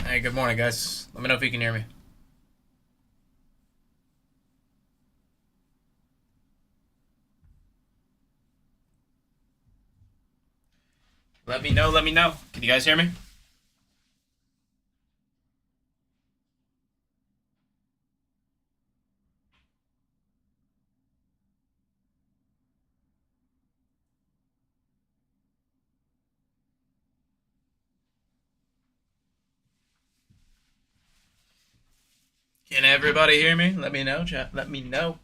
Hey, good morning, guys. Let me know if you can hear me. Let me know. Let me know. Can you guys hear me? Can everybody hear me? Let me know, chat. Let me know.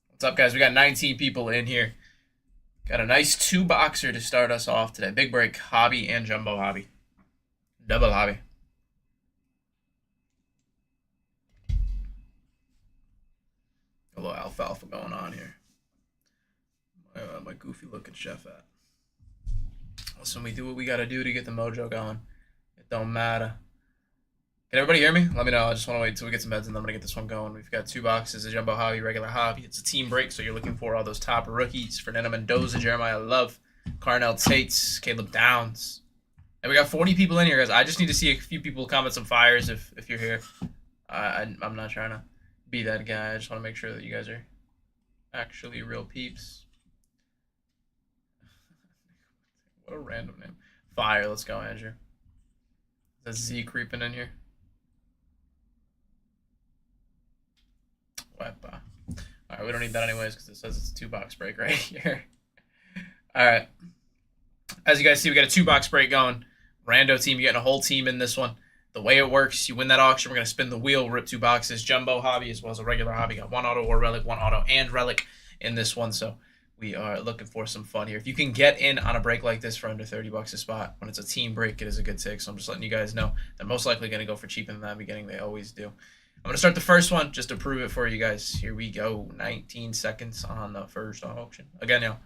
What's up, guys? We got 19 people in here. Got a nice two-boxer to start us off today. Big break, hobby and jumbo hobby. Double hobby. A little alfalfa going on here. My goofy looking chef at. Listen, we do what we gotta do to get the mojo going. It don't matter. Can everybody hear me? Let me know. I just want to wait until we get some beds and then I'm going to get this one going. We've got two boxes, a jumbo hobby, regular hobby. It's a team break, so you're looking for all those top rookies. Fernando Mendoza, Jeremiah Love, Carnell Tates, Caleb Downs. And we got 40 people in here, guys. I just need to see a few people comment some fires if you're here. I'm not trying to be that guy. I just want to make sure that you guys are actually real peeps. What a random name. Fire. Let's go, Andrew. Is that Z creeping in here? Wepa. Alright, we don't need that anyways because it says it's a two-box break right here. Alright. As you guys see, we got a two-box break going. Rando team, you're getting a whole team in this one. The way it works, you win that auction, we're going to spin the wheel, rip two boxes. Jumbo hobby as well as a regular hobby. Got one auto or relic, one auto and relic in this one. So we are looking for some fun here. If you can get in on a break like this for under 30 bucks a spot, when it's a team break, it is a good take. So I'm just letting you guys know they're most likely going to go for cheaper than that beginning. They always do. I'm going to start the first one just to prove it for you guys. Here we go. 19 seconds on the first auction. Again,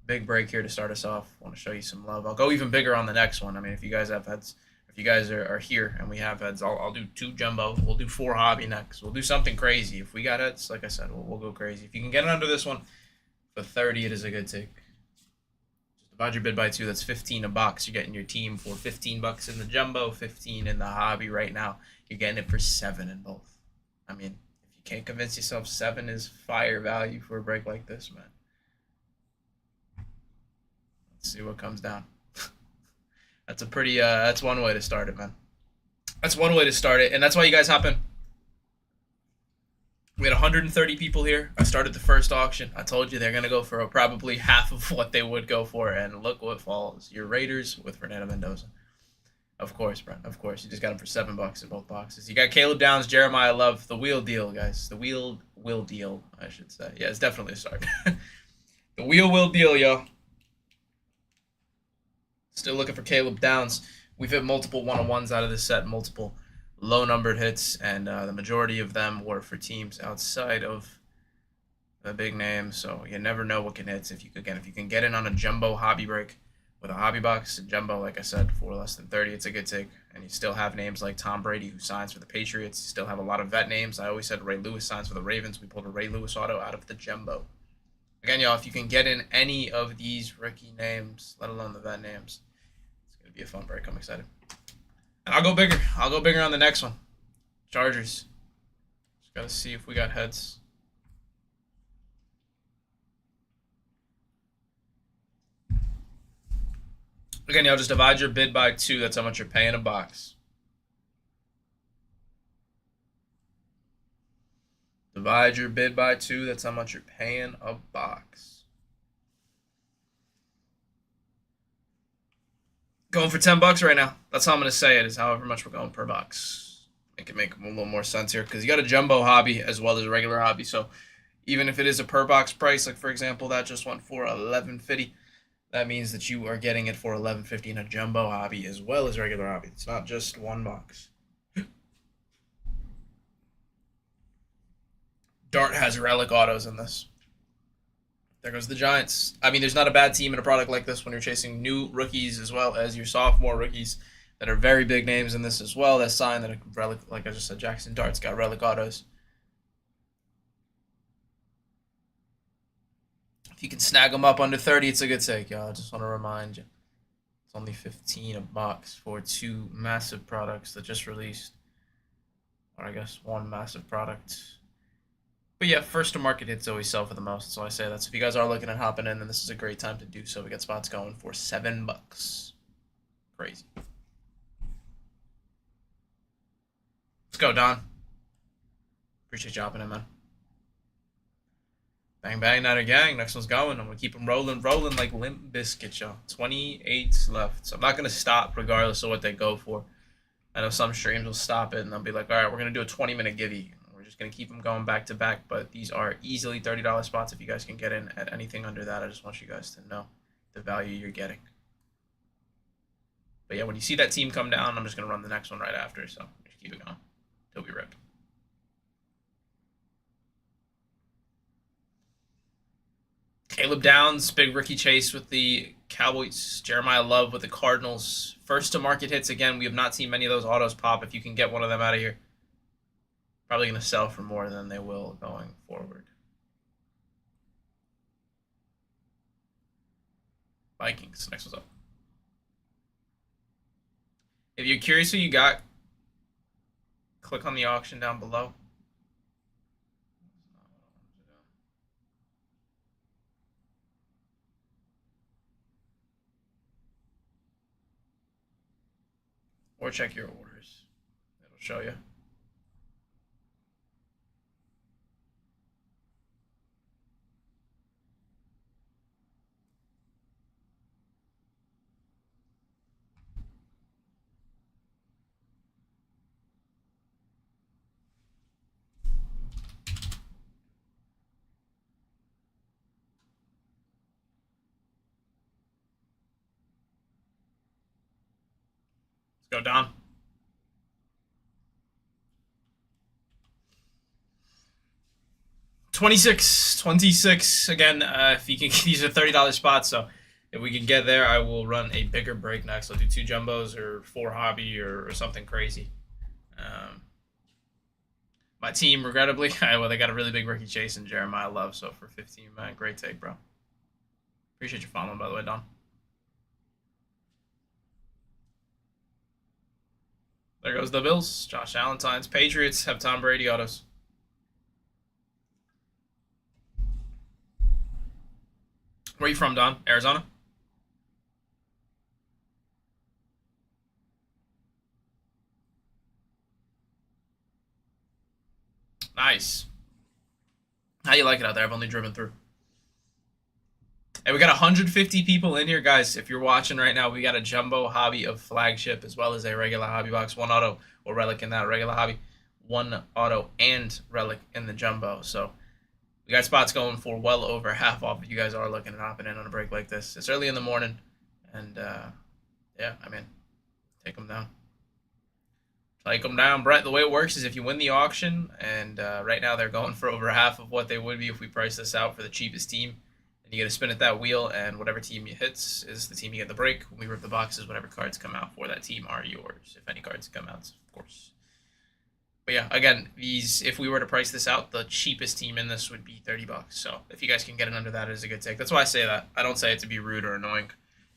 big break here to start us off. Want to show you some love. I'll go even bigger on the next one. I mean, if you guys have heads, if you guys are here and we have heads, I'll do two jumbo. We'll do four hobby next. We'll do something crazy. If we got heads, like I said, we'll go crazy. If you can get it under this one for 30, it is a good take. Just divide your bid by two. That's 15 a box. You're getting your team for 15 bucks in the jumbo, 15 in the hobby right now. You're getting it for 7 in both. I mean, if you can't convince yourself 7 is fire value for a break like this, man. Let's see what comes down. That's a pretty, that's one way to start it, man. That's one way to start it, and that's why you guys hop in. We had 130 people here. I started the first auction. I told you they're going to go for probably half of what they would go for, and look what falls. Your Raiders with Fernando Mendoza. Of course, Brent. Of course. You just got him for $7 in both boxes. You got Caleb Downs, Jeremiah Love. The wheel deal, guys. The wheel will deal, I should say. Yeah, it's definitely a start. The wheel will deal, yo. Still looking for Caleb Downs. We've hit multiple one-on-ones out of this set, multiple low-numbered hits, and the majority of them were for teams outside of the big names. So you never know what can hit. If you can get in on a jumbo hobby break with a hobby box, jumbo, like I said, for less than 30, it's a good take. And you still have names like Tom Brady, who signs for the Patriots. You still have a lot of vet names. I always said Ray Lewis signs for the Ravens. We pulled a Ray Lewis auto out of the jumbo. Again, y'all, if you can get in any of these rookie names, let alone the vet names, it's going to be a fun break. I'm excited. And I'll go bigger. I'll go bigger on the next one. Chargers. Just got to see if we got heads. Again, y'all, just divide your bid by 2. That's how much you're paying a box. Divide your bid by 2. That's how much you're paying a box. Going for $10 right now. That's how I'm going to say it, is however much we're going per box. Make it make a little more sense here, because you got a jumbo hobby as well as a regular hobby. So even if it is a per box price, like for example, that just went for $11.50. That means that you are getting it for $11.50 in a jumbo hobby as well as regular hobby. It's not just one box. Dart has relic autos in this. There goes the Giants. I mean, there's not a bad team in a product like this when you're chasing new rookies as well as your sophomore rookies that are very big names in this as well. That sign that a relic, like I just said, Jackson Dart's got relic autos. If you can snag them up under 30, it's a good take, y'all. I just want to remind you. It's only 15 a box for two massive products that just released. Or I guess one massive product. But yeah, first to market hits always sell for the most. So I say that. So if you guys are looking at hopping in, then this is a great time to do so. We got spots going for $7. Crazy. Let's go, Don. Appreciate you hopping in, man. Bang, bang, not a gang. Next one's going. I'm going to keep them rolling like Limp Biscuit, y'all. 28 left. So I'm not going to stop regardless of what they go for. I know some streams will stop it, and they'll be like, all right, we're going to do a 20-minute givey. We're just going to keep them going back to back, but these are easily $30 spots if you guys can get in at anything under that. I just want you guys to know the value you're getting. But yeah, when you see that team come down, I'm just going to run the next one right after, so just keep it going till we rip. Caleb Downs, big rookie chase with the Cowboys. Jeremiah Love with the Cardinals. First to market hits again. We have not seen many of those autos pop. If you can get one of them out of here, probably going to sell for more than they will going forward. Vikings. Next one's up. If you're curious who you got, click on the auction down below. Or check your orders. It'll show you. Let's go, Don. $26 again. If you can, these are $30 spots. So if we can get there, I will run a bigger break next. I'll do 2 jumbos or 4 hobby or something crazy. My team, regrettably, well, they got a really big rookie chase in Jeremiah Love. So for 15, man, great take, bro. Appreciate you following, by the way, Don. There goes the Bills. Josh Allen, Titans. Patriots have Tom Brady autos. Where are you from, Don? Arizona? Nice. How you like it out there? I've only driven through. Hey, we got 150 people in here, guys. If you're watching right now, we got a jumbo hobby of Flagship as well as a regular hobby box, 1 auto or relic in that regular hobby, 1 auto and relic in the jumbo. So we got spots going for well over half off if you guys are looking at hopping in on a break like this. It's early in the morning, and yeah, I mean, take them down. Take them down, Brett. The way it works is if you win the auction, and right now they're going for over half of what they would be if we price this out for the cheapest team. And you get to spin at that wheel, and whatever team you hits is the team you get the break. When we rip the boxes, whatever cards come out for that team are yours. If any cards come out, of course. But yeah, again, these, if we were to price this out, the cheapest team in this would be $30. So if you guys can get it under that, it is a good take. That's why I say that. I don't say it to be rude or annoying.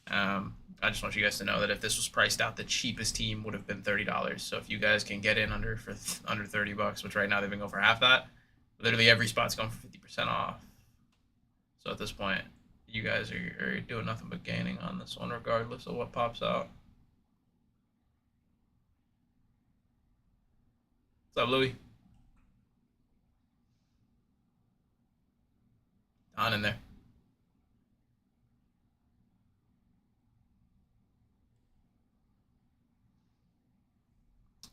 I just want you guys to know that if this was priced out, the cheapest team would have been $30. So if you guys can get in under $30, which right now they've been going for half that, literally every spot's going for 50% off. So at this point, you guys are doing nothing but gaining on this one, regardless of what pops out. What's up, Louie? On in there.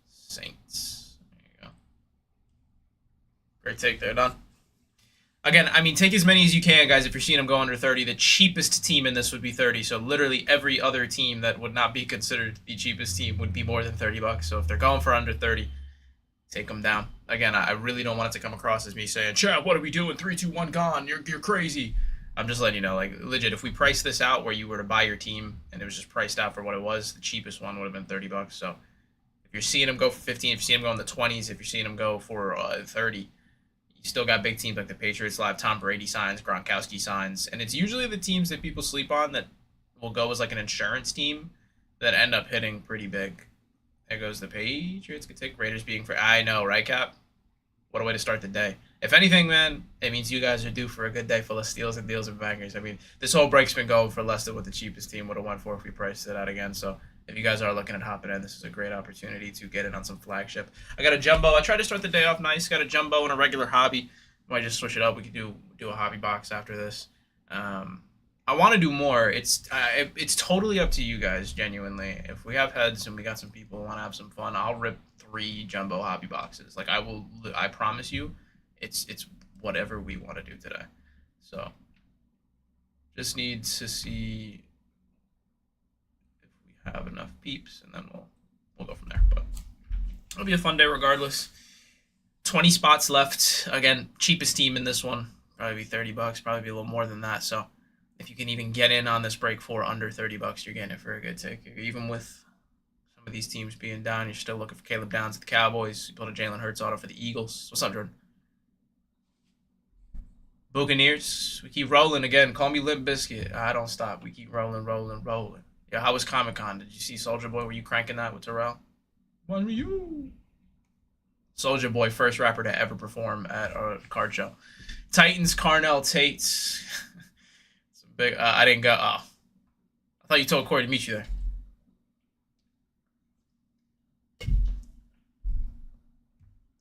Saints. There you go. Great take there, Don. Again, I mean, take as many as you can, guys. If you're seeing them go under 30, the cheapest team in this would be 30. So literally every other team that would not be considered the cheapest team would be more than $30. So if they're going for under 30, take them down. Again, I really don't want it to come across as me saying, "Chat, what are we doing? 3, 2, 1, gone. You're crazy." I'm just letting you know, like, legit. If we price this out where you were to buy your team and it was just priced out for what it was, the cheapest one would have been $30. So if you're seeing them go for 15, if you're seeing them go in the 20s, if you're seeing them go for 30. You still got big teams like the Patriots live. Tom Brady signs, Gronkowski signs, and it's usually the teams that people sleep on that will go as like an insurance team that end up hitting pretty big. There goes the Patriots. Could take Raiders being for. I know, right, Cap? What a way to start the day. If anything, man, it means you guys are due for a good day full of steals and deals and bangers. I mean, this whole break's been going for less than what the cheapest team would have went for if we priced it out again. So if you guys are looking at hopping in, this is a great opportunity to get in on some flagship. I got a jumbo. I tried to start the day off nice. Got a jumbo and a regular hobby. Might just switch it up. We could do a hobby box after this. I want to do more. It's totally up to you guys, genuinely. If we have heads and we got some people who want to have some fun, I'll rip 3 jumbo hobby boxes. Like I promise you, it's whatever we want to do today. So just need to see if we have enough peeps, and then we'll go from there. But it'll be a fun day regardless. 20 spots left. Again, cheapest team in this one. Probably be $30. Probably be a little more than that. So if you can even get in on this break for under $30, you're getting it for a good take. Even with some of these teams being down, you're still looking for Caleb Downs at the Cowboys. You pulled a Jalen Hurts auto for the Eagles. What's up, Jordan? Buccaneers. We keep rolling again. Call me Limp Bizkit. I don't stop. We keep rolling. Yeah, how was Comic-Con? Did you see Soulja Boy? Were you cranking that with Terrell? One you. Soulja Boy, first rapper to ever perform at a card show. Titans, Carnell Tate. Some big. I didn't go. Oh, I thought you told Corey to meet you there.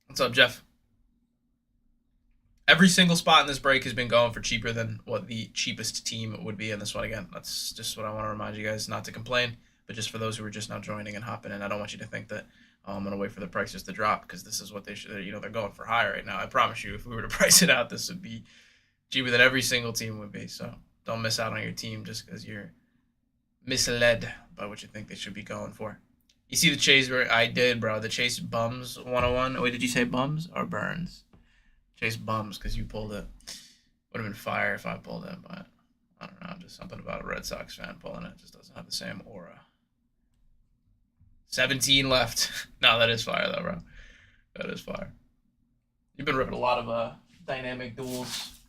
What's up, Jeff? Every single spot in this break has been going for cheaper than what the cheapest team would be in this one. Again, that's just what I want to remind you guys, not to complain, but just for those who are just now joining and hopping in, I don't want you to think that I'm going to wait for the prices to drop, because this is what they should, they're going for high right now. I promise you, if we were to price it out, this would be cheaper than every single team would be. So don't miss out on your team just because you're misled by what you think they should be going for. You see the Chase where I did, bro. The Chase Bums 101. Wait, did you say Bums or Burns? Chase Bums, because you pulled it. Would have been fire if I pulled it, but I don't know. Just something about a Red Sox fan pulling it. It just doesn't have the same aura. 17 left. No, that is fire, though, bro. That is fire. You've been ripping a lot of dynamic duels.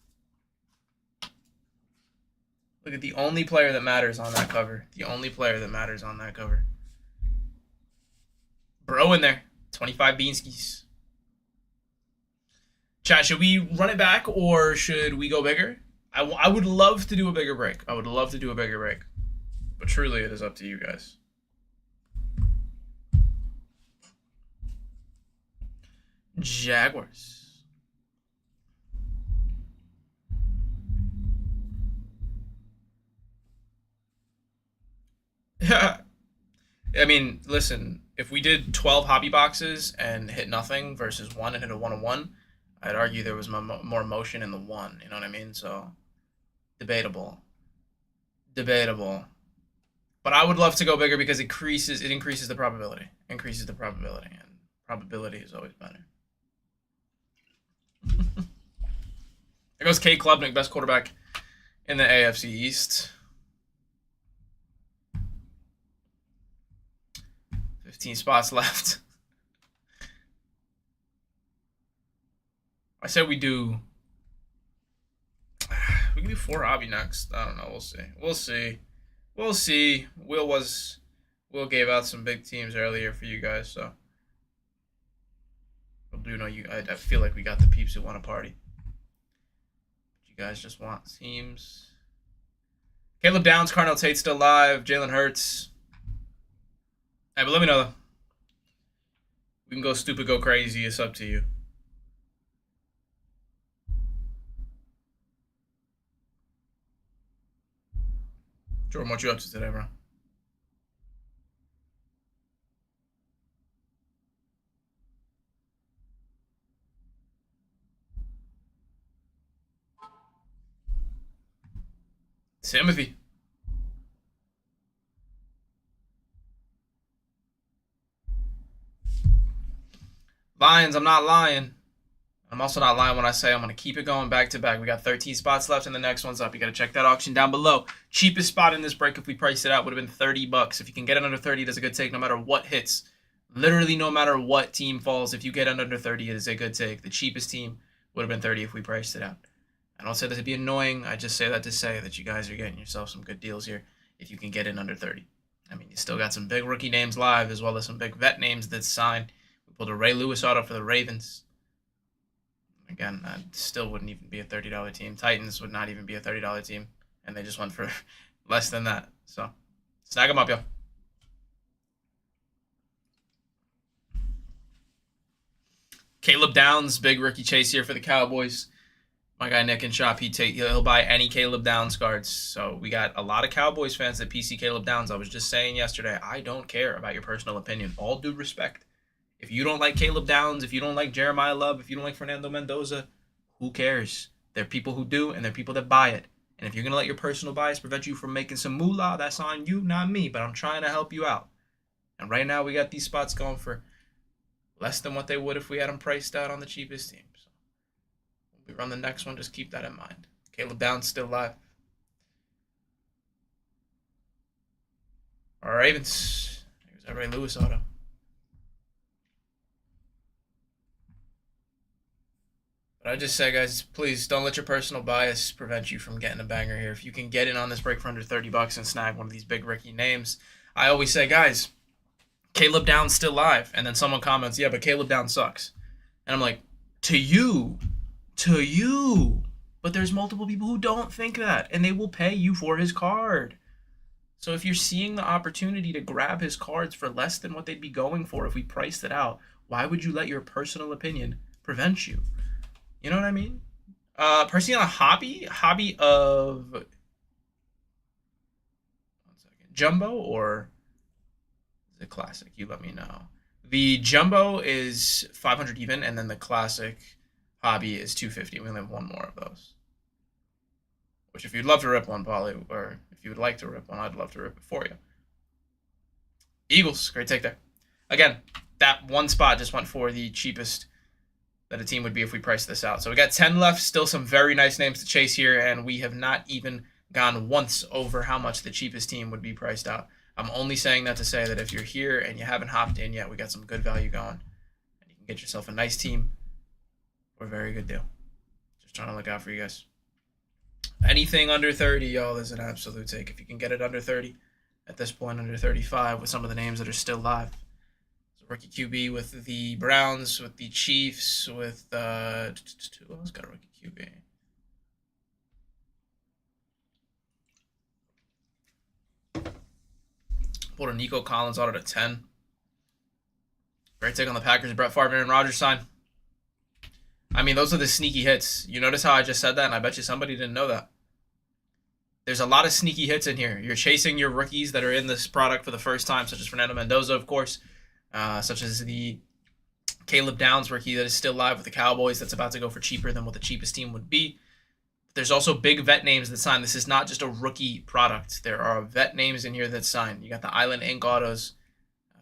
Look at the only player that matters on that cover. The only player that matters on that cover. Bro in there. 25 Beanskis. Chat, should we run it back or should we go bigger? I would love to do a bigger break. I would love to do a bigger break. But truly, it is up to you guys. Jaguars. Yeah. I mean, listen, if we did 12 hobby boxes and hit nothing versus 1 and hit a 1-1, I'd argue there was more motion in the 1. You know what I mean? So, debatable. But I would love to go bigger because it increases the probability. And probability is always better. There goes Kate Klubnik, best quarterback in the AFC East. 15 spots left. I said we can do 4 hobby next. I don't know. We'll see. Will gave out some big teams earlier for you guys, so I do know you. I feel like we got the peeps who want to party. You guys just want teams. Caleb Downs, Carnell Tate still live. Jalen Hurts. Hey, but let me know. We can go stupid, go crazy. It's up to you. Jordan, what you up to today, bro? Timothy. Lions, I'm not lying. I'm also not lying when I say I'm going to keep it going back to back. We got 13 spots left and the next one's up. You got to check that auction down below. Cheapest spot in this break, if we priced it out, would have been $30. If you can get it under 30, that's a good take no matter what hits. Literally no matter what team falls, if you get it under 30, it is a good take. The cheapest team Would have been 30 if we priced it out. I don't say that to be annoying. I just say that to say that you guys are getting yourself some good deals here if you can get in under 30. I mean, you still got some big rookie names live as well as some big vet names that signed. We pulled a Ray Lewis auto for the Ravens. Again, that still wouldn't even be a $30 team. Titans would not even be a $30 team, and they just went for less than that. So, snag them up, yo. Caleb Downs, big rookie chase here for the Cowboys. My guy Nick in shop, he'll buy any Caleb Downs cards. So we got a lot of Cowboys fans that PC Caleb Downs. I was just saying yesterday, I don't care about your personal opinion. All due respect. If you don't like Caleb Downs, if you don't like Jeremiah Love, if you don't like Fernando Mendoza, who cares? There are people who do, and there are people that buy it. And if you're going to let your personal bias prevent you from making some moolah, that's on you, not me. But I'm trying to help you out. And right now we got these spots going for less than what they would if we had them priced out on the cheapest team. So when we run the next one, just keep that in mind. Caleb Downs still live. All right, Ravens. Here's that Ray Lewis auto. But I just say, guys, please don't let your personal bias prevent you from getting a banger here. If you can get in on this break for under $30 and snag one of these big rookie names, I always say, guys, Caleb Downs still live. And then someone comments, yeah, but Caleb Downs sucks. And I'm like, to you. But there's multiple people who don't think that, and they will pay you for his card. So if you're seeing the opportunity to grab his cards for less than what they'd be going for if we priced it out, why would you let your personal opinion prevent you? You know what I mean? Personally, on a hobby of 1 second, jumbo or the classic? You let me know. The jumbo is 500 even, and then the classic hobby is 250. We only have one more of those. Which, if you'd love to rip one, Polly, or if you would like to rip one, I'd love to rip it for you. Eagles, great take there. Again, that one spot just went for the cheapest that a team would be if we priced this out. So we got 10 left, still some very nice names to chase here, and we have not even gone once over how much the cheapest team would be priced out. I'm only saying that to say that if you're here and you haven't hopped in yet, we got some good value going, and you can get yourself a nice team for a very good deal. Just trying to look out for you guys. Anything under 30, y'all, is an absolute take. If you can get it under 30, at this point under 35 with some of the names that are still live. Rookie QB with the Browns, with the Chiefs, with who else got a rookie QB? Pulled a Nico Collins auto at 10. Great take on the Packers. Brett Favre and Rodgers sign. I mean, those are the sneaky hits. You notice how I just said that, and I bet you somebody didn't know that. There's a lot of sneaky hits in here. You're chasing your rookies that are in this product for the first time, such as Fernando Mendoza, of course. Such as the Caleb Downs rookie that is still live with the Cowboys that's about to go for cheaper than what the cheapest team would be. There's also big vet names that sign. This is not just a rookie product. There are vet names in here that sign. You got the Island Ink autos.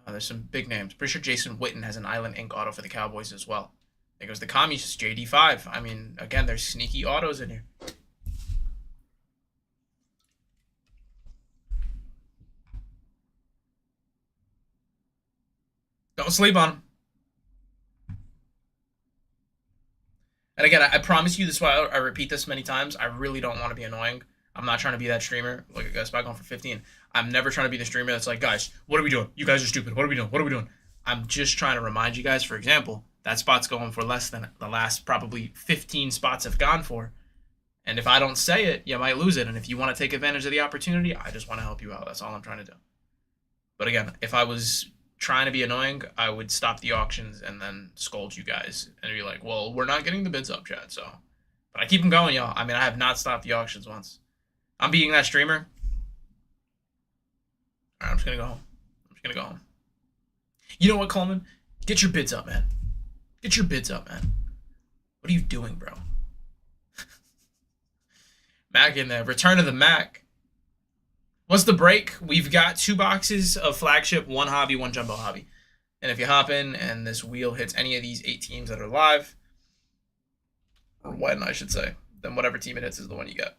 There's some big names. Pretty sure Jason Witten has an Island Ink auto for the Cowboys as well. There goes the Commies, JD5. I mean, again, there's sneaky autos in here. Don't sleep on them. And again, I promise you, this is why I repeat this many times. I really don't want to be annoying. I'm not trying to be that streamer. Look at guys, back on for 15. I'm never trying to be the streamer that's like, guys, what are we doing? You guys are stupid. What are we doing? What are we doing? I'm just trying to remind you guys, for example, that spot's going for less than the last probably 15 spots have gone for. And if I don't say it, you might lose it. And if you want to take advantage of the opportunity, I just want to help you out. That's all I'm trying to do. But again, if I was trying to be annoying, I would stop the auctions and then scold you guys and be like, well, we're not getting the bids up, Chad. So, but I keep them going, y'all. I mean, I have not stopped the auctions once. I'm being that streamer. All right, I'm just going to go home. You know what, Coleman? Get your bids up, man. Get your bids up, man. What are you doing, bro? Mac in there. Return of the Mac. What's the break? We've got 2 boxes of Flagship, 1 hobby, 1 jumbo hobby. And if you hop in and this wheel hits any of these 8 teams that are live, or when I should say, then whatever team it hits is the one you get.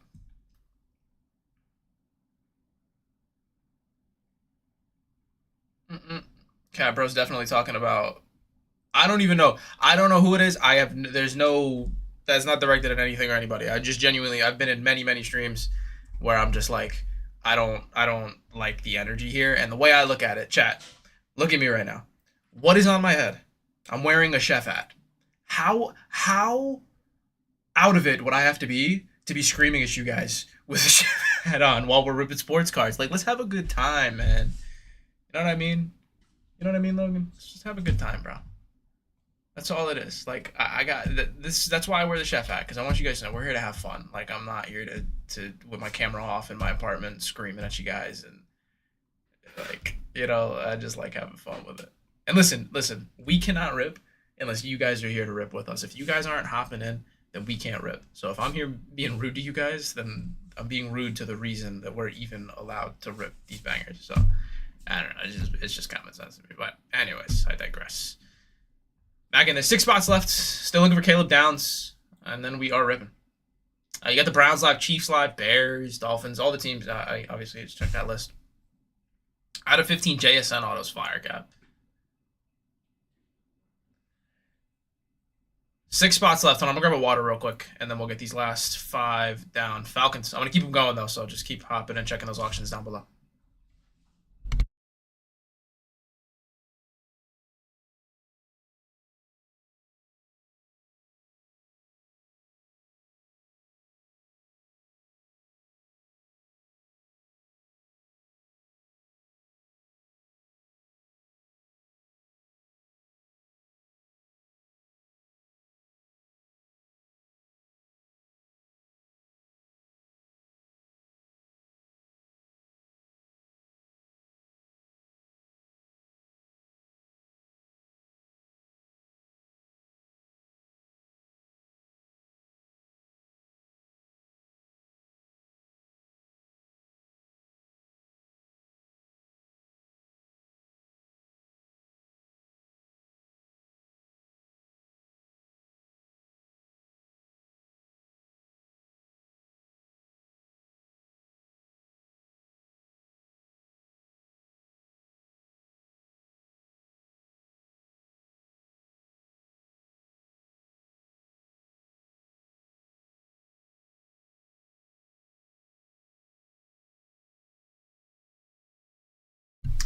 Cat Bro's definitely talking about, I don't even know. I don't know who it is. There's no That's not directed at anything or anybody. I just genuinely, I've been in many, many streams where I'm just like, I don't like the energy here. And the way I look at it, chat, look at me right now. What is on my head? I'm wearing a chef hat. How out of it would I have to be screaming at you guys with a chef hat on while we're ripping sports cards? Like, let's have a good time, man. You know what I mean? You know what I mean, Logan? Let's just have a good time, bro. That's all it is. Like, I got this. That's why I wear the chef hat, because I want you guys to know we're here to have fun. Like, I'm not here to with my camera off in my apartment screaming at you guys, and like, I just like having fun with it. And listen, we cannot rip unless you guys are here to rip with us. If you guys aren't hopping in, then we can't rip. So if I'm here being rude to you guys, then I'm being rude to the reason that we're even allowed to rip these bangers. So I don't know. It's just common sense to me. But anyways, I digress. Back in there, 6 spots left. Still looking for Caleb Downs, and then we are ripping. You got the Browns live, Chiefs live, Bears, Dolphins, all the teams. I obviously just checked that list. Out of 15, JSN autos fire cap. 6 spots left. I'm gonna grab a water real quick, and then we'll get these last 5 down. Falcons. I'm gonna keep them going though, so just keep hopping and checking those auctions down below.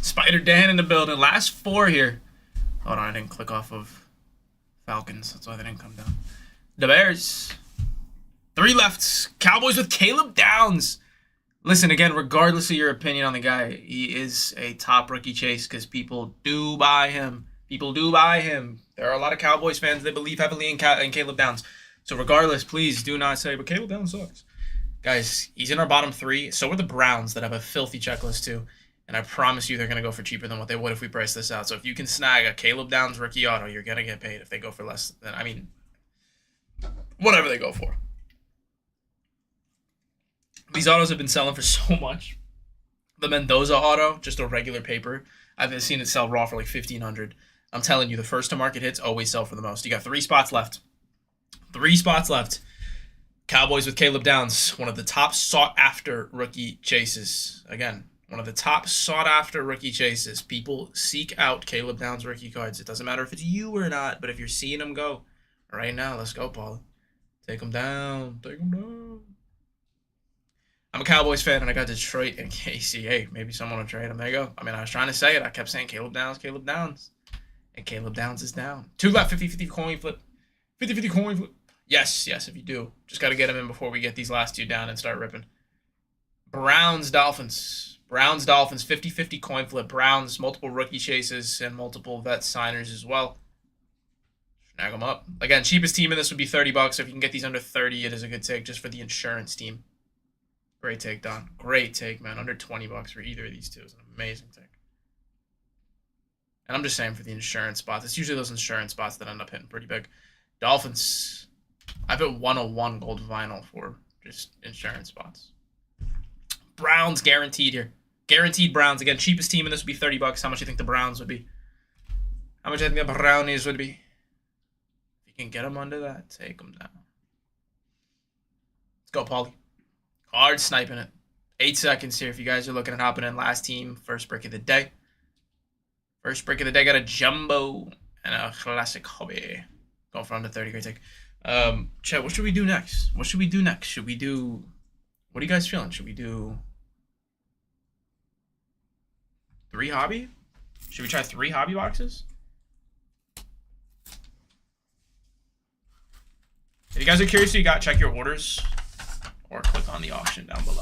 Spider Dan in the building. Last 4 here. Hold on, I didn't click off of Falcons. That's why they didn't come down. The Bears. 3 left. Cowboys with Caleb Downs. Listen, again, regardless of your opinion on the guy, he is a top rookie chase because people do buy him. People do buy him. There are a lot of Cowboys fans that believe heavily in Caleb Downs. So regardless, please do not say, but Caleb Downs sucks. Guys, he's in our bottom 3. So are the Browns that have a filthy checklist too. And I promise you they're going to go for cheaper than what they would if we price this out. So if you can snag a Caleb Downs rookie auto, you're going to get paid. If they go for less than, I mean, whatever they go for. These autos have been selling for so much. The Mendoza auto, just a regular paper, I've seen it sell raw for like $1,500. I'm telling you, the first to market hits always sell for the most. You got 3 spots left. 3 spots left. Cowboys with Caleb Downs, one of the top sought-after rookie chases. Again, one of the top sought-after rookie chases. People seek out Caleb Downs rookie cards. It doesn't matter if it's you or not, but if you're seeing them go, right now, let's go, Paul. Take them down. Take them down. I'm a Cowboys fan, and I got Detroit and KC. Hey, maybe someone will trade him. There you go. I mean, I was trying to say it. I kept saying Caleb Downs, Caleb Downs. And Caleb Downs is down. 2 left, 50-50 coin flip. 50-50 coin flip. Yes, if you do. Just got to get him in before we get these last 2 down and start ripping. Browns, Dolphins. Browns, Dolphins, 50-50 coin flip. Browns, multiple rookie chases and multiple vet signers as well. Snag them up. Again, cheapest team in this would be $30. So if you can get these under 30, it is a good take just for the insurance team. Great take, Don. Great take, man. Under $20 for either of these two is an amazing take. And I'm just saying for the insurance spots. It's usually those insurance spots that end up hitting pretty big. Dolphins. I've hit 101 gold vinyl for just insurance spots. Browns guaranteed here. Guaranteed Browns. Again, cheapest team in this would be $30. How much do you think the Browns would be? How much do you think the Brownies would be? If you can get them under that, take them down. Let's go, Paulie. Hard sniping it. 8 seconds here if you guys are looking at hopping in. Last team, first break of the day. First break of the day, got a jumbo and a classic hobby. Going for under 30, great take. Chat, what should we do next? What should we do next? Should we do... What are you guys feeling? Should we do... 3 hobby? Should we try 3 hobby boxes? If you guys are curious who you got, check your orders. Or click on the auction down below.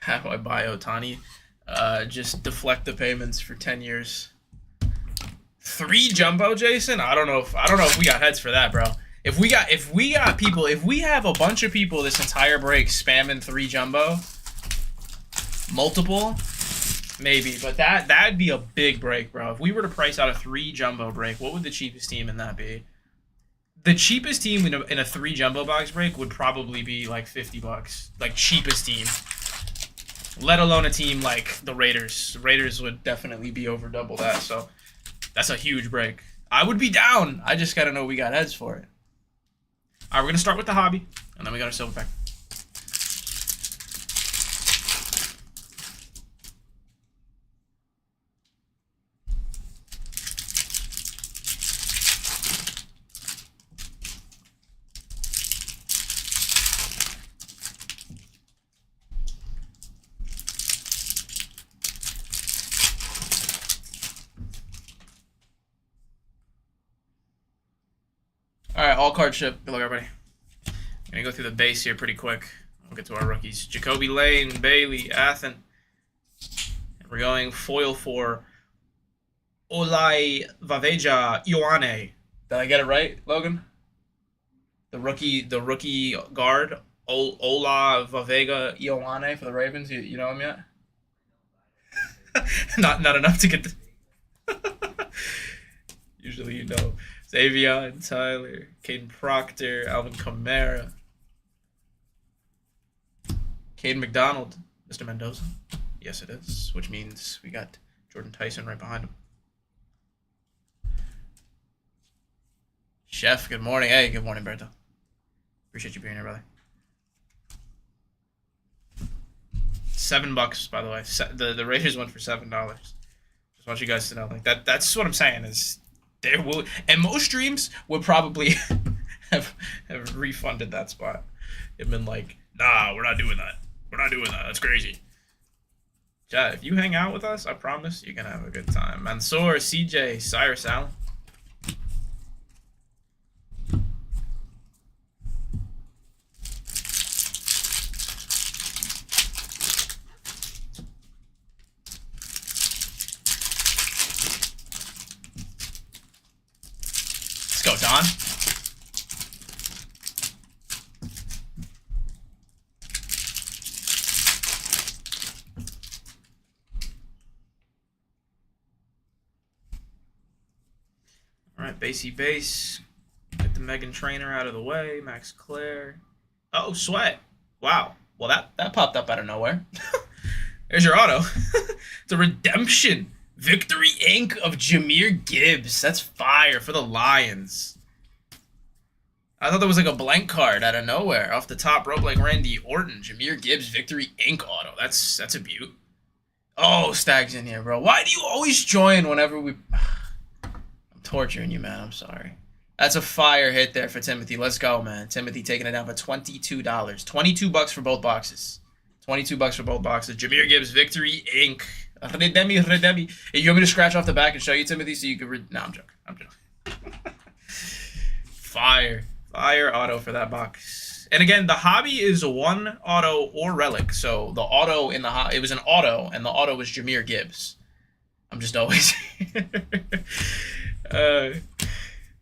How do I buy Otani? Just deflect the payments for 10 years. 3 jumbo, Jason? I don't know if we got heads for that, bro. If we have a bunch of people this entire break spamming 3 jumbo, multiple, maybe. But that'd be a big break, bro. If we were to price out a 3 jumbo break, what would the cheapest team in that be? The cheapest team in a 3 jumbo box break would probably be like $50. Like, cheapest team. Let alone a team like the Raiders. The Raiders would definitely be over double that, so that's a huge break. I would be down. I just gotta know we got heads for it. All right, we're gonna start with the hobby, and then we got our silver pack. All right, all card ship. Good luck, everybody. I'm gonna go through the base here pretty quick. We'll get to our rookies. Jacoby Lane, Bailey, Athen. And we're going foil for Olai Vaveja Ioane. Did I get it right, Logan? The rookie guard, Ola Vavega Ioane for the Ravens. You know him yet? not enough to get the usually you know. Xavion, Tyler, Caden Proctor, Alvin Kamara, Caden McDonald, Mr. Mendoza. Yes, it is, which means we got Jordan Tyson right behind him. Chef, good morning. Hey, good morning, Berto. Appreciate you being here, brother. $7, by the way. The Raiders went for $7. Just want you guys to know, like that's what I'm saying is. There will, and most streams would probably have refunded that spot. It'd been like, nah, we're not doing that. We're not doing that. That's crazy. Chat, if you hang out with us, I promise you're gonna have a good time. Mansoor, CJ, Cyrus Allen. Let's go, Don. All right, basey base. Get the Megan Trainer out of the way. Max Clare. Oh, Sweat. Wow. Well, that popped up out of nowhere. There's your auto. It's a redemption. Victory Inc. of Jahmyr Gibbs. That's fire for the Lions. I thought that was like a blank card out of nowhere. Off the top rope like Randy Orton. Jahmyr Gibbs Victory Inc. auto. That's a beaut. Oh, Stag's in here, bro. Why do you always join whenever we... I'm torturing you, man. I'm sorry. That's a fire hit there for Timothy. Let's go, man. Timothy taking it down for $22. $22 for both boxes. $22 for both boxes. Jahmyr Gibbs Victory Inc. Redemi. You want me to scratch off the back and show you, Timothy, so you can read? No, I'm joking. Fire auto for that box. And again, the hobby is 1 auto or relic. So the auto in the it was an auto, and the auto was Jahmyr Gibbs. I'm just always.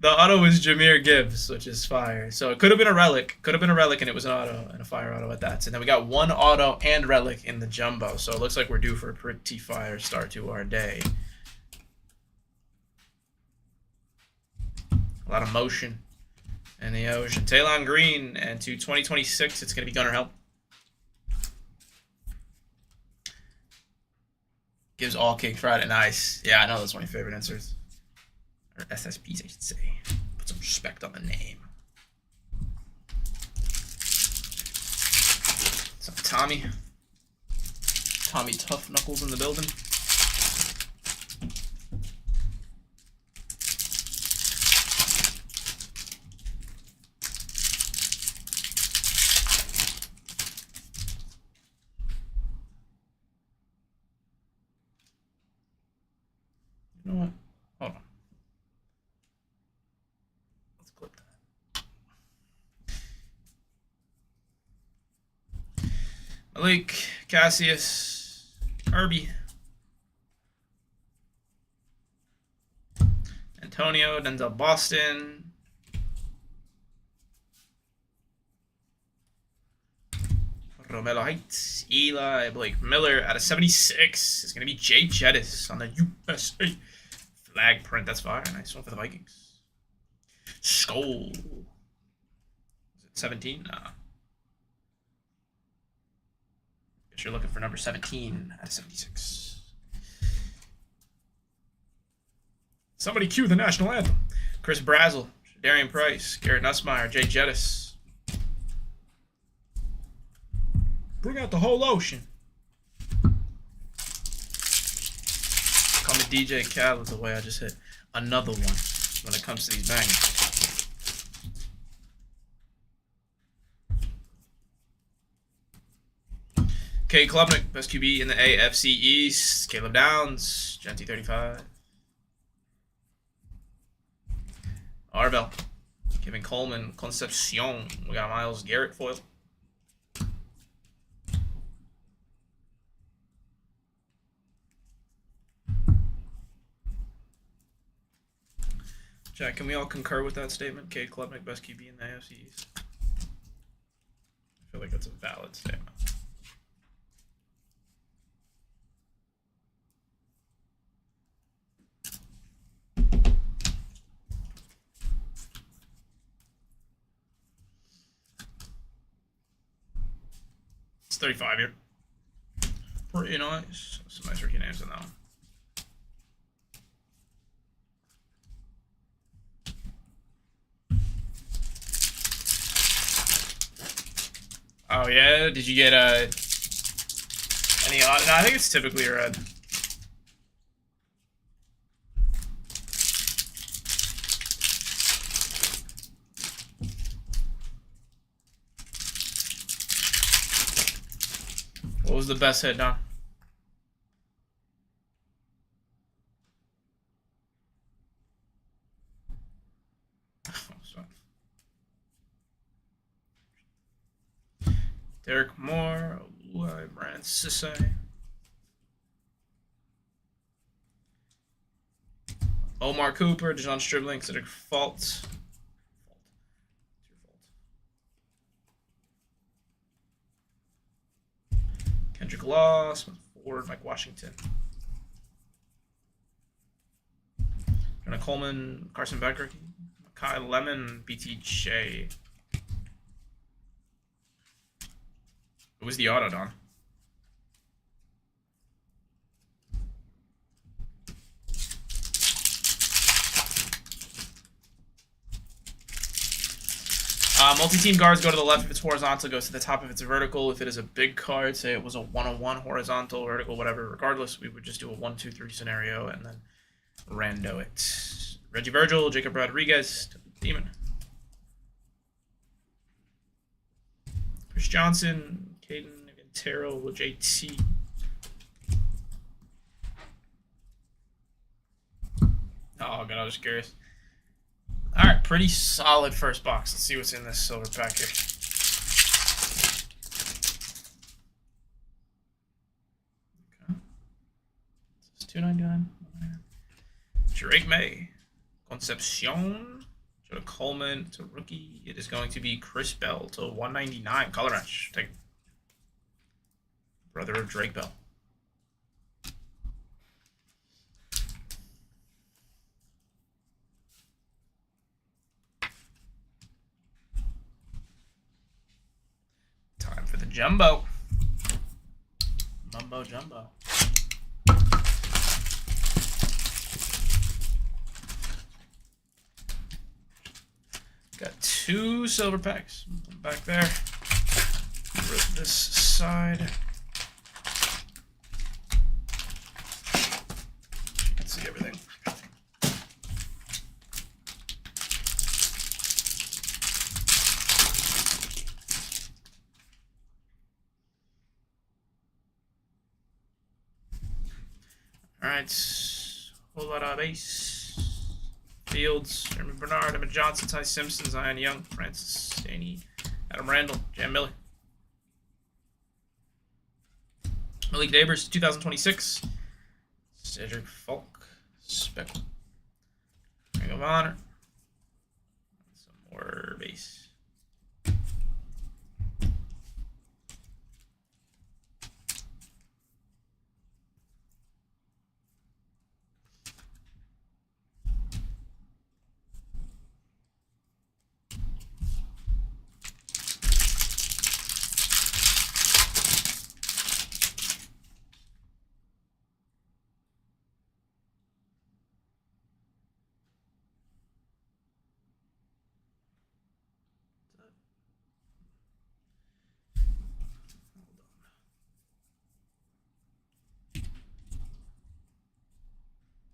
The auto was Jahmyr Gibbs, which is fire. So it could have been a relic. And it was an auto and a fire auto at that. And then we got 1 auto and relic in the jumbo. So it looks like we're due for a pretty fire start to our day. A lot of motion in the ocean. Talon Green, and to 2026, it's going to be Gunnar Help. Gives all cake Friday. Nice. Yeah, I know that's one of your favorite inserts. Or SSPs, I should say. Put some respect on the name. What's up, Tommy? Tommy Tough Knuckles in the building. Malik, Cassius, Irby, Antonio, Denzel Boston, Romelo Heights, Eli, Blake Miller out of 76 is going to be Jay Jettis on the USA flag print. That's fire. Nice one for the Vikings. Skull. Is it 17? Nah. Guess you're looking for number 17 out of 76. Somebody cue the national anthem. Chris Brazel, Darian Price, Garrett Nussmeier, Jay Jettis. Bring out the whole ocean. Call me DJ Khaled the way I just hit another one when it comes to these bangers. K. Klubnik, best QB in the AFC East. Caleb Downs, Genty 35. Arbel, Kevin Coleman, Concepcion. We got Myles Garrett foil. Jack, can we all concur with that statement? Cade Klubnik, best QB in the AFC East. I feel like that's a valid statement. It's 35 here. Pretty nice. Some nice rookie names in that one. Oh yeah, did you get any? No, I think it's typically a red. What was the best hit, Don? Derek Moore, Brand Sisse. Omar Cooper, Dejon Stribling, Cedric Fault. Kendrick Law, Smith Ford, Mike Washington. Jonah Coleman, Carson Becker, Kyle Lemon, BTJ. What was the auto, Don? Multi-team guards go to the left if it's horizontal, goes to the top if it's vertical. If it is a big card, say it was a 1-on-1 horizontal, vertical, whatever, regardless, we would just do a 1-2-3 scenario and then rando it. Reggie Virgil, Jacob Rodriguez, Demon. Chris Johnson, Caden Terrell, JT. Oh, God, I was curious. All right, pretty solid first box. Let's see what's in this silver pack here. Okay. This is $2.99. Drake May, Concepcion, Joe Coleman to rookie. It is going to be Chris Bell to 199. Color match. Take brother of Drake Bell. Time for the jumbo. Mumbo jumbo. Got two silver packs. Back there. Rip this side. You can see everything. All right. Whole lot of base. Fields, Jeremy Bernard, Emmett Johnson, Ty Simpson, Zion Young, Francis Staney, Adam Randall, Jam Miller. Malik Neighbors, 2026. Cedric Falk. Speckle. Ring of Honor. Some more base.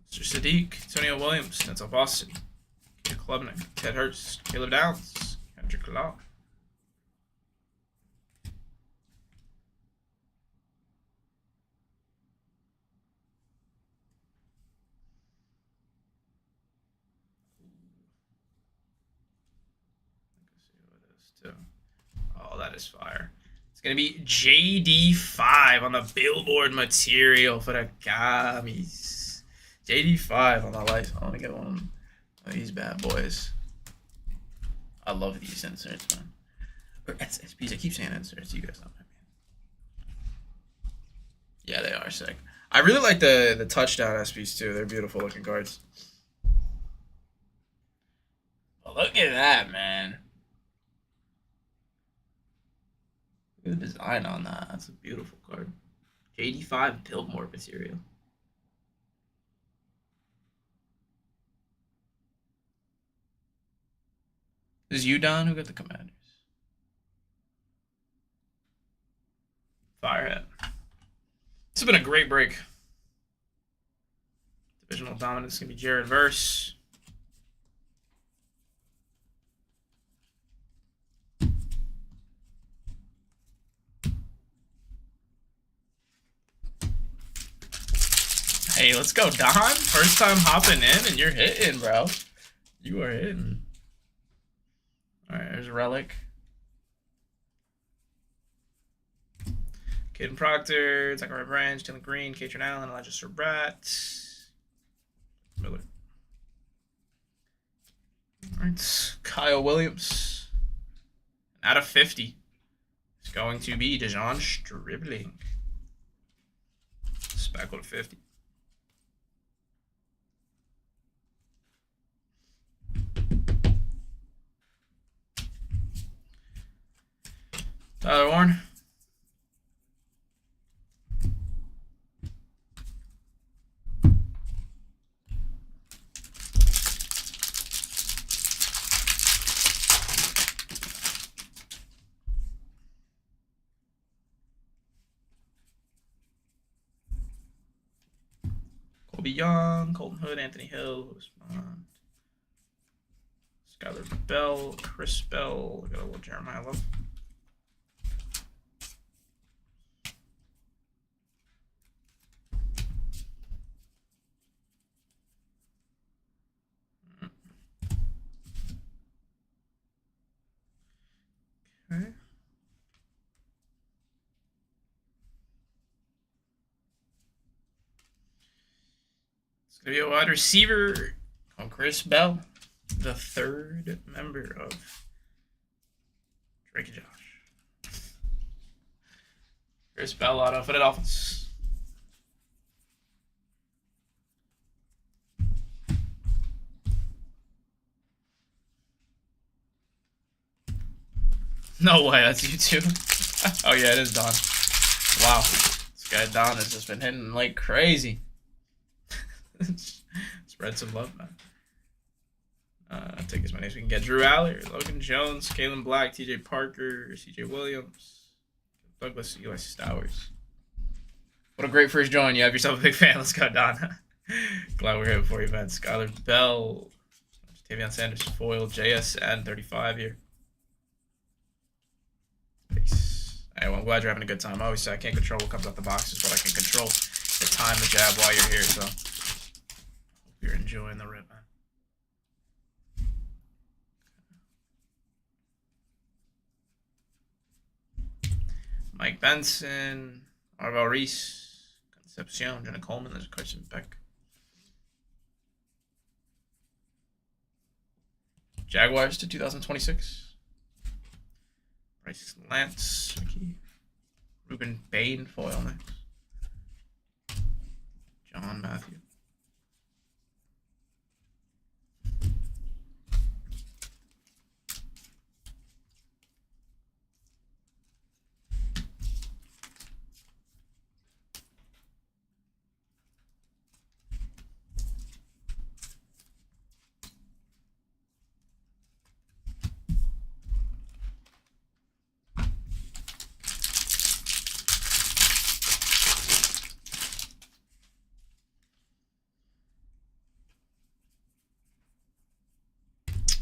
Mr. Sadiq, Antonio Williams, Denzel Boston, Kate Klubnik, Ted Hurst, Caleb Downs, Kendrick Law. Oh, that is fire. It's going to be JD5 on the billboard material for the Gummies. JD5 on the lights. I want to get one of these bad boys. I love these inserts, man. Or SPs. I keep saying inserts. You guys know what I mean. Yeah, they are sick. I really like the touchdown SPs too. They're beautiful looking cards. But look at that, man. Look at the design on that. That's a beautiful card. JD5 Biltmore material. Is you Don? Who got the Commanders? Firehead. This has been a great break. Divisional dominance is going to be Jared Verse. Hey, let's go, Don. First time hopping in and you're hitting, bro. You are hitting. All right, there's a relic. Caden Proctor, Zachary Branch, Dylan Green, Katrin Allen, Elijah Surratt, Miller. All right, Kyle Williams. Out of 50. It's going to be Dejon Stribling. Speckle to 50. Tyler Warren. Colby Young, Colton Hood, Anthony Hill, Lewis Bond, Skyler Bell, Chris Bell. Got a little Jeremiah Love. Okay. It's going to be a wide receiver on Chris Bell, the third member of Drake and Josh. Chris Bell auto for the Dolphins. No way, that's you too. Oh yeah, it is Don. Wow, this guy Don has just been hitting like crazy. Spread some love, man. Take as many as we can get. Drew Aller, Logan Jones, Kalen Black, TJ Parker, CJ Williams, Douglas, Eli Stowers. What a great first join. You have yourself a big fan. Let's go, Don. Glad we're here before you, man. Skyler Bell, Tavion Sanders, foil, JSN 35 here. Peace. Hey, well, I'm glad you're having a good time. I always say I can't control what comes out the boxes, but I can control the time, the jab while you're here. So, hope you're enjoying the rip, man. Mike Benson, Marvel Reese, Concepcion, Jenna Coleman. There's Carson Beck. Jaguars to 2026. Bryce Lance, Mickey. Ruben Bain, foil next. John Matthew.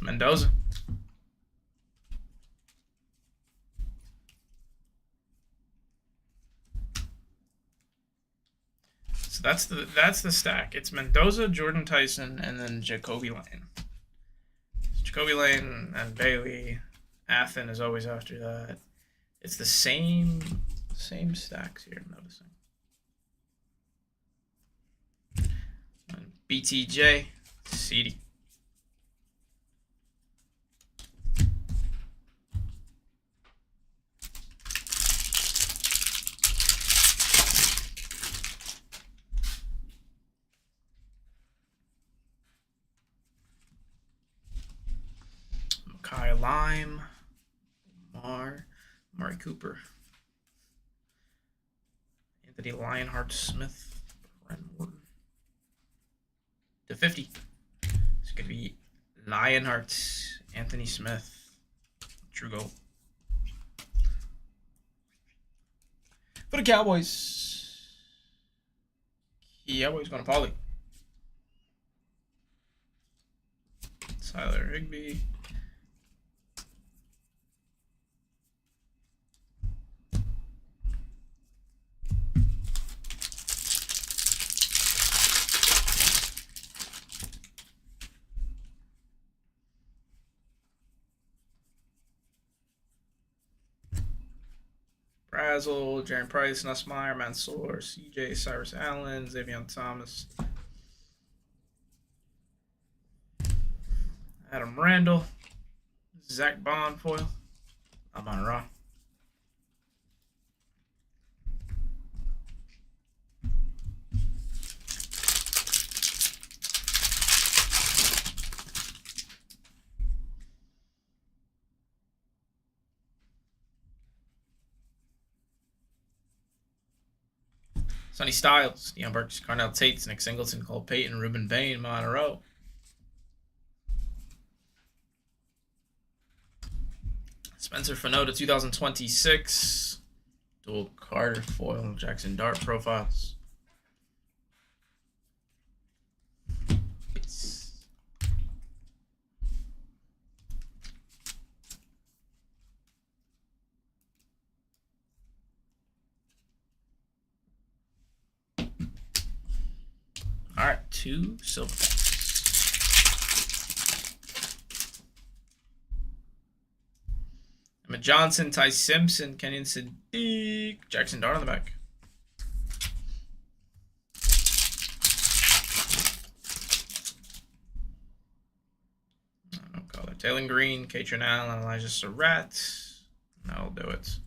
Mendoza. So that's the stack. It's Mendoza, Jordan Tyson, and then Jacoby Lane. Jacoby Lane and Bailey. Athen is always after that. It's the same stacks here, I'm noticing. And BTJ, CD. Kai Lime, Murray Cooper, Anthony Lionheart Smith, Brent Morton. To 50. It's going to be Lionheart, Anthony Smith, True Gold. For the Cowboys. Cowboys going to Polly. Tyler Higbee. Brazel, Jaron Price, Nussmeier, Mansour, CJ, Cyrus Allen, Xavier Thomas, Adam Randall, Zach Bond foil, Amon Ra. Sonny Styles, Deion Burks, Carnell Tates, Nick Singleton, Cole Payton, Ruben Bain, Monroe. Spencer Fano to 2026. Dual Carter foil, Jackson Dart profiles. All right, 2 silver packs. Emma Johnson, Ty Simpson, Kenyon Sadiq, Jackson Dart on the back. No color. Taylor Green, Katrin Allen, Elijah Surratt. That'll do it.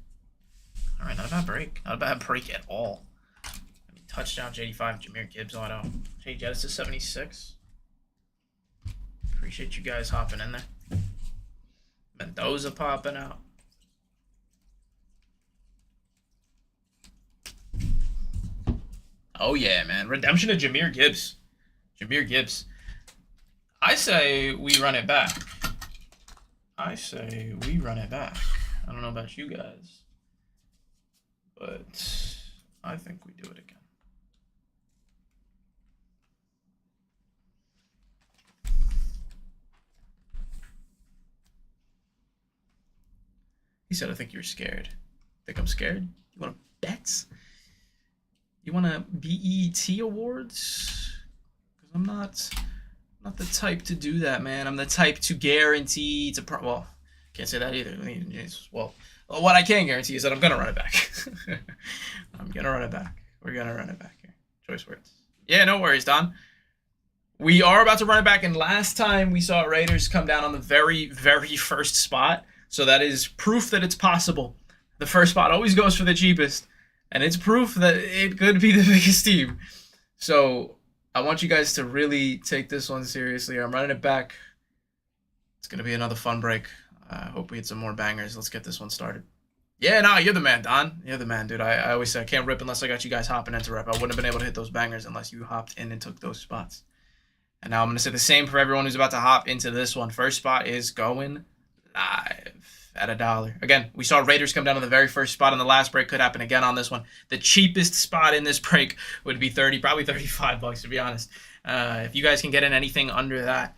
All right, not a bad break. Not a bad break at all. Touchdown, J85, Jahmyr Gibbs auto. Jay Jettis to 76. Appreciate you guys hopping in there. Mendoza popping out. Oh, yeah, man. Redemption of Jahmyr Gibbs. Jahmyr Gibbs. I say we run it back. I don't know about you guys, but I think we do it again. He said, I think you're scared. Think I'm scared? You want to bet? You want to BET awards? Because I'm not the type to do that, man. I'm the type to guarantee to well, can't say that either. Well, What I can guarantee is that I'm going to run it back. I'm going to run it back. We're going to run it back here. Choice words. Yeah, no worries, Don. We are about to run it back, and last time we saw Raiders come down on the very, very first spot, so that is proof that it's possible. The first spot always goes for the cheapest, and it's proof that it could be the biggest team. So I want you guys to really take this one seriously. I'm running it back. It's going to be another fun break. I hope we hit some more bangers. Let's get this one started. Yeah, no, you're the man, Don. You're the man, dude. I always say I can't rip unless I got you guys hopping into rep. I wouldn't have been able to hit those bangers unless you hopped in and took those spots. And now I'm going to say the same for everyone who's about to hop into this one. First spot is going live at $1. Again, we saw Raiders come down on the very first spot on the last break. Could happen again on this one. The cheapest spot in this break would be 30, probably 35 bucks to be honest. If you guys can get in anything under that,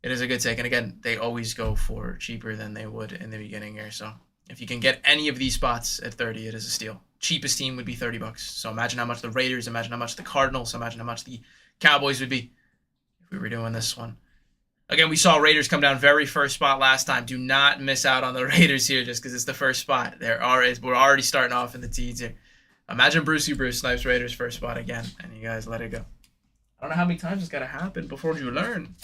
it is a good take. And again, they always go for cheaper than they would in the beginning here. So if you can get any of these spots at 30, it is a steal. Cheapest team would be 30 bucks. So imagine how much the Raiders, imagine how much the Cardinals, imagine how much the Cowboys would be if we were doing this one. Again, we saw Raiders come down very first spot last time. Do not miss out on the Raiders here just because it's the first spot. We're already starting off in the teens here. Imagine Bruce snipes Raiders first spot again, and you guys let it go. I don't know how many times it's got to happen before you learn.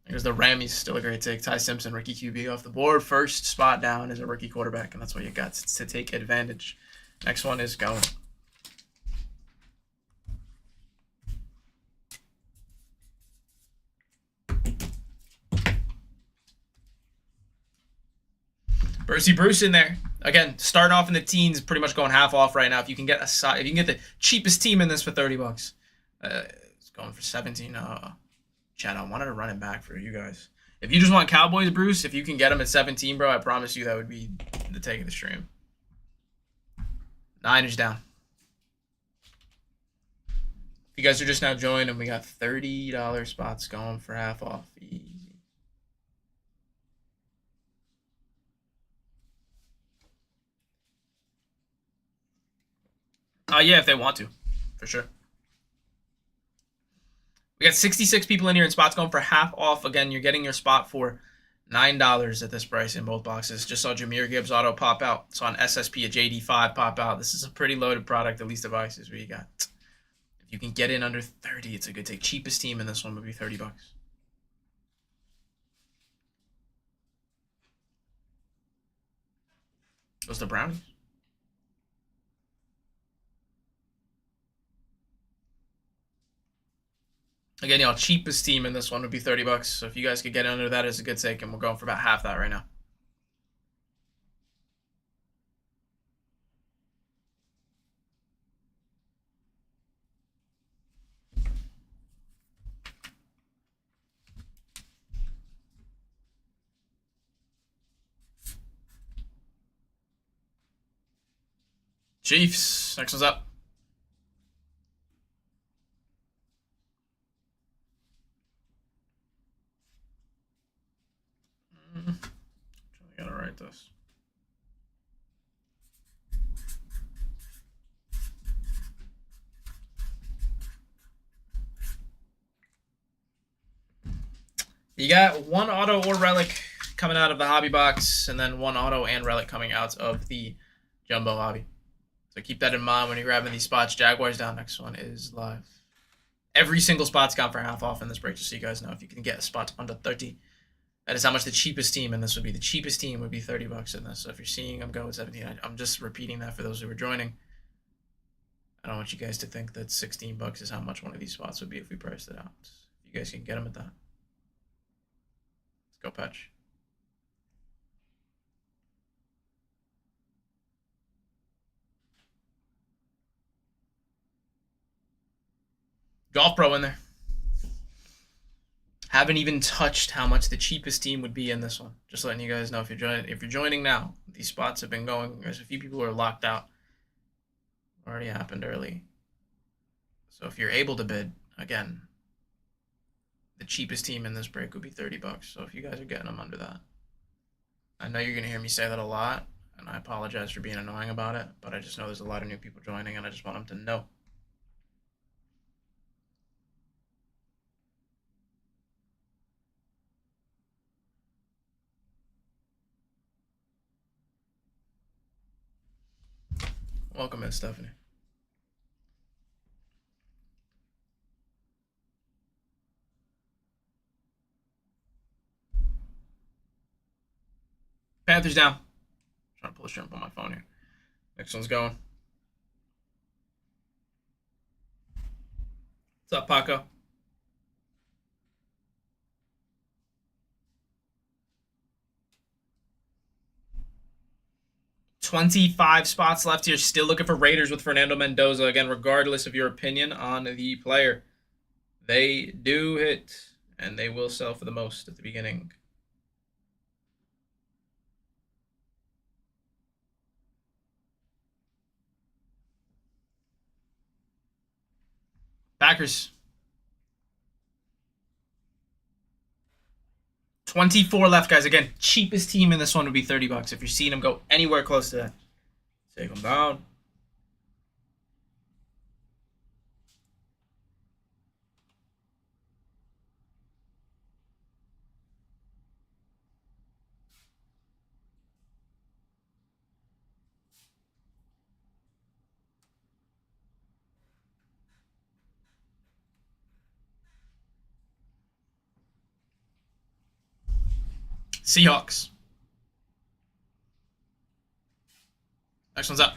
Because the Rammies, still a great take. Ty Simpson, rookie QB off the board. First spot down is a rookie quarterback, and that's what you got to take advantage. Next one is going. Bruce in there. Again, starting off in the teens, pretty much going half off right now. If you can get the cheapest team in this for 30 bucks, it's going for 17. Chad, I wanted to run it back for you guys. If you just want Cowboys, Bruce, if you can get them at 17, bro, I promise you that would be the take of the stream. Niners down. If you guys are just now joining, we got $30 spots going for half off. Easy. Yeah, if they want to, for sure. We got 66 people in here and spots going for half off. Again, you're getting your spot for $9 at this price in both boxes. Just saw Jahmyr Gibbs auto pop out. Saw an SSP, a JD5 pop out. This is a pretty loaded product, at least devices where you got. If you can get in under 30, it's a good take. Cheapest team in this one would be 30 bucks. Those the Brownies. Again, y'all, cheapest team in this one would be 30 bucks. So if you guys could get under that, it's a good take, and we're going for about half that right now. Chiefs, next one's up. I gotta write this. You got one auto or relic coming out of the hobby box, and then one auto and relic coming out of the jumbo hobby. So keep that in mind when you're grabbing these spots. Jaguars down. Next one is live. Every single spot's gone for half off in this break, just so you guys know. If you can get a spot under 30, that is how much the cheapest team in this would be. The cheapest team would be 30 bucks in this. So if you're seeing them go with 17, I'm just repeating that for those who are joining. I don't want you guys to think that 16 bucks is how much one of these spots would be if we priced it out. You guys can get them at that. Let's go, Patch. Golf Pro in there. Haven't even touched how much the cheapest team would be in this one. Just letting you guys know if you're joining now. These spots have been going. There's a few people who are locked out. Already happened early. So if you're able to bid, again, the cheapest team in this break would be 30 bucks. So if you guys are getting them under that. I know you're going to hear me say that a lot, and I apologize for being annoying about it, but I just know there's a lot of new people joining, and I just want them to know. Welcome in, Stephanie. Panthers down. I'm trying to pull a shrimp on my phone here. Next one's going. What's up, Paco? 25 spots left here. Still looking for Raiders with Fernando Mendoza. Again, regardless of your opinion on the player, they do hit, and they will sell for the most at the beginning. Packers. 24 left, guys. Again, cheapest team in this one would be $30. If you're seeing them go anywhere close to that, take them down. Seahawks. Next one's up.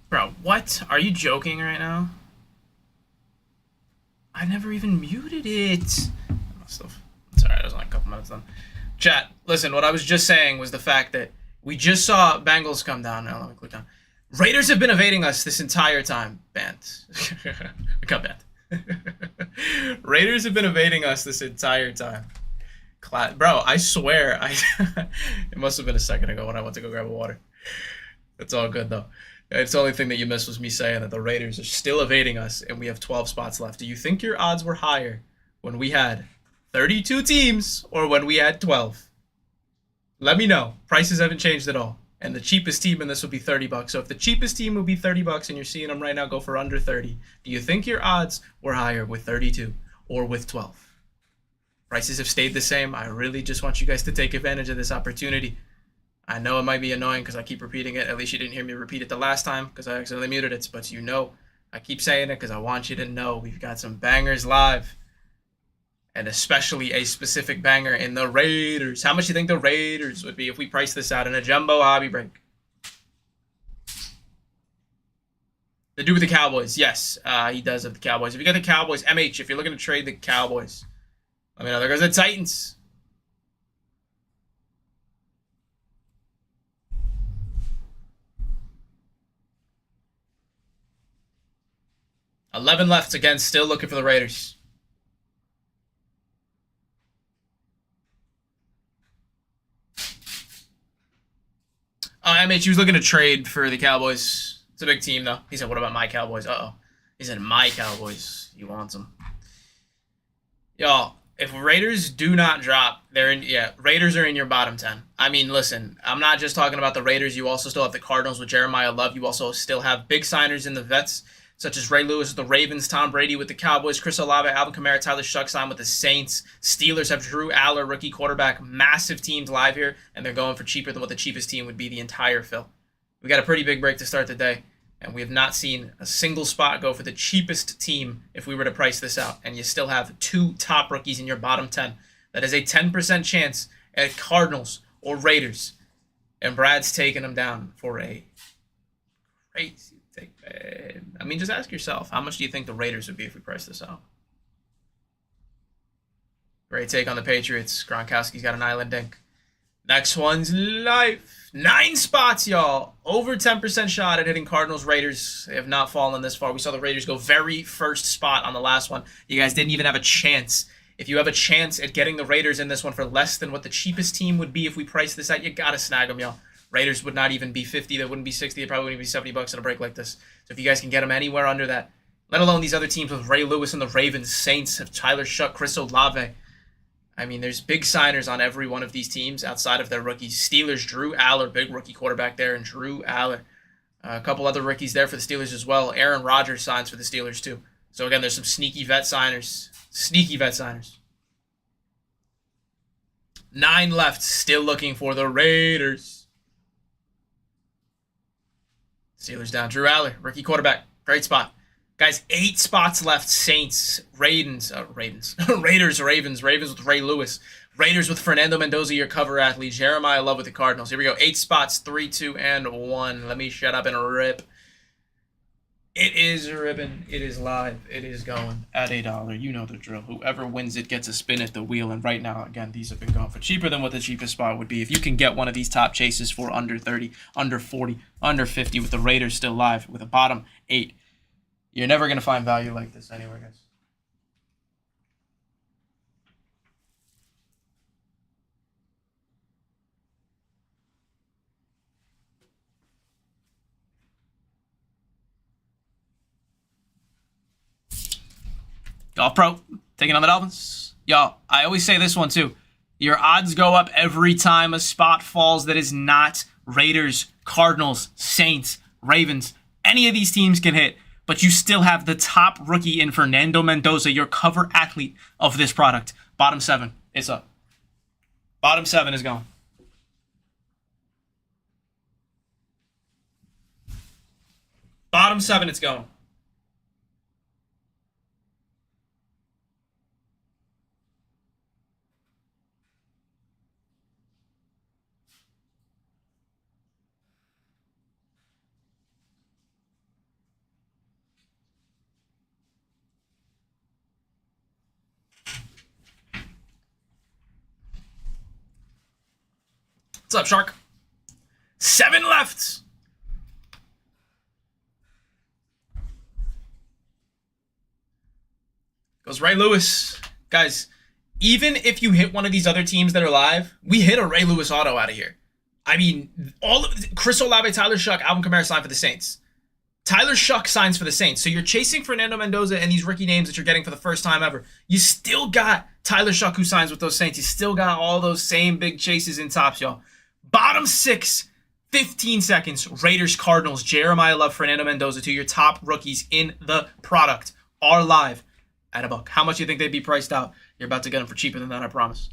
Bro, what? Are you joking right now? I never even muted it. I must have. It's alright, it was only a couple minutes then. Chat, listen, what I was just saying was the fact that we just saw Bengals come down. Now let me click down. Raiders have been evading us this entire time. Banned. Got banned. Raiders have been evading us this entire time. Bro, I swear, it must have been a second ago when I went to go grab a water. It's all good though. It's the only thing that you missed was me saying that the Raiders are still evading us and we have 12 spots left. Do you think your odds were higher when we had 32 teams or when we had 12? Let me know. Prices haven't changed at all. And the cheapest team in this would be $30. So if the cheapest team would be $30 and you're seeing them right now go for under 30, do you think your odds were higher with 32 or with 12? Prices have stayed the same. I really just want you guys to take advantage of this opportunity. I know it might be annoying because I keep repeating it. At least you didn't hear me repeat it the last time because I accidentally muted it. But you know, I keep saying it because I want you to know we've got some bangers live. And especially a specific banger in the Raiders. How much do you think the Raiders would be if we price this out in a jumbo hobby break? To do with the Cowboys. Yes, he does have the Cowboys. If you got the Cowboys, MH, if you're looking to trade the Cowboys, let me know. There goes the Titans. $11 left. Again, still looking for the Raiders. MH, he was looking to trade for the Cowboys. It's a big team, though. He said, what about my Cowboys? Uh-oh. He said, my Cowboys. He wants them. Y'all, if Raiders do not drop, Raiders are in your bottom 10. I mean, listen, I'm not just talking about the Raiders. You also still have the Cardinals with Jeremiah Love. You also still have big signers in the vets, such as Ray Lewis with the Ravens, Tom Brady with the Cowboys, Chris Olave, Alvin Kamara, Tyler Shuck signed with the Saints. Steelers have Drew Aller, rookie quarterback. Massive teams live here, and they're going for cheaper than what the cheapest team would be the entire fill. We got a pretty big break to start the day, and we have not seen a single spot go for the cheapest team if we were to price this out, and you still have 2 top rookies in your bottom 10. That is a 10% chance at Cardinals or Raiders, and Brad's taking them down for a crazy take. I mean, just ask yourself, how much do you think the Raiders would be if we price this out? Great take on the Patriots. Gronkowski's got an island dink. Next one's live. 9 spots, y'all. Over 10% shot at hitting Cardinals, Raiders. They have not fallen this far. We saw the Raiders go very first spot on the last one. You guys didn't even have a chance. If you have a chance at getting the Raiders in this one for less than what the cheapest team would be if we price this out, you gotta snag them, y'all. Raiders would not even be 50. They wouldn't be 60. They probably wouldn't be $70 in a break like this. So if you guys can get them anywhere under that, let alone these other teams with Ray Lewis and the Ravens, Saints, have Tyler Shuck, Chris Olave. I mean, there's big signers on every one of these teams outside of their rookies. Steelers, Drew Aller, big rookie quarterback there, and Drew Aller. A couple other rookies there for the Steelers as well. Aaron Rodgers signs for the Steelers too. So again, there's some sneaky vet signers. 9 left, still looking for the Raiders. Steelers down. Drew Aller, rookie quarterback. Great spot. Guys, 8 spots left. Saints, Raiders, Ravens with Ray Lewis. Raiders with Fernando Mendoza, your cover athlete. Jeremiah Love with the Cardinals. Here we go. 8 spots, 3, 2, and 1. Let me shut up and rip. It is ripping. It is live. It is going at $1. You know the drill. Whoever wins it gets a spin at the wheel. And right now, again, these have been going for cheaper than what the cheapest spot would be. If you can get one of these top chases for under 30, under 40, under 50 with the Raiders still live with a bottom 8, you're never going to find value like this anywhere, guys. Golf Pro, taking on the Dolphins. Y'all, I always say this one too. Your odds go up every time a spot falls that is not Raiders, Cardinals, Saints, Ravens. Any of these teams can hit, but you still have the top rookie in Fernando Mendoza, your cover athlete of this product. Bottom 7 is up. Bottom 7 is gone. Bottom 7, it's going. What's up, Shark? 7 left. Goes Ray Lewis. Guys, even if you hit one of these other teams that are live, we hit a Ray Lewis auto out of here. I mean, all of Chris Olave, Tyler Shuck, Alvin Kamara signed for the Saints. Tyler Shuck signs for the Saints. So you're chasing Fernando Mendoza and these rookie names that you're getting for the first time ever. You still got Tyler Shuck who signs with those Saints. You still got all those same big chases in tops, y'all. Bottom 6, 15 seconds. Raiders, Cardinals, Jeremiah Love, Fernando Mendoza, 2 your top rookies in the product are live at $1. How much do you think they'd be priced out? You're about to get them for cheaper than that, I promise.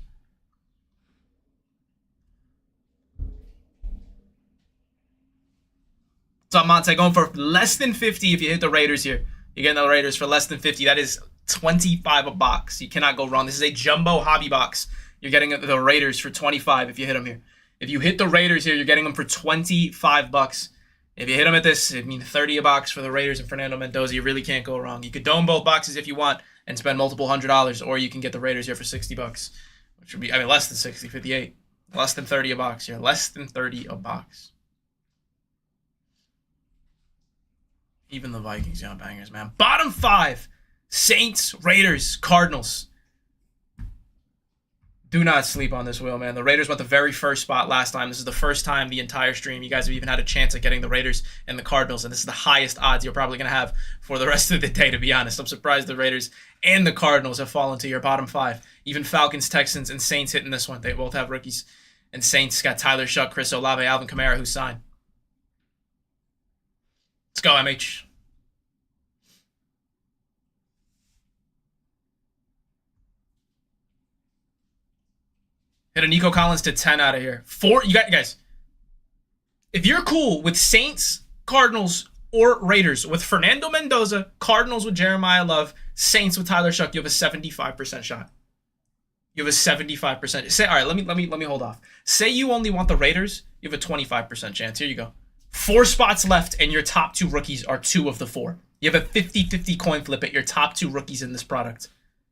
What's up, Monte? Going for less than 50 if you hit the Raiders here. You're getting the Raiders for less than 50. That is 25 a box. You cannot go wrong. This is a jumbo hobby box. You're getting the Raiders for 25 if you hit them here. If you hit the Raiders here, you're getting them for 25 bucks. If you hit them at this, I mean 30 a box for the Raiders and Fernando Mendoza. You really can't go wrong. You could dome both boxes if you want and spend multiple $100s, or you can get the Raiders here for 60 bucks, which would be, I mean, less than 60, 58. Less than 30 a box here. Less than 30 a box. Even the Vikings got bangers, man. Bottom 5, Saints, Raiders, Cardinals. Do not sleep on this wheel, man. The Raiders went the very first spot last time. This is the first time the entire stream you guys have even had a chance at getting the Raiders and the Cardinals, and this is the highest odds you're probably going to have for the rest of the day, to be honest. I'm surprised the Raiders and the Cardinals have fallen to your bottom 5. Even Falcons, Texans, and Saints hitting this one. They both have rookies. And Saints got Tyler Shuck, Chris Olave, Alvin Kamara, who signed. Let's go, MH. Hit a Nico Collins to 10 out of here. You guys, if you're cool with Saints, Cardinals, or Raiders, with Fernando Mendoza, Cardinals with Jeremiah Love, Saints with Tyler Shuck, you have a 75% shot. You have a 75%. Say, all right, let me hold off. Say you only want the Raiders, you have a 25% chance. Here you go. 4 spots left, and your top 2 rookies are 2 of the 4. You have a 50-50 coin flip at your top 2 rookies in this product.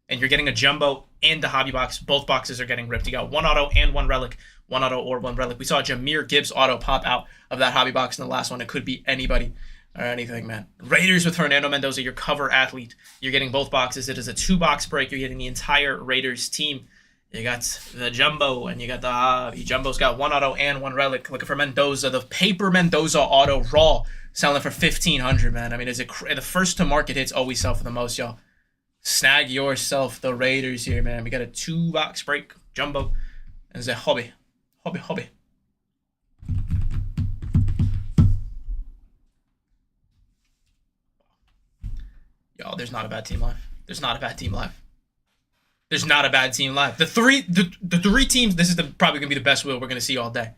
And you're getting a jumbo and a hobby box. Both boxes are getting ripped. You got 1 auto and 1 relic. 1 auto or 1 relic. We saw Jahmyr Gibbs auto pop out of that hobby box in the last one. It could be anybody or anything, man. Raiders with Fernando Mendoza, your cover athlete. You're getting both boxes. It is a 2-box break. You're getting the entire Raiders team. You got the jumbo and you got the hobby. Jumbo's got 1 auto and 1 relic. Looking for Mendoza. The paper Mendoza auto raw selling for $1,500, man. I mean, the first to market hits always sell for the most, y'all. Snag yourself the Raiders here, man. We got a 2-box break, jumbo, and it's a hobby. Y'all, there's not a bad team live. There's not a bad team live. The three teams, this is probably going to be the best wheel we're going to see all day.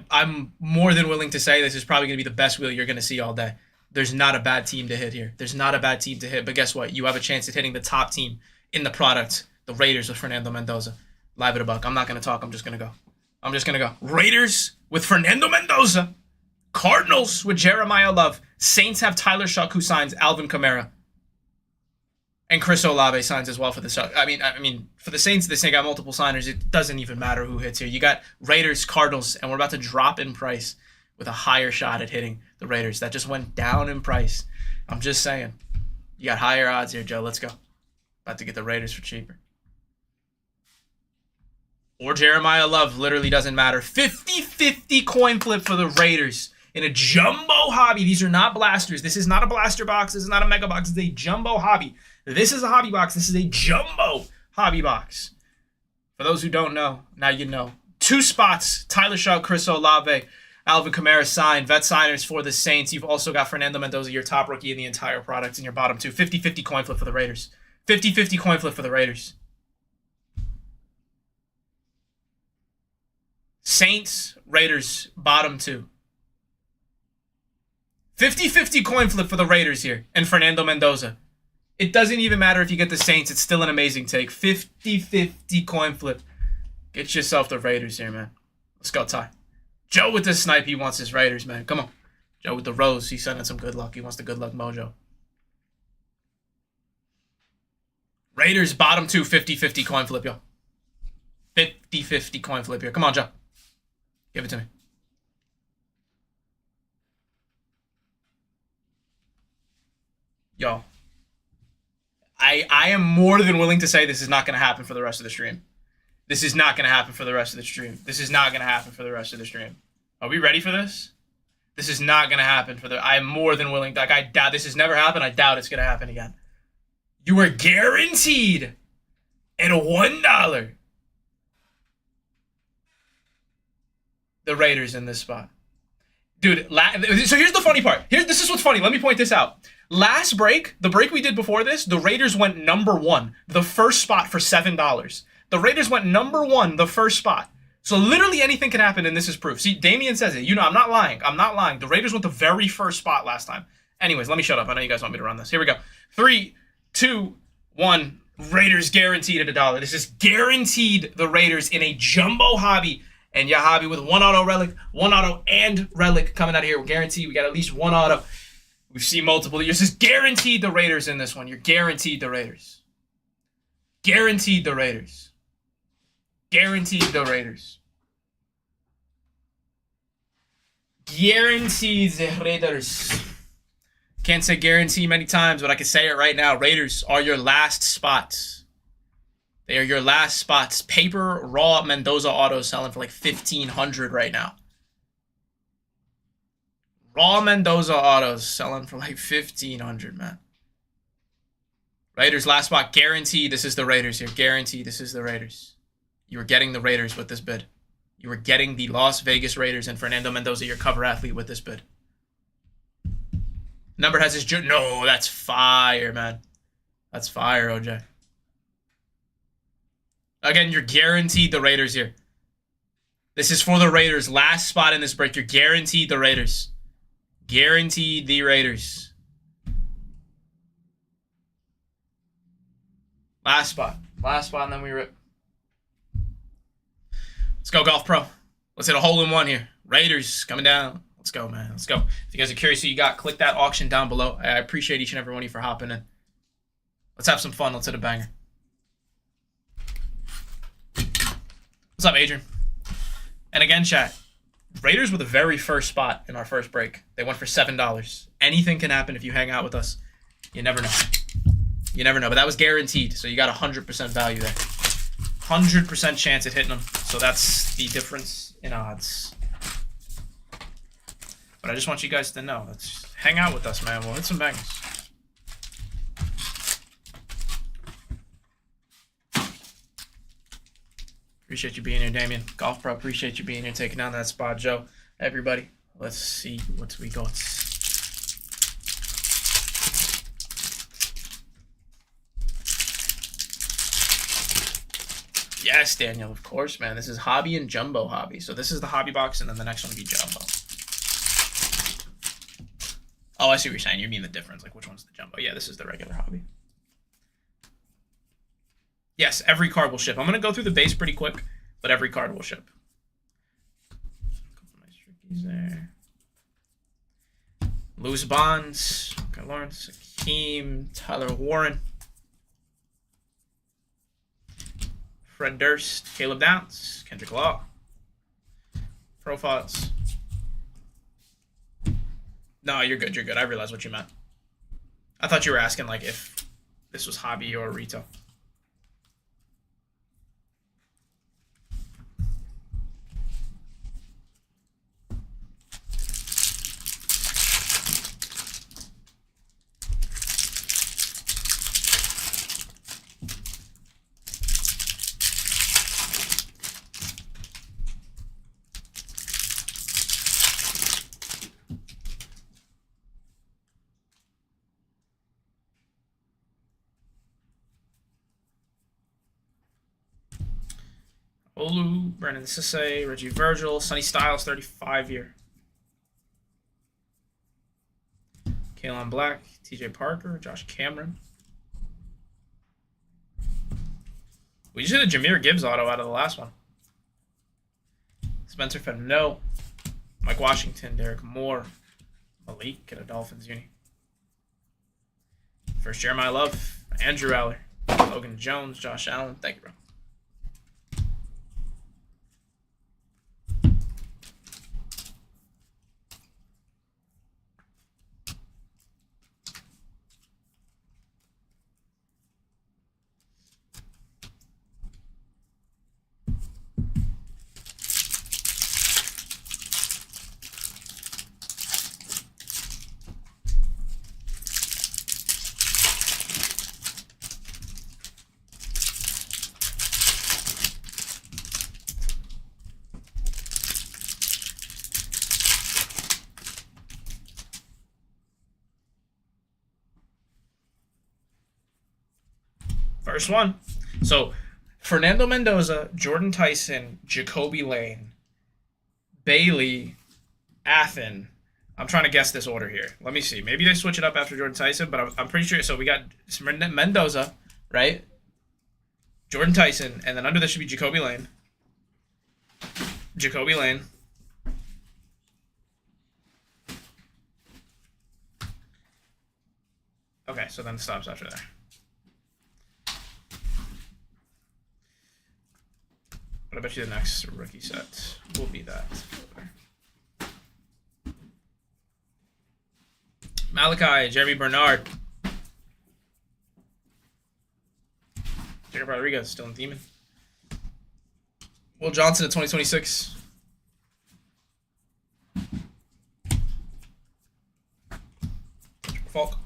I'm more than willing to say this is probably going to be the best wheel you're going to see all day. There's not a bad team to hit here. But guess what? You have a chance at hitting the top team in the product, the Raiders with Fernando Mendoza. Live at $1. I'm not going to talk. I'm just going to go. Raiders with Fernando Mendoza. Cardinals with Jeremiah Love. Saints have Tyler Shuck, who signs Alvin Kamara. And Chris Olave signs as well for the Shuck. I mean, for the Saints, they got multiple signers. It doesn't even matter who hits here. You got Raiders, Cardinals, and we're about to drop in price with a higher shot at hitting the Raiders. That just went down in price. I'm just saying. You got higher odds here, Joe. Let's go. About to get the Raiders for cheaper. Or Jeremiah Love. Literally doesn't matter. 50-50 coin flip for the Raiders in a jumbo hobby. These are not blasters. This is not a blaster box. This is not a mega box. This is a jumbo hobby. This is a hobby box. This is a jumbo hobby box. For those who don't know, now you know. 2 spots. Tyler Shuck, Chris Olave, Alvin Kamara signed. Vet signers for the Saints. You've also got Fernando Mendoza, your top rookie in the entire product, in your bottom 2. 50-50 coin flip for the Raiders. 50-50 coin flip for the Raiders. Saints, Raiders, bottom 2. 50-50 coin flip for the Raiders here and Fernando Mendoza. It doesn't even matter if you get the Saints. It's still an amazing take. 50-50 coin flip. Get yourself the Raiders here, man. Let's go, Ty. Joe with the snipe. He wants his Raiders, man. Come on. Joe with the rose. He's sending some good luck. He wants the good luck mojo. Raiders, bottom 2, 50-50 coin flip, yo. 50-50 coin flip here. Come on, Joe. Give it to me. Yo. I am more than willing to say this is not going to happen for the rest of the stream. This is not going to happen for the rest of the stream. This is not going to happen for the rest of the stream. Are we ready for this? This is not going to happen for the... I'm more than willing... Like, I doubt... This has never happened. I doubt it's going to happen again. You are guaranteed at $1. The Raiders in this spot. Dude, so here's the funny part. This is what's funny. Let me point this out. Last break, the break we did before this, the Raiders went number 1, the first spot for $7. The Raiders went number 1, the first spot. So literally anything can happen, and this is proof. See, Damien says it. You know, I'm not lying. I'm not lying. The Raiders went the very first spot last time. Anyways, let me shut up. I know you guys want me to run this. Here we go. 3, 2, 1. Raiders guaranteed at $1. This is guaranteed the Raiders in a jumbo hobby. And yeah, hobby with 1 auto relic, 1 auto and relic coming out of here. We're guaranteed we got at least 1 auto. We've seen multiple years. This is guaranteed the Raiders in this one. You're guaranteed the Raiders. Guaranteed the Raiders. Guaranteed the Raiders. Guaranteed the Raiders. Can't say guarantee many times, but I can say it right now. Raiders are your last spots. They are your last spots. Paper raw Mendoza autos selling for like $1,500 right now. Raw Mendoza autos selling for like $1,500, man. Raiders last spot. Guaranteed this is the Raiders here. Guaranteed this is the Raiders. You are getting the Raiders with this bid. You are getting the Las Vegas Raiders and Fernando Mendoza, your cover athlete, with this bid. Number has his... No, that's fire, man. That's fire, OJ. Again, you're guaranteed the Raiders here. This is for the Raiders. Last spot in this break. You're guaranteed the Raiders. Guaranteed the Raiders. Last spot. Last spot, and then we rip. Let's go, Golf Pro. Let's hit a hole-in-one here. Raiders coming down. Let's go, man. Let's go. If you guys are curious who you got, click that auction down below. I appreciate each and every one of you for hopping in. Let's have some fun. Let's hit a banger. What's up, Adrian? And again, chat. Raiders were the very first spot in our first break. They went for $7. Anything can happen if you hang out with us. You never know. You never know. But that was guaranteed. So you got 100% value there. 100% chance at hitting them. So that's the difference in odds. But I just want you guys to know. Let's hang out with us, man. We'll hit some bangers. Appreciate you being here, Damien. Golf Pro, appreciate you being here, taking down that spot, Joe. Everybody, let's see what we got. Yes, Daniel, of course, man. This is hobby and jumbo hobby. So this is the hobby box, and then the next one will be jumbo. Oh, I see what you're saying. You mean the difference. Like, which one's the jumbo? Yeah, this is the regular hobby. Yes, every card will ship. I'm going to go through the base pretty quick, but every card will ship. Nice trickies there. Loose Bonds. Okay, Lawrence, Hakeem, Tyler Warren. Fred Durst, Caleb Downs, Kendrick Law. Profiles. No, you're good. You're good. I realized what you meant. I thought you were asking, like, if this was hobby or retail. Olu, Brandon Sisse, Reggie Virgil, Sonny Styles, 35-year. Kalen Black, TJ Parker, Josh Cameron. We just hit a Jahmyr Gibbs auto out of the last one. Spencer Fenno, Mike Washington, Derek Moore, Malik, and a Dolphins uni. First Jeremiah Love, Andrew Aller, Logan Jones, Josh Allen. Thank you, bro. First one. So, Fernando Mendoza, Jordan Tyson, Jacoby Lane, Bailey, Athen. I'm trying to guess this order here. Let me see. Maybe they switch it up after Jordan Tyson, but I'm pretty sure. So we got Mendoza, right? Jordan Tyson, and then under this should be Jacoby Lane. Jacoby Lane. Okay, so then it stops after there. But I bet you the next rookie set will be that. Malachi, Jeremy Bernard. Jacob Rodriguez, still in Demon. Will Johnson at 2026. Falk.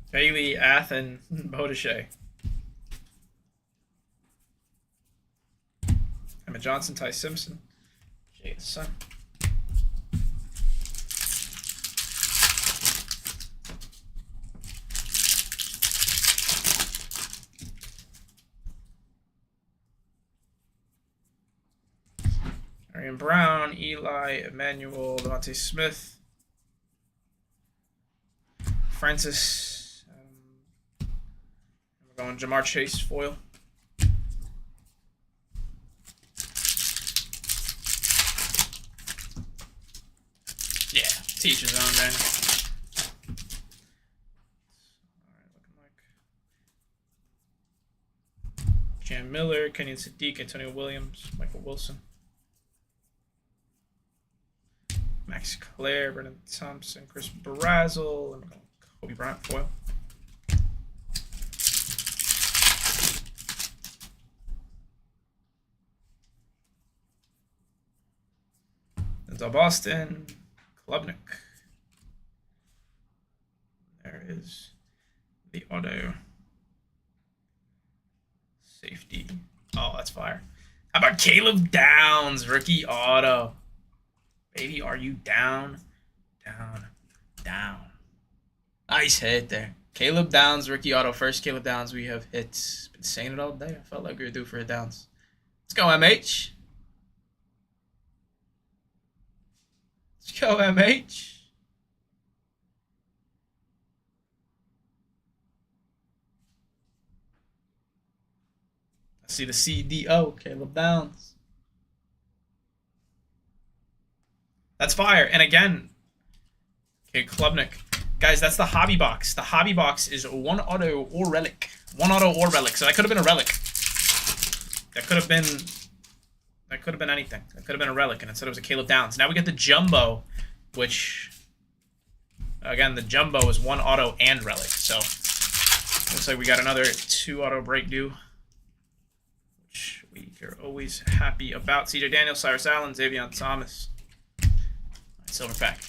Bailey, Athen, Bodeshay. Emma Johnson, Ty Simpson. Jay Son. Arian Brown, Eli, Emmanuel, Devontae Smith, Francis. We're going Jamar Chase foil. Yeah, teach his own, man. Alright, looking like Jan Miller, Kenyon Sadiq, Antonio Williams, Michael Wilson, Max Clare, Brendan Thompson, Chris Barrazzle, and Kobe Bryant foil. Denzel Boston, Klubnik. There is the auto. Safety. Oh, that's fire. How about Caleb Downs, rookie auto? Baby, are you down? Down. Down. Nice hit there. Caleb Downs, rookie auto. First Caleb Downs we have hit. Been saying it all day. I felt like we were due for a Downs. Let's go, MH. Let's go, MH. I see the CDO, Caleb Downs. That's fire. And again, okay, Klubnik. Guys, that's the hobby box. The hobby box is one auto or relic. One auto or relic. So that could have been a relic. That could have been anything. That could have been a relic, and instead it was a Caleb Downs. Now we get the jumbo, which again, the jumbo is one auto and relic. So looks like we got another 2 auto break due, which we are always happy about. CJ Daniels, Cyrus Allen, Xavier Thomas. Silver pack.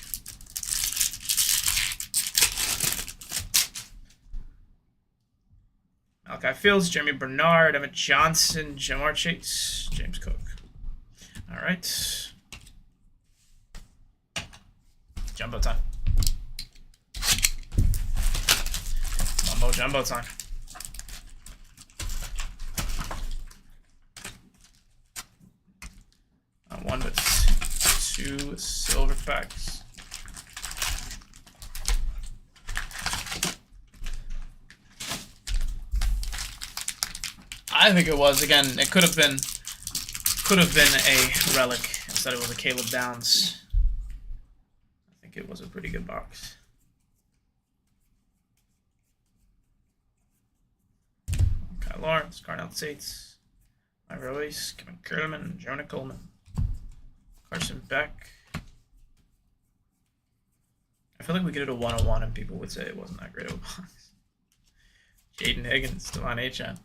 Malachi Fields, Jeremy Bernard, Emmett Johnson, Jamar Chase, James Cook. All right. Jumbo time. Jumbo time. Not one, but 2 silver packs. I think it was. Again, it could have been a relic. Instead it was a Caleb Downs. I think it was a pretty good box. Kyle Lawrence, Carnell States, Ira Royce, Kevin Kerlman, Jonah Coleman, Carson Beck. I feel like we could do a 101 and people would say it wasn't that great of a box. Jaden Higgins, Devon Achan.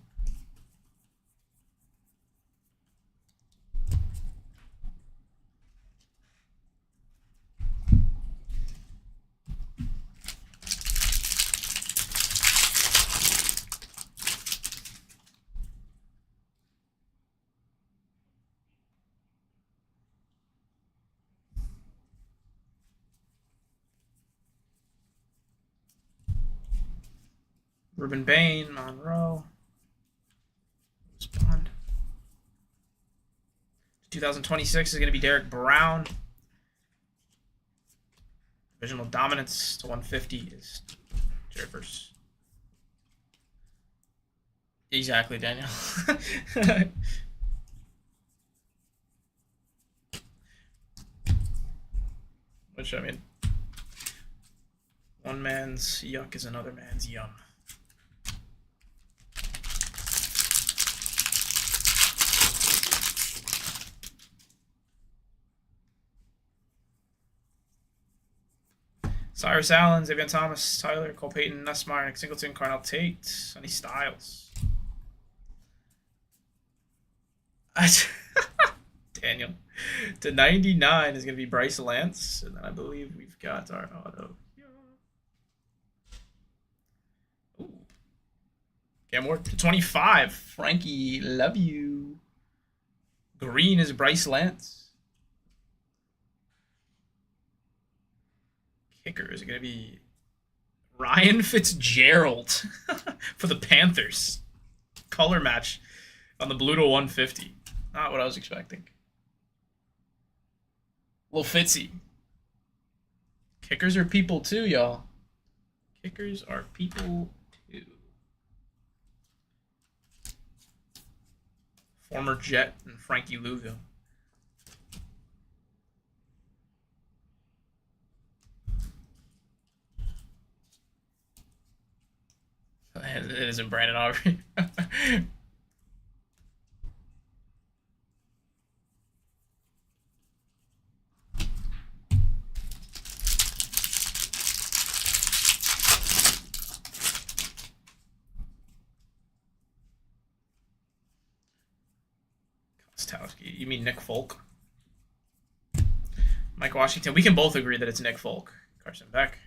Ruben Bain, Monroe. Bond. 2026 is going to be Derek Brown. Divisional dominance to 150 is Rivers. Exactly, Daniel. Which, I mean, one man's yuck is another man's yum. Cyrus Allen, Xavier Thomas, Tyler, Cole Payton, Nussmeyer, Nick Singleton, Carnell Tate, Sonny Styles. Daniel. To 99 is going to be Bryce Lance. And then I believe we've got our auto. Ooh. Cam Ward. To 25, Frankie, love you. Green is Bryce Lance. Kicker is going to be Ryan Fitzgerald for the Panthers. Color match on the blue to 150. Not what I was expecting. Little Fitzy. Kickers are people too, y'all. Kickers are people too. Former Jet and Frankie Louisville. It isn't Brandon Aubrey. Kostowski. You mean Nick Folk? Mike Washington. We can both agree that it's Nick Folk. Carson Beck.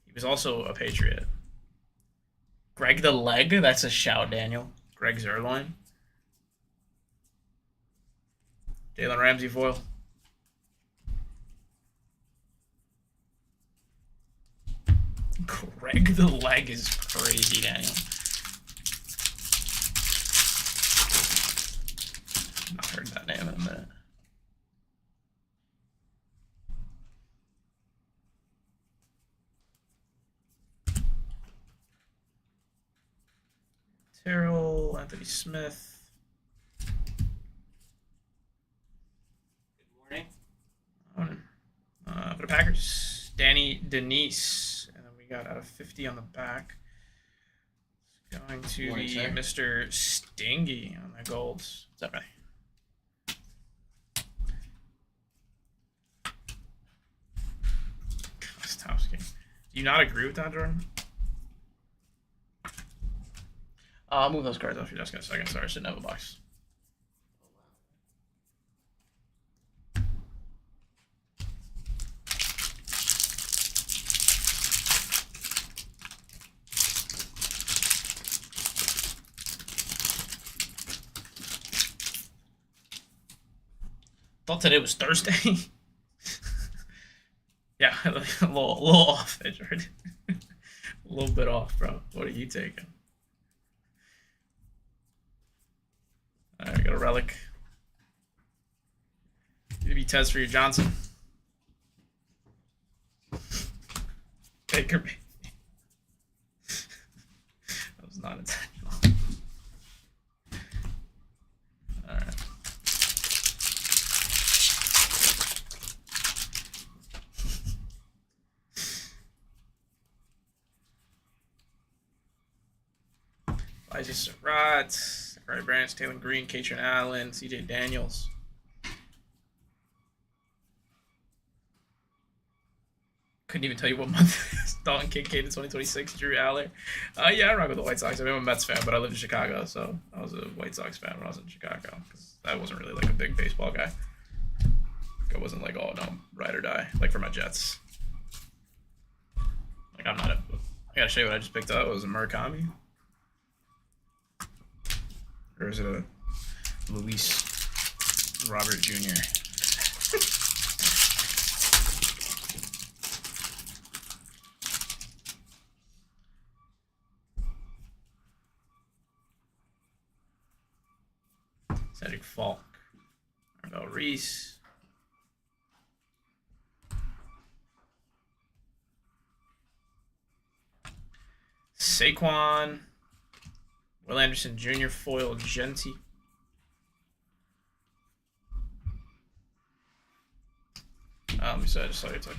He was also a Patriot. Greg the Leg. That's a shout, Daniel. Greg Zerline. Jalen Ramsey foil. Greg the Leg is crazy, Daniel. I've not heard that name in a minute. Terrell, Anthony Smith. Good morning. For the Packers, Danny Denise. And then we got out of 50 on the back. It's going to Morning, be sir. Mr. Stingy on the golds. What's up, man? Kostowski. Do you not agree with that, Jordan? I'll move those cards off your desk in a second. Sorry, I shouldn't have a box. Thought today was Thursday. Yeah, a little off edge, right? A little bit off, bro. What are you taking? All right, got a relic. Maybe Tez for your Johnson. Baker. That was not intentional. All right. Elijah Surratt, Ray Branch, Taylor Green, Katrin Allen, CJ Daniels. Couldn't even tell you what month it is. Dalton Kincaid in 2026, Drew Aller. Yeah, I rock with the White Sox. I mean, I'm a Mets fan, but I lived in Chicago, so I was a White Sox fan when I was in Chicago because I wasn't really like a big baseball guy. I wasn't like, oh no, ride or die, like for my Jets. Like I'm not a. I gotta show you what I just picked up. It was a Murakami. Or is it a Luis Robert Jr.? Cedric Falk. Marvell Reese. Saquon. Will Anderson Jr. foil Genti. Let me see, I just saw your text.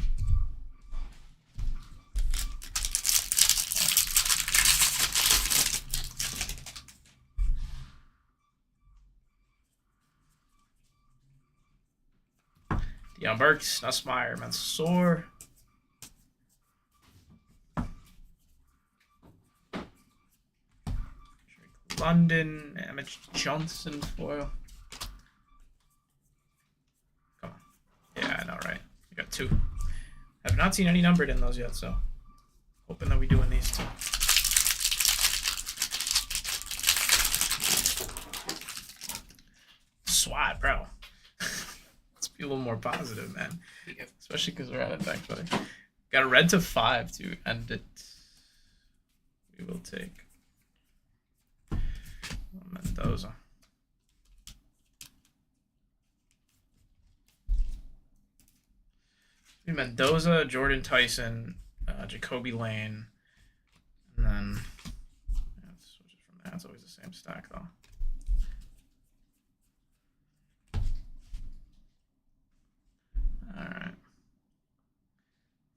Deion Burks, Nussmeier, Mansour. London, Emmett Johnson foil. Come on. Yeah, I know, right? We got 2. Have not seen any numbered in those yet, so hoping that we do in these 2. SWAT, bro. Let's be a little more positive, man. Especially because we're out of deck play. Got a red to 5 to end it. We will take Mendoza. Mendoza, Jordan Tyson, Jacoby Lane, and then switch it from there. It's always the same stack, though. All right.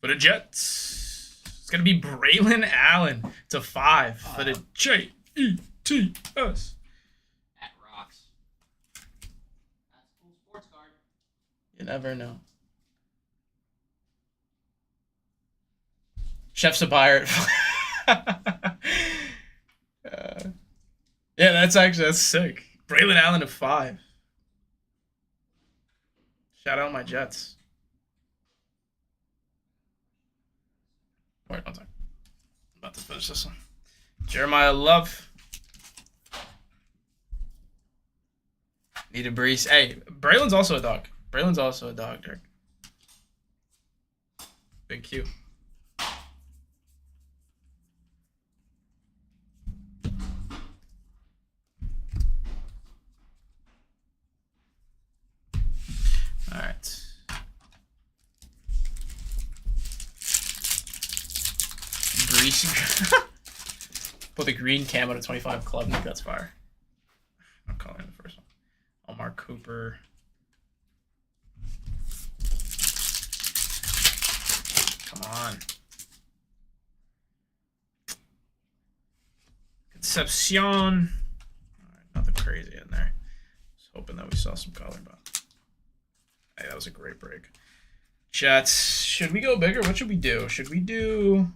For the Jets, it's gonna be Braylon Allen to 5 for the Jets. At rocks. That's a cool sports card. You never know. Chef's a buyer. Yeah, that's sick. Braylon Allen to 5. Shout out my Jets. Wait, one second. I'm about to finish this one. Jeremiah Love. Need a Brees. Hey, Braylon's also a dog. Braylon's also a dog, Dirk. Big Q. All right. Brees. Put the green camo to 25 club. Nick, that's fire. I'm calling the first one. Omar Cooper. Come on. Concepcion. All right, nothing crazy in there. Just hoping that we saw some color, but hey, that was a great break. Jets. Should we go bigger? What should we do? Should we do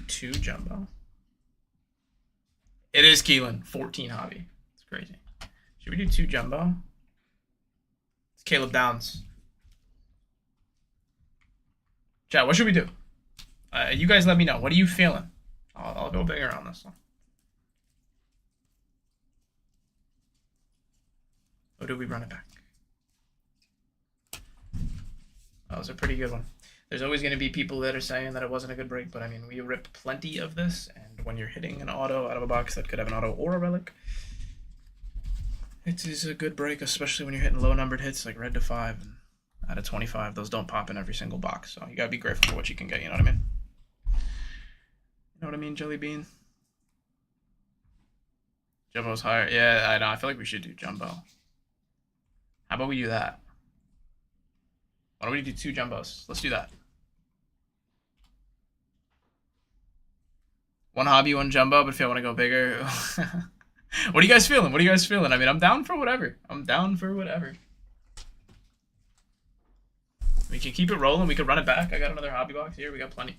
2 jumbo? It is Keelan. 14 hobby. It's crazy. Should we do 2 jumbo? It's Caleb Downs. Chat, what should we do? You guys let me know. What are you feeling? I'll go bigger on this one. Or do we run it back? That was a pretty good one. There's always going to be people that are saying that it wasn't a good break, but I mean, we rip plenty of this, and when you're hitting an auto out of a box that could have an auto or a relic, it is a good break, especially when you're hitting low-numbered hits like red to 5 and out of 25. Those don't pop in every single box, so you got to be grateful for what you can get, you know what I mean? You know what I mean, Jelly Bean? Jumbo's higher. Yeah, I know. I feel like we should do jumbo. How about we do that? Why don't we do 2 jumbos? Let's do that. 1 hobby, 1 jumbo, but if you want to go bigger. What are you guys feeling? What are you guys feeling? I mean, I'm down for whatever. We can keep it rolling. We could run it back. I got another hobby box here. We got plenty.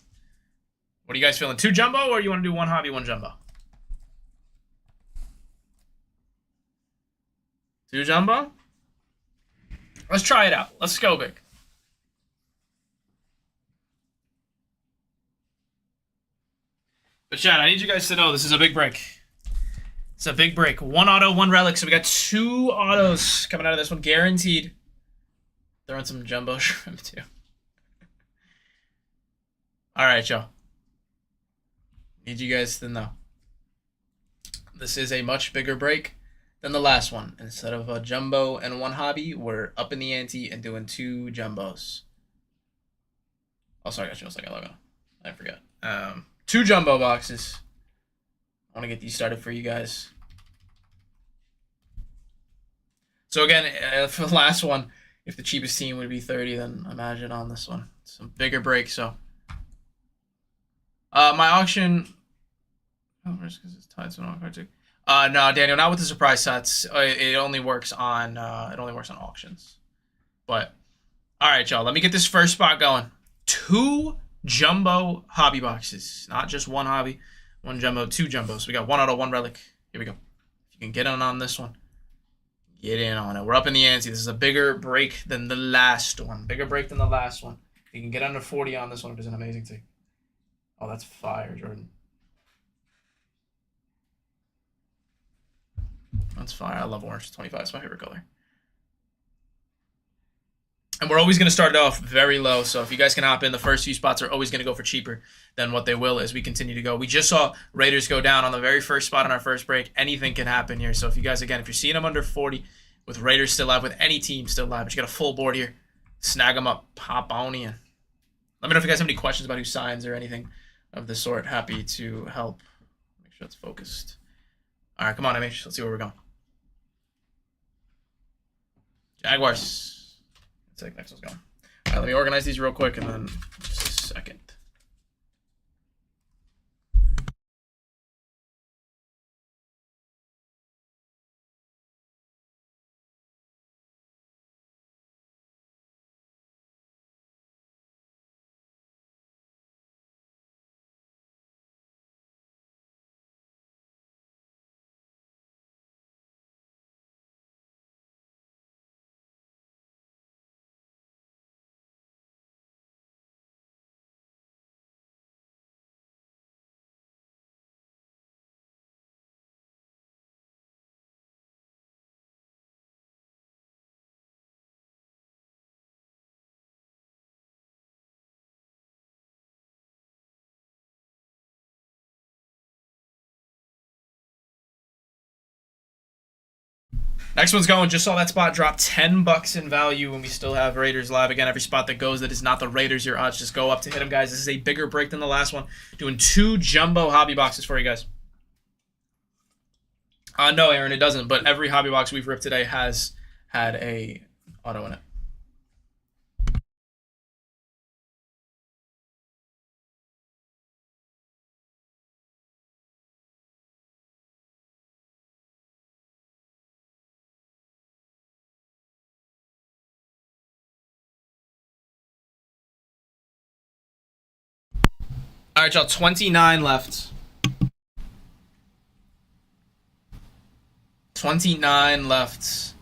What are you guys feeling? 2 jumbo, or you want to do 1 hobby, 1 jumbo? 2 jumbo? Let's try it out. Let's go big. But Chad, I need you guys to know this is a big break. It's a big break. 1 auto, 1 relic. So we got 2 autos coming out of this one, guaranteed. Throwing some jumbo shrimp too. All right, y'all. Need you guys to know. This is a much bigger break Then the last one. Instead of a jumbo and one hobby, we're up in the ante and doing 2 jumbos. Oh, sorry, I got you a second logo. I forgot. 2 jumbo boxes. I want to get these started for you guys. So again, for the last one, if the cheapest team would be 30, then imagine on this one. It's a bigger break, so. My auction. Oh, because it's tied to an on card too. No, Daniel, not with the surprise sets. It only works on auctions. But all right, y'all. Let me get this first spot going. 2 jumbo hobby boxes, not just one hobby, 1 jumbo, 2 jumbos. We got 1 auto, 1 relic. Here we go. If you can get in on this one, get in on it. We're up in the ante. This is a bigger break than the last one. Bigger break than the last one. If you can get under 40 on this one, it is an amazing thing. Oh, that's fire, Jordan. That's fire. I love orange. 25 is my favorite color. And we're always going to start it off very low. So if you guys can hop in, the first few spots are always going to go for cheaper than what they will as we continue to go. We just saw Raiders go down on the very first spot on our first break. Anything can happen here. So if you guys, again, if you're seeing them under 40 with Raiders still live, with any team still live, but you got a full board here, snag them up, pop on in. Let me know if you guys have any questions about who signs or anything of the sort. Happy to help. Make sure it's focused. All right, come on, MH. Let's see where we're going. Jaguars. Let's see, next one's going. All right, let me organize these real quick and then just a second. Next one's going. Just saw that spot drop $10 in value, and we still have Raiders live. Again, every spot that goes that is not the Raiders, your odds just go up to hit them, guys. This is a bigger break than the last one. Doing 2 jumbo hobby boxes for you guys. No, Aaron, it doesn't. But every hobby box we've ripped today has had a auto in it. All right, y'all. 29 left. 29 left.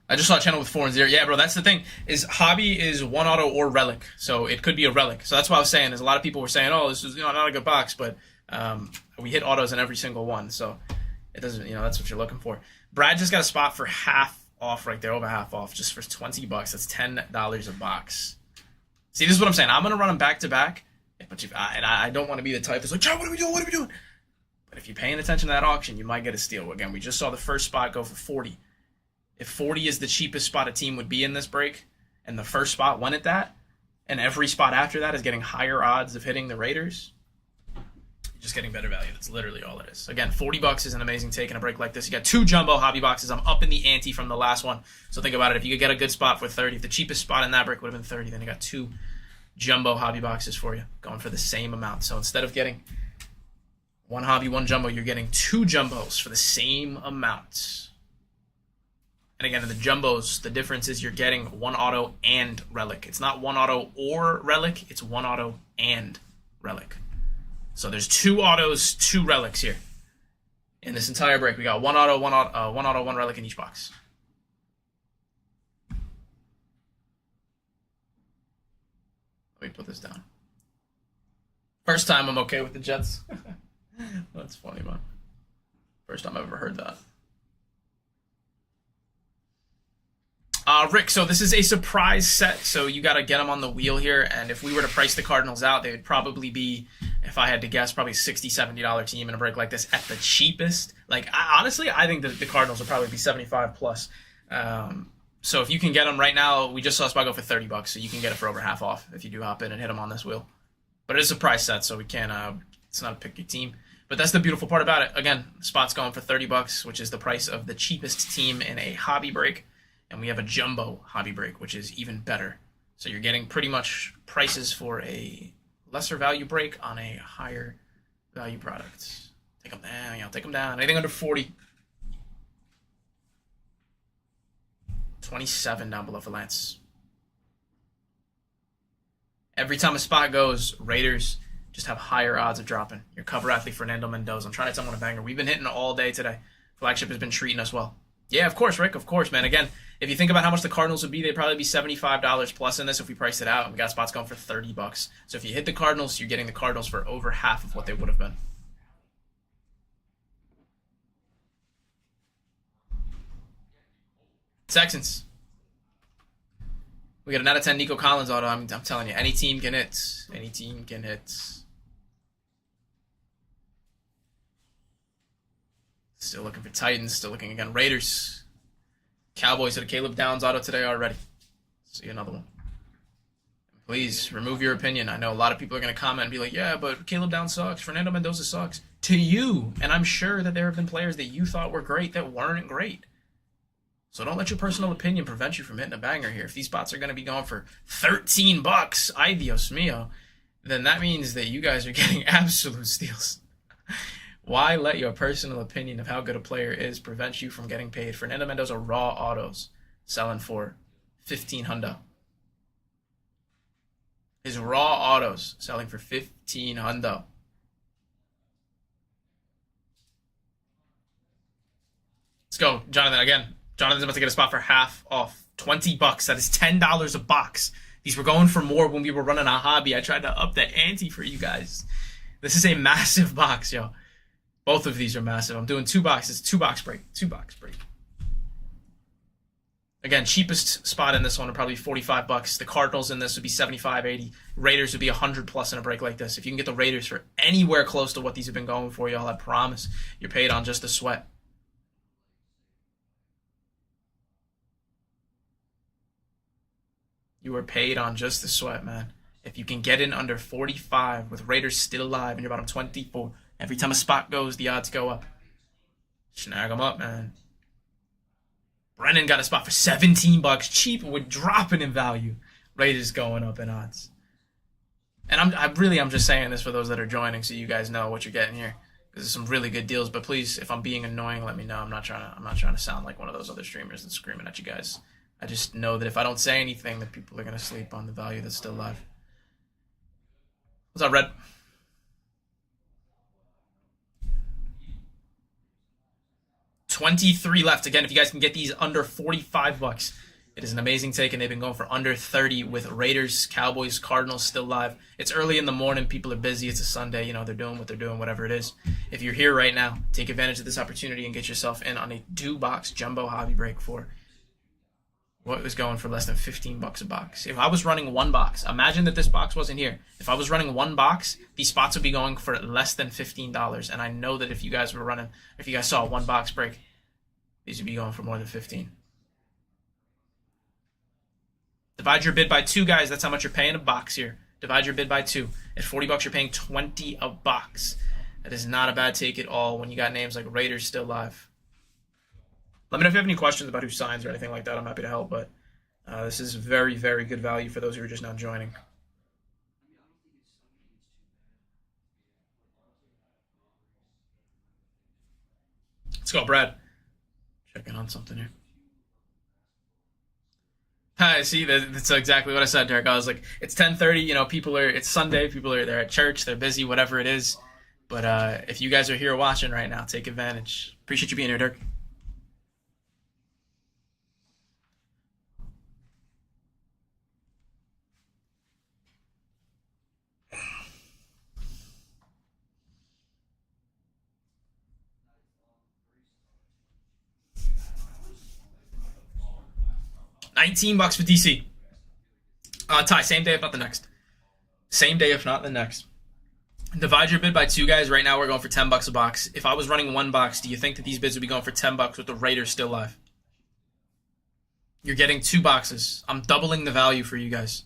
I just saw a channel with 4 and 0. Yeah, bro, that's the thing. Is hobby is 1 auto or relic, so it could be a relic. So that's what I was saying. Is a lot of people were saying, "Oh, this is not a good box," but we hit autos in every single one, so it doesn't. That's what you're looking for. Brad just got a spot for half off right there, over half off, just for $20. That's $10 a box. See, this is what I'm saying. I'm gonna run them back to back. But I don't want to be the type that's like, John, what are we doing? What are we doing? But if you're paying attention to that auction, you might get a steal. Again, we just saw the first spot go for 40. If 40 is the cheapest spot a team would be in this break, and the first spot went at that, and every spot after that is getting higher odds of hitting the Raiders, you're just getting better value. That's literally all it is. Again, $40 is an amazing take in a break like this. You got 2 jumbo hobby boxes. I'm up in the ante from the last one. So think about it. If you could get a good spot for 30, if the cheapest spot in that break would have been 30, then you got 2 jumbo hobby boxes for you, going for the same amount. So instead of getting 1 hobby, 1 jumbo, you're getting 2 jumbos for the same amount. And again, in the jumbos, the difference is you're getting 1 auto and relic. It's not 1 auto or relic, it's 1 auto and relic. So there's 2 autos, 2 relics here. In this entire break, we got 1 auto, 1 relic in each box. Let me put this down. First time I'm okay with the Jets. That's funny, man. First time I've ever heard that. Rick, so this is a surprise set, so you got to get them on the wheel here, and if we were to price the Cardinals out, they would probably be if I had to guess, probably $60, $70 team in a break like this at the cheapest. Like, honestly, I think the Cardinals will probably be 75 plus. So if you can get them right now, we just saw spot go for $30, so you can get it for over half off if you do hop in and hit them on this wheel. But it is a price set, so we can't. It's not a pick your team. But that's the beautiful part about it. Again, spot's going for $30, which is the price of the cheapest team in a hobby break, and we have a jumbo hobby break, which is even better. So you're getting pretty much prices for a lesser value break on a higher value product. Take them down, take them down. Anything under 40. 27 down below for Lance. Every time a spot goes, Raiders just have higher odds of dropping. Your cover athlete, Fernando Mendoza. I'm trying to tell him a banger. We've been hitting all day today. Flagship has been treating us well. Yeah, of course, Rick. Of course, man. Again, if you think about how much the Cardinals would be, they'd probably be $75 plus in this if we priced it out. And we got spots going for $30. So if you hit the Cardinals, you're getting the Cardinals for over half of what they would have been. Texans. We got an out of 10 Nico Collins auto. I'm telling you, any team can hit. Any team can hit. Still looking for Titans. Still looking again. Raiders. Cowboys hit a Caleb Downs auto today already. See another one. Please remove your opinion. I know a lot of people are going to comment and be like, yeah, but Caleb Downs sucks. Fernando Mendoza sucks. To you. And I'm sure that there have been players that you thought were great that weren't great. So don't let your personal opinion prevent you from hitting a banger here. If these spots are going to be going for $13, ay Dios mío, then that means that you guys are getting absolute steals. Why let your personal opinion of how good a player is prevent you from getting paid? Fernando Mendoza raw autos selling for $1,500. His raw autos selling for $1,500. Let's go, Jonathan, again. Jonathan's about to get a spot for half off. $20. That is $10 a box. These were going for more when we were running a hobby. I tried to up the ante for you guys. This is a massive box, yo. Both of these are massive. I'm doing 2 boxes. 2-box break. 2-box break. Again, cheapest spot in this one would probably be $45. The Cardinals in this would be $75, $80. Raiders would be $100 plus in a break like this. If you can get the Raiders for anywhere close to what these have been going for, y'all, I promise you're paid on just the sweat. You are paid on just the sweat, man. If you can get in under 45 with Raiders still alive and you're bottom 24, every time a spot goes, the odds go up. Snag them up, man. Brennan got a spot for $17. Cheap with dropping in value. Raiders going up in odds. And I'm just saying this for those that are joining so you guys know what you're getting here. There's some really good deals, but please, if I'm being annoying, let me know. I'm not trying to sound like one of those other streamers that's screaming at you guys. I just know that if I don't say anything, that people are going to sleep on the value that's still alive. What's up, Red? $23 left. Again, if you guys can get these under $45, it is an amazing take, and they've been going for under 30 with Raiders, Cowboys, Cardinals still live. It's early in the morning. People are busy. It's a Sunday. You know, they're doing what they're doing, whatever it is. If you're here right now, take advantage of this opportunity and get yourself in on a 2-box jumbo hobby break for what was going for less than $15 a box. If I was running 1 box, imagine that this box wasn't here. If I was running 1 box, these spots would be going for less than $15. And I know that if you guys were running, if you guys saw a 1-box break, these would be going for more than 15. Divide your bid by 2, guys. That's how much you're paying a box here. Divide your bid by 2. At $40, you're paying $20 a box. That is not a bad take at all when you got names like Raiders still live. Let me know if you have any questions about who signs or anything like that. I'm happy to help, but this is very, very good value for those who are just now joining. Let's go, Brad. Checking on something here. Hi, see, that's exactly what I said, Derek. I was like, it's 10:30, you know, it's Sunday, they're at church, they're busy, whatever it is. But if you guys are here watching right now, take advantage. Appreciate you being here, Dirk. $19 for DC. Ty, same day if not the next. Same day if not the next. Divide your bid by two, guys. Right now we're going for $10 a box. If I was running one box, do you think that these bids would be going for $10 with the Raiders still live? You're getting two boxes. I'm doubling the value for you guys.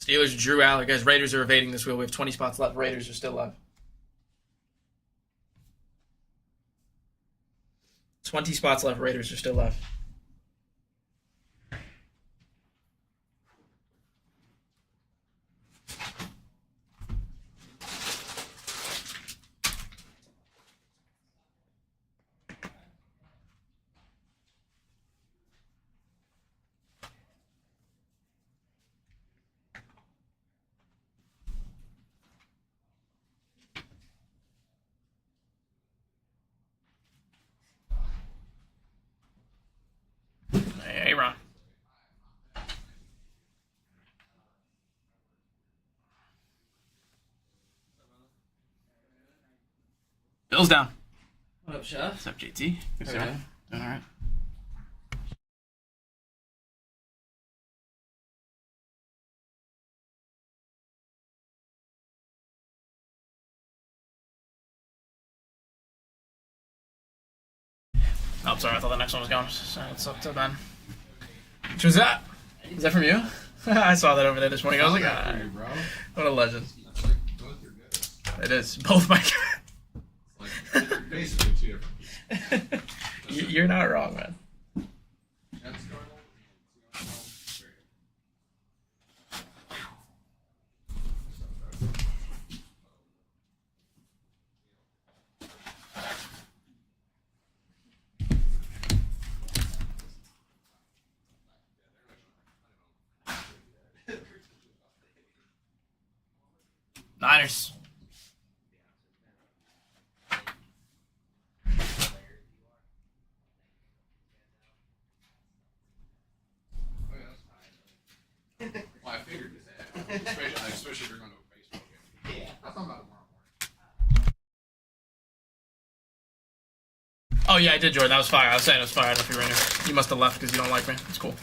Steelers drew out. Guys, Raiders are evading this wheel. We have 20 spots left. Raiders are still live. 20 spots left. Raiders are still left. Hey, Ron. Bill's down. What up, Chef? What's up, JT? Good Okay. doing all right. Oh, sorry. I thought the next one was going. So it's up to Ben. Which was that? Is that from you? I saw that over there this morning. I was like, ah, for you, bro. what a legend. That's like both your goods. It is. Both my Like they're basically two different pieces. You're not wrong, man. That's normal. It's normal. Very Niners. Oh, yeah, that's fine. Well, I figured that. Especially if you're going to a baseball game. Yeah. I'll talk about it tomorrow morning. Oh, yeah, I did, Jordan. That was fire. I was saying it was fire. I don't know if you were in here. You must have left because you don't like me. It's cool.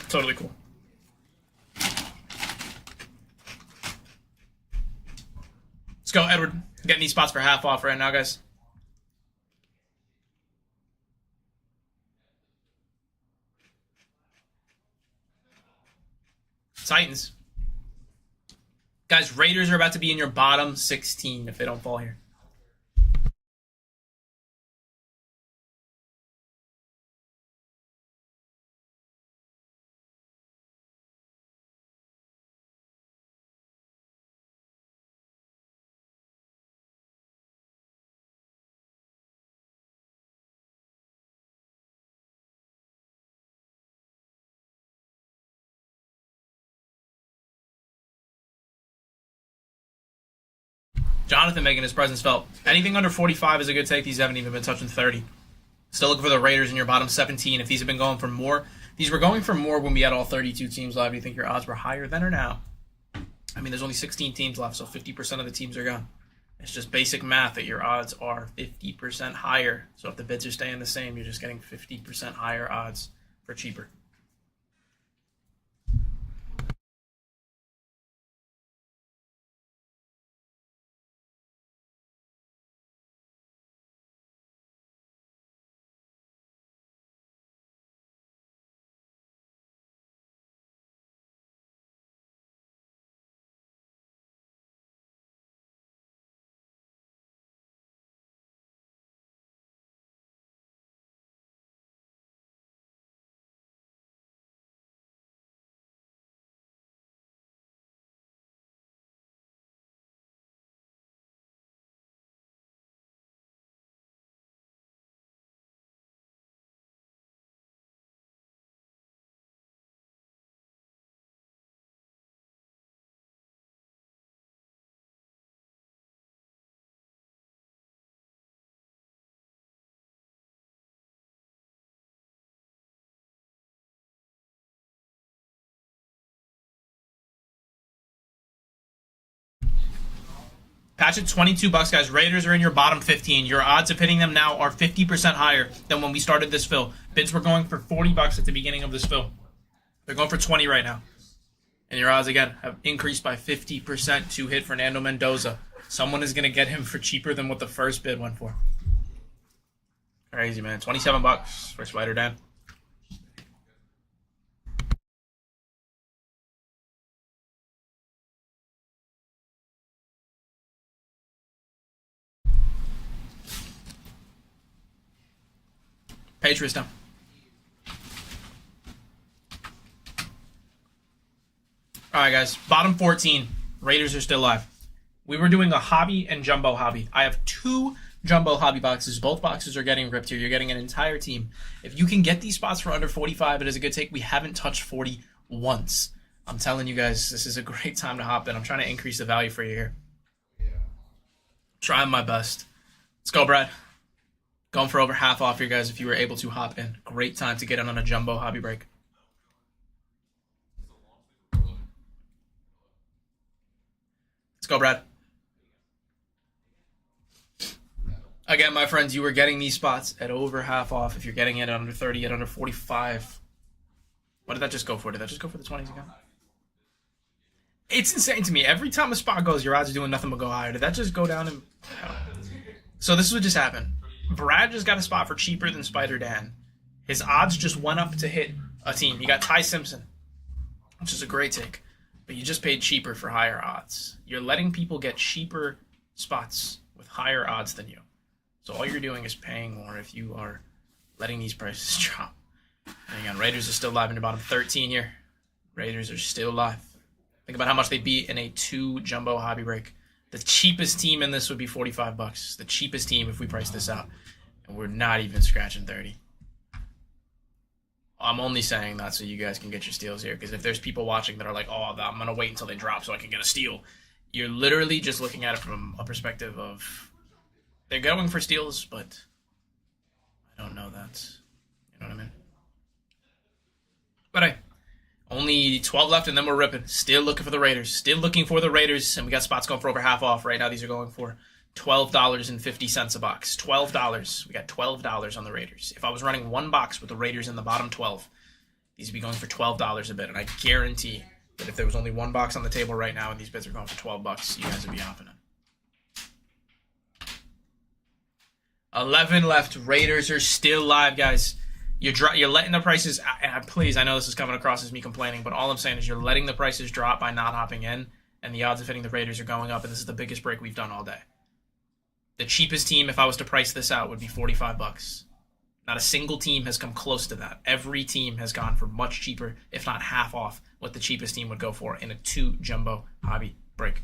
Totally cool. Let's go, Edward. Getting these spots for half off right now, guys. Titans. Guys, Raiders are about to be in your bottom 16 if they don't fall here. Jonathan making his presence felt. Anything under 45 is a good take. These haven't even been touching 30. Still looking for the Raiders in your bottom 17. If these have been going for more, these were going for more when we had all 32 teams live. Do you think your odds were higher then or now? I mean, there's only 16 teams left, so 50% of the teams are gone. It's just basic math that your odds are 50% higher. So if the bids are staying the same, you're just getting 50% higher odds for cheaper. Patch at 22 bucks, guys. Raiders are in your bottom 15. Your odds of hitting them now are 50% higher than when we started this fill. Bids were going for 40 bucks at the beginning of this fill. They're going for 20 right now. And your odds, again, have increased by 50% to hit Fernando Mendoza. Someone is going to get him for cheaper than what the first bid went for. Crazy, man. 27 bucks for Spider Dan. Patriots down. Alright, guys. Bottom 14. Raiders are still live. We were doing a hobby and jumbo hobby. I have 2 jumbo hobby boxes. Both boxes are getting ripped here. You're getting an entire team. If you can get these spots for under 45, it is a good take. We haven't touched 40 once. I'm telling you guys, this is a great time to hop in. I'm trying to increase the value for you here. Trying my best. Let's go, Brad. Going for over half off here, guys, if you were able to hop in. Great time to get in on a jumbo hobby break. Let's go, Brad. Again, my friends, you were getting these spots at over half off. If you're getting it at under 30, at under 45. What did that just go for? Did that just go for the 20s again? It's insane to me. Every time a spot goes, your odds are doing nothing but go higher. Did that just go down? So this is what just happened. Brad just got a spot for cheaper than Spider Dan. His odds just went up to hit a team. You got Ty Simpson, which is a great take. But you just paid cheaper for higher odds. You're letting people get cheaper spots with higher odds than you. So all you're doing is paying more if you are letting these prices drop. And again, Raiders are still live in the bottom 13 here. Raiders are still live. Think about how much they beat in a 2 jumbo hobby break. The cheapest team in this would be 45 bucks. The cheapest team if we price this out. And we're not even scratching 30. I'm only saying that so you guys can get your steals here. Because if there's people watching that are like, oh, I'm going to wait until they drop so I can get a steal. You're literally just looking at it from a perspective of they're going for steals, but I don't know that. You know what I mean? But hey, only 12 left and then we're ripping. Still looking for the Raiders. Still looking for the Raiders. And we got spots going for over half off right now. These are going for $12.50 a box. $12. We got $12 on the Raiders. If I was running one box with the Raiders in the bottom 12, these would be going for $12 a bit. And I guarantee that if there was only one box on the table right now and these bids are going for 12 bucks, you guys would be hopping in. 11 left. Raiders are still live, guys. You're letting the prices... please, I know this is coming across as me complaining, but all I'm saying is you're letting the prices drop by not hopping in, and the odds of hitting the Raiders are going up, and this is the biggest break we've done all day. The cheapest team, if I was to price this out, would be 45 bucks. Not a single team has come close to that. Every team has gone for much cheaper, if not half off, what the cheapest team would go for in a 2 jumbo hobby break.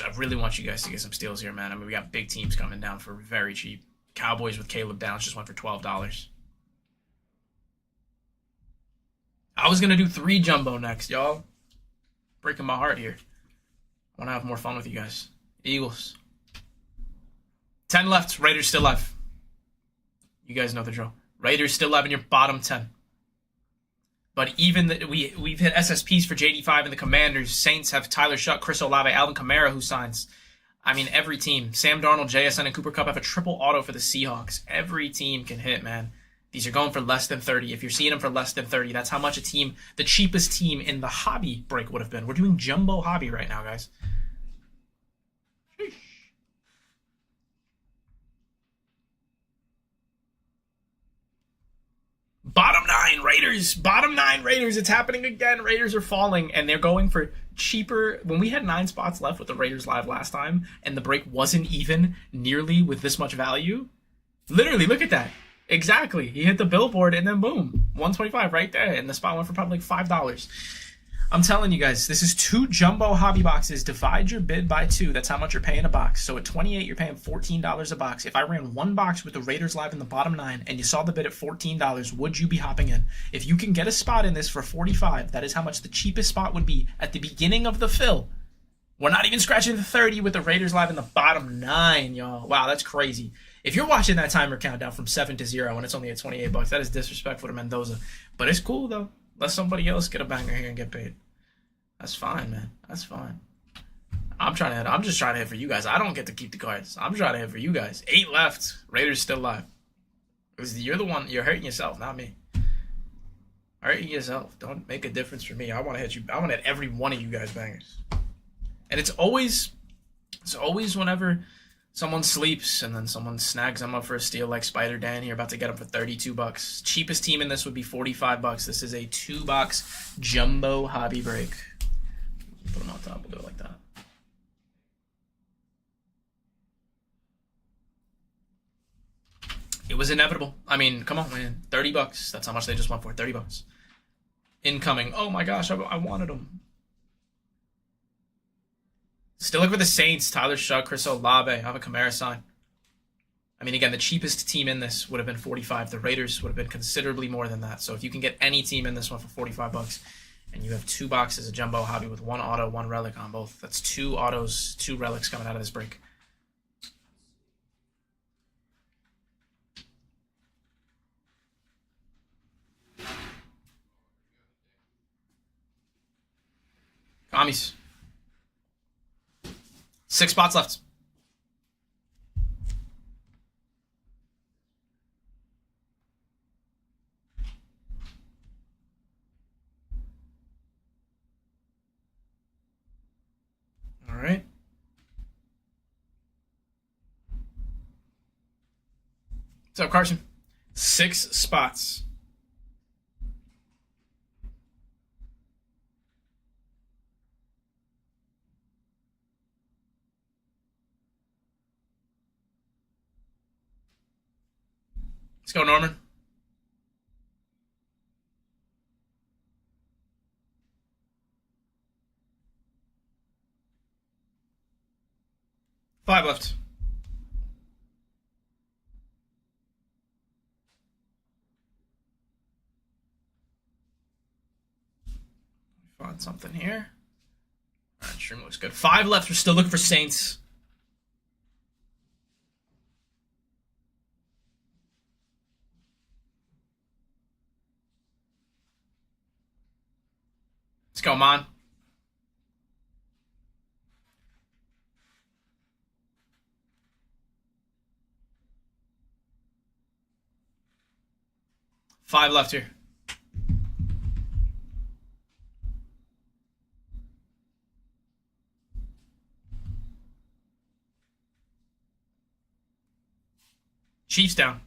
I really want you guys to get some steals here, man. I mean, we got big teams coming down for very cheap. Cowboys with Caleb Downs just went for $12. I was going to do 3 jumbo next, y'all. Breaking my heart here. I want to have more fun with you guys. Eagles. 10 left. Raiders still live. You guys know the drill. Raiders still live in your bottom 10. But even we've hit SSPs for JD5 and the Commanders. Saints have Tyler Shuck, Chris Olave, Alvin Kamara who signs. I mean, every team. Sam Darnold, JSN, and Cooper Kupp have a triple auto for the Seahawks. Every team can hit, man. These are going for less than 30. If you're seeing them for less than 30, that's how much a team, the cheapest team in the hobby break would have been. We're doing jumbo hobby right now, guys. Sheesh. Bottom 9 Raiders. Bottom 9 Raiders. It's happening again. Raiders are falling, and they're going for cheaper. When we had 9 spots left with the Raiders live last time, and the break wasn't even nearly with this much value, literally, look at that. Exactly. He hit the billboard, and then boom, 125 right there, and the spot went for probably like $5. I'm telling you guys, this is 2 jumbo hobby boxes. Divide your bid by 2. That's how much you're paying a box. So at 28, you're paying $14 a box. If I ran one box with the Raiders live in the bottom 9 and you saw the bid at $14, would you be hopping in? If you can get a spot in this for 45, that is how much the cheapest spot would be at the beginning of the fill. We're not even scratching the 30 with the Raiders live in the bottom 9, y'all. Wow, that's crazy. If you're watching that timer countdown from 7 to 0 and it's only at 28 bucks, that is disrespectful to Mendoza. But it's cool, though. Let somebody else get a banger here and get paid. That's fine, man. That's fine. I'm just trying to hit for you guys. I don't get to keep the cards. I'm trying to hit for you guys. 8 left. Raiders still live. You're the one. You're hurting yourself, not me. Hurting yourself. Don't make a difference for me. I want to hit you. I want to hit every one of you guys bangers. And it's always whenever someone sleeps and then someone snags them up for a steal like Spider Dan. You're about to get them for $32. Cheapest team in this would be $45. This is a 2-box jumbo hobby break. Put them on top. We'll do it like that. It was inevitable. I mean, come on, man. $30. That's how much they just went for. $30. Incoming. Oh my gosh, I wanted them. Still look for the Saints. Tyler Shuck, Chris Olave. I have a Kamara sign. I mean, again, the cheapest team in this would have been $45. The Raiders would have been considerably more than that. So if you can get any team in this one for $45, and you have 2 boxes of jumbo hobby with 1 auto, 1 relic on both, that's 2 autos, 2 relics coming out of this break. Commies. 6 spots left. All right. What's up, Carson? 6 spots. Let's go, Norman. Five left. Find something here. All right, stream looks good. 5 left. We're still looking for Saints. Let's go, Mon. Five left here. Chiefs down.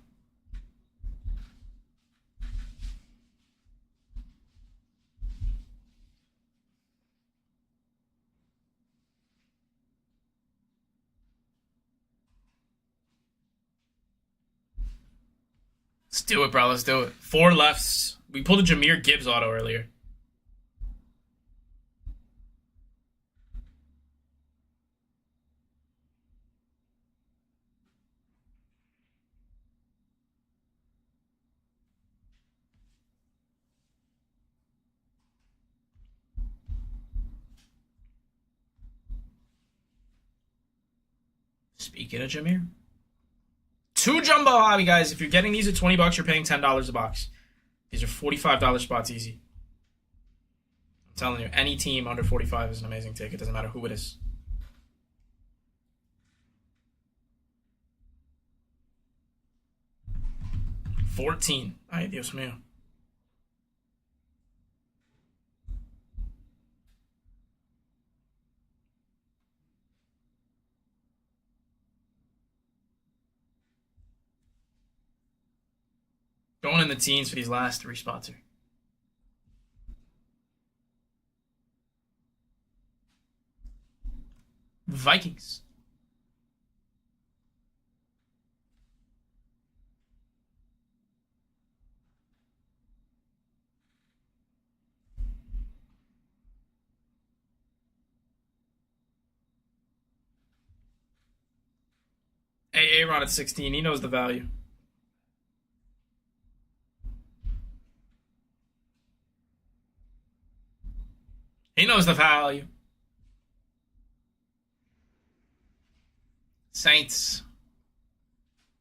Let's do it, bro. Let's do it. 4 lefts. We pulled a Jahmyr Gibbs auto earlier. Speaking of Jahmyr. 2 jumbo hobby, guys. If you're getting these at $20, you're paying $10 a box. These are $45 spots easy. I'm telling you, any team under 45 is an amazing take. It doesn't matter who it is. $14. Ay, Dios mío. Going in the teens for these last 3 spots here. Vikings. Hey, A-Rod at 16. He knows the value. He knows the value. Saints.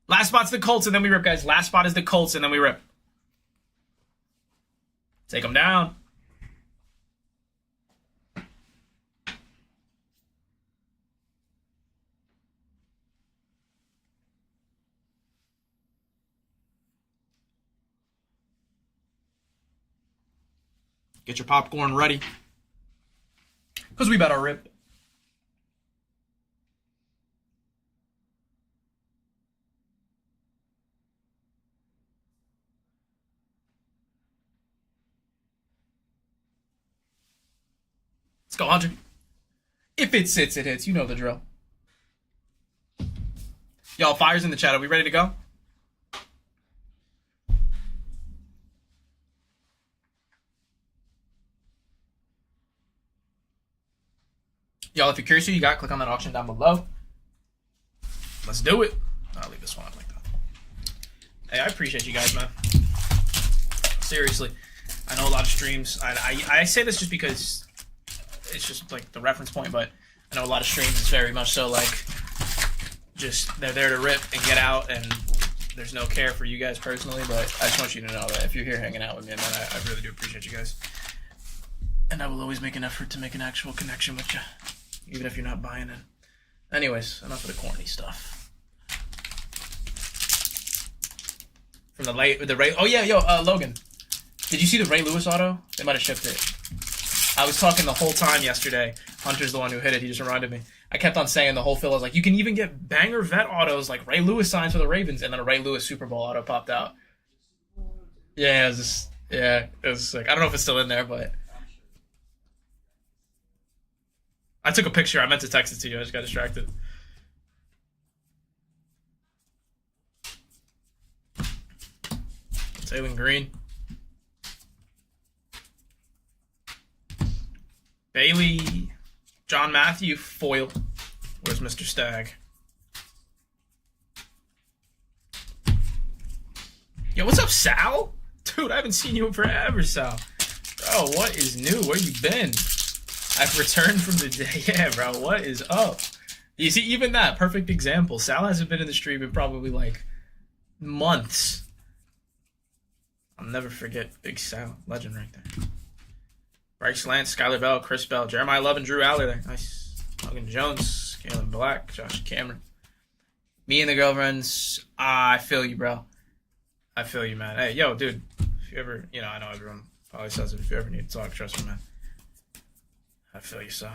Last spot's the Colts, and then we rip, guys. Last spot is the Colts, and then we rip. Take them down. Get your popcorn ready. Because we better rip. Let's go, Hunter. If it sits, it hits. You know the drill. Y'all, fire's in the chat. Are we ready to go? Y'all, if you're curious who you got, click on that auction down below. Let's do it. I'll leave this one up like that. Hey, I appreciate you guys, man. Seriously. I know a lot of streams. I say this just because it's just like the reference point, but I know a lot of streams is very much so like just they're there to rip and get out, and there's no care for you guys personally, but I just want you to know that if you're here hanging out with me, man, I really do appreciate you guys. And I will always make an effort to make an actual connection with you, even if you're not buying it. Anyways, enough of the corny stuff. From the Ray. Oh yeah, Logan. Did you see the Ray Lewis auto? They might have shipped it. I was talking the whole time yesterday. Hunter's the one who hit it. He just reminded me. I kept on saying the whole fill. I was like, you can even get banger vet autos like Ray Lewis signs for the Ravens, and then a Ray Lewis Super Bowl auto popped out. Yeah, it was sick. I don't know if it's still in there, but I took a picture. I meant to text it to you. I just got distracted. Taylor Green. Bailey. John Matthew. Foil. Where's Mr. Stagg? Yo, what's up, Sal? Dude, I haven't seen you in forever, Sal. Bro, what is new? Where you been? I've returned from the day. Yeah, bro, what is up? You see, even that, perfect example. Sal hasn't been in the stream in probably, like, months. I'll never forget Big Sal. Legend right there. Bryce Lance, Skylar Bell, Chris Bell, Jeremiah Love, and Drew Aller there. Nice. Logan Jones, Kalen Black, Josh Cameron. Me and the girlfriends. I feel you, bro. I feel you, man. Hey, yo, dude. If you ever, I know everyone probably says it. If you ever need to talk, trust me, man. I feel you, so.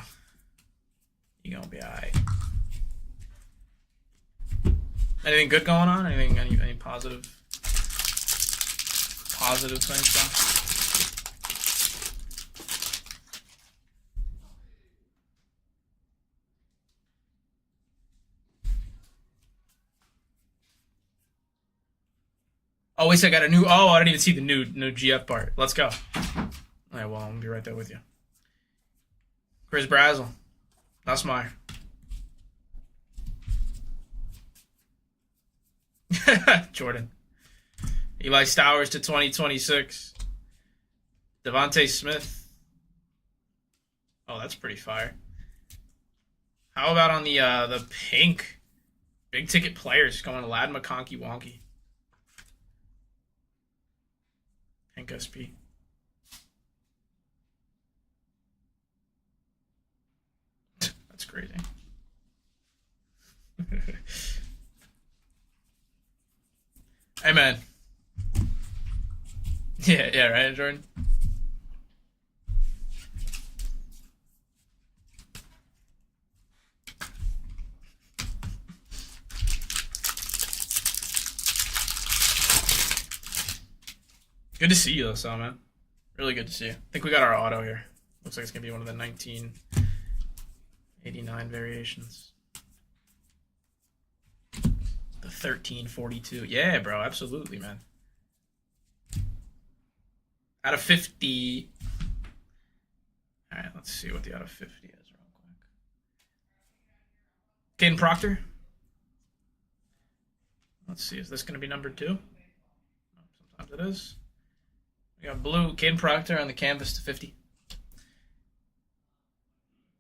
You gonna be alright. Anything good going on? Any positive things, so? Oh, wait, I got a new... Oh, I didn't even see the new GF part. Let's go. All right, well, I'm going to be right there with you. Chris Brazel. Nussmeyer. Jordan. Eli Stowers to 2026. Devontae Smith. Oh, that's pretty fire. How about on the pink? Big ticket players going to Lad McConkey Wonky. Pink SP. That's crazy. Hey, man. Yeah, right, Jordan? Good to see you, though, Sal, man. Really good to see you. I think we got our auto here. Looks like it's going to be one of the 1989 variations. The 1342. Yeah, bro, absolutely, man. Out of 50. All right, let's see what the out of 50 is real quick. Caden Proctor. Let's see, is this going to be number 2? Sometimes it is. We got blue, Caden Proctor on the canvas to 50.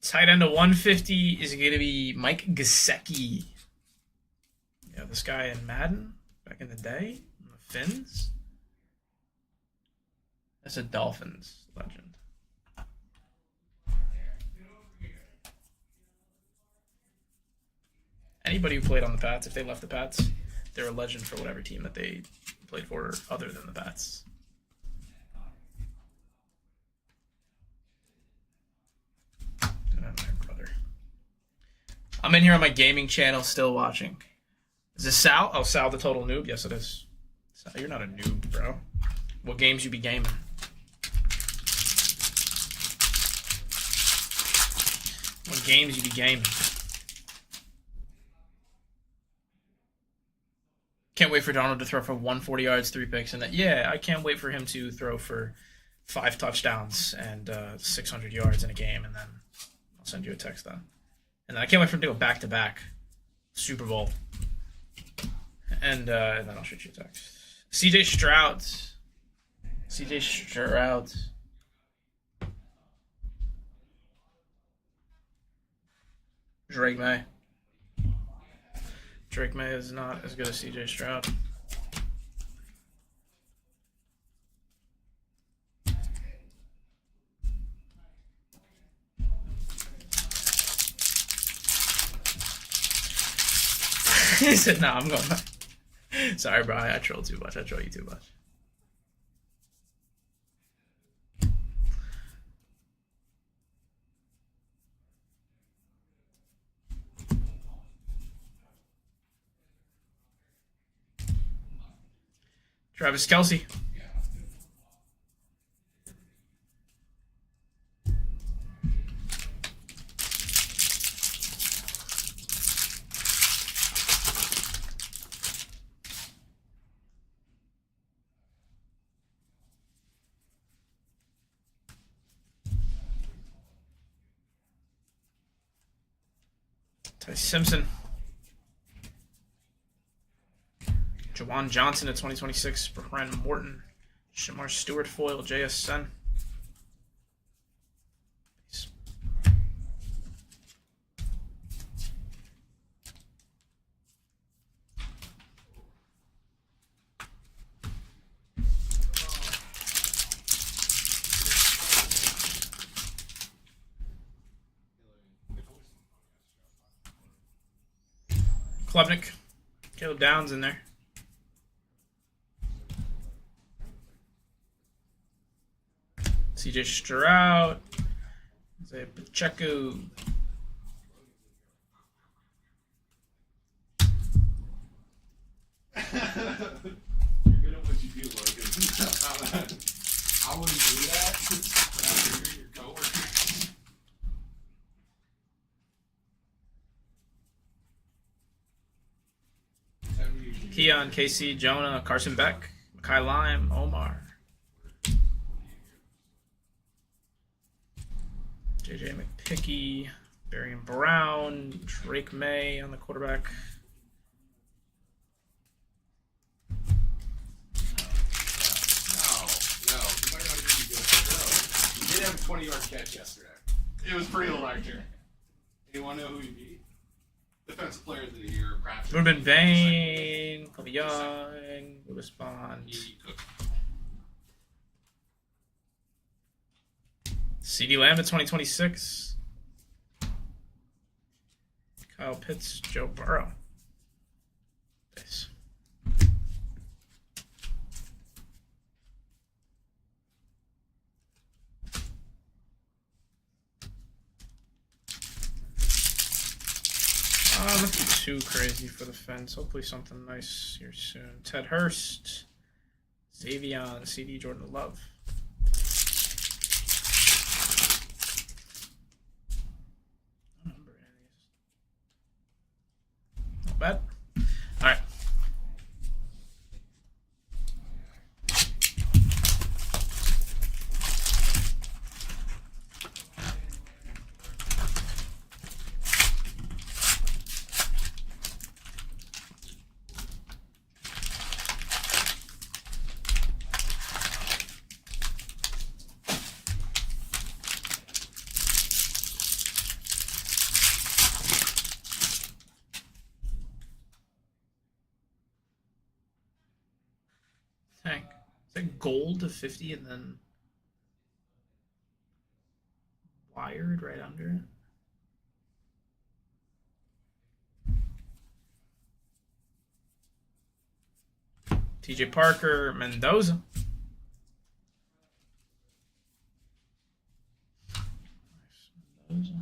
Tight end to 150 is going to be Mike Gesicki. Yeah, this guy in Madden back in the day, the Finns. That's a Dolphins legend. Anybody who played on the Pats, if they left the Pats, they're a legend for whatever team that they played for other than the Pats. I'm in here on my gaming channel still watching. Is this Sal? Oh, Sal the total noob? Yes, it is. Sal, you're not a noob, bro. What games you be gaming? What games you be gaming? Can't wait for Donald to throw for 140 yards, 3 picks, and that. Yeah, I can't wait for him to throw for 5 touchdowns and 600 yards in a game, and then I'll send you a text then. And then I can't wait for him to go back to back Super Bowl, and then I'll shoot you a text. CJ Stroud. Drake May. Drake May is not as good as CJ Stroud. He said, "No, I'm going back." Sorry, bro. I troll too much. I troll you too much. Travis Kelce. Ty Simpson. Jawan Johnson at 2026. Brent Morton. Shamar Stewart foil. JSN. Klubnik. Caleb Downs in there. CJ Stroud. Isaiah Pacheco. You're good at what you do, Logan. I wouldn't do that. But I figure your coworker. Keon, KC, Jonah, Carson Beck, Makai Lime, Omar. JJ McPickey, Barian Brown, Drake May on the quarterback. No. You might not even be good. No. You did have a 20-yard catch yesterday. It was pretty electric. Anyone know who you beat? Defensive Players of the Year, perhaps. Would have been Vane, Kobe Young, Lewis Bond. He cooked. CeeDee Lamb at 2026. Kyle Pitts, Joe Burrow. Nice. Nothing too crazy for the fence. Hopefully something nice here soon. Ted Hurst, Xavion, CD, Jordan Love. Not bad. All right. Tank. Is that gold to 50 and then wired right under it? TJ Parker, Mendoza. Mendoza.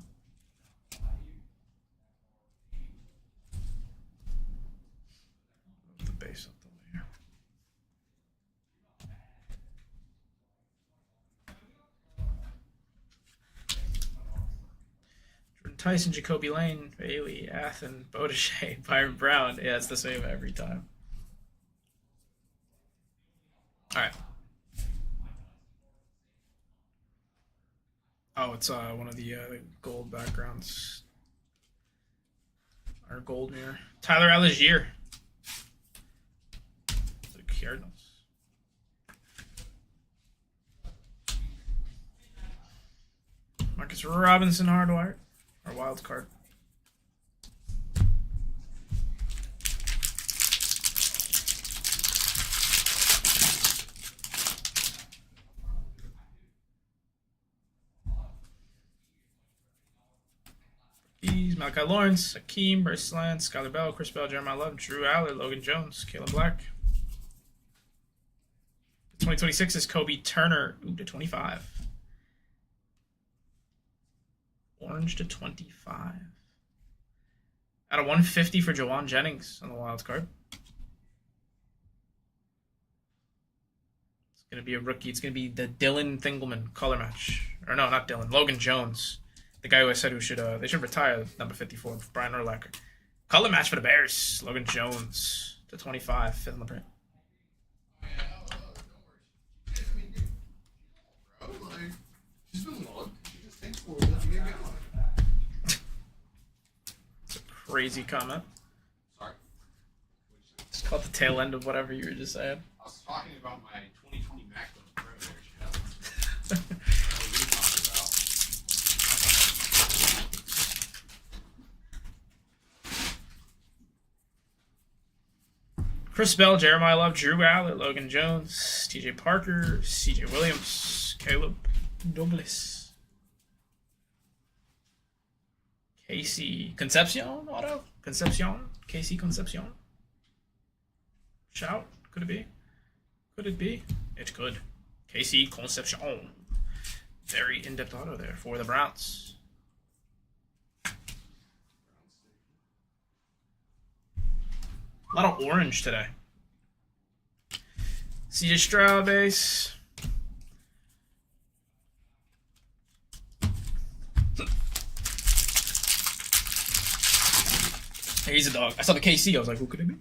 Tyson, Jacoby Lane, Bailey, Athen, Bottiche, Byron Brown. Yeah, it's the same every time. All right. Oh, it's one of the gold backgrounds. Our gold mirror. Tyler Algier. The Cardinals. Marcus Robinson hardwired. Our wild card. Malachi Lawrence, Hakeem, Bryce Lance, Skyler Bell, Chris Bell, Jeremiah Love, Drew Aller, Logan Jones, Caleb Black. 2026 is Kobe Turner, to 25. Orange to 25. Out of 150 for Jawan Jennings on the wild card. It's going to be a rookie. It's going to be the Dylan Thingleman color match. Or no, not Dylan. Logan Jones. The guy who I said they should retire number 54, Brian Urlacher. Color match for the Bears. Logan Jones to 25, fifth on the print. She's been long. She just takes 4 minutes to get going. It's a crazy comment. Sorry. Just caught the tail end of whatever you were just saying. I was talking about my 2020 MacBook Pro there, Shell. Chris Bell, Jeremiah Love, Drew Aller, Logan Jones, TJ Parker, CJ Williams, Caleb Douglas, Casey Concepcion auto, Casey Concepcion. Shout, could it be? Could it be? It could. Casey Concepcion. Very in-depth auto there for the Browns. A lot of orange today. CJ Stroud base. Hey, he's a dog. I saw the KC. I was like, who could it be?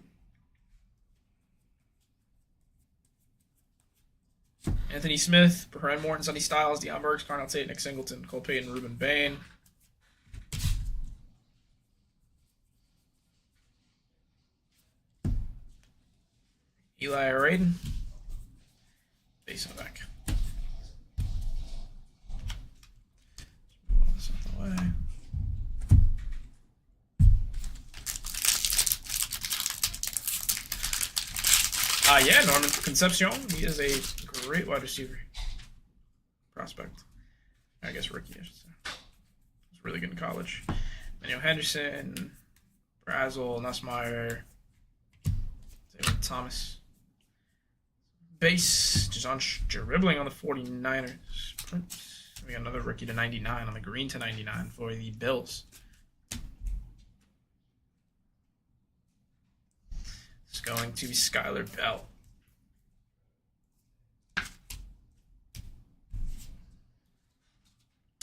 Anthony Smith, Brian Morton, Sonny Styles, Deion Burks, Carnell Tate, Nick Singleton, Cole Payton, Ruben Bain. Eli Raiden. Base on the back. Move all this out the way. Yeah, Norman Concepcion. He is a great wide receiver. Prospect. I guess rookie, I should say. He's really good in college. Manuel Henderson, Brazel, Nussmeier, David Thomas. Base, just on dribbling on the 49ers. We got another rookie to 99 on the green to 99 for the Bills. It's going to be Skyler Bell.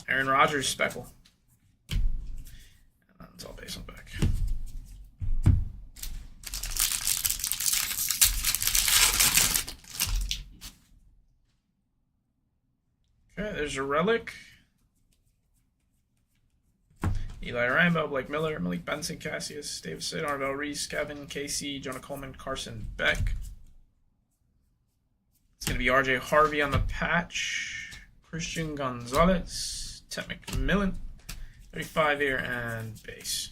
Aaron Rodgers, Speckle. And that's all base on the back. Okay, there's a relic. Eli Rambo, Blake Miller, Malik Benson, Cassius, David Sid, Arvell Reese, Kevin, Casey, Jonah Coleman, Carson Beck. It's going to be RJ Harvey on the patch. Christian Gonzalez, Ted McMillan, 35 here, and base.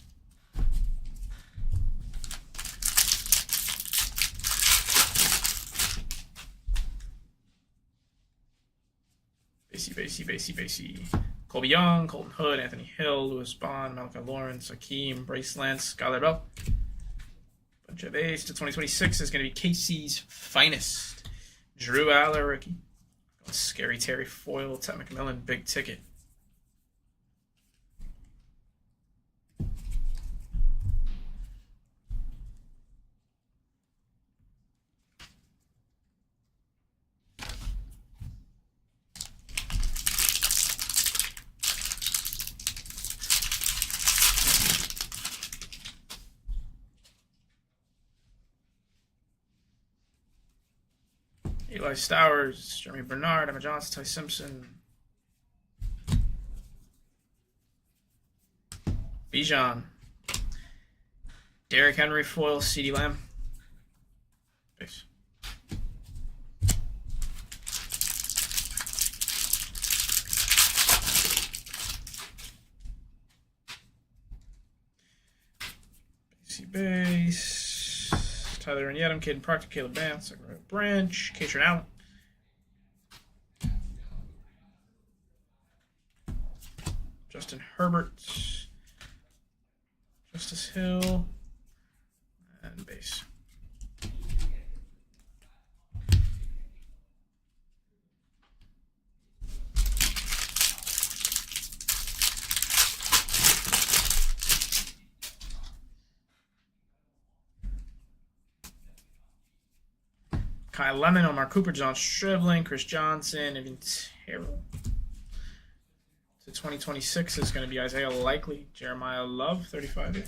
Basie. Colby Young, Colton Hood, Anthony Hill, Lewis Bond, Malachi Lawrence, Hakeem, Bryce Lance, Skyler Bell. Bunch of ace to 2026 is going to be Casey's finest. Drew Aller, rookie. Scary Terry Foyle, Ted McMillan, big ticket. Eli Stowers, Jeremy Bernard, Emma Johnson, Ty Simpson, Bijan, Derrick Henry, foil, CeeDee Lamb. Base. Base. Tyler and Yedem, Caden Proctor, Caleb Vance, Branch, Katrin Allen. Justin Herbert, Justice Hill, and base. Kyle Lemon, Omar Cooper, John Stribling, Chris Johnson, Evan Terrell. To 2026 is going to be Isaiah Likely, Jeremiah Love, 35 here.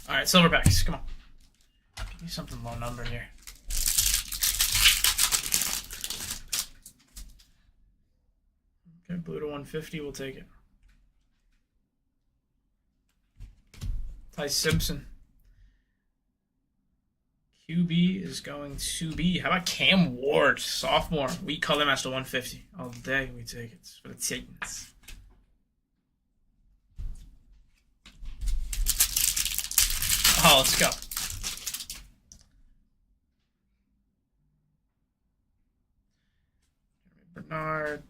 All right, silver packs. Come on. Give me something low number here. Okay, blue to 150. We'll take it. Ty Simpson. QB is going to be. How about Cam Ward, sophomore? We color match to 150. All day we take it for the Titans. Oh, let's go. Bernard.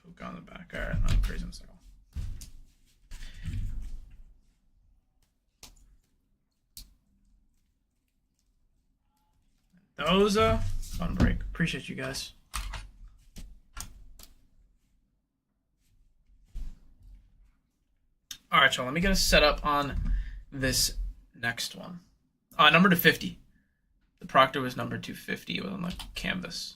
Poke on the back. All right, I'm crazy in a second. Those fun break. Appreciate you guys. All right, y'all. Let me get us set up on this next one. Number 250. The Proctor was number 250 on the canvas.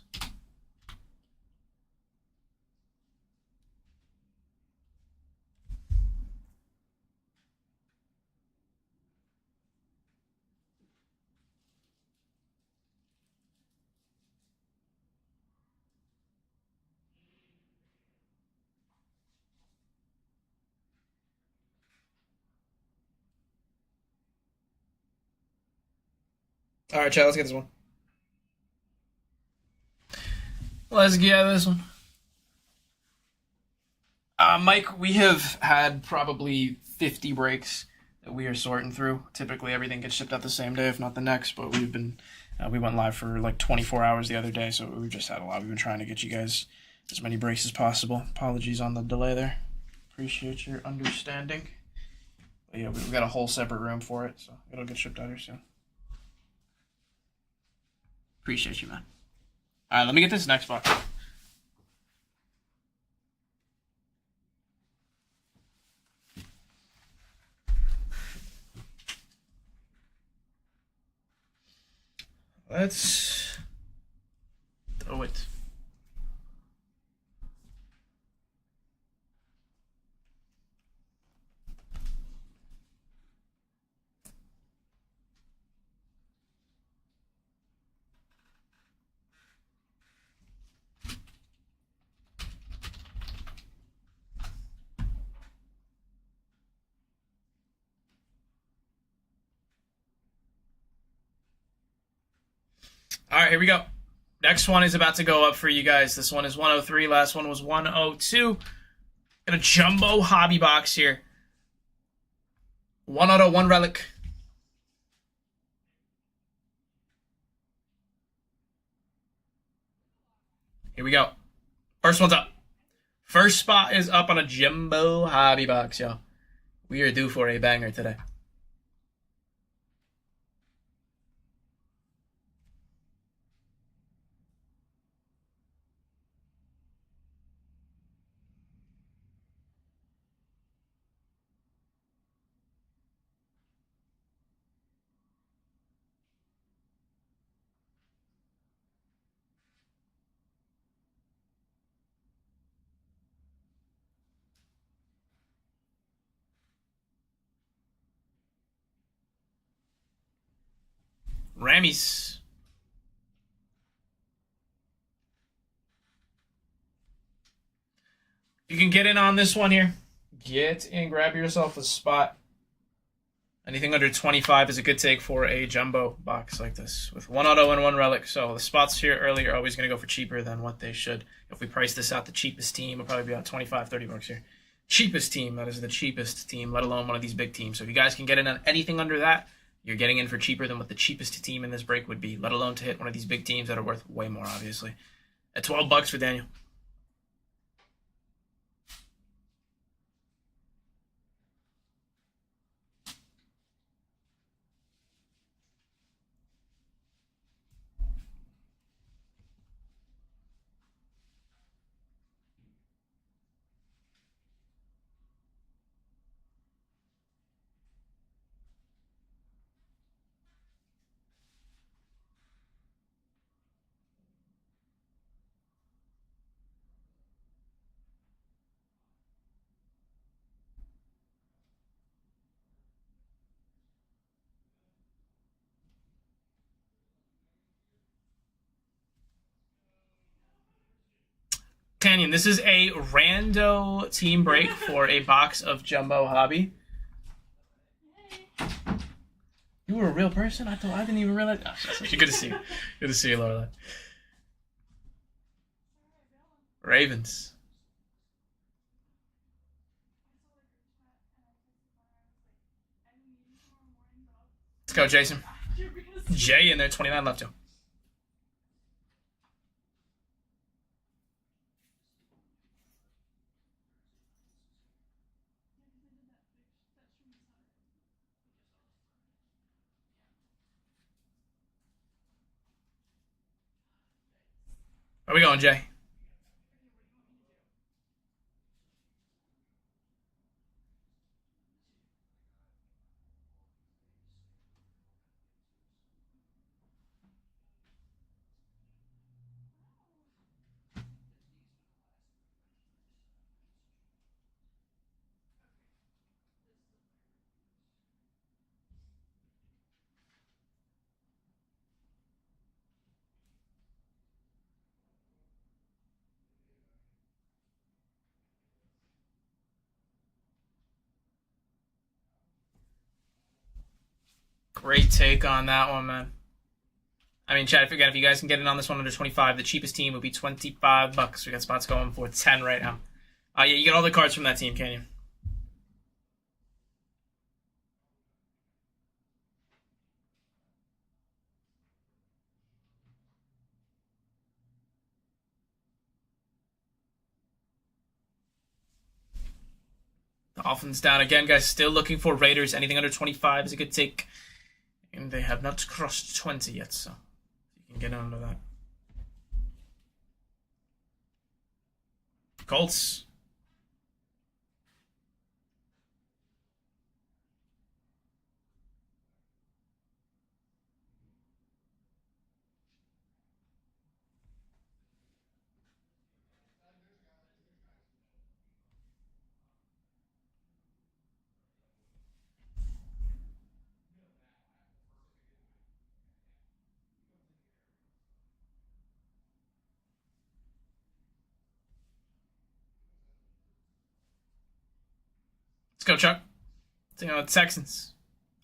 All right, chat, let's get this one. Let's get this one. Mike, we have had probably 50 breaks that we are sorting through. Typically, everything gets shipped out the same day, if not the next, but we've been, we went live for like 24 hours the other day, so we've just had a lot. We've been trying to get you guys as many breaks as possible. Apologies on the delay there. Appreciate your understanding. But yeah, we've got a whole separate room for it, so it'll get shipped out here soon. Appreciate you, man. All right, let me get this next box. Let's throw it. All right, here we go. Next one is about to go up for you guys. This one is 103. Last one was 102. Got a jumbo hobby box here. 1 auto, 1 relic. Here we go. First one's up. First spot is up on a jumbo hobby box, y'all. We are due for a banger today. Rammies. You can get in on this one here. Get in, grab yourself a spot. Anything under 25 is a good take for a jumbo box like this with one auto and one relic. So the spots here early are always going to go for cheaper than what they should. If we price this out, the cheapest team will probably be about 25, 30 bucks here. Cheapest team, that is the cheapest team, let alone one of these big teams. So if you guys can get in on anything under that, you're getting in for cheaper than what the cheapest team in this break would be, let alone to hit one of these big teams that are worth way more, obviously. At 12 bucks for Daniel. Canyon, this is a rando team break for a box of Jumbo Hobby. You were a real person? I didn't even realize. Oh, good to see you. Good to see you, Lorelai. Ravens. Let's go, Jason. Jay in there, 29 left, Joe. Where we going, Jay? Great take on that one, man. I mean, Chad, if you guys can get in on this one under 25, the cheapest team would be 25 bucks. We got spots going for 10 right now. Yeah, you get all the cards from that team, can you? Dolphins down again, guys. Still looking for Raiders. Anything under 25 is a good take. And they have not crossed 20 yet, so you can get under that. Colts. Let's go, Chuck. Let's go, Texans.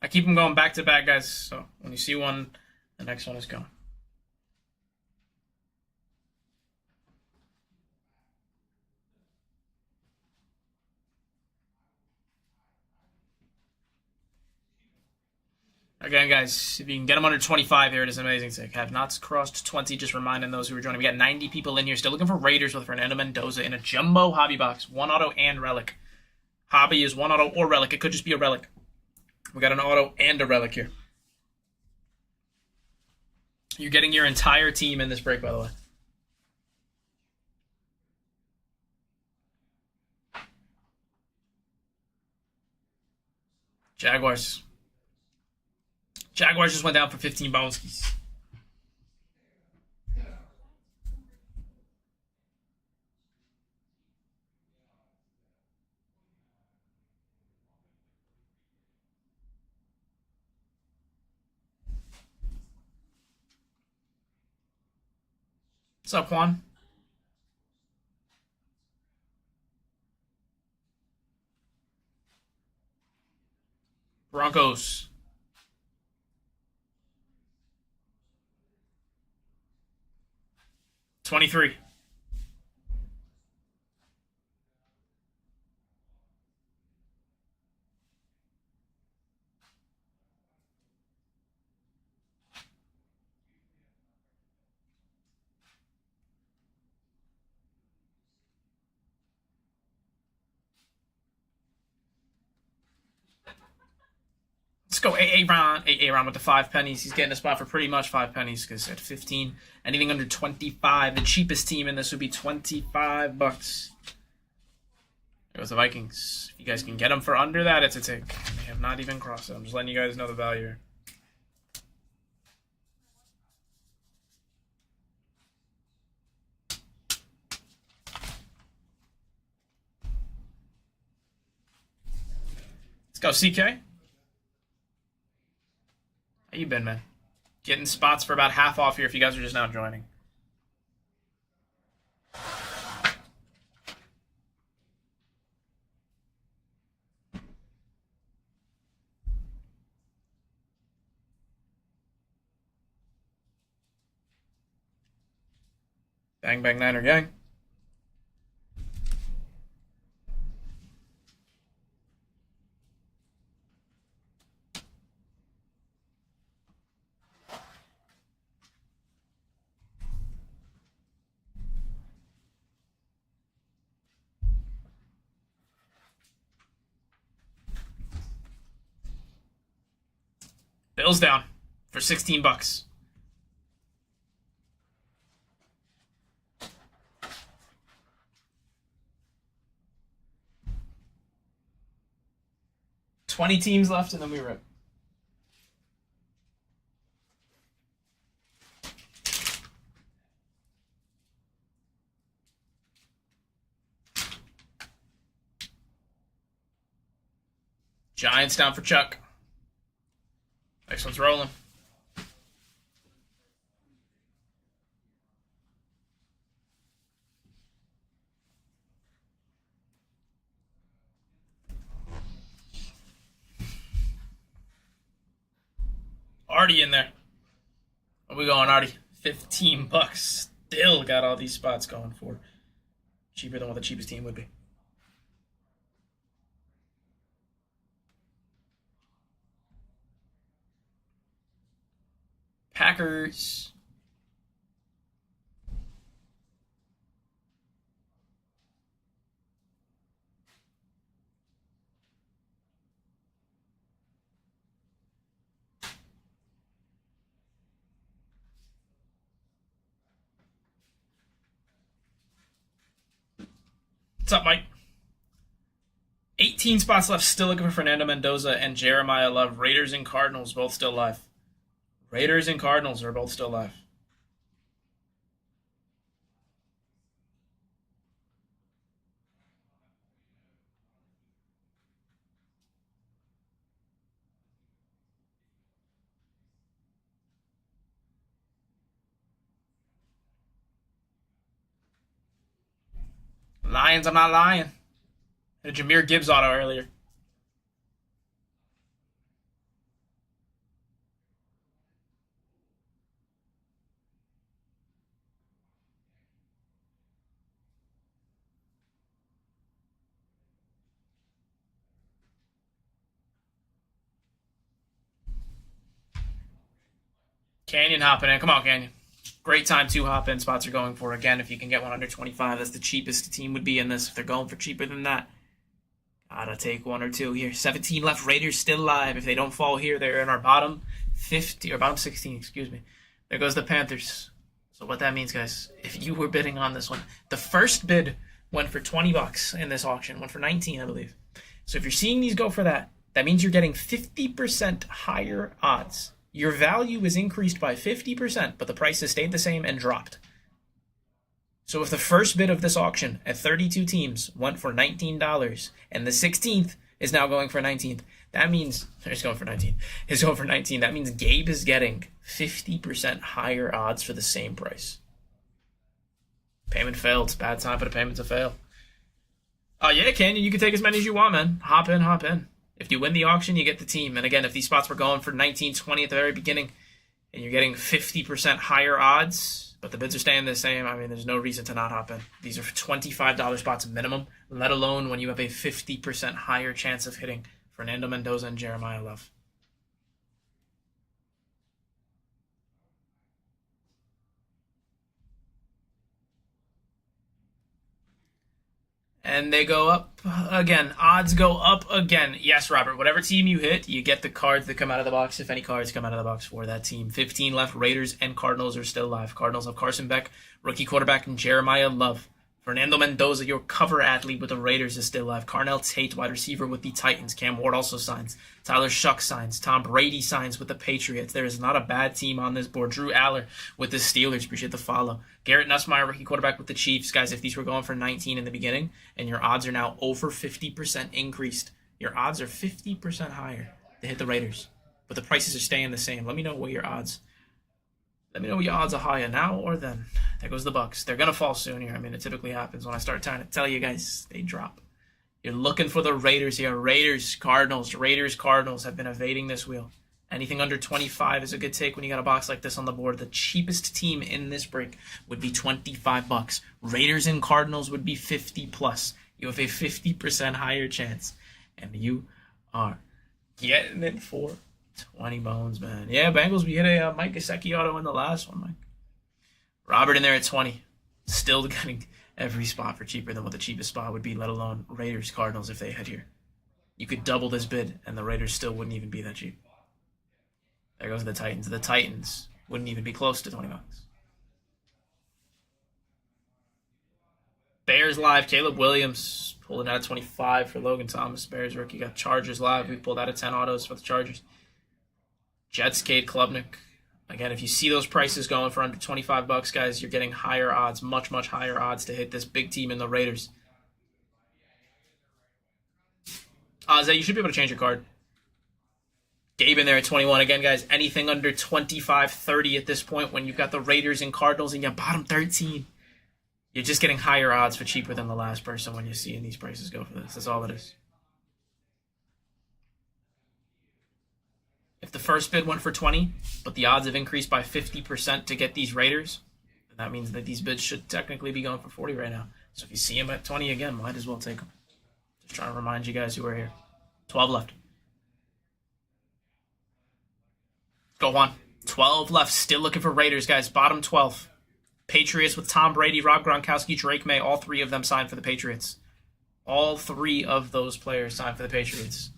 I keep them going back to back, guys. So when you see one, the next one is going. Again, guys, if you can get them under 25 here, it is an amazing take. Have not crossed 20, just reminding those who are joining. We got 90 people in here still looking for Raiders with Fernando Mendoza in a jumbo hobby box. One auto and relic. Hobby is one auto or relic. It could just be a relic. We got an auto and a relic here. You're getting your entire team in this break, by the way. Jaguars. Jaguars just went down for 15 boneskies. What's up, Juan? Broncos. $23. Let's go Aaron. Aaron with the 5 pennies. He's getting a spot for pretty much 5 pennies because at 15, anything under 25, the cheapest team in this would be $25. There goes the Vikings. If you guys can get them for under that, it's a tick. They have not even crossed it. I'm just letting you guys know the value here. Let's go, CK. How you been, man? Getting spots for about half off here if you guys are just now joining. Bang, bang, Niner gang. Bills down for $16. $20 teams left, and then we rip. Giants down for Chuck. Next one's rolling. Artie in there. Where we going, Artie? $15. Still got all these spots going for. Cheaper than what the cheapest team would be. Packers. What's up, Mike? 18 spots left. Still looking for Fernando Mendoza and Jeremiah Love. Raiders and Cardinals both still live. Raiders and Cardinals are both still live. Lions, I'm not lying. A Jahmyr Gibbs auto earlier. Canyon hopping in. Come on, Canyon. Great time to hop in. Spots are going for. Again, if you can get one under 25, that's the cheapest team would be in this. If they're going for cheaper than that, gotta take one or two here. 17 left. Raiders still live. If they don't fall here, they're in our bottom 50, or bottom 16, excuse me. There goes the Panthers. So what that means, guys, if you were bidding on this one, the first bid went for $20 in this auction. Went for 19, I believe. So if you're seeing these go for that, that means you're getting 50% higher odds. Your value is increased by 50%, but the price has stayed the same and dropped. So if the first bid of this auction at 32 teams went for $19, and the 16th is now going for 19th, that means it's going for 19. It's going for 19. That means Gabe is getting 50% higher odds for the same price. Payment failed. It's a bad time for the payment to fail. Yeah, Canyon, you can take as many as you want, man. Hop in, hop in. If you win the auction, you get the team. And again, if these spots were going for 19-20 at the very beginning, and you're getting 50% higher odds, but the bids are staying the same, I mean, there's no reason to not hop in. These are $25 spots minimum, let alone when you have a 50% higher chance of hitting Fernando Mendoza and Jeremiah Love. And they go up again. Odds go up again. Yes, Robert, whatever team you hit, you get the cards that come out of the box, if any cards come out of the box for that team. 15 left. Raiders and Cardinals are still live. Cardinals have Carson Beck, rookie quarterback, and Jeremiah Love. Fernando Mendoza, your cover athlete with the Raiders, is still live. Carnell Tate, wide receiver with the Titans. Cam Ward also signs. Tyler Shuck signs. Tom Brady signs with the Patriots. There is not a bad team on this board. Drew Aller with the Steelers. Appreciate the follow. Garrett Nussmeier, rookie quarterback with the Chiefs. Guys, if these were going for 19 in the beginning, and your odds are now over 50% increased, your odds are 50% higher to hit the Raiders. But the prices are staying the same. Let me know what your odds are higher now or then. There goes the Bucks. They're going to fall soon here. I mean, it typically happens when I start trying to tell you guys, they drop. You're looking for the Raiders here. Raiders, Cardinals have been evading this wheel. Anything under 25 is a good take when you got a box like this on the board. The cheapest team in this break would be $25. Raiders and Cardinals would be 50 plus. You have a 50% higher chance. And you are getting it for 20 bones, man. Yeah, Bengals, we hit a Mike Gesicki auto in the last one, Mike. Robert in there at 20. Still getting every spot for cheaper than what the cheapest spot would be, let alone Raiders, Cardinals if they hit here. You could double this bid, and the Raiders still wouldn't even be that cheap. There goes the Titans. The Titans wouldn't even be close to 20 bucks. Bears live. Caleb Williams pulling out of 25 for Logan Thomas. Bears rookie. Got Chargers live. We pulled out of 10 autos for the Chargers. Jets, Cade Klubnik. Again, if you see those prices going for under 25 bucks, guys, you're getting higher odds, much, much higher odds to hit this big team in the Raiders. Zay, you should be able to change your card. Gabe in there at 21. Again, guys, anything under 25, 30 at this point when you've got the Raiders and Cardinals in your bottom 13, you're just getting higher odds for cheaper than the last person when you're seeing these prices go for this. That's all it is. If the first bid went for 20, but the odds have increased by 50% to get these Raiders, then that means that these bids should technically be going for 40 right now. So if you see them at 20 again, might as well take them. Just trying to remind you guys who are here. 12 left. Go on. 12 left. Still looking for Raiders, guys. Bottom 12. Patriots with Tom Brady, Rob Gronkowski, Drake May. All three of them signed for the Patriots. All three of those players signed for the Patriots.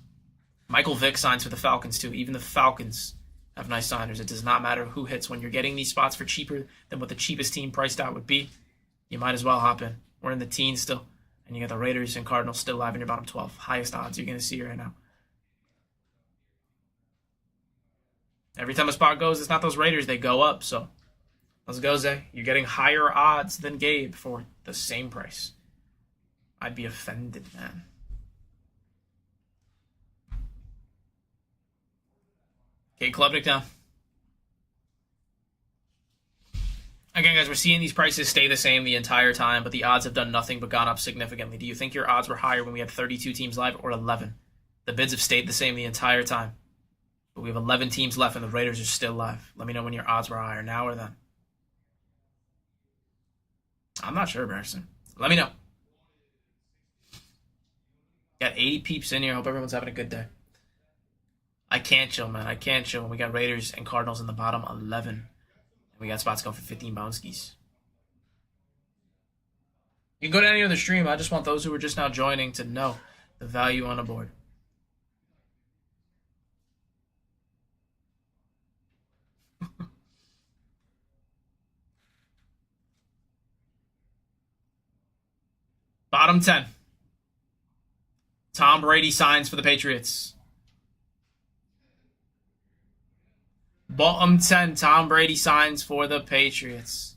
Michael Vick signs for the Falcons, too. Even the Falcons have nice signers. It does not matter who hits. When you're getting these spots for cheaper than what the cheapest team priced out would be, you might as well hop in. We're in the teens still. And you got the Raiders and Cardinals still live in your bottom 12. Highest odds you're going to see right now. Every time a spot goes, it's not those Raiders. They go up. So let's go, Zay. You're getting higher odds than Gabe for the same price. I'd be offended, man. Okay, Klubnik down. Again, guys, we're seeing these prices stay the same the entire time, but the odds have done nothing but gone up significantly. Do you think your odds were higher when we had 32 teams live or 11? The bids have stayed the same the entire time. But we have 11 teams left and the Raiders are still live. Let me know when your odds were higher, now or then. I'm not sure, Braxton. Let me know. Got 80 peeps in here. Hope everyone's having a good day. I can't chill, man. I can't chill when we got Raiders and Cardinals in the bottom 11. And we got spots going for 15 bounskies. You can go to any other stream. I just want those who are just now joining to know the value on the board. Bottom 10. Tom Brady signs for the Patriots. Bottom 10, Tom Brady signs for the Patriots.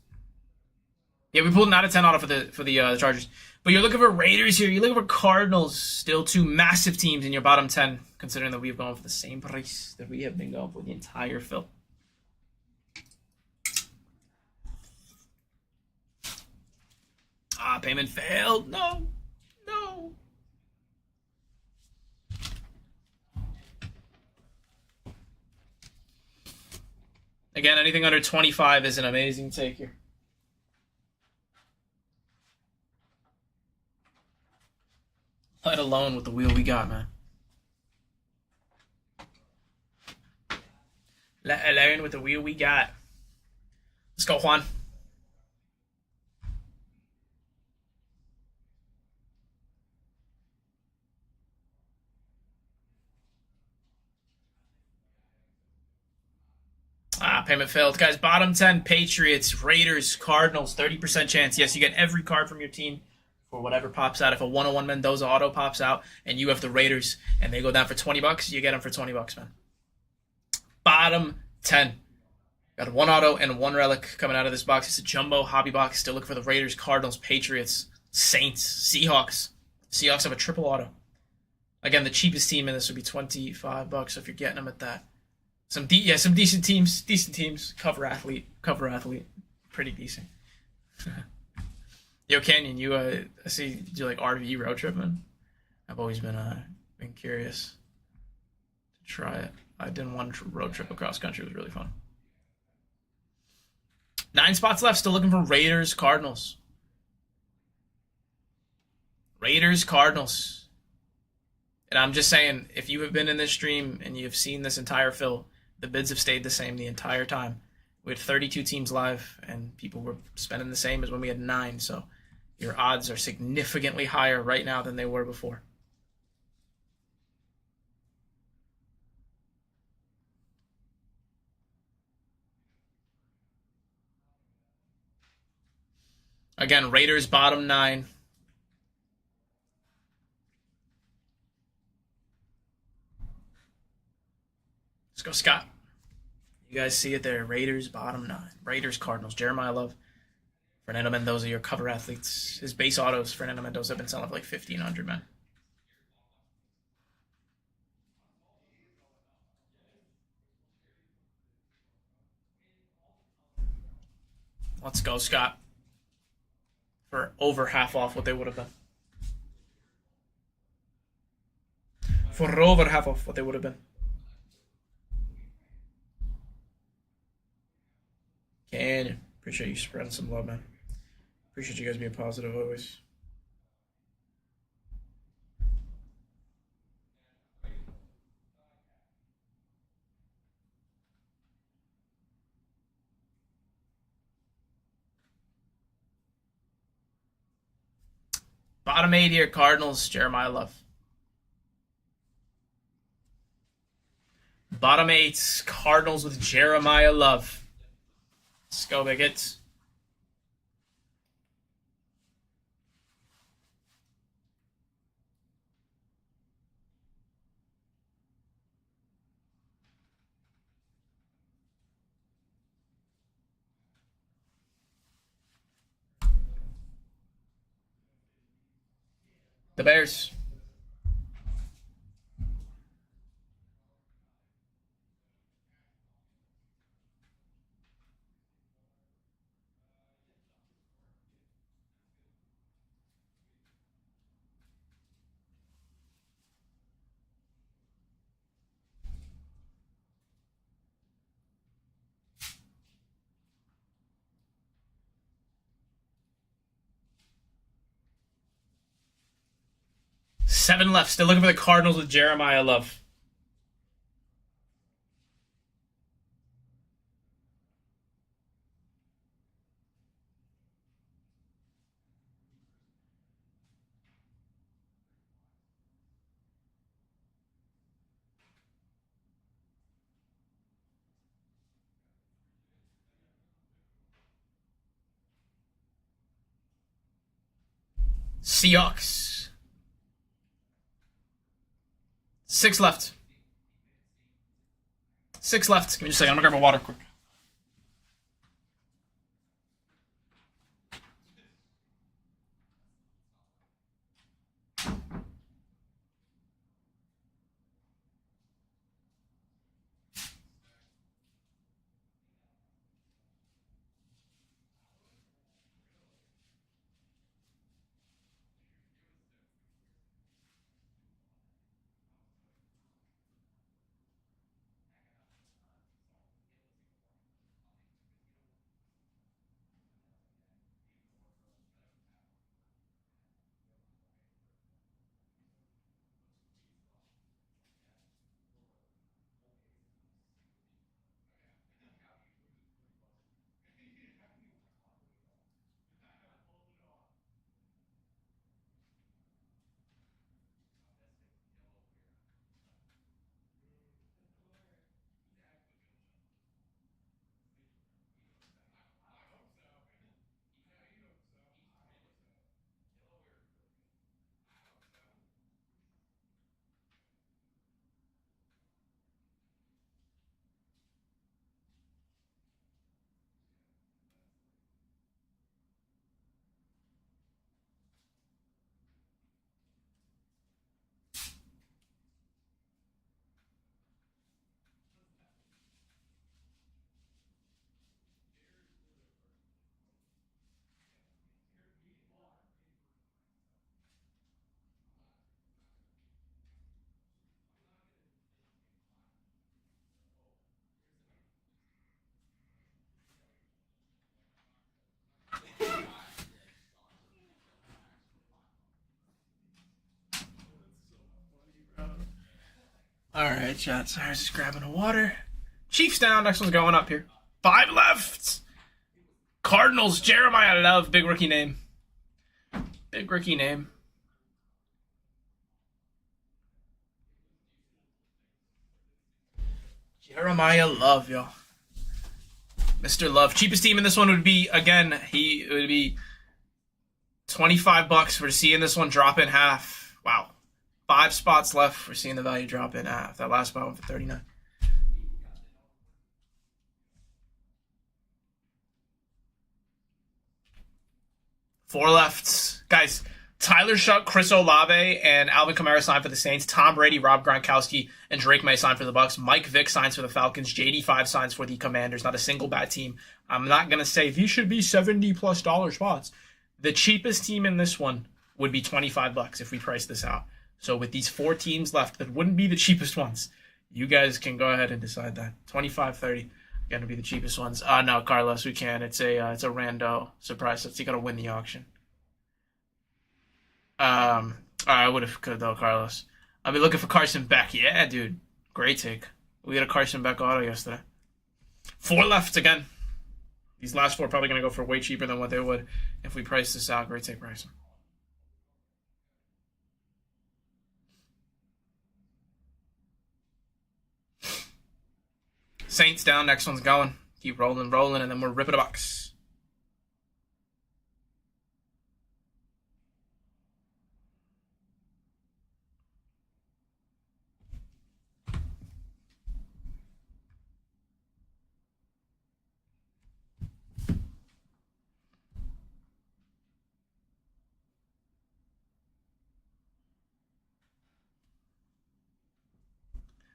Yeah, we pulled an out of 10 auto for the Chargers. But you're looking for Raiders here. You're looking for Cardinals. Still two massive teams in your bottom 10, considering that we've gone for the same price that we have been going for the entire fill. Ah, payment failed. No. No. Again, anything under 25 is an amazing take here. Let alone with the wheel we got, man. Let alone with the wheel we got. Let's go, Juan. Ah, payment failed. Guys, bottom 10, Patriots, Raiders, Cardinals, 30% chance. Yes, you get every card from your team for whatever pops out. If a 101 Mendoza auto pops out and you have the Raiders and they go down for $20, you get them for $20, man. Bottom 10. Got one auto and one relic coming out of this box. It's a jumbo hobby box. Still looking for the Raiders, Cardinals, Patriots, Saints, Seahawks. Seahawks have a triple auto. Again, the cheapest team in this would be $25 if you're getting them at that. Some decent teams. Cover athlete, pretty decent. Yo, Canyon, you I see you do like RV road tripping. I've always been curious to try it. I did one road trip across country. It was really fun. 9 spots left. Still looking for Raiders, Cardinals. Raiders, Cardinals. And I'm just saying, if you have been in this stream and you have seen this entire fill, the bids have stayed the same the entire time. We had 32 teams live, and people were spending the same as when we had 9. So your odds are significantly higher right now than they were before. Again, Raiders bottom 9. Let's go, Scott. You guys see it there. Raiders bottom 9. Raiders, Cardinals. Jeremiah Love. Fernando Mendoza, your cover athletes. His base autos, Fernando Mendoza, have been selling for like 1,500, man. Let's go, Scott. For over half off what they would have been. For over half off what they would have been. Canyon. Appreciate you spreading some love, man. Appreciate you guys being positive always. Bottom 8 here, Cardinals, Jeremiah Love. Bottom 8, Cardinals with Jeremiah Love. Let's go, Bigots. The Bears. Seven left. Still looking for the Cardinals with Jeremiah Love. Seahawks. 6 left. 6 left. Give me just a second. I'm gonna grab a water quick. Alright, chat. Sorry, I was just grabbing a water. Chiefs down. Next one's going up here. 5 left. Cardinals. Jeremiah Love. Big rookie name. Big rookie name. Jeremiah Love, yo. Mr. Love. Cheapest team in this one would be, again, it would be $25. We're seeing this one drop in half. Wow. 5 spots left. We're seeing the value drop in half. That last spot went for 39. Four left. Guys, Tyler Shuck, Chris Olave, and Alvin Kamara signed for the Saints. Tom Brady, Rob Gronkowski, and Drake May signed for the Bucks. Mike Vick signs for the Falcons. JD5 signs for the Commanders. Not a single bad team. I'm not going to say these should be $70+ spots. The cheapest team in this one would be $25 if we price this out. So with these 4 teams left, that wouldn't be the cheapest ones. You guys can go ahead and decide that. 25, 30, going to be the cheapest ones. No, Carlos, we can. It's a rando surprise. You got to win the auction. I would have could though, Carlos. I'll be looking for Carson Beck. Yeah, dude, great take. We got a Carson Beck auto yesterday. 4 left again. These last 4 are probably going to go for way cheaper than what they would if we price this out. Great take, Bryson. Saints down. Next one's going. Keep rolling, and then we're ripping a box.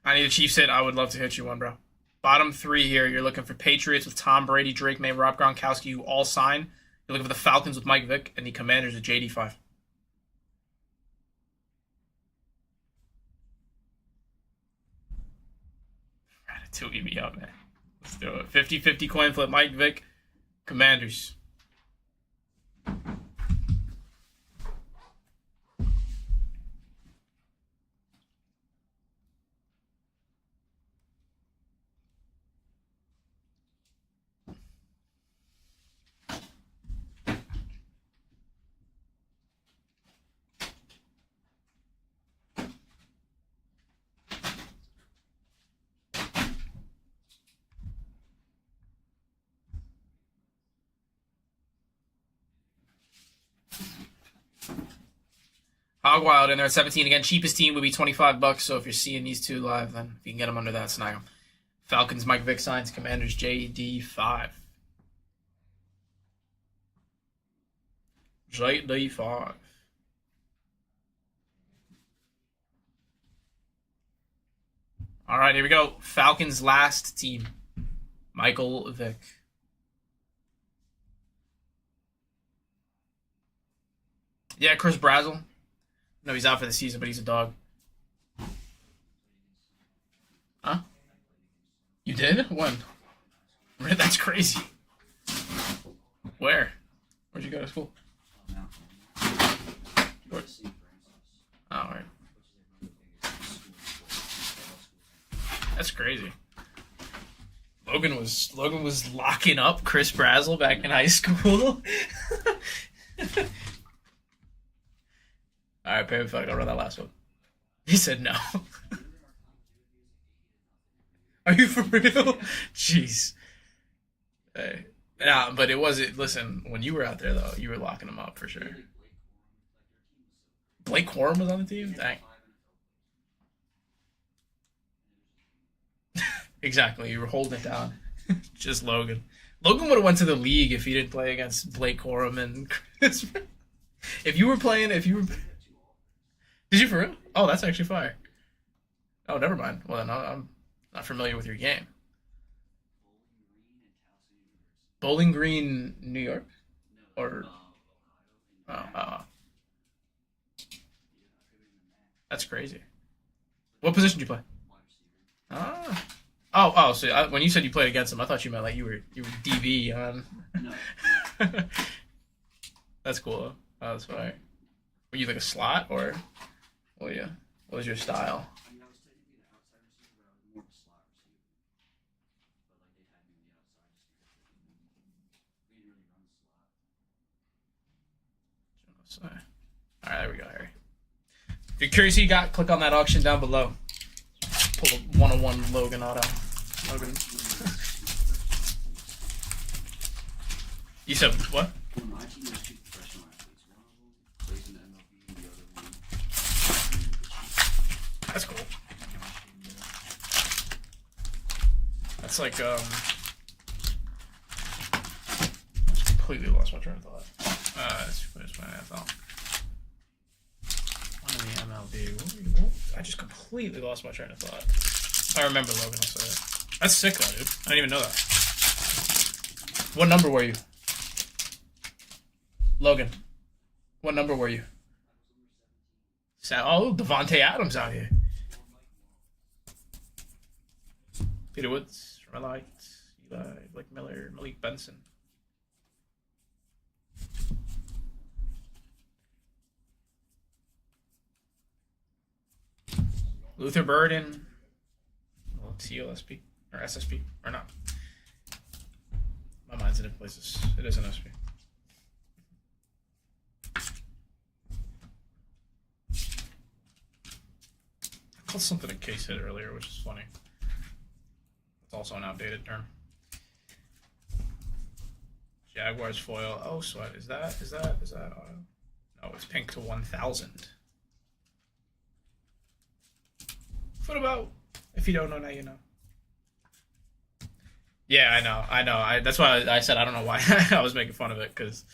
I need a Chiefs hit. I would love to hit you one, bro. Bottom 3 here. You're looking for Patriots with Tom Brady, Drake May, Rob Gronkowski, who all sign. You're looking for the Falcons with Mike Vick, and the Commanders with JD5. Ratatouille me up, man. Let's do it. 50-50 coin flip. Mike Vick, Commanders. Hog Wild in there at 17. Again, cheapest team would be $25. So if you're seeing these 2 live, then if you can get them under that, snag them. Falcons, Mike Vick signs. Commanders, JD5. JD5. All right, here we go. Falcons' last team. Michael Vick. Yeah, Chris Brazel. No, he's out for the season, but he's a dog. Huh? You did? When? That's crazy. Where? Where'd you go to school? Where? Oh, all right. That's crazy. Logan was locking up Chris Brazel back in high school. All right, Perry, I'll run that last one. He said no. Are you for real? Jeez. Hey. Nah, but it wasn't. Listen, when you were out there, though, you were locking him up for sure. Blake Corum was on the team? Dang. Exactly. You were holding it down. Just Logan. Logan would have went to the league if he didn't play against Blake Corum and Chris. If you were... Did you for real? Oh, that's actually fire. Oh, never mind. Well, then I'm not familiar with your game. Bowling Green, New York? Or... Oh. That's crazy. What position did you play? Ah. Oh, so when you said you played against him, I thought you meant like you were DB on... No. That's cool. Oh, that's fire. Were you like a slot or... Well, yeah. What was your style? So, all right, there we go, Harry. If you're curious who you got, click on that auction down below. Pull a 101 Logan auto. Logan. You said what? My team has 2 professional athletes. One of them plays in the MLB, and the other one. That's cool. That's like I just completely lost my train of thought. That's my NFL. One in the MLB. I just completely lost my train of thought. I remember Logan. I'll say it. That's sick, though, dude. I didn't even know that. What number were you, Logan? What number were you? Oh, Devontae Adams out here. Peter Woods, Eli, Blake Miller, Malik Benson. Luther Burden. Well, TLSP or SSP or not. My mind's in different places. It is an SP. I called something a case hit earlier, which is funny. It's also an outdated term. Jaguars foil. Oh, sweat. Is that auto? No, it's pink to 1000. What about? If you don't know now, you know. Yeah, I know. That's why I said I don't know why I was making fun of it, because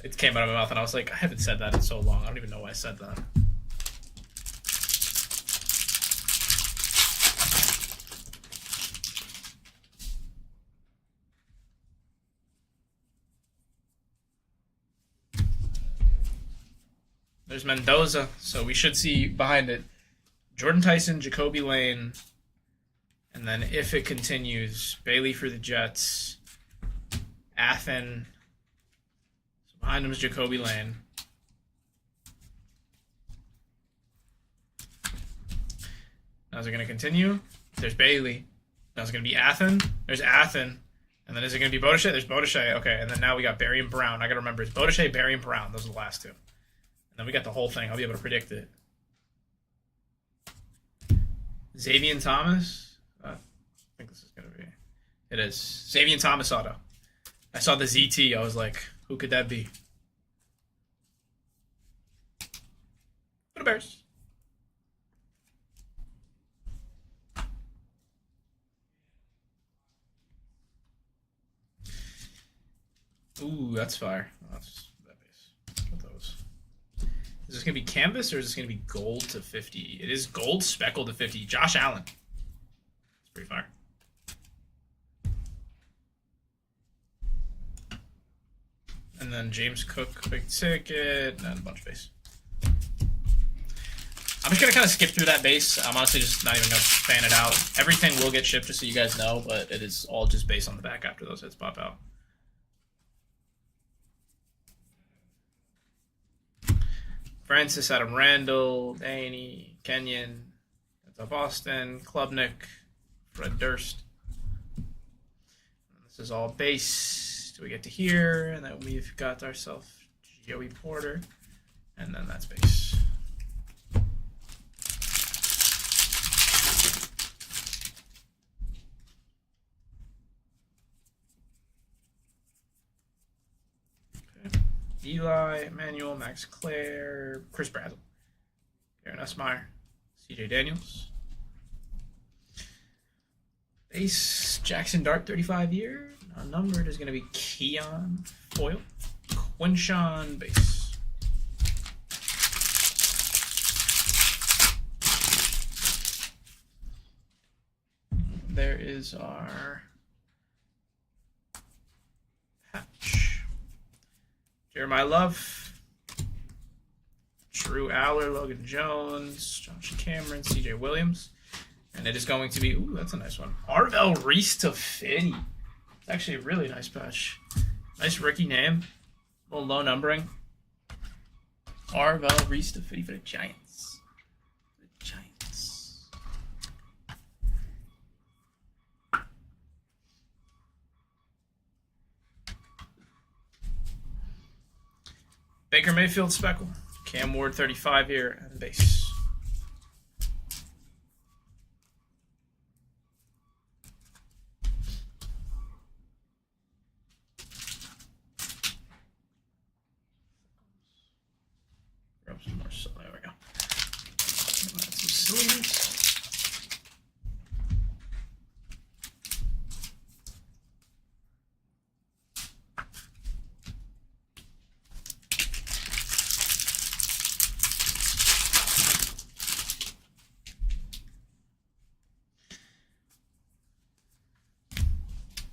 it came out of my mouth and I was like, I haven't said that in so long. I don't even know why I said that. There's Mendoza, so we should see behind it Jordan Tyson, Jacoby Lane, and then if it continues, Bailey for the Jets, Athen. So behind him is Jacoby Lane. Now is it going to continue? There's Bailey. Now is it going to be Athen? There's Athen. And then is it going to be Bodeshay? There's Bodeshay. Okay, and then now we got Barry and Brown. I got to remember, it's Bodeshay, Barry, and Brown. Those are the last two. And then we got the whole thing. I'll be able to predict it. Xavier Thomas. I think this is going to be. It is. Xavier Thomas auto. I saw the ZT. I was like, who could that be? For the Bears. Ooh, that's fire. Oh, that's that base. What those? Is this going to be canvas or is this going to be gold to 50? It is gold speckled to 50. Josh Allen. It's pretty fire. And then James Cook, big ticket, and a bunch of base. I'm just going to kind of skip through that base. I'm honestly just not even going to fan it out. Everything will get shipped, just so you guys know, but it is all just based on the back after those hits pop out. Francis, Adam Randall, Danny, Kenyon, that's a Boston, Klubnik, Fred Durst. And this is all base. Do we get to here? And then we've got ourselves Joey Porter. And then that's base. Eli, Emmanuel, Max Clare, Chris Bradley, Aaron Esmeyer, CJ Daniels. Base, Jackson Dart, 35-year. Numbered is going to be Keon Foil. Quinshawn, base. There is our patch. Jeremiah Love, Drew Aller, Logan Jones, Josh Cameron, CJ Williams. And it is going to be, ooh, that's a nice one. Arvell Reese to 50. It's actually a really nice patch. Nice rookie name. A little low numbering. Arvell Reese to 50 for the Giants. The Giants. Baker Mayfield speckle. Cam Ward 35 here at base. Grab some more. So there we go. Some silliness.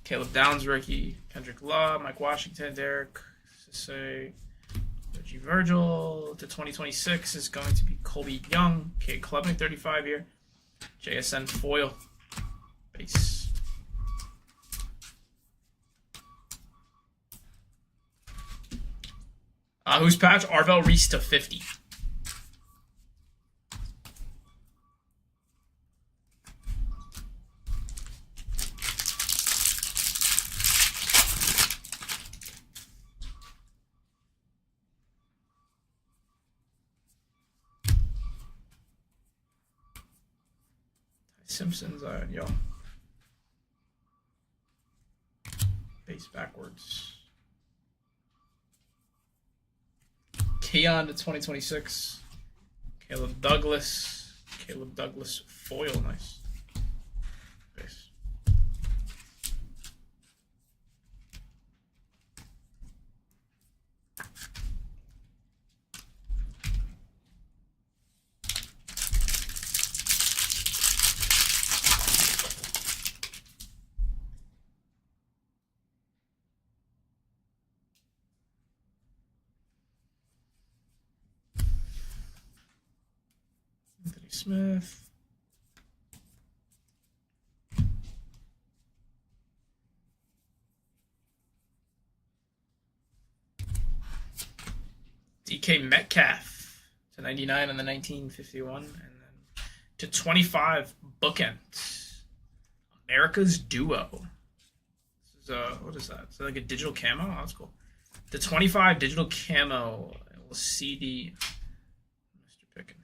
Caleb Downs rookie, Kendrick Law, Mike Washington, Derek Sisse, Reggie Virgil. To 2026 is going to be Colby Young, Cade Klubnik 35 here, JSN foil base. Who's patch? Arvel Reese to 50. Simpsons, yo. Base backwards. Keon to 2026. Caleb Douglas. Caleb Douglas foil, nice. Base. Smith. DK Metcalf to 99 on the 1951, and then to 25 bookend. America's Duo. This is what is that? Is that like a digital camo? Oh, that's cool. To 25 digital camo. CD. Mr. Pickens.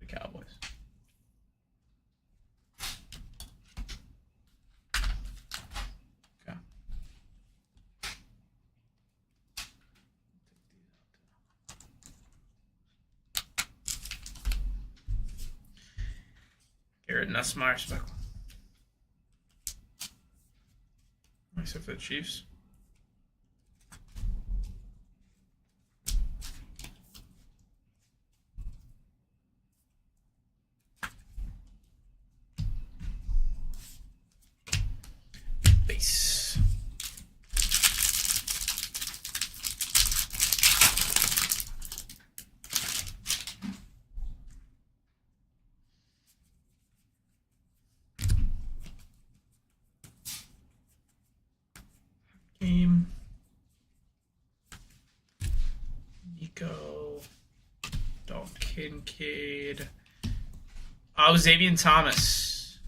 Cowboys. Okay. Garrett Nussmeier speckle. Nice for the Chiefs. Base. Game. Nico. Dalton Kincaid. Oh, Xavier Thomas.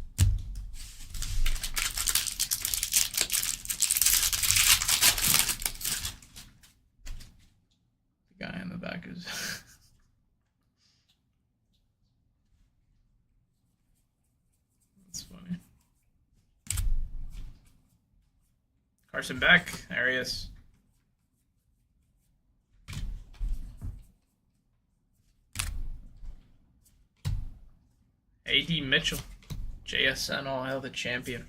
Guy in the back is that's funny. Carson Beck, there he is. AD Mitchell, JSN, all hail the champion.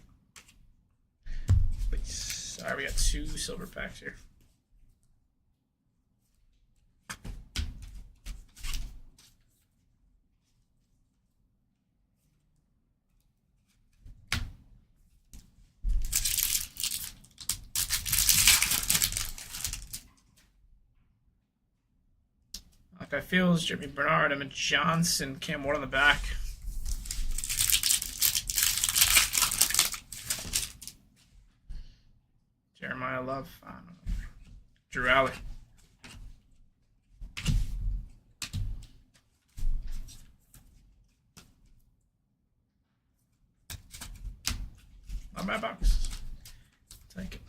Please. All right, we got 2 silver packs here. Hawkeye Fields, Jimmy Bernard, Emmett Johnson, Cam Ward on the back. Jeremiah Love, I don't know. Drew Alley. Not bad box. Take it.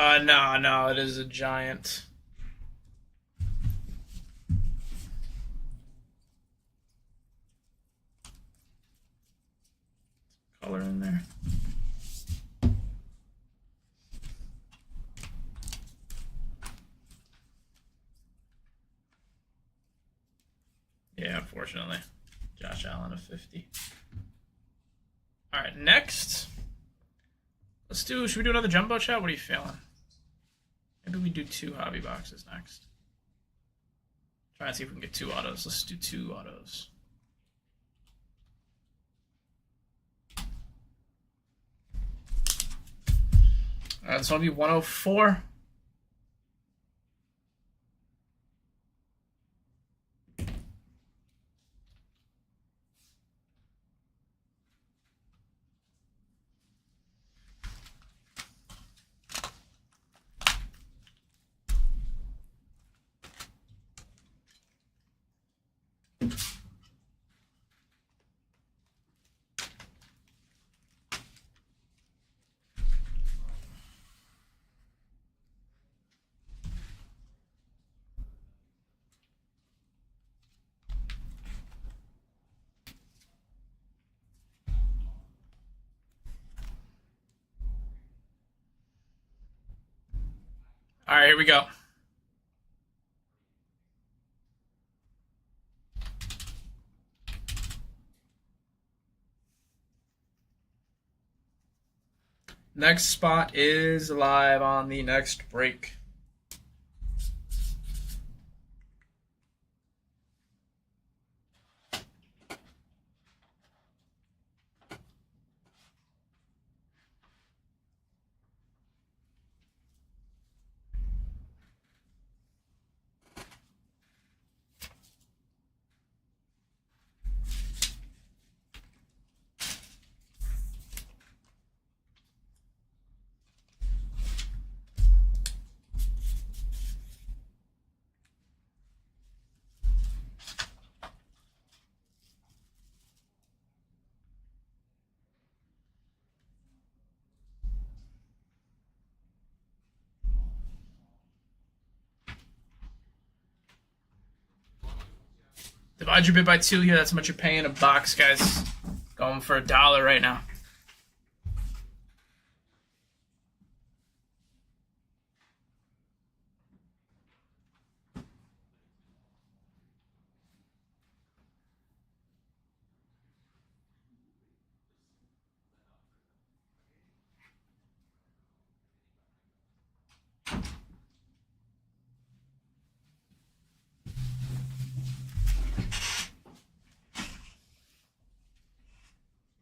No, it is a giant. Color in there. Yeah, unfortunately. Josh Allen of 50. All right, next. Should we do another jumbo chat? What are you feeling? Maybe we do 2 hobby boxes next. Try and see if we can get 2 autos. Let's do 2 autos. All right, this one will be 104. All right, here we go. Next spot is live on the next break. Divide your bid by 2 here. That's how much you're paying a box, guys. Going for $1 right now.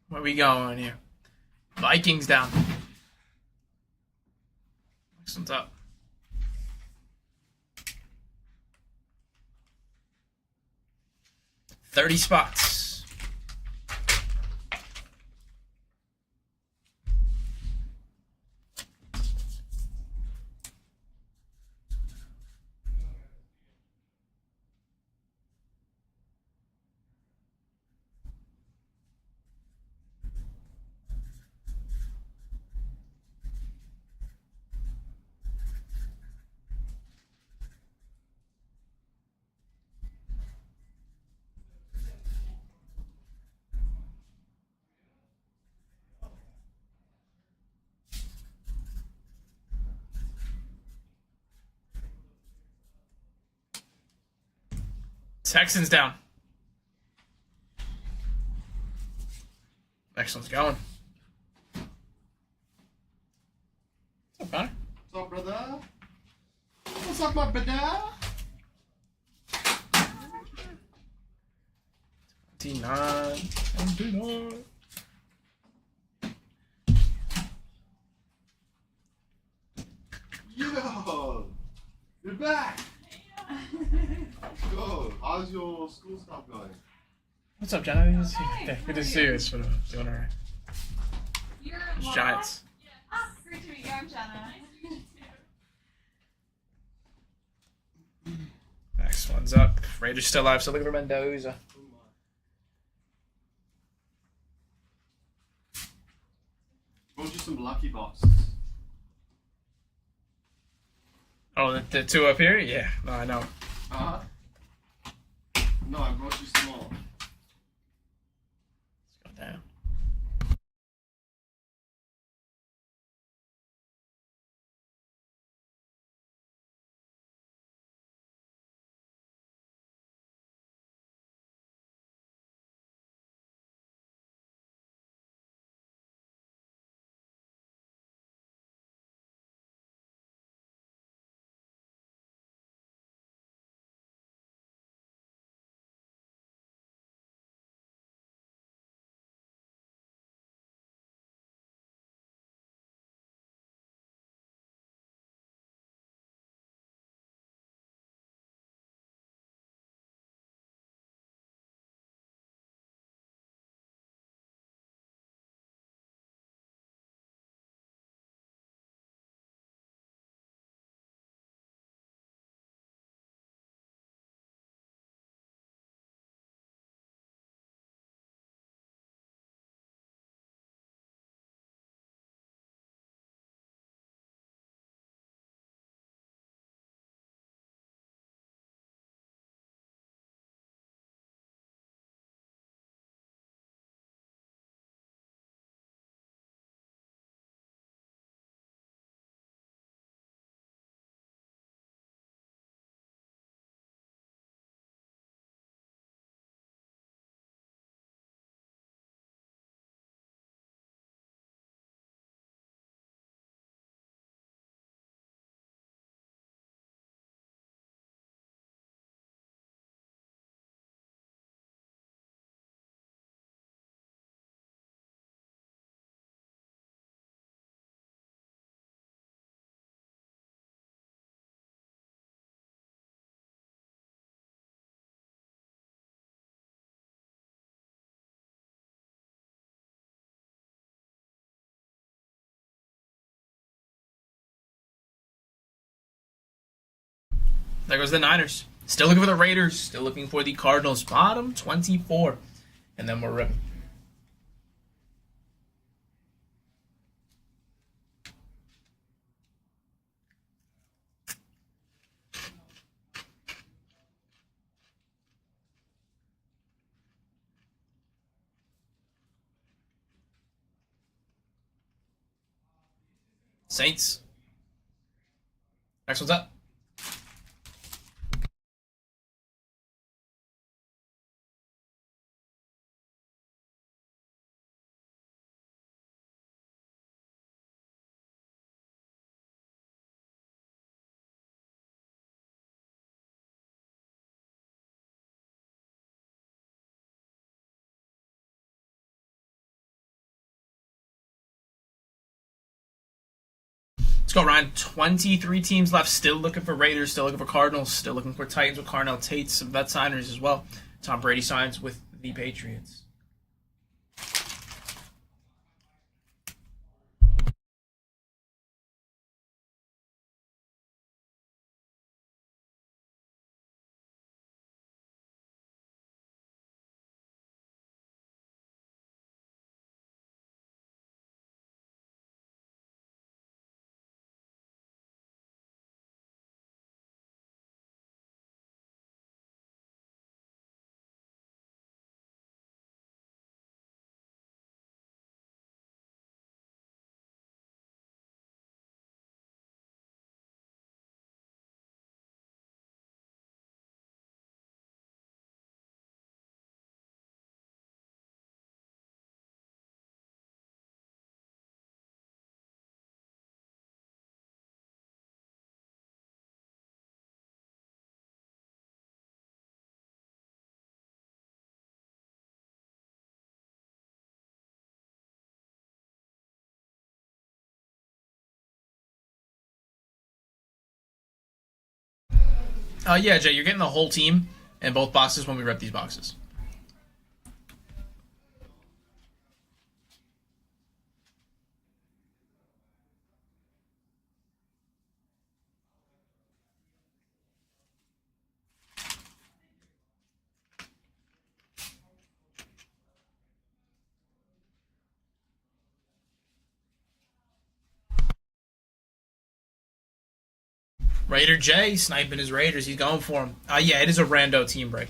Where we going here? Vikings down. Next one's up. $30 spots. Texans down. Next one's going. What's up, Connor? What's up, brother? What's up, my brother? 29. Yo, you're back. Yo, how's your school stuff going? What's up, Jenna? Good to see you. Good to see you. It's doing all right. It's Giants. Great to meet you. I'm Jenna. Next one's up. Raiders still alive, so looking for Mendoza. Brought you some lucky boxes. Oh, the two up here? Yeah, no, I know. Uh-huh. No, I brought you small. Let's go down. There goes the Niners. Still looking for the Raiders. Still looking for the Cardinals. Bottom 24. And then we're ripping. Saints. Next one's up. Let's go, Ryan. 23 teams left. Still looking for Raiders. Still looking for Cardinals. Still looking for Titans with Carnell Tate. Some vet signers as well. Tom Brady signs with the Patriots. Yeah, Jay, you're getting the whole team in both boxes when we rip these boxes. Raider J sniping his Raiders. He's going for him. Yeah, it is a rando team break.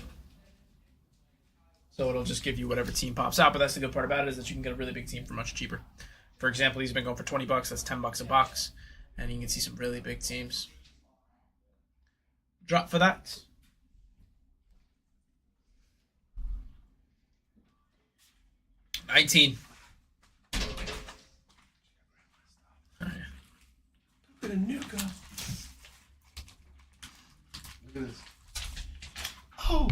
So it'll just give you whatever team pops out. But that's the good part about it is that you can get a really big team for much cheaper. For example, he's been going for $20. That's $10 a box. And you can see some really big teams. Drop for that. $19. Look at a nuka. Look at this. Oh.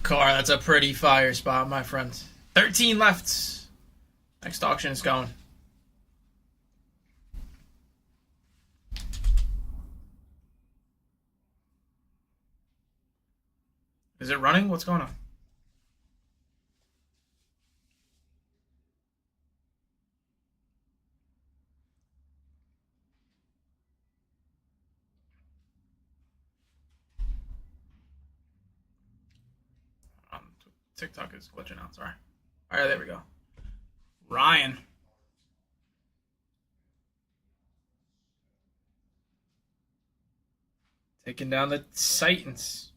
Car, that's a pretty fire spot, my friend. 13 left. Next auction is going. Is it running? What's going on? TikTok is glitching out. Sorry. All right, there we go. Ryan. Taking down the Titans.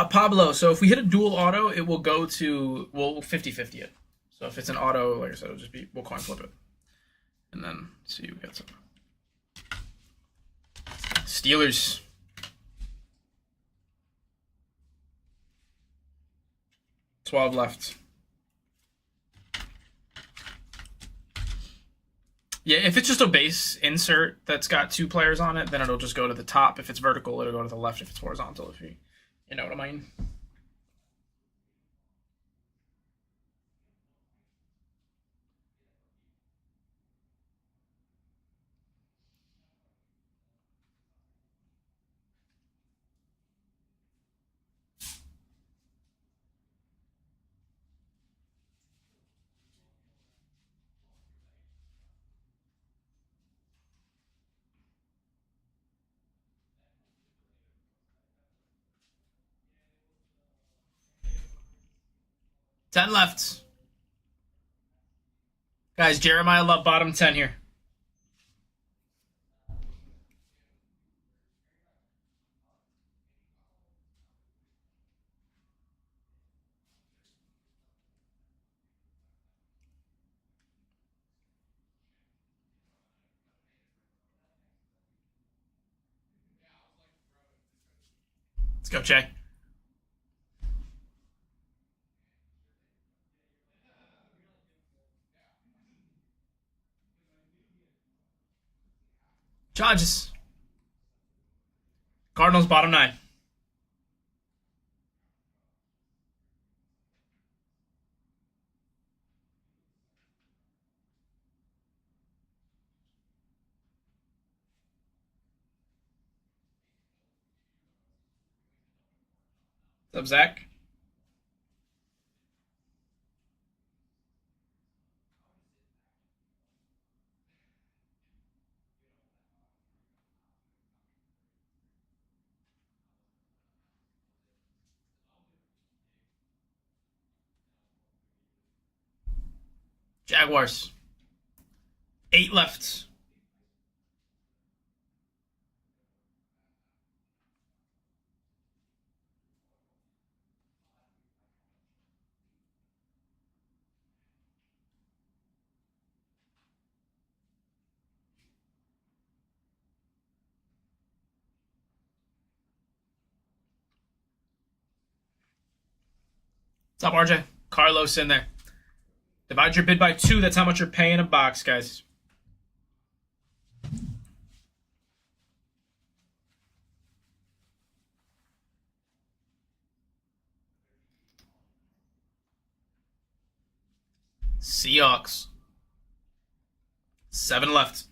Pablo, so if we hit a dual auto, it will go to, we'll 50-50 it. So if it's an auto, like I said, it'll just be, we'll coin flip it. And then see who gets it. Steelers. $12 left. Yeah, if it's just a base insert that's got 2 players on it, then it'll just go to the top. If it's vertical, it'll go to the left. If it's horizontal, if you know what I mean. $10 left. Guys, Jeremiah Love bottom 10 here. Let's go, Jay. Charges. Cardinals bottom 9. What's up, Zach? Jaguars. 8 left. What's up, RJ? Carlos in there. Divide your bid by 2. That's how much you're paying a box, guys. Seahawks. 7 left.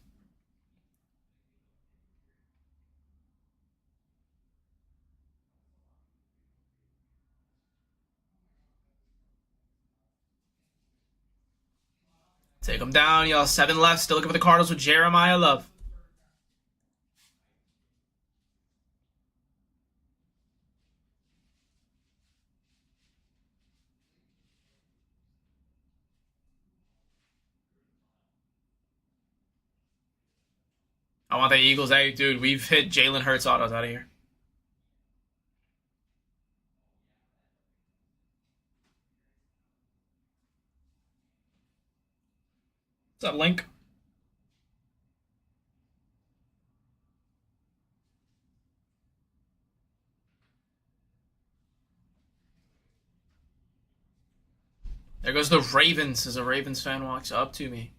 Take them down, y'all. 7 left. Still looking for the Cardinals with Jeremiah Love. I want the Eagles. Hey, dude, we've hit Jalen Hurts autos out of here. What's up, Link? There goes the Ravens as a Ravens fan walks up to me.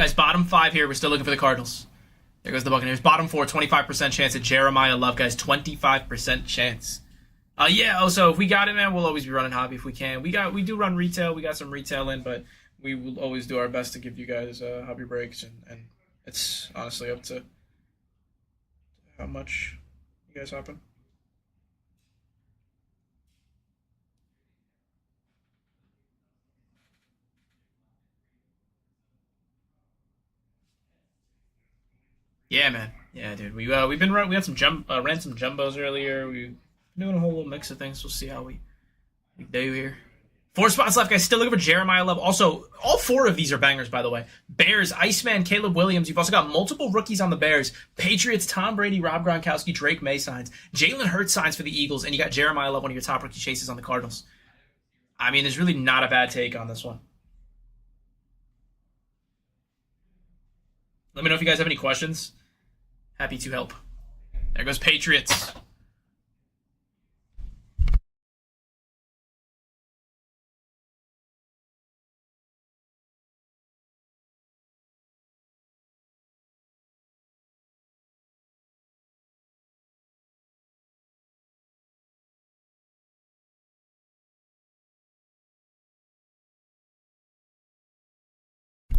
Guys, bottom 5 here. We're still looking for the Cardinals. There goes the Buccaneers. Bottom 4, 25% chance at Jeremiah Love, guys. 25% chance. Yeah, also, if we got it, man, we'll always be running hobby if we can. We do run retail. We got some retail in, but we will always do our best to give you guys hobby breaks, and it's honestly up to how much you guys hop in. Yeah, man. Yeah, dude. We had some ran some jumbos earlier. We doing a whole little mix of things. We'll see how we do here. 4 spots left, guys. Still looking for Jeremiah Love. Also, all 4 of these are bangers, by the way. Bears, Iceman, Caleb Williams. You've also got multiple rookies on the Bears. Patriots, Tom Brady, Rob Gronkowski, Drake May signs. Jalen Hurts signs for the Eagles. And you got Jeremiah Love, one of your top rookie chases on the Cardinals. I mean, there's really not a bad take on this one. Let me know if you guys have any questions. Happy to help. There goes Patriots.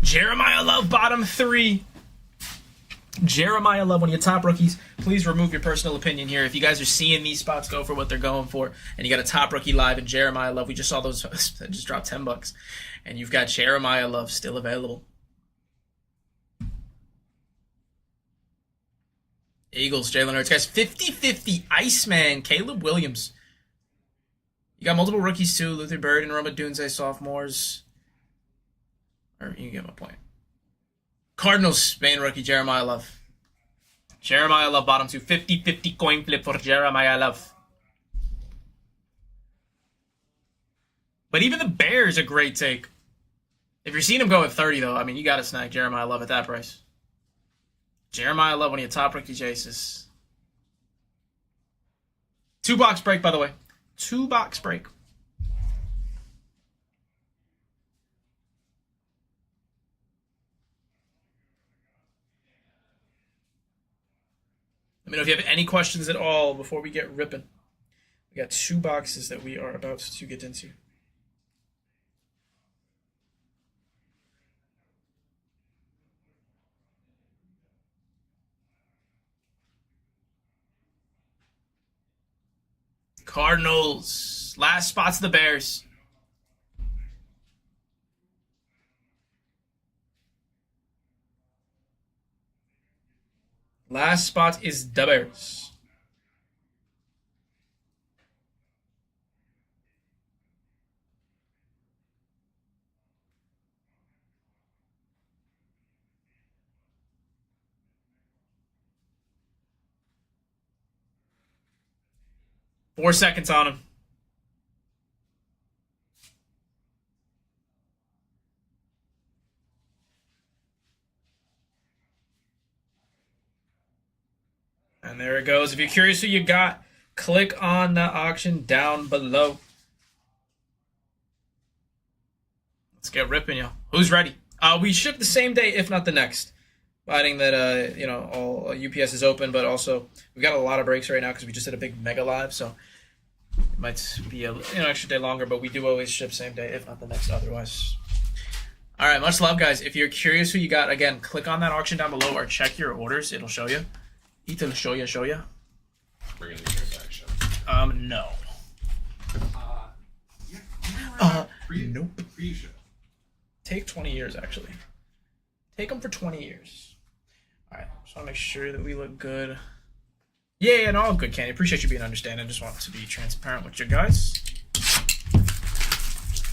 Jeremiah Love, bottom 3. Jeremiah Love, one of your top rookies. Please remove your personal opinion here. If you guys are seeing these spots go for what they're going for, and you got a top rookie live in Jeremiah Love, we just saw those that just dropped $10, and you've got Jeremiah Love still available. Eagles, Jalen Hurts. Guys, 50-50, Iceman, Caleb Williams. You got multiple rookies too, Luther Bird and Roma Dunze, sophomores. Or you get my point. Cardinals, main rookie, Jeremiah Love. Jeremiah Love, bottom 2. 50-50 coin flip for Jeremiah Love. But even the Bears, a great take. If you're seeing him go at 30, though, I mean, you got to snag Jeremiah Love at that price. Jeremiah Love, one of your top rookie chases. 2-box break, by the way. 2-box break. Let me know if you have any questions at all before we get ripping. We got 2 boxes that we are about to get into. Cardinals. Last spot's the Bears. Last spot is the Bears. Four seconds on him. And there it goes. If you're curious who you got, click on the auction down below. Let's get ripping, y'all. Who's ready? We ship the same day, if not the next. Finding that, all UPS is open, but also we've got a lot of breaks right now because we just did a big mega live, so it might be an extra day longer, but we do always ship same day, if not the next otherwise. All right, much love, guys. If you're curious who you got, again, click on that auction down below or check your orders. It'll show you. It'll show you. We're gonna do transaction. No. Nope. Pre-show. Take 20 years, actually. Take them for 20 years. All right, just want to make sure that we look good. Yeah, no, all good, Kenny. Appreciate you being understanding. Just want to be transparent with you guys.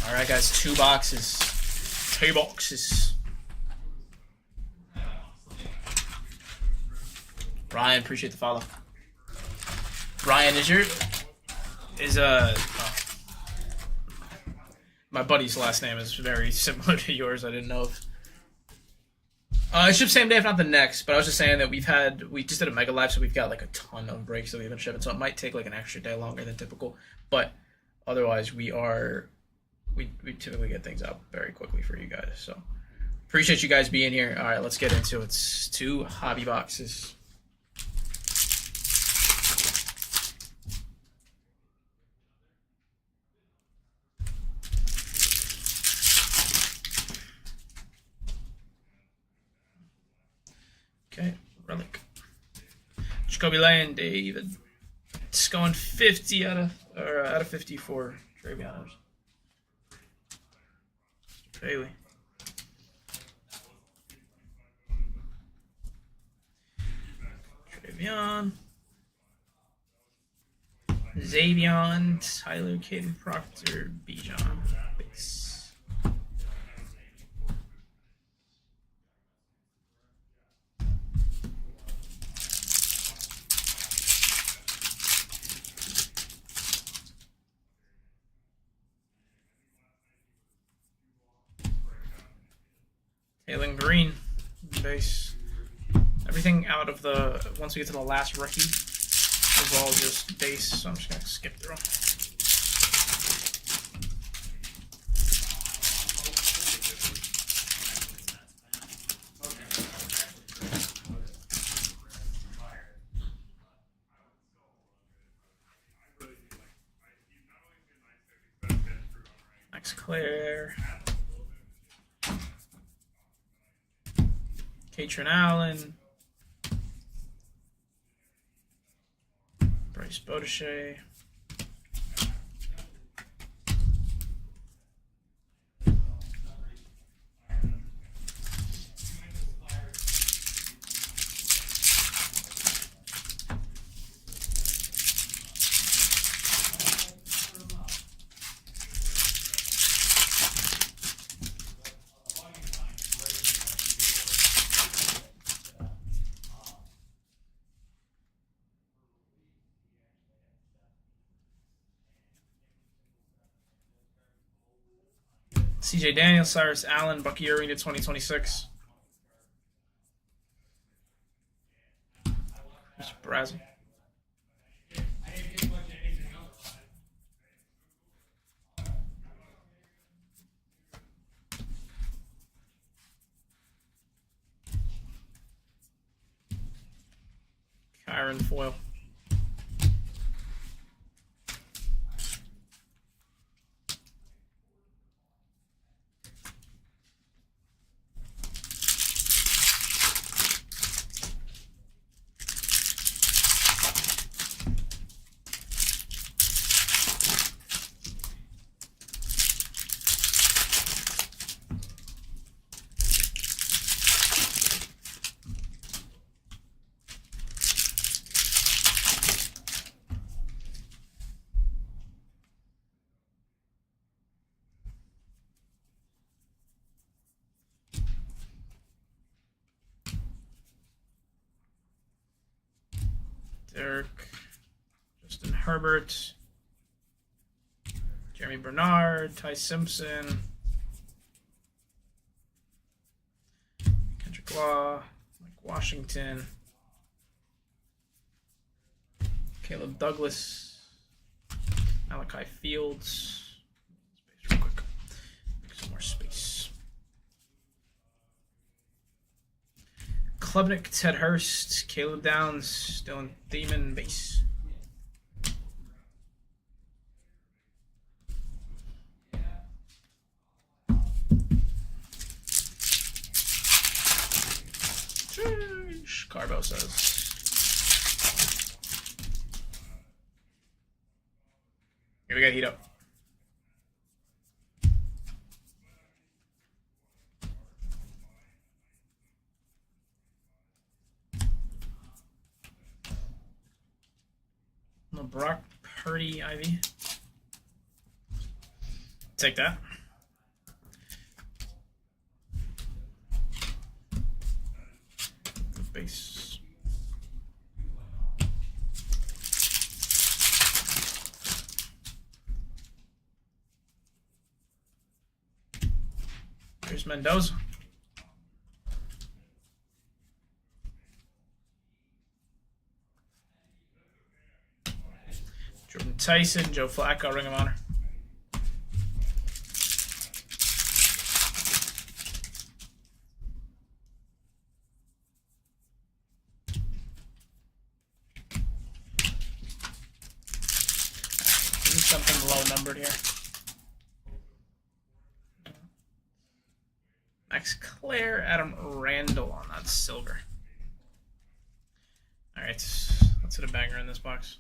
All right, guys, 2 boxes. 2 boxes. Ryan, appreciate the follow. Ryan, my buddy's last name is very similar to yours. I didn't know if it ships same day, if not the next. But I was just saying that we just did a mega live, so we've got like a ton of breaks that we've been shipping. So it might take like an extra day longer than typical. But otherwise, we typically get things out very quickly for you guys. So Appreciate you guys being here. All right, let's get into it. It's 2 hobby boxes. Okay, relic. Jacoby Lane, David. It's going 50 out of 54. Travion. Bailey. Travion. Xavion. Tyler, Caden Proctor, Bijan. Base. Halen Green, base. Everything out of the, once we get to the last rookie, is all just base, so I'm just going to skip through them. Max Claire. Katrin Allen, Bryce Bottiche, CJ Daniels, Cyrus Allen, Bucky Arena 2026. Mr. Brazil. Kyron Foyle. Derek, Justin Herbert, Jeremy Bernard, Ty Simpson, Kendrick Law, Mike Washington, Caleb Douglas, Malachi Fields. Space real quick. Make some more space. Klubnik, Ted Hurst, Caleb Downs, Dylan Thiemann, base. Carbo says. Here we got heat up. No Brock Purdy, Ivy. Take that. Base. Here's Mendoza. Jordan Tyson, Joe Flacco, Ring of Honor. something low numbered here. Max Claire, Adam Randall on that silver. All right, let's hit a banger in this box.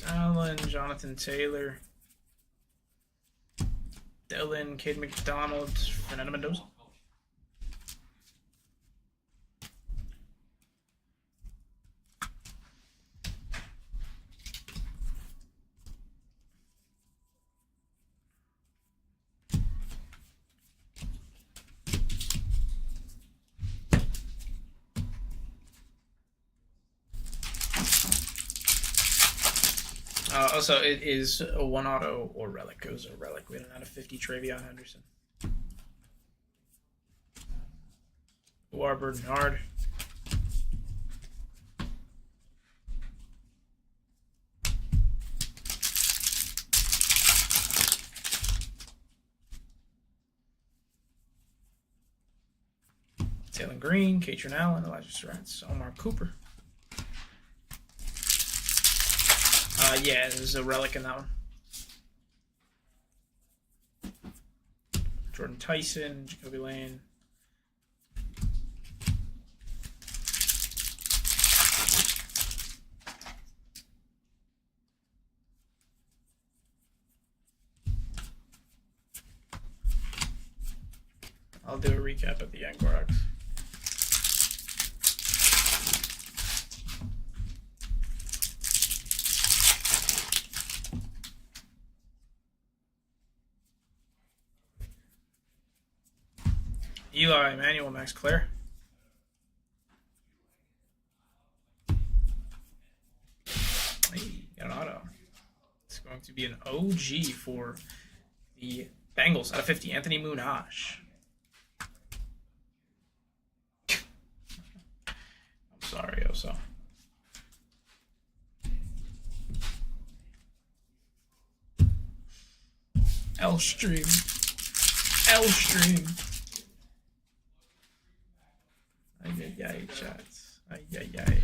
Allen, Jonathan Taylor, Dylan, Cade McDonald, Fernando Mendoza. Also, it is a one auto or relic. It was a relic. We had an out of 50 Travion Henderson. War Bernard. Taylor Green, Katrin Allen, Elijah Surratt, Omar Cooper. Yeah, there's a relic in that one. Jordan Tyson, Jacoby Lane. I'll do a recap at the end, Gorax. Eli, Emmanuel, Max Claire. Hey, got an auto. It's going to be an OG for the Bengals out of 50. Anthony Munaj. I'm sorry, Oso. L-Stream. L-Stream. Ay, ay, ay, chats. Ay, ay, ay.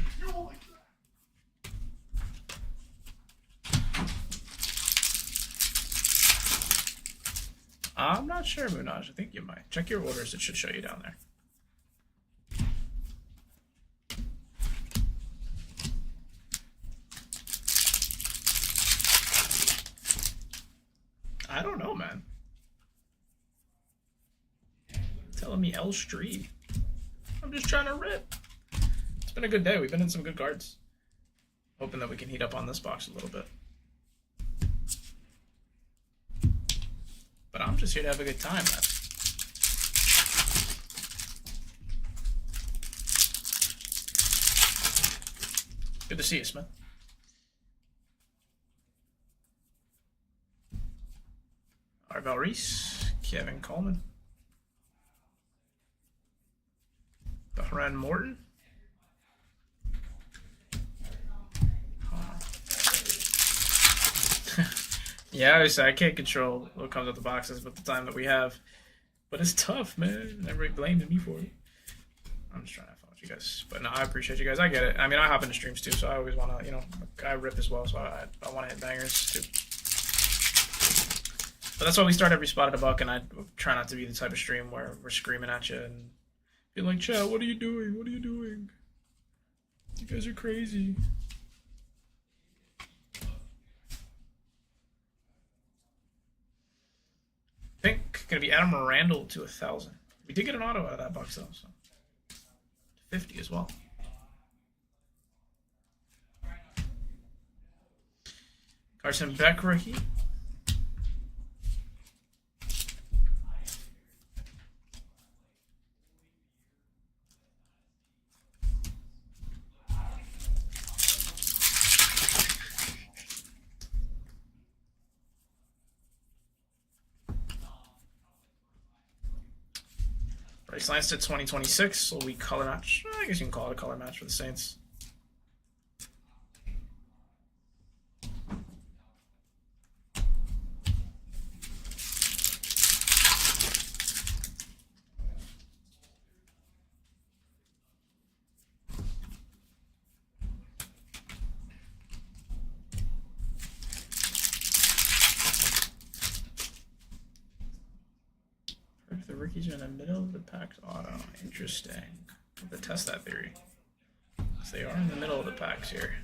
I'm not sure, Munaj. I think you might. Check your orders. It should show you down there. I don't know, man. Telling me L Street. I'm just trying to rip. It's been a good day. We've been in some good cards. Hoping that we can heat up on this box a little bit. But I'm just here to have a good time, man. Good to see you, Smith. Arvel Reese, Kevin Coleman. Bahran Morton. Yeah, obviously I can't control what comes out the boxes with the time that we have. But it's tough, man. Everybody blames me for it. I'm just trying to have fun with you guys. But no, I appreciate you guys. I get it. I mean, I hop into streams too, so I always want to, you know, I rip as well, so I want to hit bangers too. But that's why we start every spot at a buck, and I try not to be the type of stream where we're screaming at you and be like, chat, what are you doing? What are you doing? You guys are crazy. Pink, gonna be Adam Randall to 1,000. We did get an auto out of that box though, so 50 as well. Carson Beck rookie. Race Lance to 2026, so we color match. I guess you can call it a color match for the Saints. The rookies are in the middle of the pack auto. Interesting. I have to test that theory. So they are in the middle of the packs here.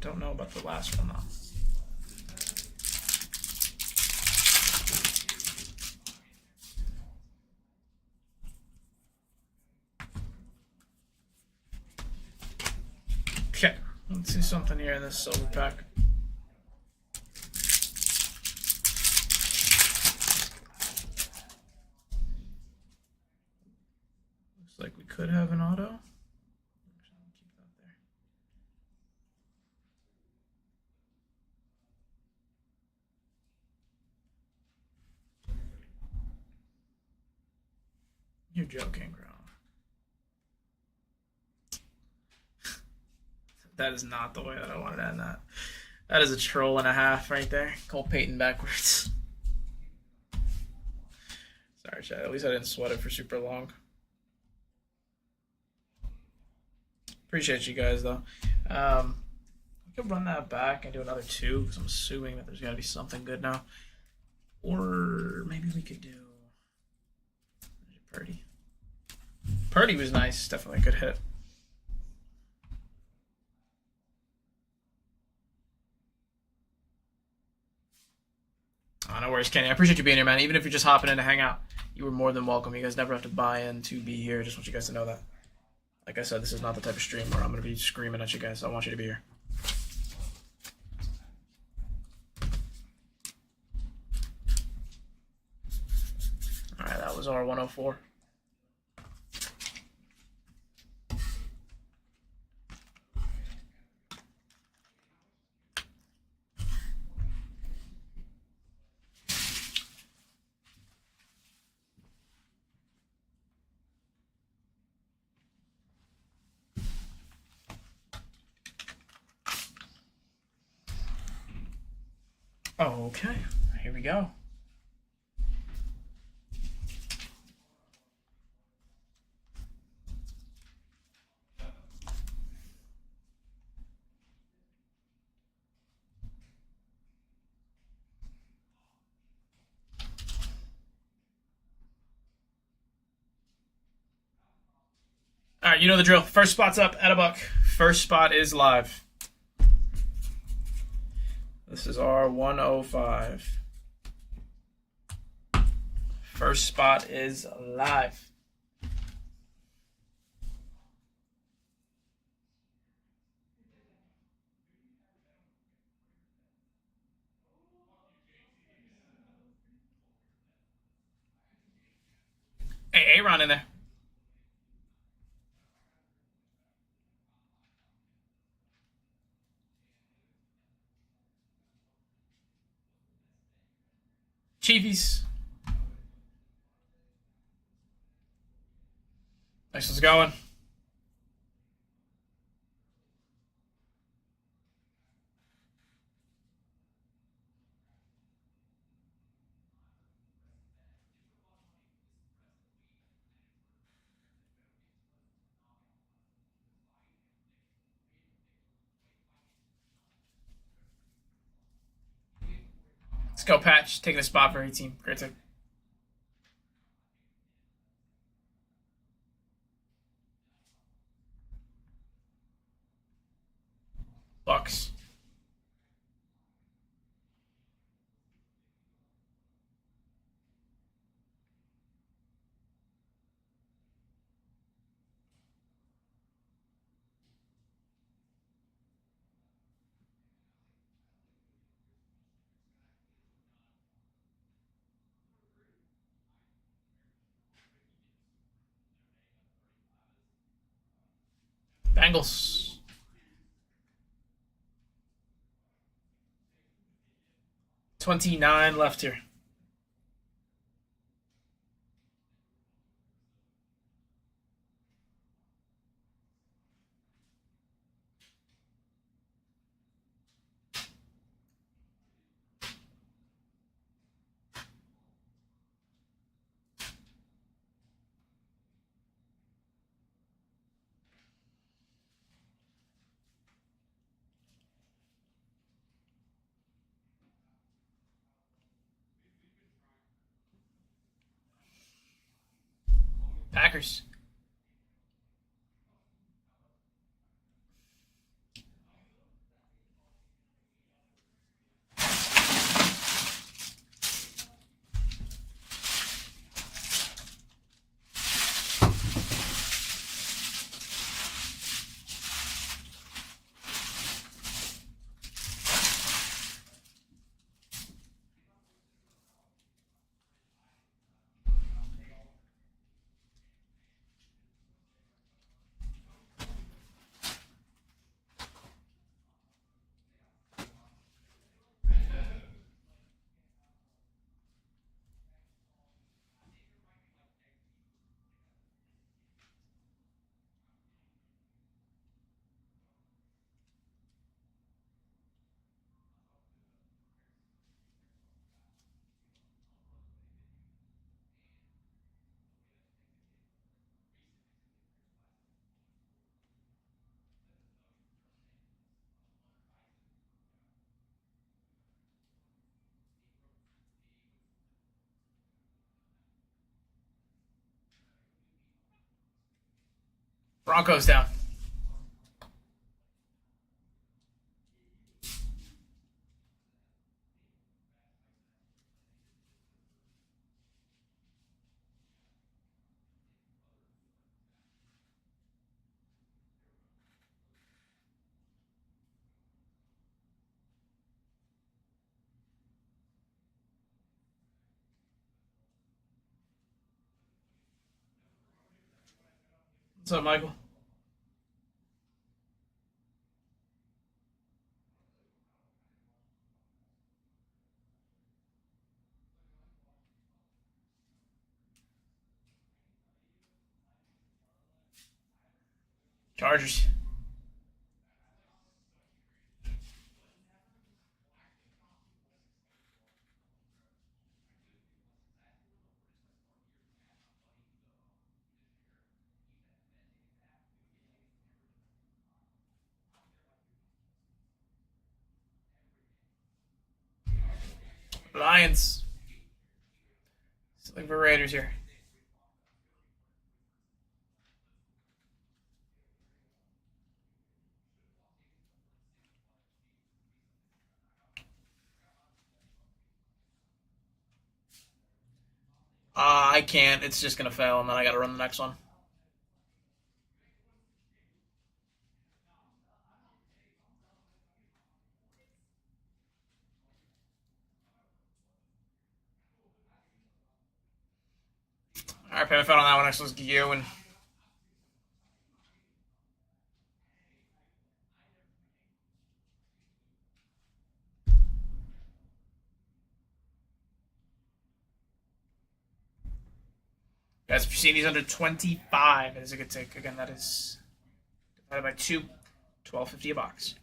Don't know about the last one though. Okay, let's see something here in this silver pack. Looks like we could have an auto. Keep that there. You're joking, bro. That is not the way that I wanted to end that. That is a troll and a half right there. Cole Payton backwards. Sorry, Chad. At least I didn't sweat it for super long. Appreciate you guys, though. I could run that back and do another 2, because I'm assuming that there's got to be something good now. Or maybe we could do Purdy. Purdy was nice. Definitely a good hit. Oh, no worries, Kenny. I appreciate you being here, man. Even if you're just hopping in to hang out, you were more than welcome. You guys never have to buy in to be here. Just want you guys to know that. Like I said, this is not the type of stream where I'm going to be screaming at you guys. I want you to be here. All right, that was our 104. Okay, here we go. All right, you know the drill. First spot's up at $1. First spot is live. This is our 105. First spot is live. Hey, Aaron in there. Chiefies. Nice one's going. Let's go, Patch. Taking a spot for 18. Great take. Bucks. Bengals. $29 left here. Packers. Broncos down. What's up, Michael? Chargers. Lions. Looking for Raiders here. I can't. It's just gonna fail, and then I gotta run the next one. All right, payment failed on that one. Next one's you and guys. If you're seeing these under 25, that is a good take. Again, that is divided by 2, $12.50 a box.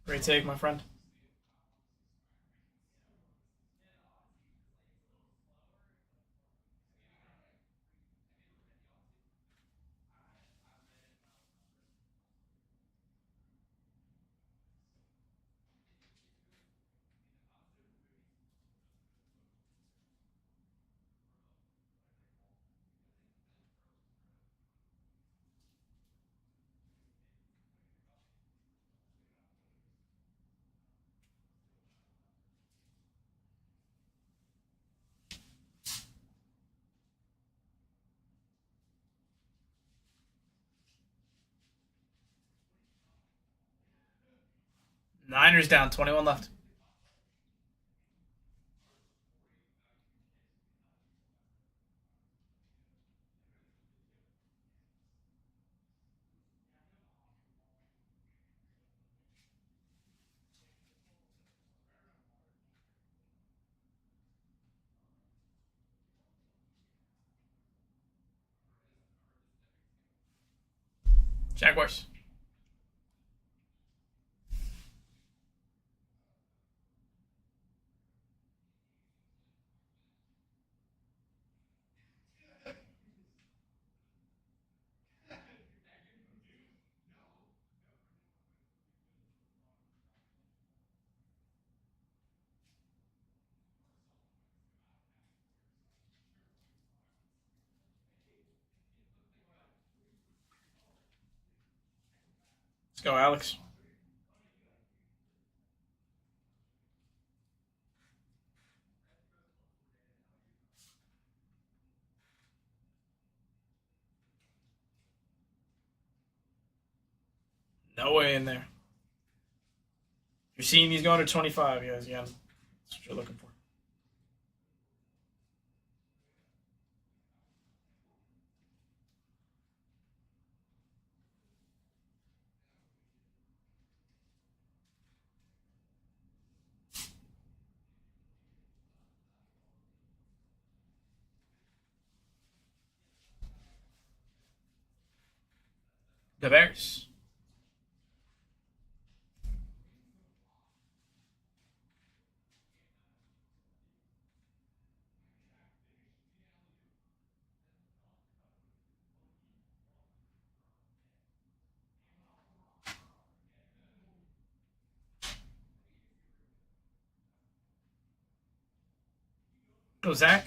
Great take, my friend. Niners down, 21 left. Jaguars. Let's go, Alex. No way in there. You're seeing these going to 25, guys. Again, that's what you're looking for. The Bears. Go, Zach.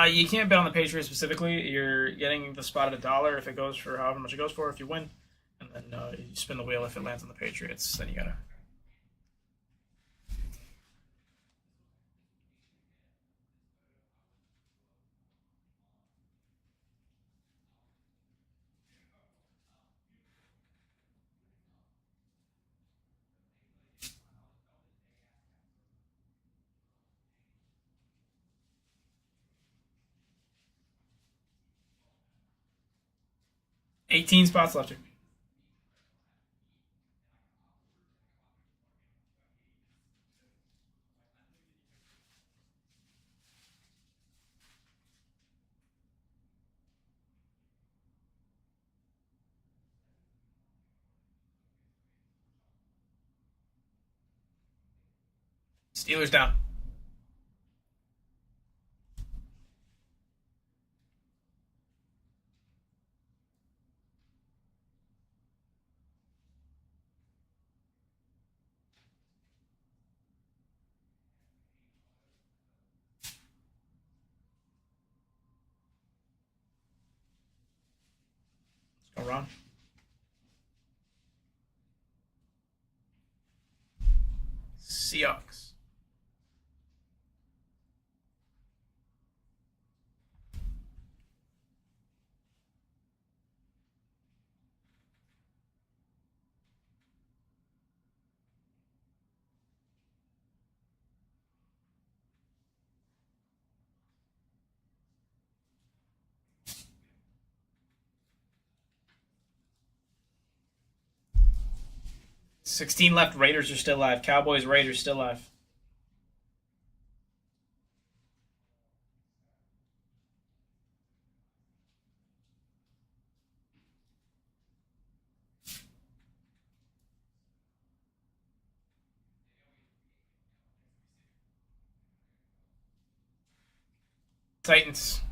You can't bet on the Patriots specifically. You're getting the spot at $1 if it goes for however much it goes for if you win, and then you spin the wheel if it lands on the Patriots. Then you gotta. $18 spots left here. Steelers down. Let's go, Ron. Seahawks. $16 left. Raiders are still alive. Cowboys. Raiders still alive. Titans.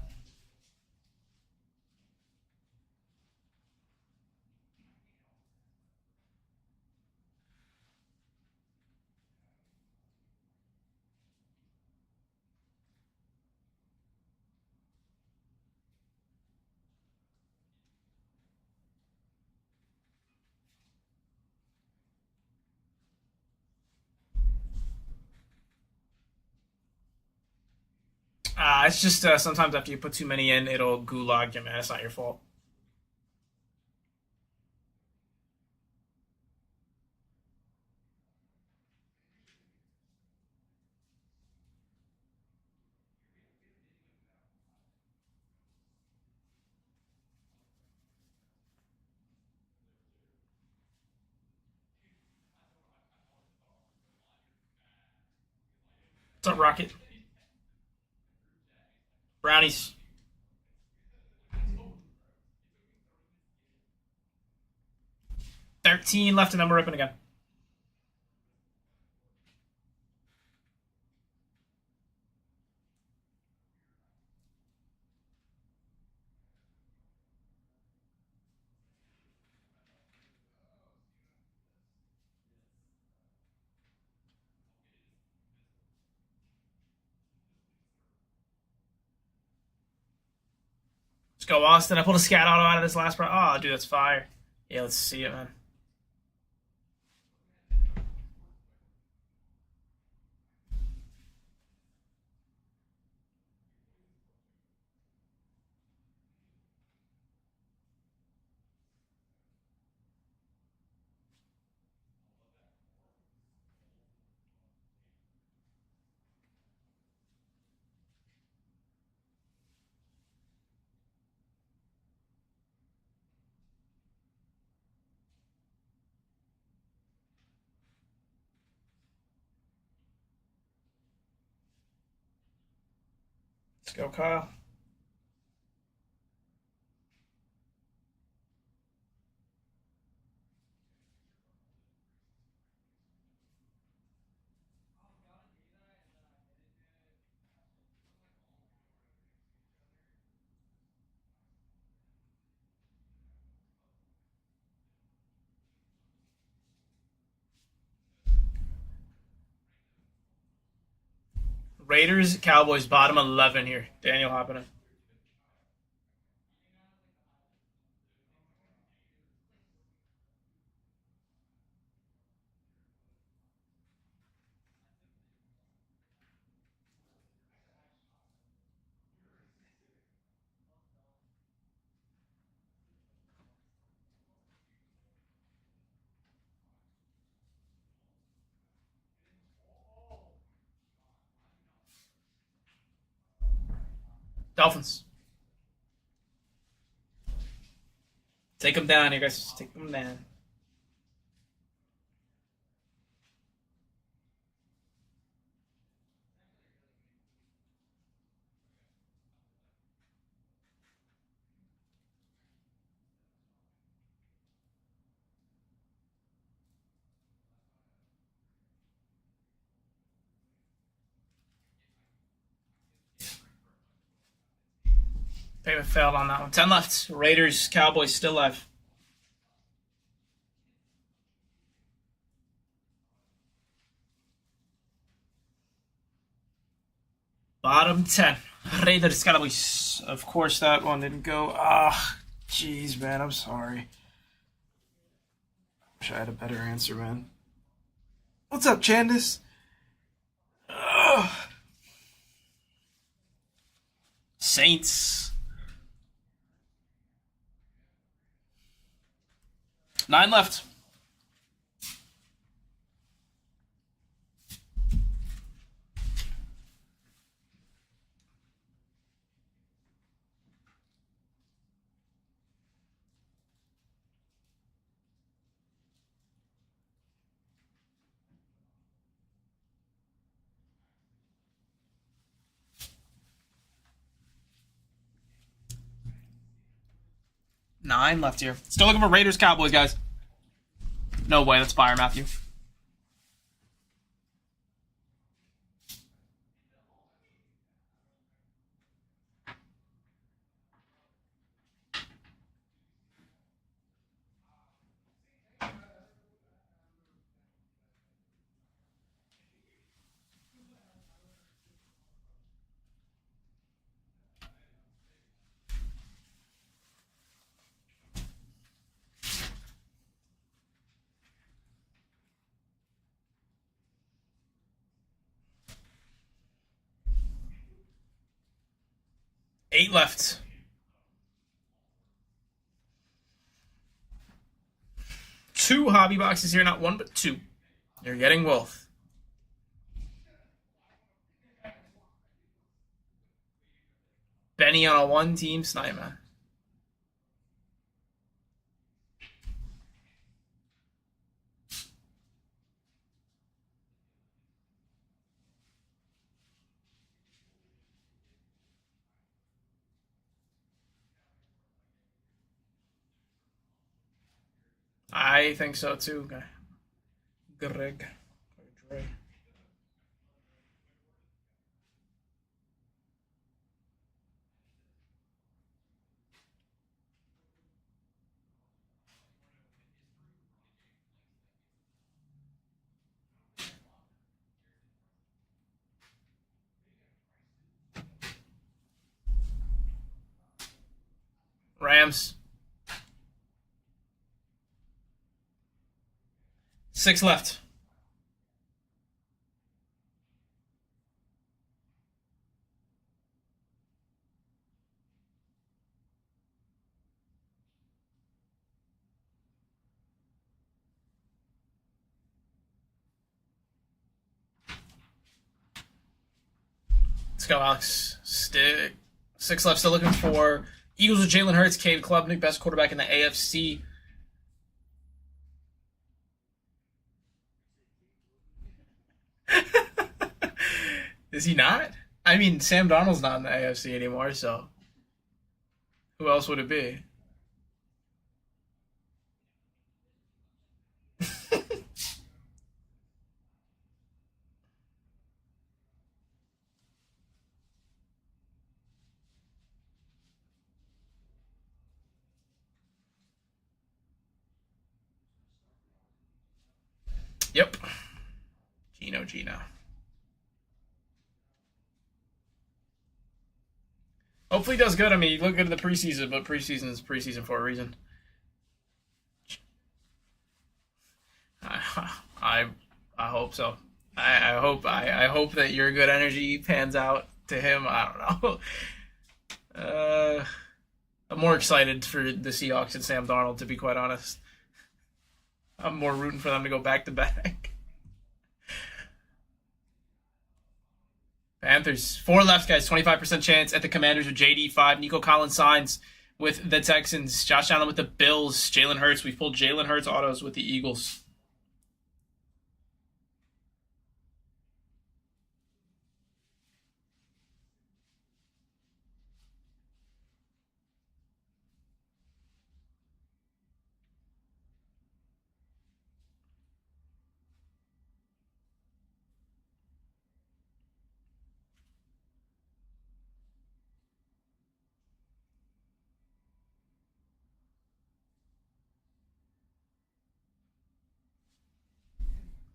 It's just sometimes after you put too many in, it'll gulag you, man. It's not your fault. What's up, Rocket? Brownies. $13 left, and then we're ripping again. Let's go, Austin. I pulled a scat auto out of this last part. Oh, dude, that's fire. Yeah, let's see it, man. Let's go, Kyle. Raiders, Cowboys, bottom 11 here. Daniel hopping in. Dolphins. Take them down, you guys. Take them down. Payment failed on that one. 10 left. Raiders, Cowboys still live. Bottom 10. Raiders, Cowboys. Of course, that one didn't go. Ah, jeez, man. I'm sorry. Wish I had a better answer, man. What's up, Chandis? Ugh. Saints. 9 left. Nine left here. Still looking for Raiders, Cowboys, guys. No way, that's fire, Matthew. Eight left. Two hobby boxes here, not one, but two. You're getting Wolf. Benny on a one-team sniper. I think so too. Greg. Dre. Rams. 6 left. Let's go, Alex. 6 left. Still looking for Eagles with Jalen Hurts, Cade Klubnik, best quarterback in the AFC. Is he not? I mean, Sam Darnold's not in the AFC anymore, so who else would it be? Yep. Gino. Hopefully he does good. I mean, he looked good in the preseason, but preseason is preseason for a reason. I I hope so. I hope that your good energy pans out to him. I don't know. I'm more excited for the Seahawks and Sam Darnold, to be quite honest. I'm more rooting for them to go back to back. Panthers 4 left, guys. 25% chance at the Commanders with JD 5. Nico Collins signs with the Texans. Josh Allen with the Bills. Jalen Hurts. We've pulled Jalen Hurts autos with the Eagles.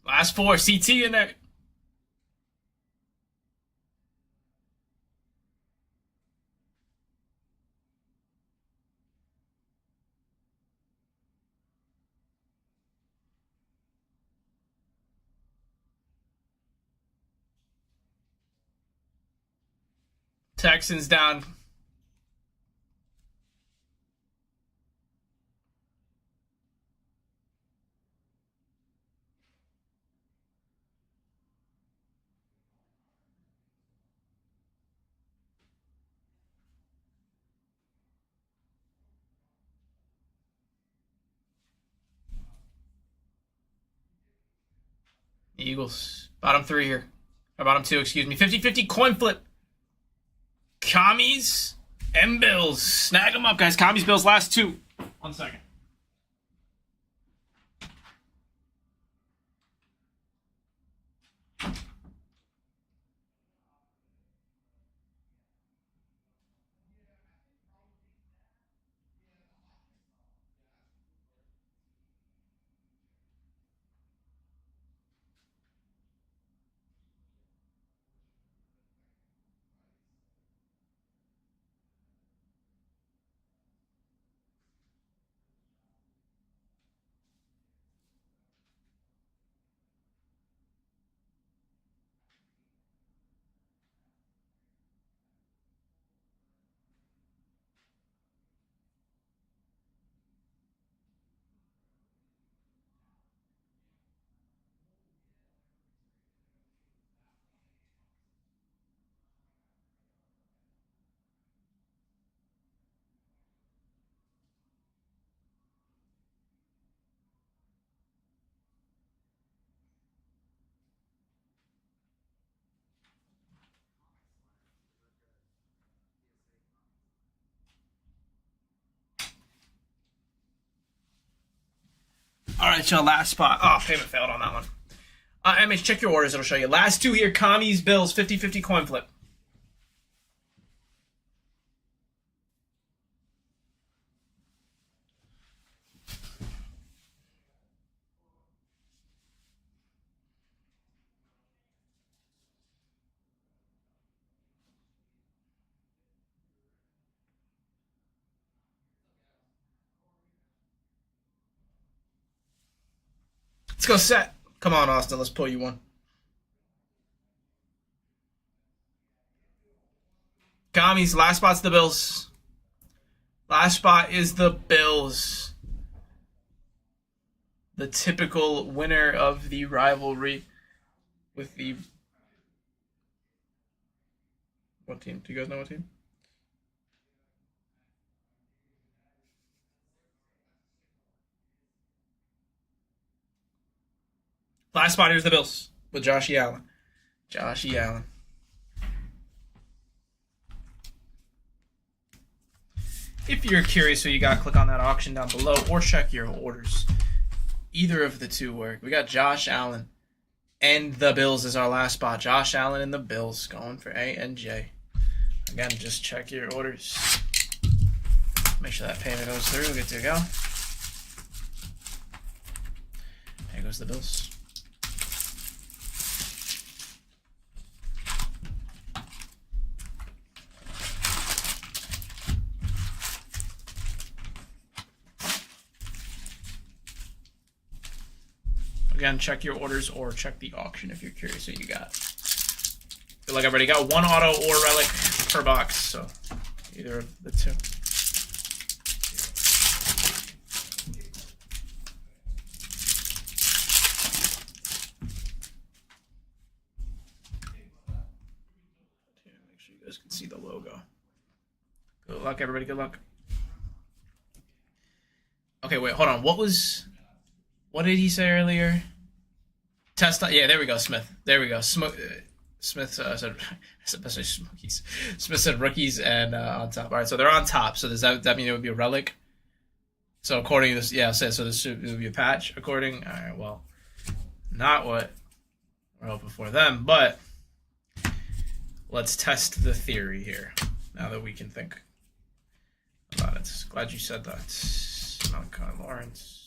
Last 4. CT in there. Texans down. Eagles. Bottom 3 here. Or bottom 2, excuse me. 50-50 coin flip. Commies and Bills. Snag them up, guys. Commies, Bills, last 2. 1 second. All right, y'all. Last spot. Oh, payment failed on that one. MH, check your orders. It'll show you. Last two here. Commies, Bills, 50-50 coin flip. Let's go set. Come on, Austin. Let's pull you one. Commies, last spot's the Bills. Last spot is the Bills. The typical winner of the rivalry with the... What team? Do you guys know what team? Last spot, here's the Bills with Joshy Allen. Joshy Allen. If you're curious who you got, click on that auction down below or check your orders. Either of the two work. We got Josh Allen and the Bills as our last spot. Josh Allen and the Bills going for A and J. Again, just check your orders. Make sure that payment goes through. Good to go. There goes the Bills. Again, check your orders or check the auction if you're curious what you got. Feel like I've already got one auto or relic per box, so either of the two. Make sure you guys can see the logo. Good luck, everybody. Good luck. Okay, wait, hold on. What did he say earlier? Test. Yeah, there we go, Smith. There we go. Smith said, especially Smokies. Smith said rookies and on top. All right, so they're on top. So does that mean it would be a relic? So according to this, yeah, so this would be a patch. According, all right, well, not what we're hoping for them, but let's test the theory here. Now that we can think about it. Glad you said that. Malachi Lawrence.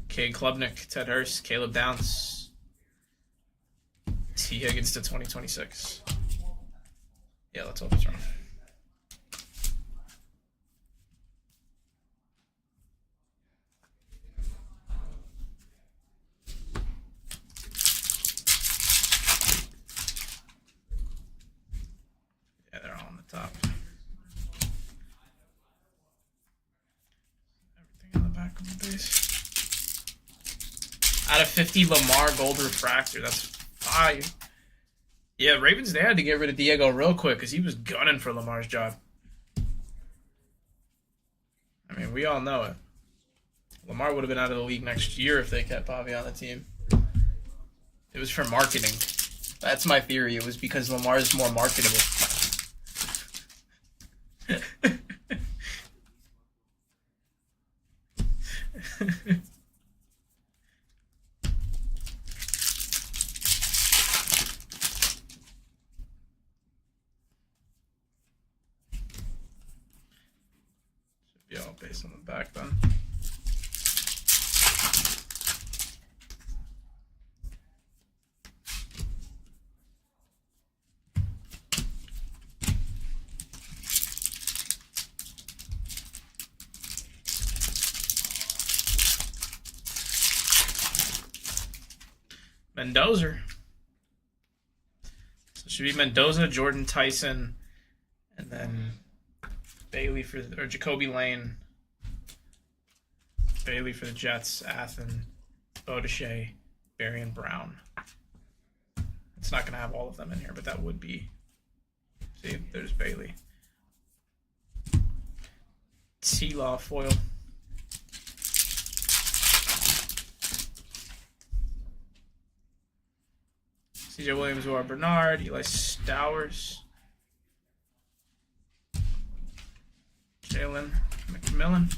Cade Klubnik, Ted Hurst, Caleb Downs, T. Higgins to 2026. Yeah, let's hope it's wrong. Yeah, they're all on the top. Everything on the back of the base. Out of 50, Lamar Gold Refractor. That's 5. Yeah, Ravens, they had to get rid of Diego real quick because he was gunning for Lamar's job. I mean, we all know it. Lamar would have been out of the league next year if they kept Bobby on the team. It was for marketing. That's my theory. It was because Lamar is more marketable. Should be all based on the back then. Mendoza. So it should be Mendoza, Jordan Tyson, and then Bailey or Jacoby Lane. Bailey for the Jets, Athen, Bodeshea, Barian Brown. It's not going to have all of them in here, but that would be. See, there's Bailey. T-Law foil. CJ Williams, or Bernard, Eli Stowers, Jalen McMillan,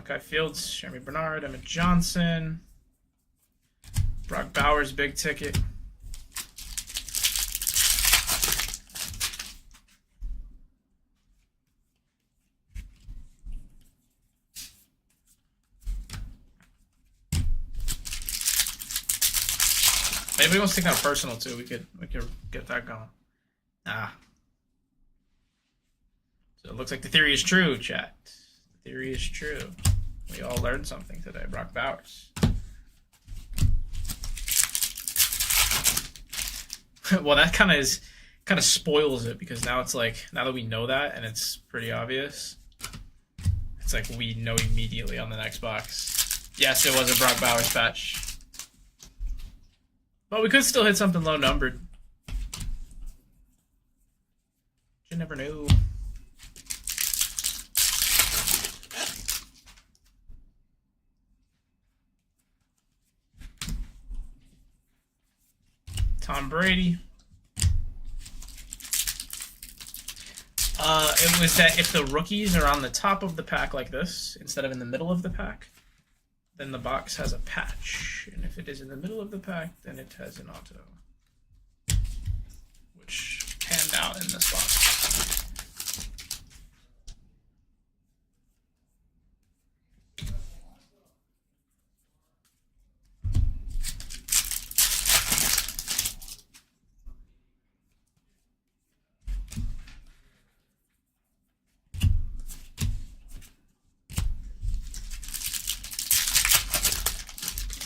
Malachi Fields, Jeremy Bernard, Emmett Johnson, Brock Bowers, big ticket. Maybe he wants to take out personal too. We could get that going. Ah. So it looks like the theory is true, chat. The theory is true. We all learned something today. Brock Bowers. Well, that kind of spoils it, because now it's like, now that we know that and it's pretty obvious, it's like we know immediately on the next box. Yes, it was a Brock Bowers patch. But we could still hit something low numbered. You never know. Tom Brady. It was that if the rookies are on the top of the pack like this, instead of in the middle of the pack, then the box has a patch. And if it is in the middle of the pack, then it has an auto. Which panned out in this box.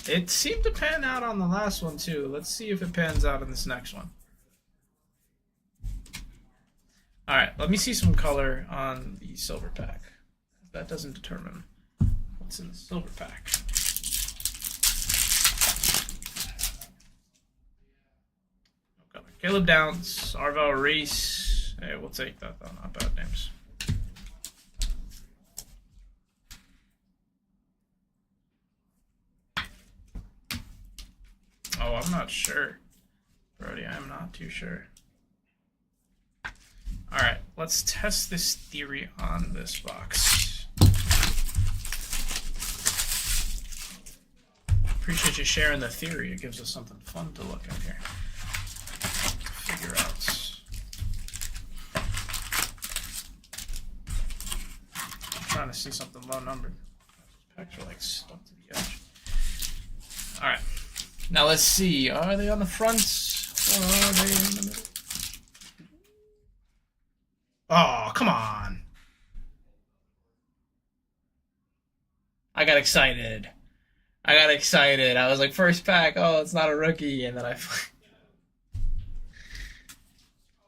It seemed to pan out on the last one too. Let's see if it pans out in this next one. Alright, let me see some color on the silver pack. That doesn't determine what's in the silver pack. No color. Caleb Downs, Arvel Reese. Hey, we'll take that though, not bad names. Oh, I'm not sure. Brody, I'm not too sure. Alright, let's test this theory on this box. Appreciate you sharing the theory. It gives us something fun to look at here. Figure out. I'm trying to see something low numbered. These packs are like stuck to the edge. Alright. Now let's see, are they on the front or are they in the middle? Oh, come on. I got excited. I was like, first pack, oh, it's not a rookie. And then I...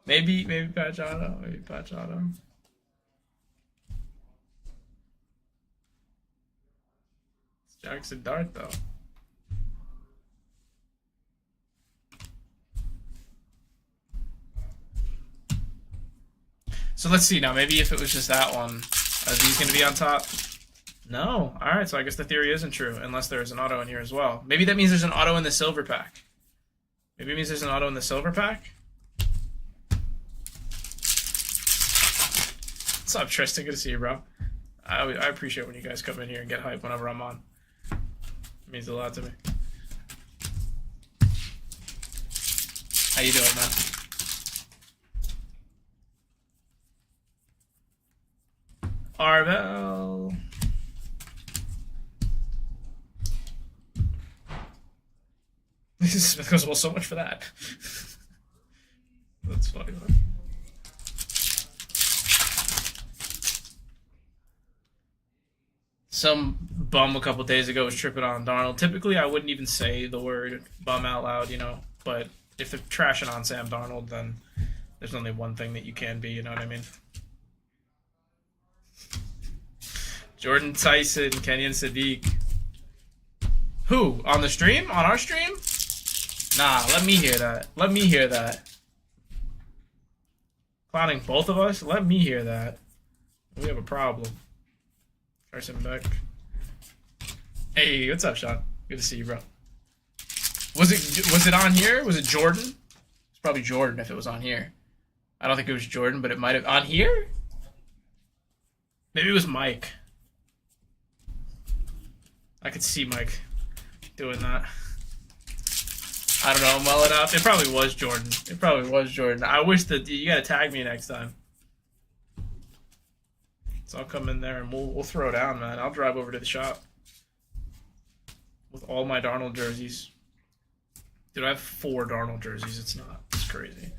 maybe patch auto. It's Jackson Dart, though. So let's see now. Maybe if it was just that one, are these going to be on top? No. All right. So I guess the theory isn't true unless there's an auto in here as well. Maybe that means there's an auto in the silver pack. Maybe it means there's an auto in the silver pack. What's up, Tristan? Good to see you, bro. I appreciate when you guys come in here and get hype whenever I'm on. It means a lot to me. How you doing, man? Arvel. Smith goes, well, so much for that. That's funny, man. Some bum a couple days ago was tripping on Darnold. Typically, I wouldn't even say the word bum out loud, you know, but if they're trashing on Sam Darnold, then there's only one thing that you can be, you know what I mean? Jordan Tyson, Kenyon Sadiq. Who? On the stream? On our stream? Nah, let me hear that. Let me hear that. Clowning both of us? Let me hear that. We have a problem. Carson Beck. Hey, what's up, Sean? Good to see you, bro. Was it on here? Was it Jordan? It's probably Jordan if it was on here. I don't think it was Jordan, but it might have on here? Maybe it was Mike. I could see Mike doing that. I don't know him well enough. It probably was Jordan. It probably was Jordan. I wish that you gotta tag me next time. So I'll come in there and we'll throw down, man. I'll drive over to the shop with all my Darnold jerseys. Dude, I have 4 Darnold jerseys. It's crazy.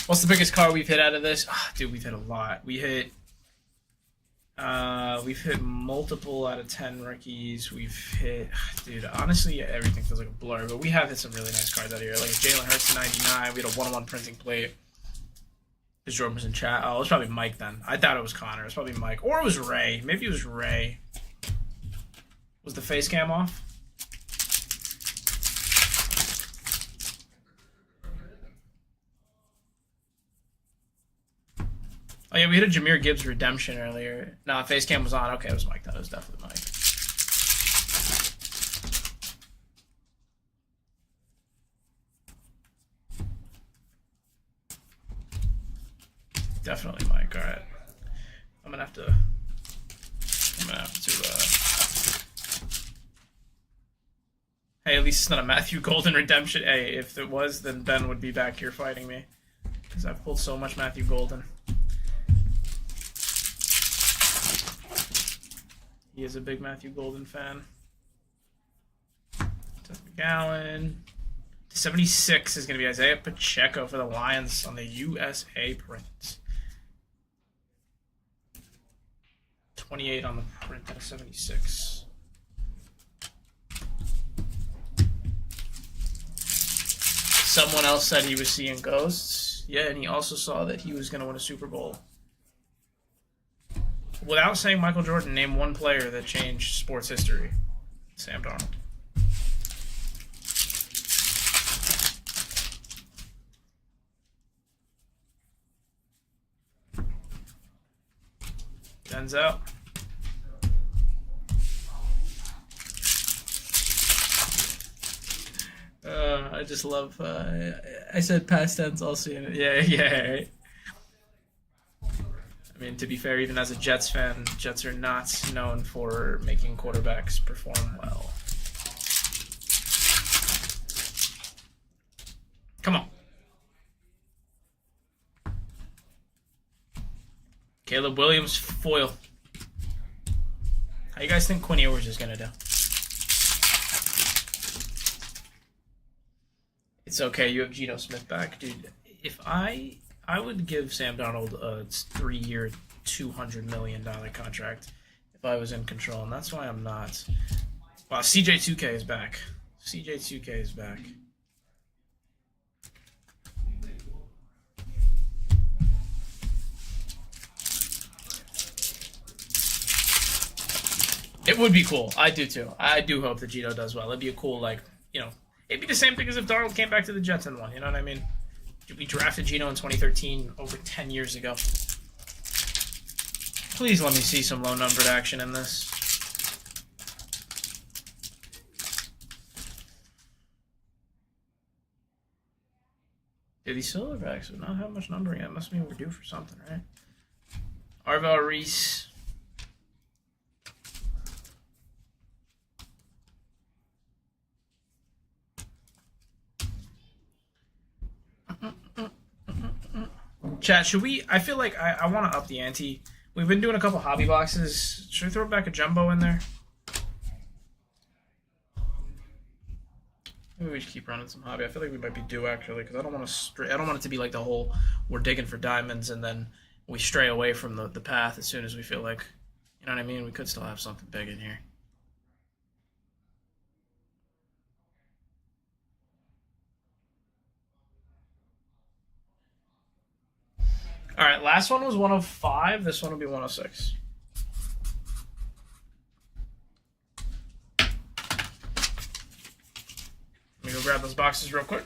What's the biggest car we've hit out of this? Oh, dude, we've hit a lot. We've hit multiple out of 10 rookies. We've hit, dude, honestly, everything feels like a blur, but we have hit some really nice cards out of here. Like Jalen Hurts to 99. We had a 1-on-1 printing plate. Because Jordan was in chat. Oh, it was probably Mike then. I thought it was Connor. It was probably Mike. Or it was Ray. Maybe it was Ray. Was the face cam off? Oh yeah, we hit a Jahmyr Gibbs redemption earlier. No, face cam was on. Okay, it was Mike. That was definitely Mike. Definitely Mike. All right, I'm gonna have to. Hey, at least it's not a Matthew Golden redemption. Hey, if it was, then Ben would be back here fighting me because I've pulled so much Matthew Golden. He is a big Matthew Golden fan. McGowan. 76 is going to be Isaiah Pacheco for the Lions on the USA print. 28 on the print out of 76. Someone else said he was seeing ghosts. Yeah, and he also saw that he was going to win a Super Bowl. Without saying Michael Jordan, name one player that changed sports history. Sam Darnold. Denzel. I just love. I said past tense. I'll see it. Yeah. Right. I mean, to be fair, even as a Jets fan, Jets are not known for making quarterbacks perform well. Come on. Caleb Williams, foil. How you guys think Quinn Ewers is going to do? It's okay. You have Geno Smith back. Dude, if I would give Sam Darnold a 3-year, $200 million contract if I was in control, and that's why I'm not. Wow, CJ2K is back. CJ2K is back. It would be cool. I do too. I do hope that Geno does well. It'd be a cool, like, you know, it'd be the same thing as if Darnold came back to the Jets and won. You know what I mean? We drafted Geno in 2013, over 10 years ago. Please let me see some low-numbered action in this. Dude, these Silverbacks would not have much numbering. That must mean we're due for something, right? Arvel Reese. Chat, should we? I feel like I want to up the ante. We've been doing a couple hobby boxes. Should we throw back a jumbo in there? Maybe we should keep running some hobby. I feel like we might be due actually, because I don't want to. I don't want it to be like the whole we're digging for diamonds and then we stray away from the path as soon as we feel like, you know what I mean. We could still have something big in here. All right, last one was 105. This one will be 106. Let me go grab those boxes real quick.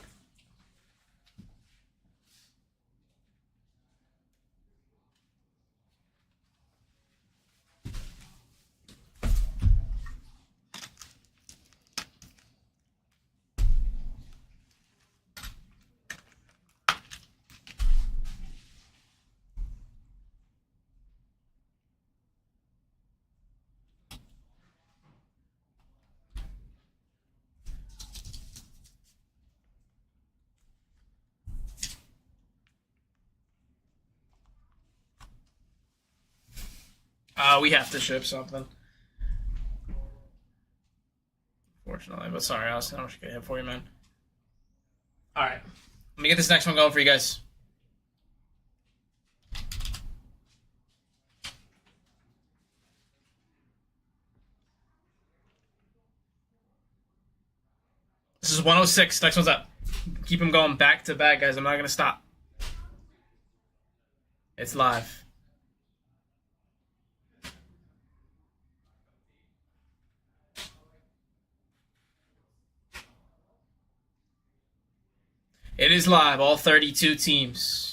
We have to ship something. Fortunately, but sorry, Austin. I don't get hit for you, man. All right, let me get this next one going for you guys. This is 106. Next one's up. Keep them going back to back, guys. I'm not gonna stop. It's live. It is live. All 32 teams.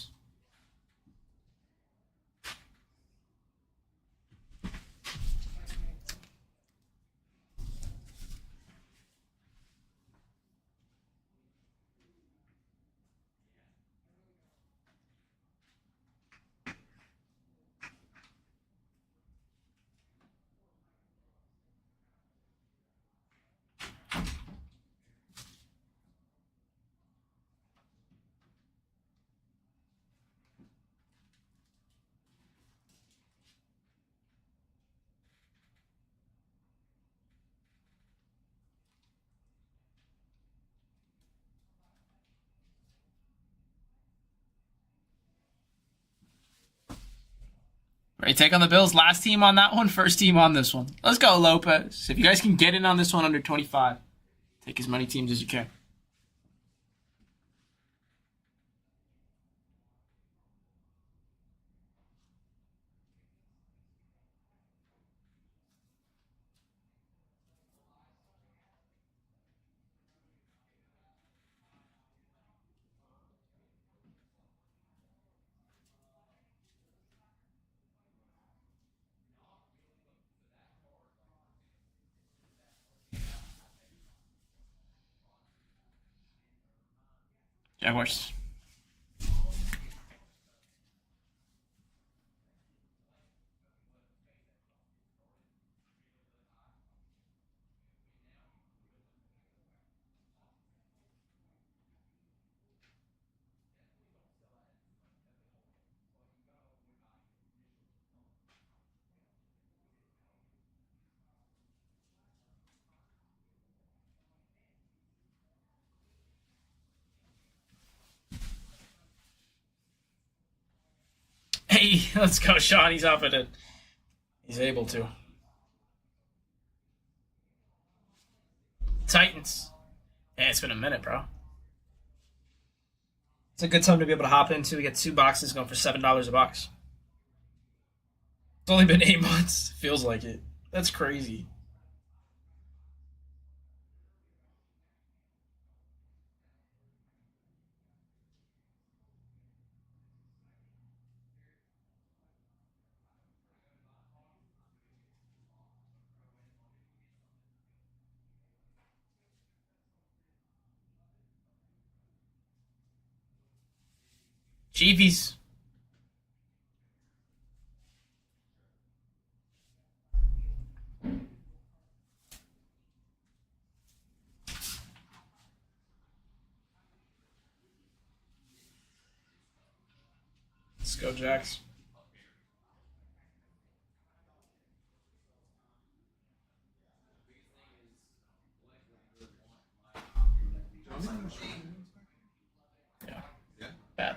Ready to take on the Bills? Last team on that one, first team on this one. Let's go, Lopez. If you guys can get in on this one under 25, take as many teams as you can. Jaguars. Hey, let's go, Sean. He's up at it. He's able to. Titans. Yeah, it's been a minute, bro. It's a good time to be able to hop into. We get 2 boxes going for $7 a box. It's only been 8 months. Feels like it. That's crazy. Chiefies. Let's go, Jacks. Yeah. Yeah. Bad.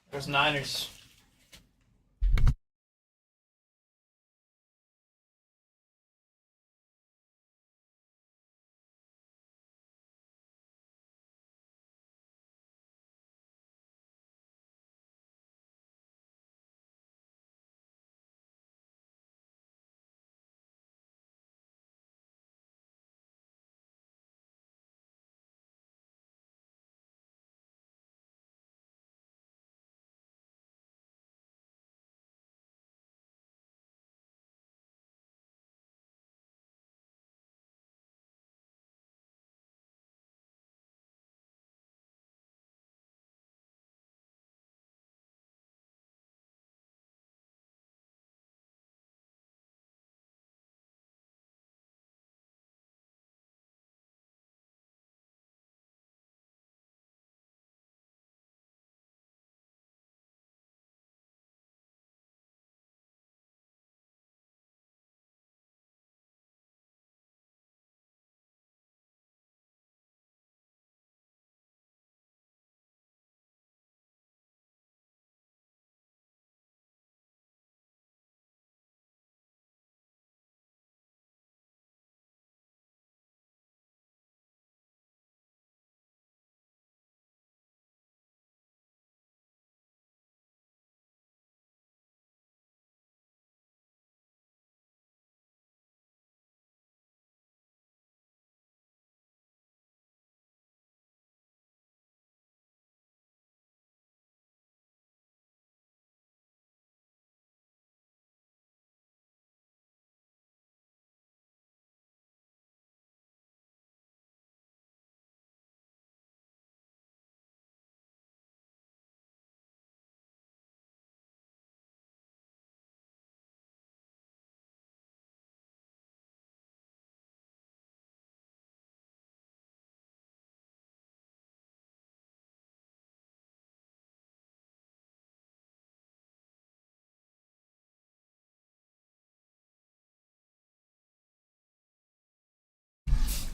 There's Niners.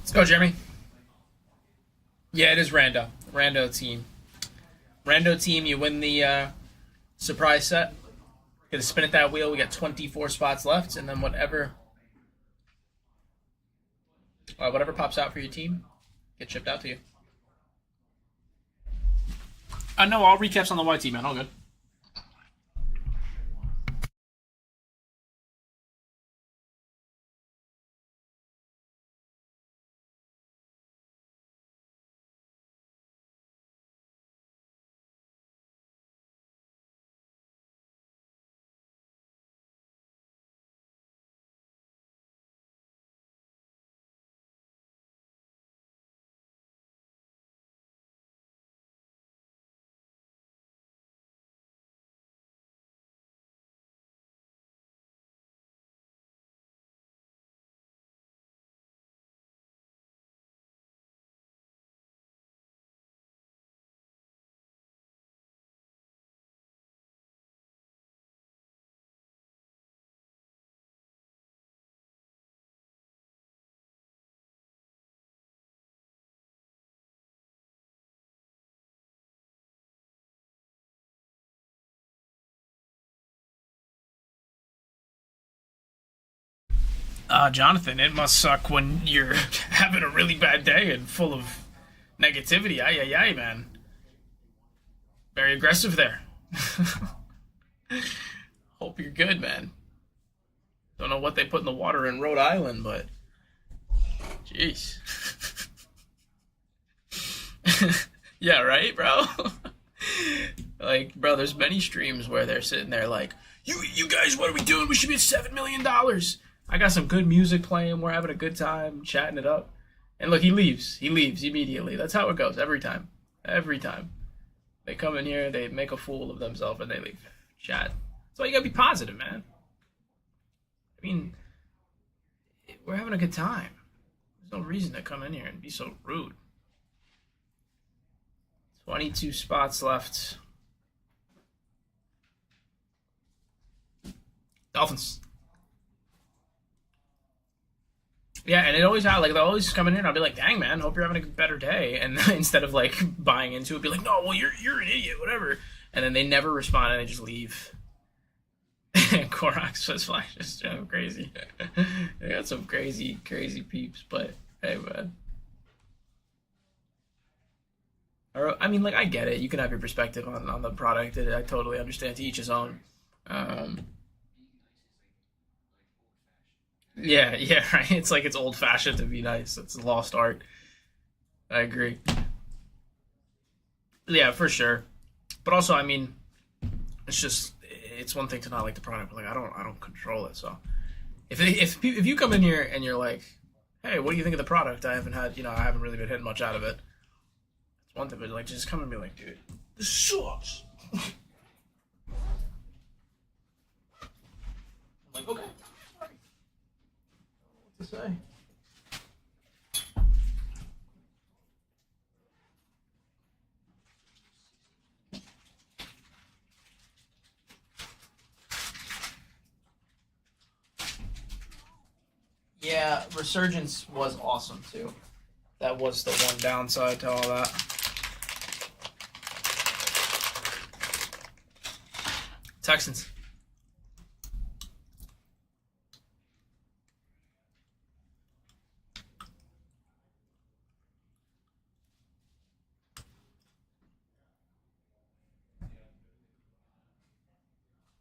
Let's go, Jeremy. Yeah, it is Rando. Rando team. Rando team, you win the surprise set. Get a spin at that wheel. We got 24 spots left, and then whatever pops out for your team, get shipped out to you. No, all recaps on the white team, man. All good. Jonathan, it must suck when you're having a really bad day and full of negativity. Ay, ay, ay, man. Very aggressive there. Hope you're good, man. Don't know what they put in the water in Rhode Island, but jeez. Yeah, right, bro. Like, bro, there's many streams where they're sitting there like, you guys, what are we doing? We should be at $7 million. I got some good music playing. We're having a good time, chatting it up. And look, he leaves. He leaves immediately. That's how it goes every time. Every time. They come in here, they make a fool of themselves, and they leave. Chat. So you gotta be positive, man. I mean, we're having a good time. There's no reason to come in here and be so rude. 22 spots left. Dolphins. Yeah, and it always they'll always come in here and I'll be like, dang man, hope you're having a better day. And instead of like buying into it, be like, no, well you're an idiot, whatever. And then they never respond and they just leave. Korok says Flash is crazy. They got some crazy peeps, but hey man. I mean, like, I get it. You can have your perspective on the product. I totally understand. To each his own. Yeah, yeah, right. It's like it's old fashioned to be nice. It's a lost art. I agree. Yeah, for sure. But also, I mean, it's one thing to not like the product, but like I don't control it. So if you come in here and you're like, hey, what do you think of the product? I haven't really been hitting much out of it. It's one thing, but like just come and be like, dude, this sucks. I'm like, okay, sorry. What to say? Yeah, Resurgence was awesome too. That was the one downside to all that. Texans.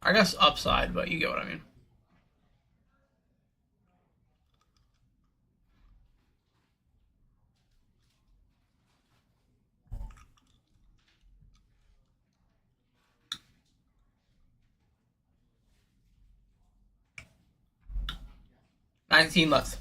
I guess upside, but you get what I mean. $19 left.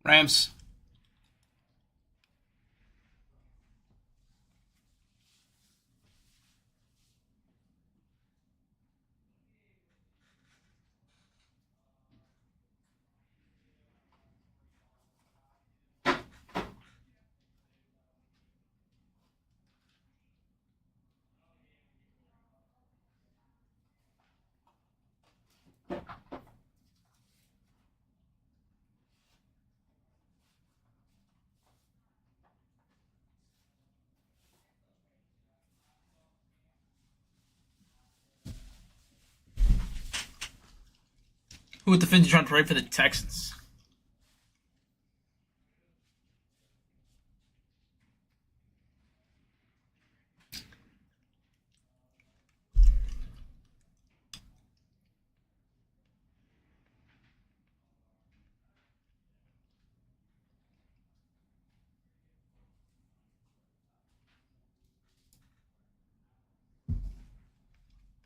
Rams. Who with the Finns are trying to trade for the Texans?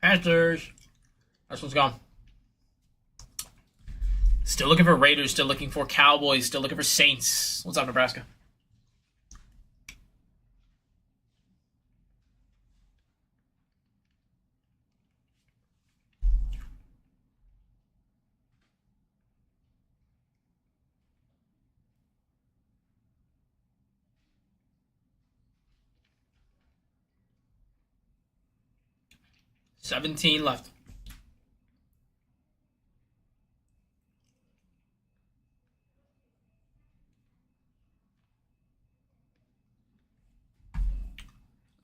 Panthers. This one's gone. Still looking for Raiders. Still looking for Cowboys. Still looking for Saints. What's up, Nebraska? $17 left.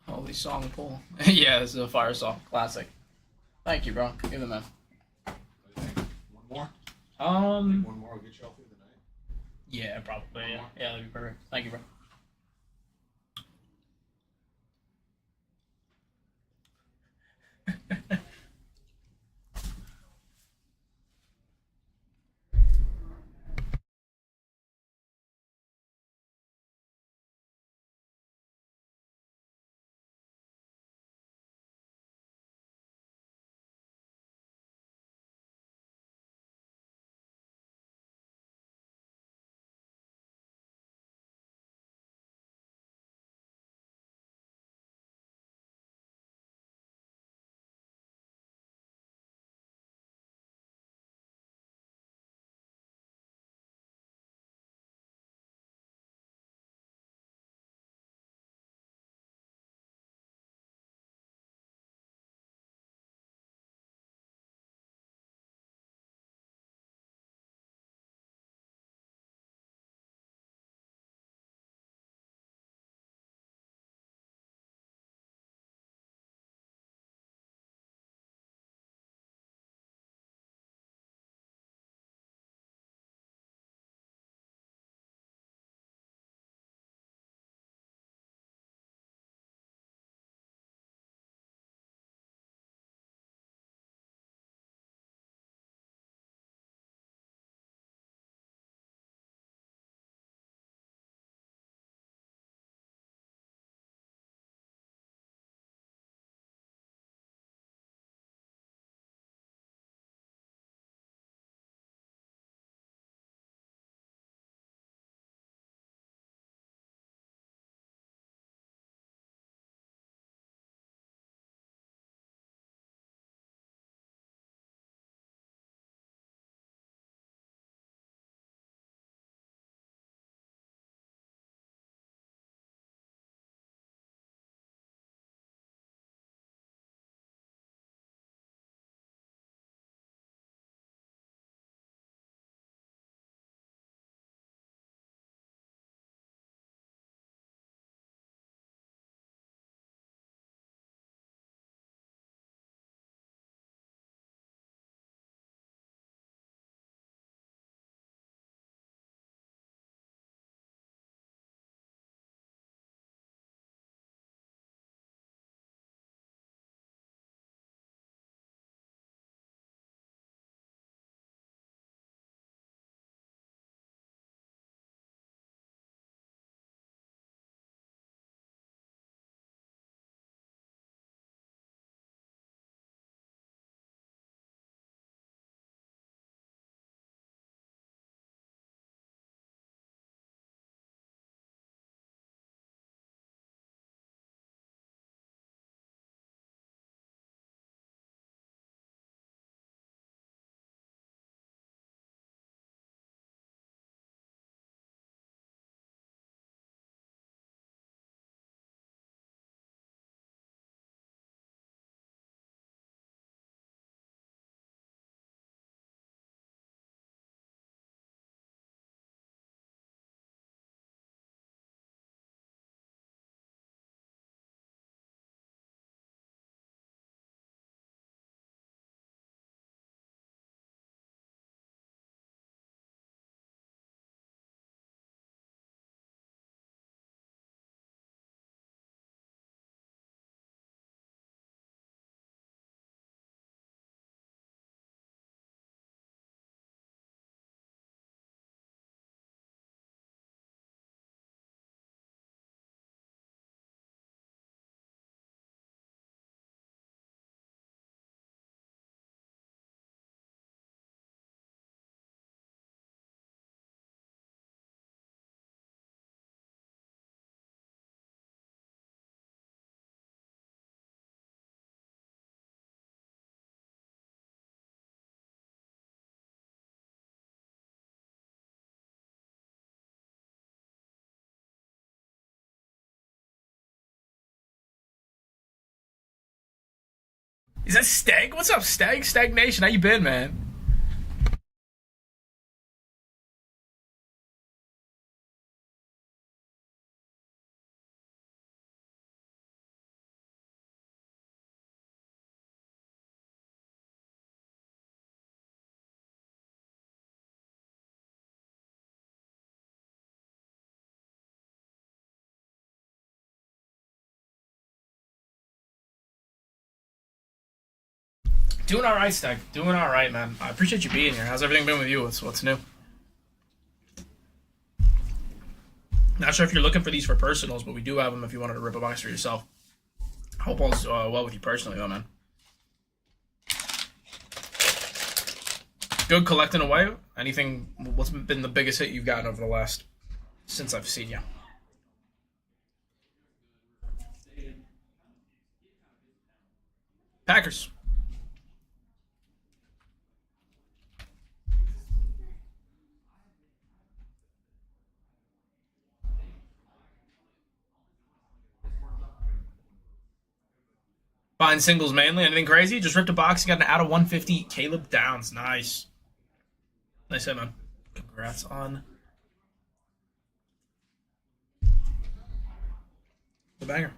Holy song pool. Yeah, this is a fire song. Classic. Thank you, bro. Give it, man. What do you think? One more? Um, One more will get you all through the night. yeah, probably. Yeah, yeah, that'd be perfect. Thank you, bro. Is that Stag? What's up, Stag? Stagnation, how you been, man? Doing all right, Stag. Doing all right, man. I appreciate you being here. How's everything been with you? What's new? Not sure if you're looking for these for personals, but we do have them if you wanted to rip a box for yourself. Hope all's well with you personally, though, man. Good collecting away. Anything? What's been the biggest hit you've gotten over the last since I've seen you? Packers. Buying singles mainly. Anything crazy? Just ripped a box. You got an out of 150. Caleb Downs. Nice. Nice hit, man. Congrats on the banger.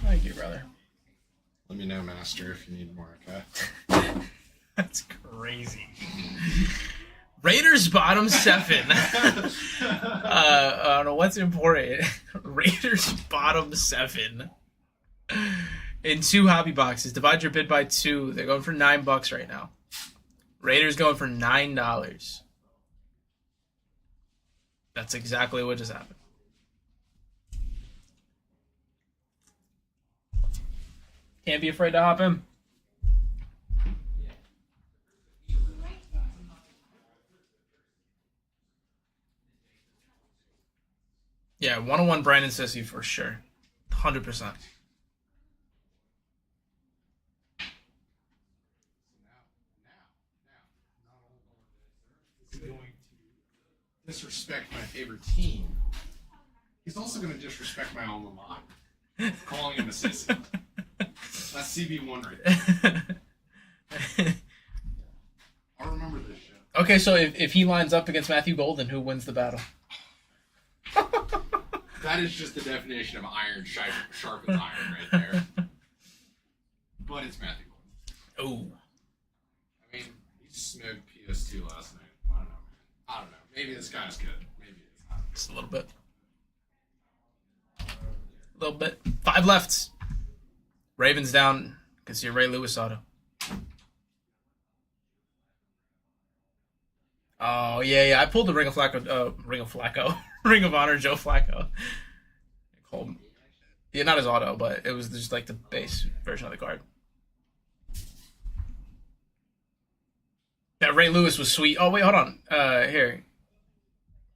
Thank you, brother. Let me know, Master, if you need more, okay? That's crazy. Raiders bottom 7. I don't know what's important. Raiders bottom 7. In 2 hobby boxes. Divide your bid by 2. They're going for $9 right now. Raiders going for $9. That's exactly what just happened. Can't be afraid to hop in. Yeah, 101 Brandon Sissy for sure. 100%. He's going to disrespect my favorite team. He's also going to disrespect my alma mater. Calling him a sissy. That's CB1 right there. I'll remember this shit. Okay, so if he lines up against Matthew Golden, who wins the battle? That is just the definition of iron sharpens iron right there. But it's Matthew Golden. Oh. I mean, he smoked PS2 last night. I don't know, man. I don't know. Maybe this guy's good. Maybe it's not. Just a little bit. A little bit. 5 left. Ravens down. Can see a Ray Lewis auto. Oh, yeah. I pulled the Ring of Honor Joe Flacco. Yeah, not his auto, but it was just like the base version of the card. That Ray Lewis was sweet. Oh, wait, hold on. Here.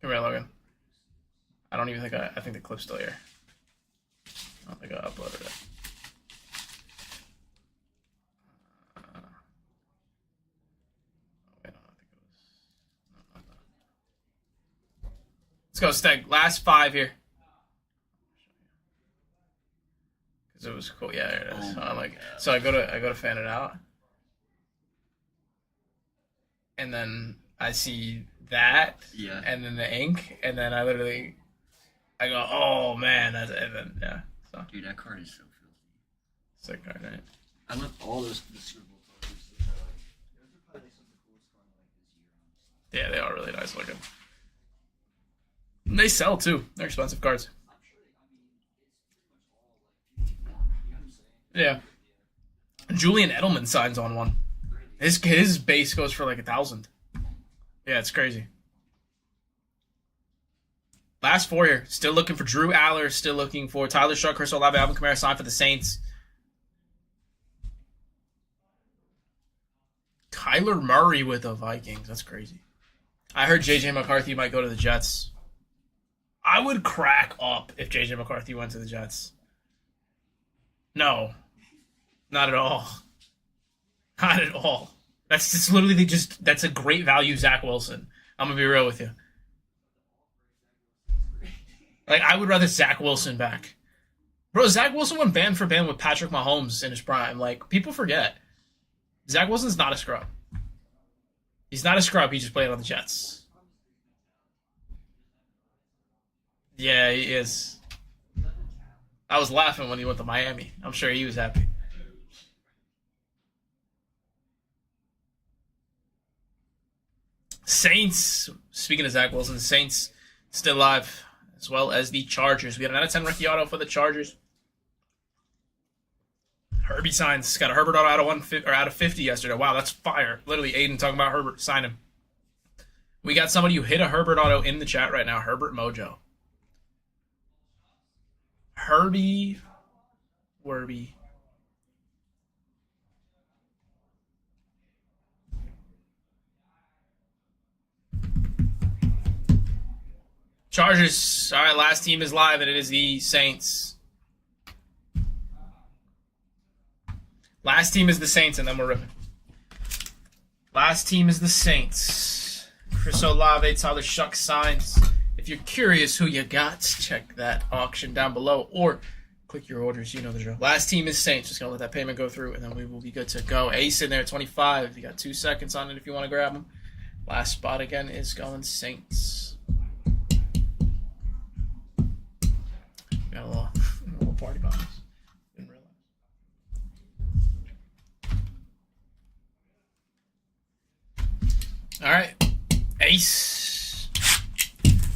Come here, Logan. I don't even think I think the clip's still here. I don't think I uploaded it. Let's go, Steg. Last 5 here. Because it was cool. Yeah, there it is. So I go to fan it out. And then I see that. Yeah. And then the ink. And then I go, oh man. And then, yeah. So. Dude, that card is so filthy. Sick card, right? I love all the Super Bowl cards. Those are probably some of the coolest cards this year, honestly. Yeah, they are really nice looking. And they sell too. They're expensive cards. Yeah. Julian Edelman signs on one. His base goes for like 1,000. Yeah, it's crazy. Last 4 here. Still looking for Drew Aller. Still looking for Tyler Shark, Chris Olave, Alvin Kamara signed for the Saints. Kyler Murray with the Vikings. That's crazy. I heard J.J. McCarthy might go to the Jets. I would crack up if J.J. McCarthy went to the Jets. No. Not at all. Not at all. That's just literally that's a great value Zach Wilson. I'm gonna be real with you. Like, I would rather Zach Wilson back. Bro, Zach Wilson went band for band with Patrick Mahomes in his prime. Like, people forget. Zach Wilson's not a scrub. He's not a scrub, he just played on the Jets. Yeah, he is. I was laughing when he went to Miami. I'm sure he was happy. Saints, speaking of Zach Wilson, Saints still alive, as well as the Chargers. We had an out of 10 rookie auto for the Chargers. Herbie signs. Got a Herbert auto out of 50 yesterday. Wow, that's fire. Literally, Aiden talking about Herbert. Sign him. We got somebody who hit a Herbert auto in the chat right now. Herbert Mojo. Herbie Werby. Chargers. All right, last team is live, and it is the Saints. Last team is the Saints, and then we're ripping. Last team is the Saints. Chris Olave, Tyler Shuck signs. If you're curious who you got, check that auction down below, or click your orders. You know the drill. Last team is Saints. Just going to let that payment go through, and then we will be good to go. Ace in there, 25. You got 2 seconds on it if you want to grab them. Last spot again is going Saints. Got a little party bombs. Didn't realize. All right, Ace.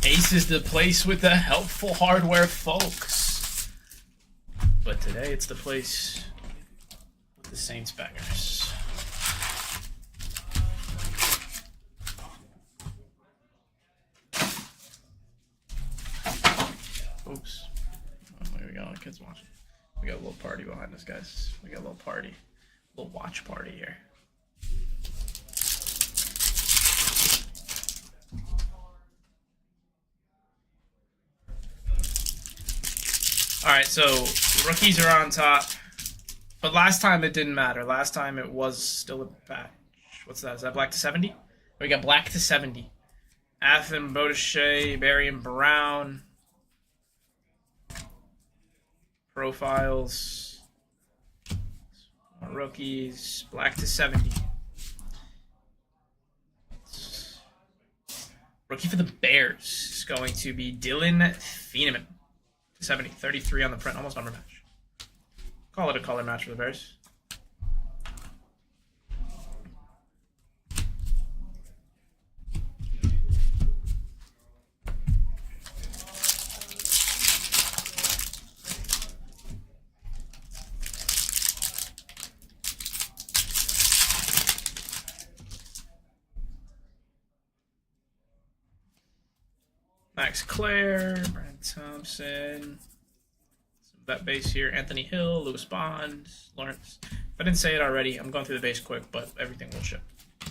Ace is the place with the helpful hardware, folks. But today it's the place with the Saints backers. Oops. Oh, here we go. The kids watching. We got a little party behind us, guys. We got a little party. A little watch party here. All right, so rookies are on top. But last time it didn't matter. Last time it was still a batch. What's that? Is that black to 70? We got black to 70. Athen, Bodeshay, Barry and Brown. Profiles. Rookies. Black to 70. Rookie for the Bears is going to be Dylan Thieneman. 70. 33 on the print. Almost number match. Call it a color match for the Bears. Max Clare, Brad Thompson, some vet base here, Anthony Hill, Lewis Bond, Lawrence. If I didn't say it already, I'm going through the base quick, but everything will ship.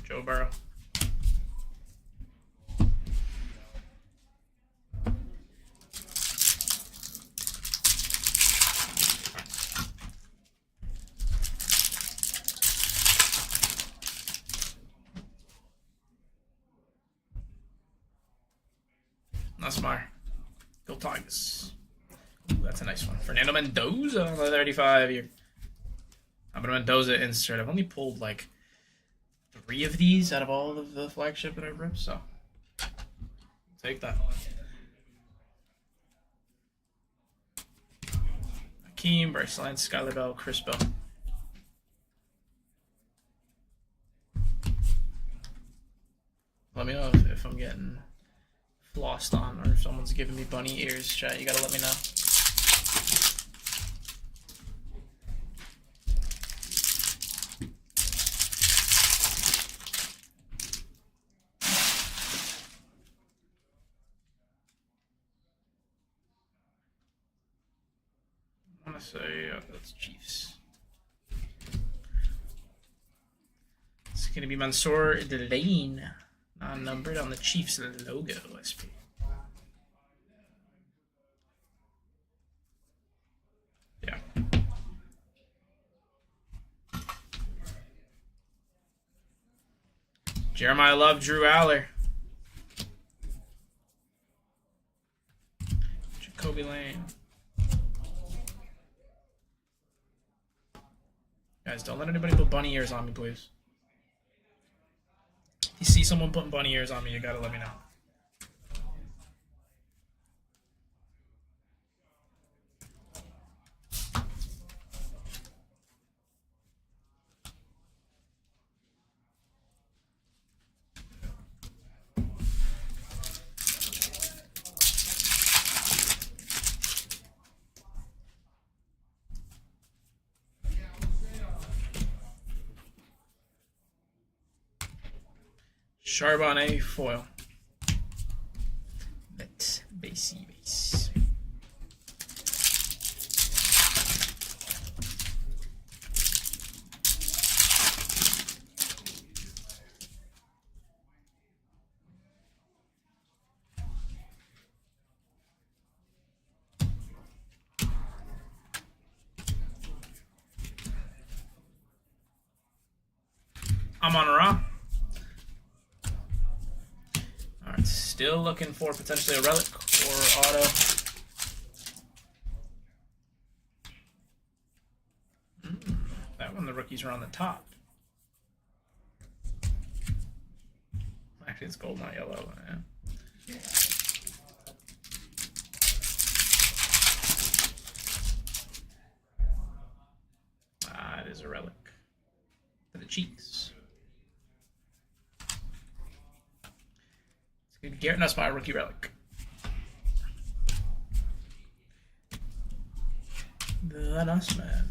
Joe Burrow. Nasmar. Go Tigers. Ooh, that's a nice one. Fernando Mendoza on the 35 here. I'm going to Mendoza insert. I've only pulled like 3 of these out of all of the flagship that I've ripped, so take that. Hakeem, Bryce Lance, Skylar Bell, Chris Bell. Let me know if I'm getting flossed on or if someone's giving me bunny ears. Chat, you gotta let me know. I want to say that's Chiefs. It's gonna be Mansour Delane. Non-numbered on the Chiefs logo, SP. Yeah. Jeremiah Love, Drew Aller. Jacoby Lane. Guys, don't let anybody put bunny ears on me, please. If you see someone putting bunny ears on me, you gotta let me know. Charbonnet foil. Let's base. I'm on a raw. Alright, still looking for potentially a relic or auto. That one, the rookies are on the top. Actually, it's gold, not yellow. Yeah. It is a relic for the cheeks. It's good. Garrett Nussmeier, rookie relic. The Nussman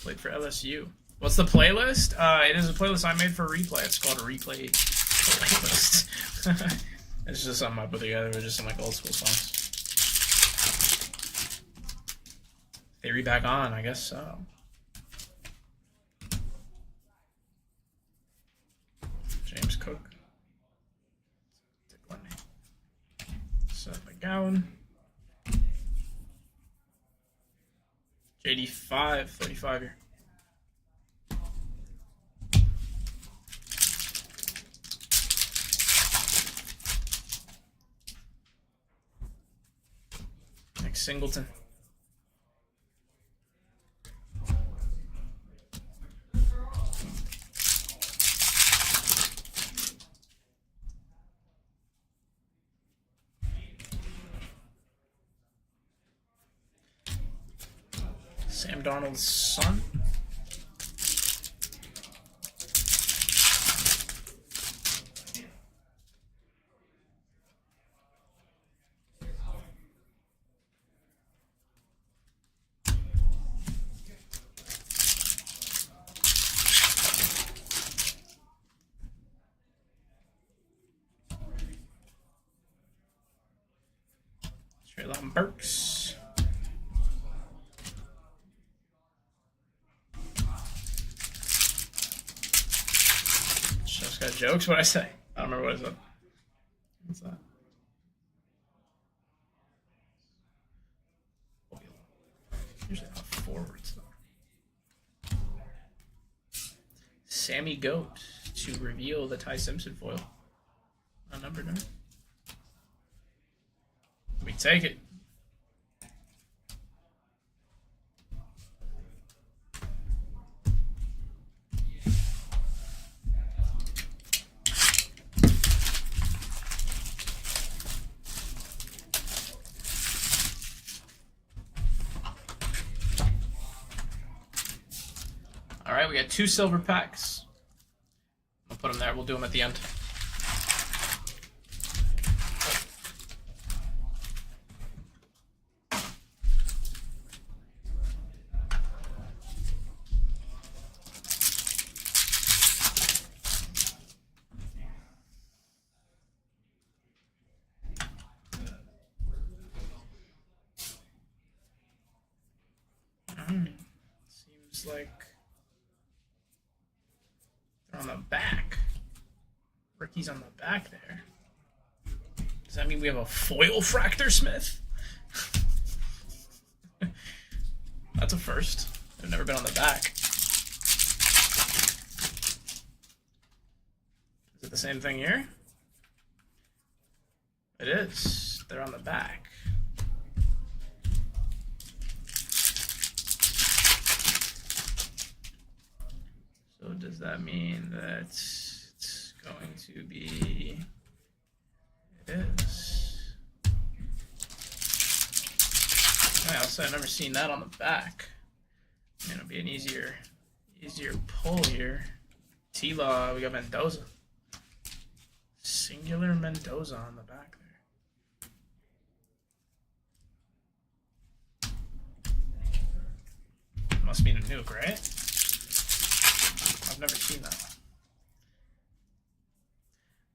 played for LSU. What's the playlist? It is a playlist I made for replay. It's called a replay playlist. It's just something I put together with just some like old school songs. Theory back on, I guess so. James Cook. Seth McGowan. JD5, 35 here. Next Singleton. Sam Darnold's son. Treylon Burks. Just got jokes. What'd I say? I don't remember what I said. What's that? Usually not forwards though. Sammy Goat to reveal the Ty Simpson foil. A number no. We take it. All right, we got 2 silver packs. I'll put them there. We'll do them at the end. Seems like they're on the back. Ricky's on the back there. Does that mean we have a foil Fractor Smith? That's a first. They've never been on the back. Is it the the same thing here? It is. They're on the back. So does that mean that it's going to be... It is. I also I've never seen that on the back. I mean, it'll be an easier pull here. T-Law, we got Mendoza. Singular Mendoza on the back there. Must mean a nuke, right? I've never seen that.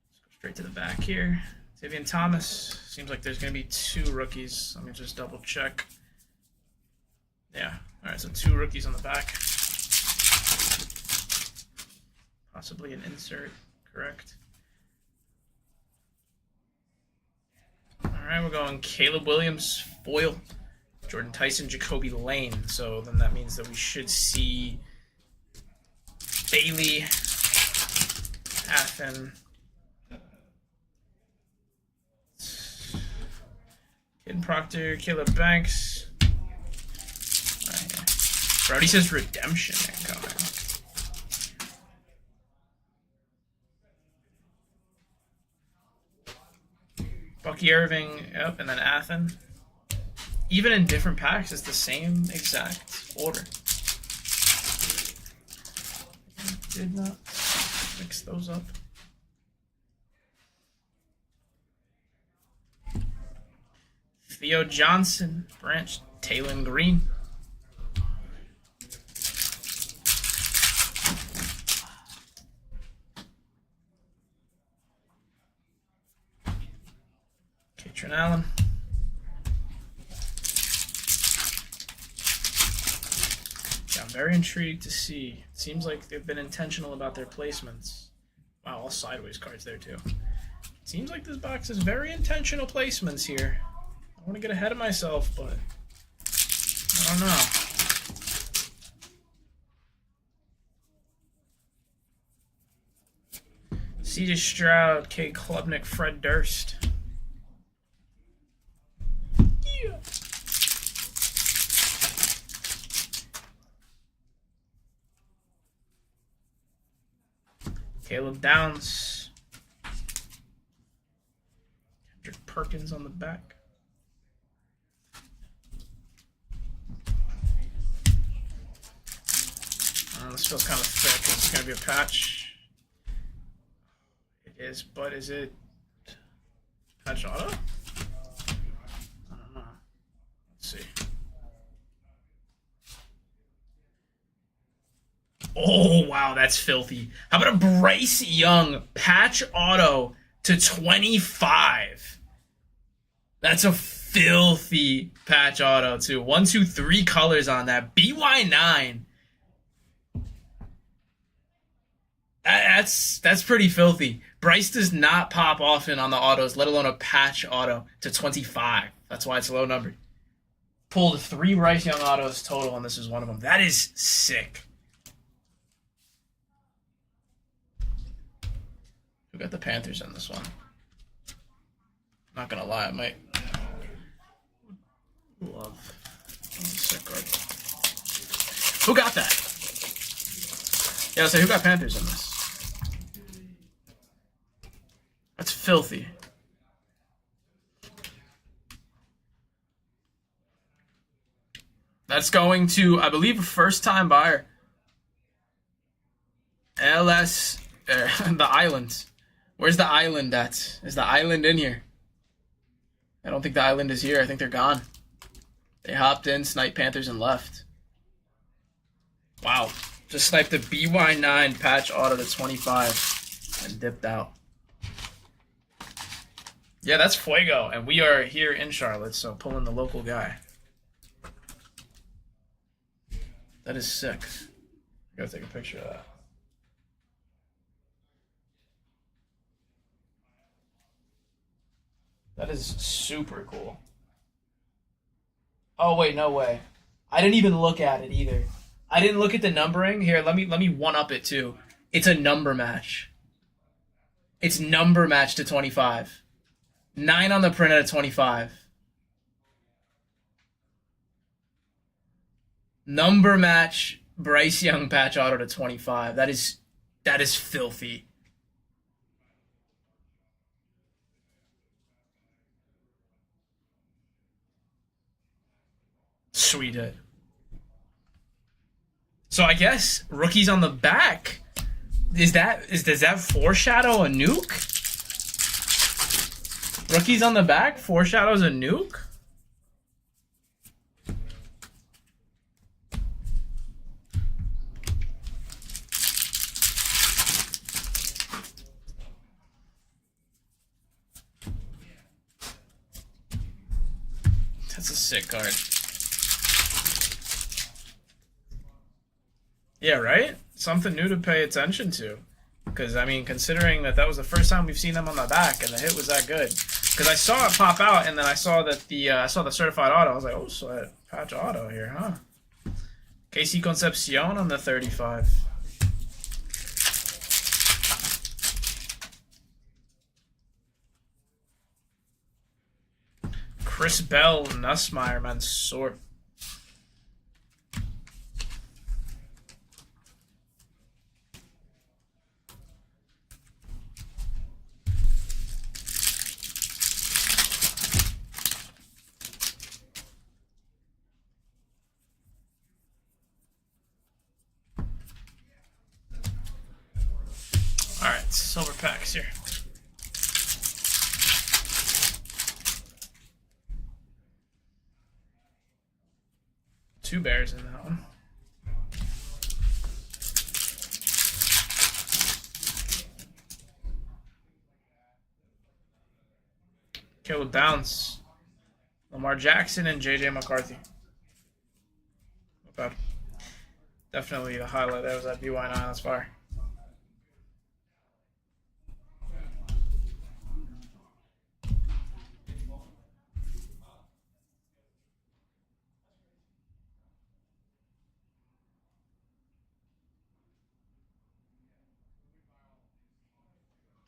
Let's go straight to the back here. Tavian Thomas. Seems like there's going to be 2 rookies. Let me just double check. Yeah. All right, so 2 rookies on the back. Possibly an insert, correct? All right, we're going Caleb Williams, foil. Jordan Tyson, Jacoby Lane. So then that means that we should see Bailey, Athen, Kid Proctor, Caleb Banks. Brody says redemption incoming. Bucky Irving, yep, and then Athen. Even in different packs, it's the same exact order. Did not mix those up. Theo Johnson, Branch, Taylon Green. Katrin Allen. Yeah, I'm very intrigued to see. It seems like they've been intentional about their placements. Wow, all sideways cards there too. Seems like this box has very intentional placements here. I want to get ahead of myself, but I don't know. CJ Stroud, K. Klubnik, Fred Durst. Yeah. Caleb Downs. Kendrick Perkins on the back. This feels kind of thick. It's going to be a patch. It is, but is it patch auto? I don't know. Let's see. Oh, wow, that's filthy. How about a Bryce Young patch auto to 25? That's a filthy patch auto, too. 1, 2, 3 colors on that. BY9. That's pretty filthy. Bryce does not pop often on the autos, let alone a patch auto to 25. That's why it's low numbered. Pulled 3 Bryce Young autos total, and this is one of them. That is sick. Who got the Panthers in this one? Not gonna lie, I might love sick card. Who got that? Yeah, I'll say who got Panthers in this? That's filthy. That's going to, I believe, a first-time buyer. LS, the island. Where's the island at? Is the island in here? I don't think the island is here. I think they're gone. They hopped in, sniped Panthers, and left. Wow. Just sniped the BY9 patch auto to 25 and dipped out. Yeah, that's Fuego, and we are here in Charlotte, so pulling the local guy. That is sick. I gotta take a picture of that. That is super cool. Oh wait, no way. I didn't even look at it either. I didn't look at the numbering. Here, let me one up it too. It's a number match. It's number match to 25. 9 on the print out of 25. Number match Bryce Young patch auto to 25. That is filthy. Sweet hit. So I guess rookies on the back. Does that foreshadow a nuke? Rookies on the back foreshadows a nuke? That's a sick card. Yeah, right? Something new to pay attention to. Because, I mean, considering that was the first time we've seen them on the back and the hit was that good. Because I saw it pop out and then I saw that I saw the certified auto. I was like, oh, so patch auto here, huh? KC Concepcion on the 35. Chris Bell, Nussmeier, Mansour. Alright, silver packs here. Two bears in that one. Caleb Downs, Lamar Jackson, and JJ McCarthy. Not bad. Definitely the highlight there was that BY9. That's fire.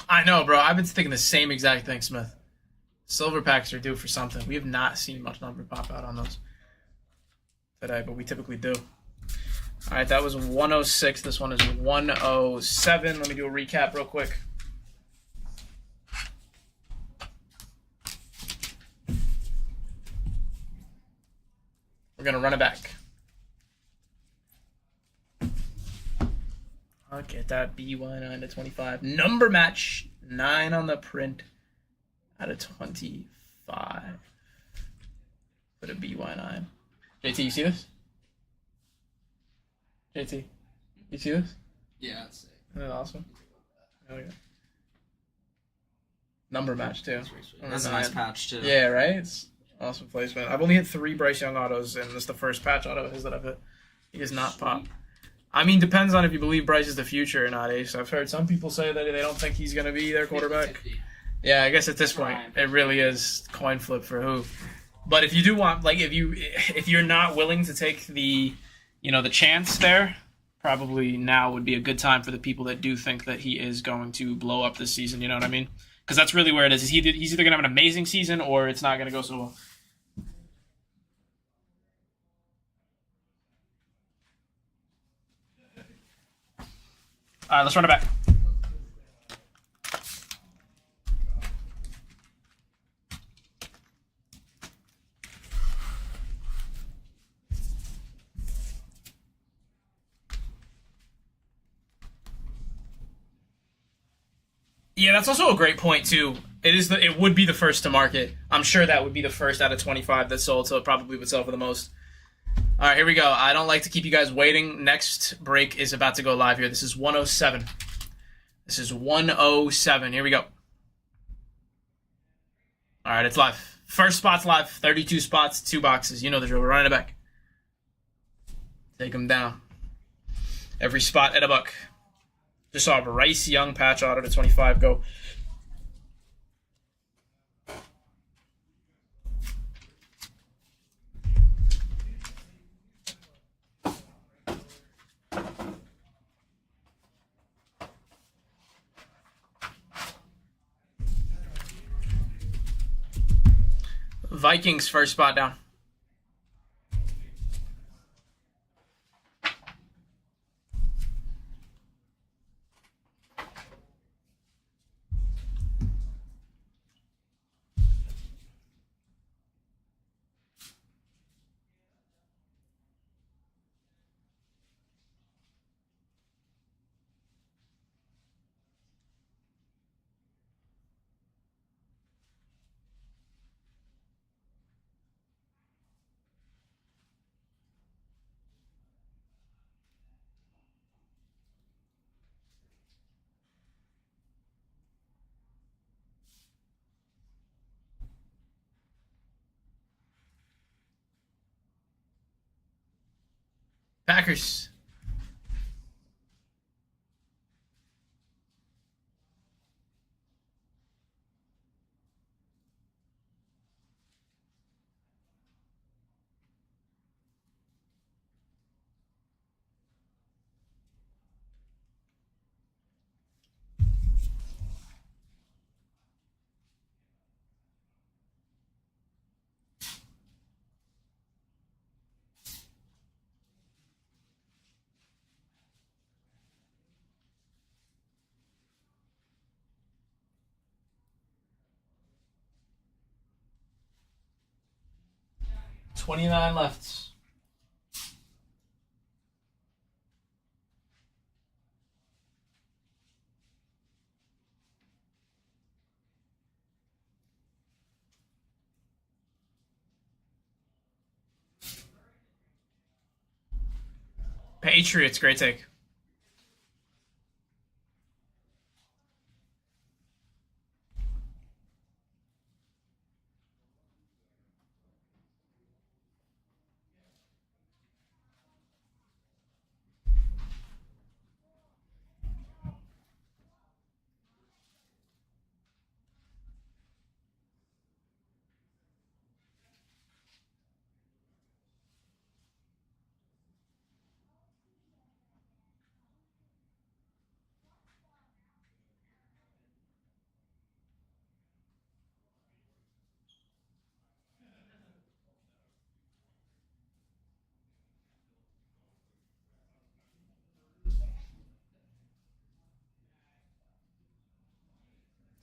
I know, bro. I've been thinking the same exact thing, Smith. Silver packs are due for something. We have not seen much number pop out on those today, but we typically do. All right, that was 106. This one is 107. Let me do a recap real quick. We're going to run it back. Look at that BY9 to 25. Number match, 9 on the print out of 25. Put a BY9. JT, you see this? JT, you see this? Yeah, that's sick. Isn't that awesome? Oh, yeah. Number match, too. That's a nice patch, too. Yeah, right? It's awesome placement. I've only hit 3 Bryce Young autos, and this is the first patch auto of his that I've hit. He does not pop. I mean, depends on if you believe Bryce is the future or not, Ace. I've heard some people say that they don't think he's going to be their quarterback. 50-50. Yeah, I guess at this point, it really is coin flip for who. But if you do want, like, if you're not willing to take the chance there, probably now would be a good time for the people that do think that he is going to blow up this season. You know what I mean? Because that's really where it is. He's either going to have an amazing season or it's not going to go so well. All right, let's run it back. Yeah, that's also a great point too. It would be the first to market. I'm sure that would be the first out of 25 that sold, so it probably would sell for the most. All right, here we go. I don't like to keep you guys waiting. Next break is about to go live here. This is 107. This is 107. Here we go. All right, it's live. First spot's live. 32 spots, 2 boxes. You know the drill. We're running it back. Take them down. Every spot at $1. Just saw a Bryce Young patch auto to 25 go. Vikings first spot down. Packers. $29 left. Patriots, great take.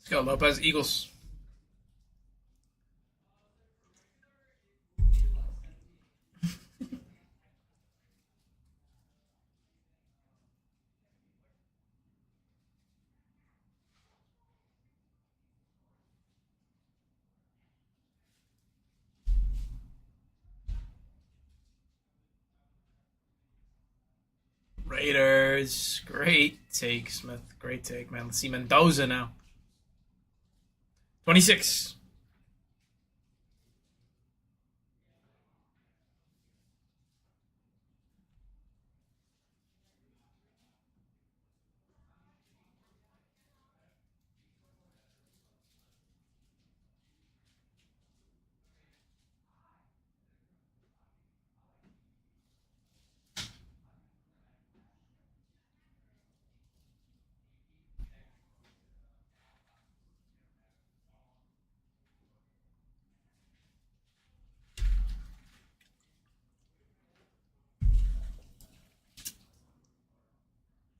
Let's go, Lopez. Eagles. Raiders. Great take, Smith. Great take, man. Let's see Mendoza now. 26.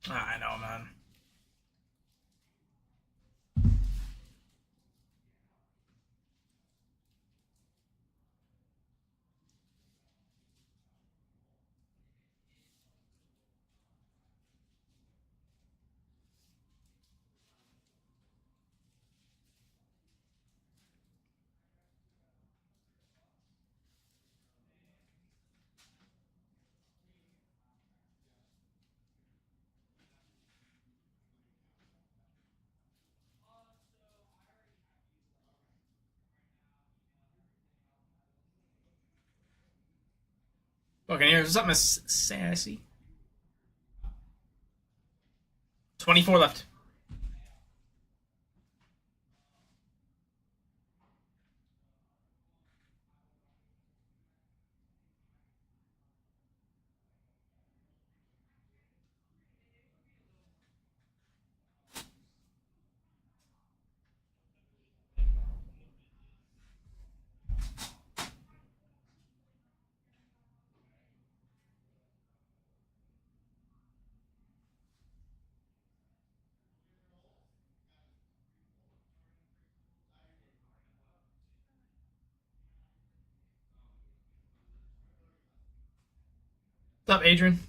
I know, man. Buccaneers. Something sassy. 24 left. What's up, Adrian?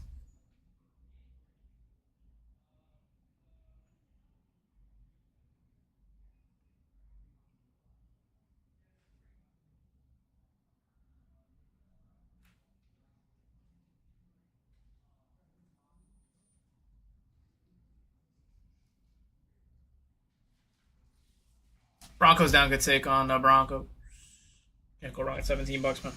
Broncos down. Good take on Bronco. Can't go wrong at $17, man.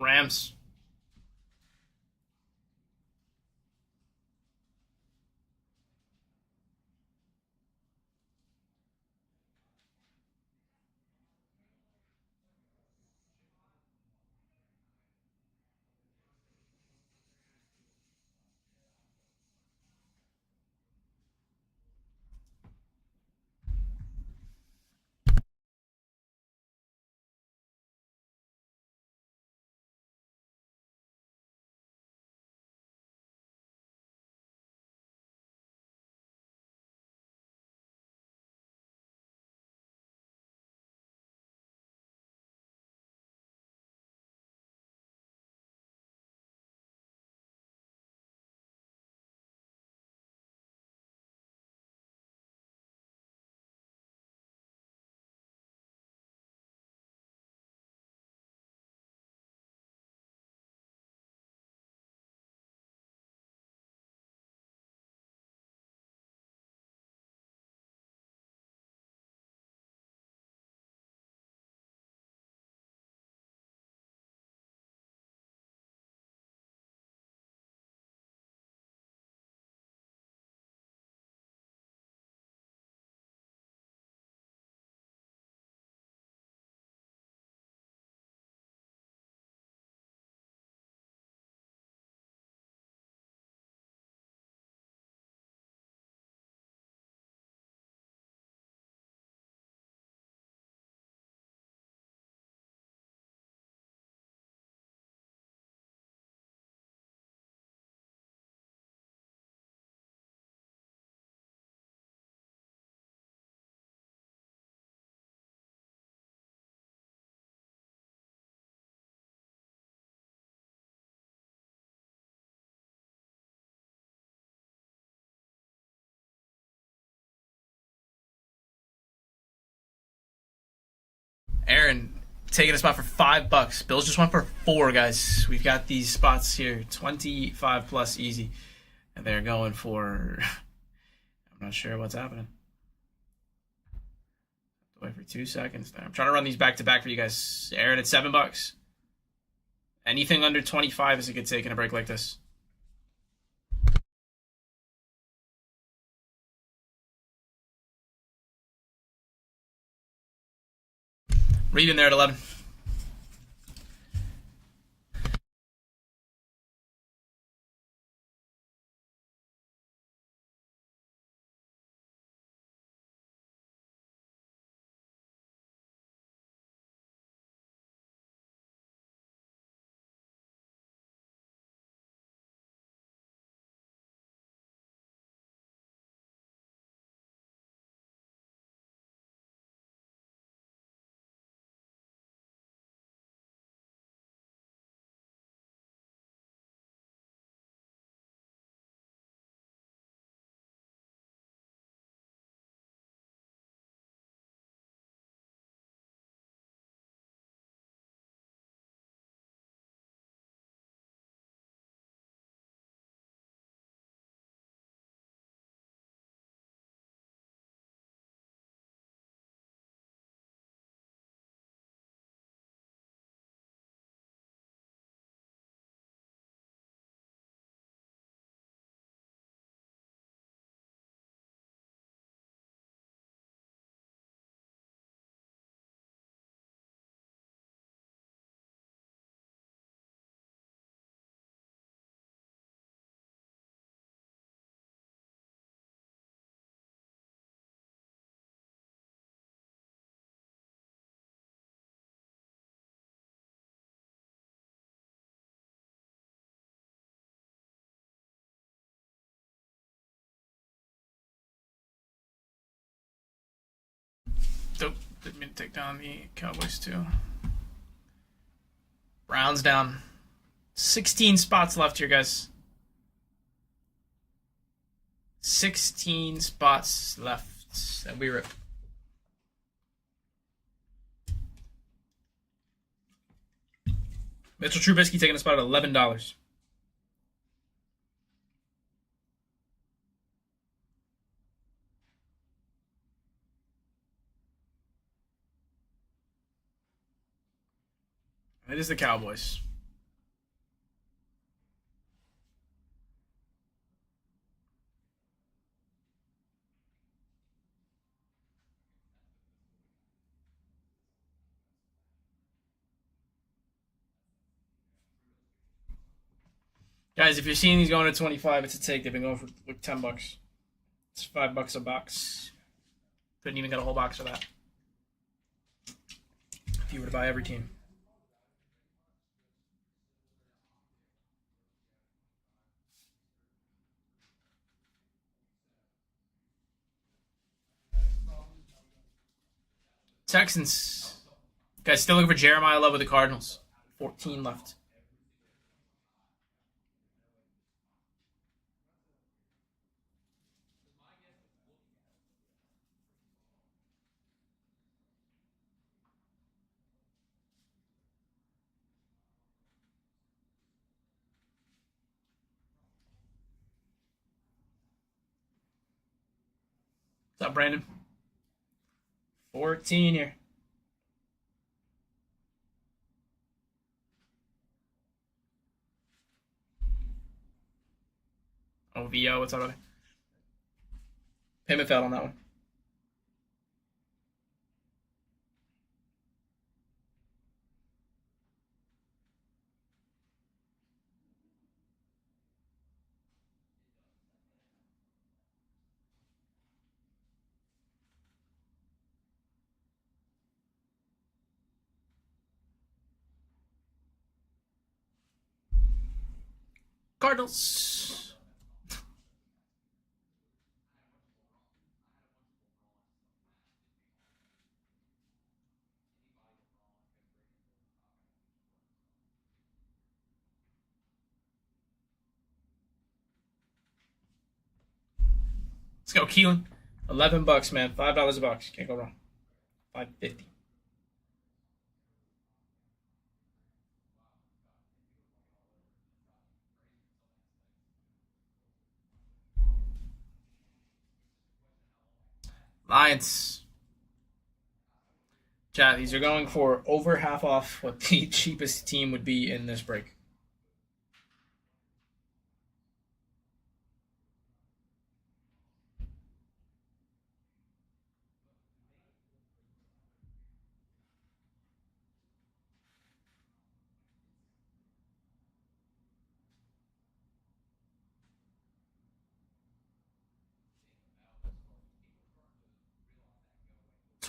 Rams. Aaron taking a spot for $5. Bills just went for 4, guys. We've got these spots here, 25 plus easy, and they're going for. I'm not sure what's happening. Wait for 2 seconds there. I'm trying to run these back to back for you guys. Aaron at $7. Anything under 25 is a good take in a break like this. Read in there at 11. Nope. Didn't mean to take down the Cowboys, too. Browns down. 16 spots left here, guys. 16 spots left. And we rip. Mitchell Trubisky taking a spot at $11. It is the Cowboys. Guys, if you're seeing these going to 25, it's a take. They've been going for like $10. It's $5 a box. Couldn't even get a whole box for that. If you were to buy every team. Texans. Guys, still looking for Jeremiah Love with the Cardinals. 14 left. What's up, Brandon? 14 here. Oh, VO, what's up, brother? Payment failed on that one. Cardinals. Let's go, Keelan. $11, man. $5 a box. Can't go wrong. $5.50. Lions. Chat, these are going for over half off what the cheapest team would be in this break.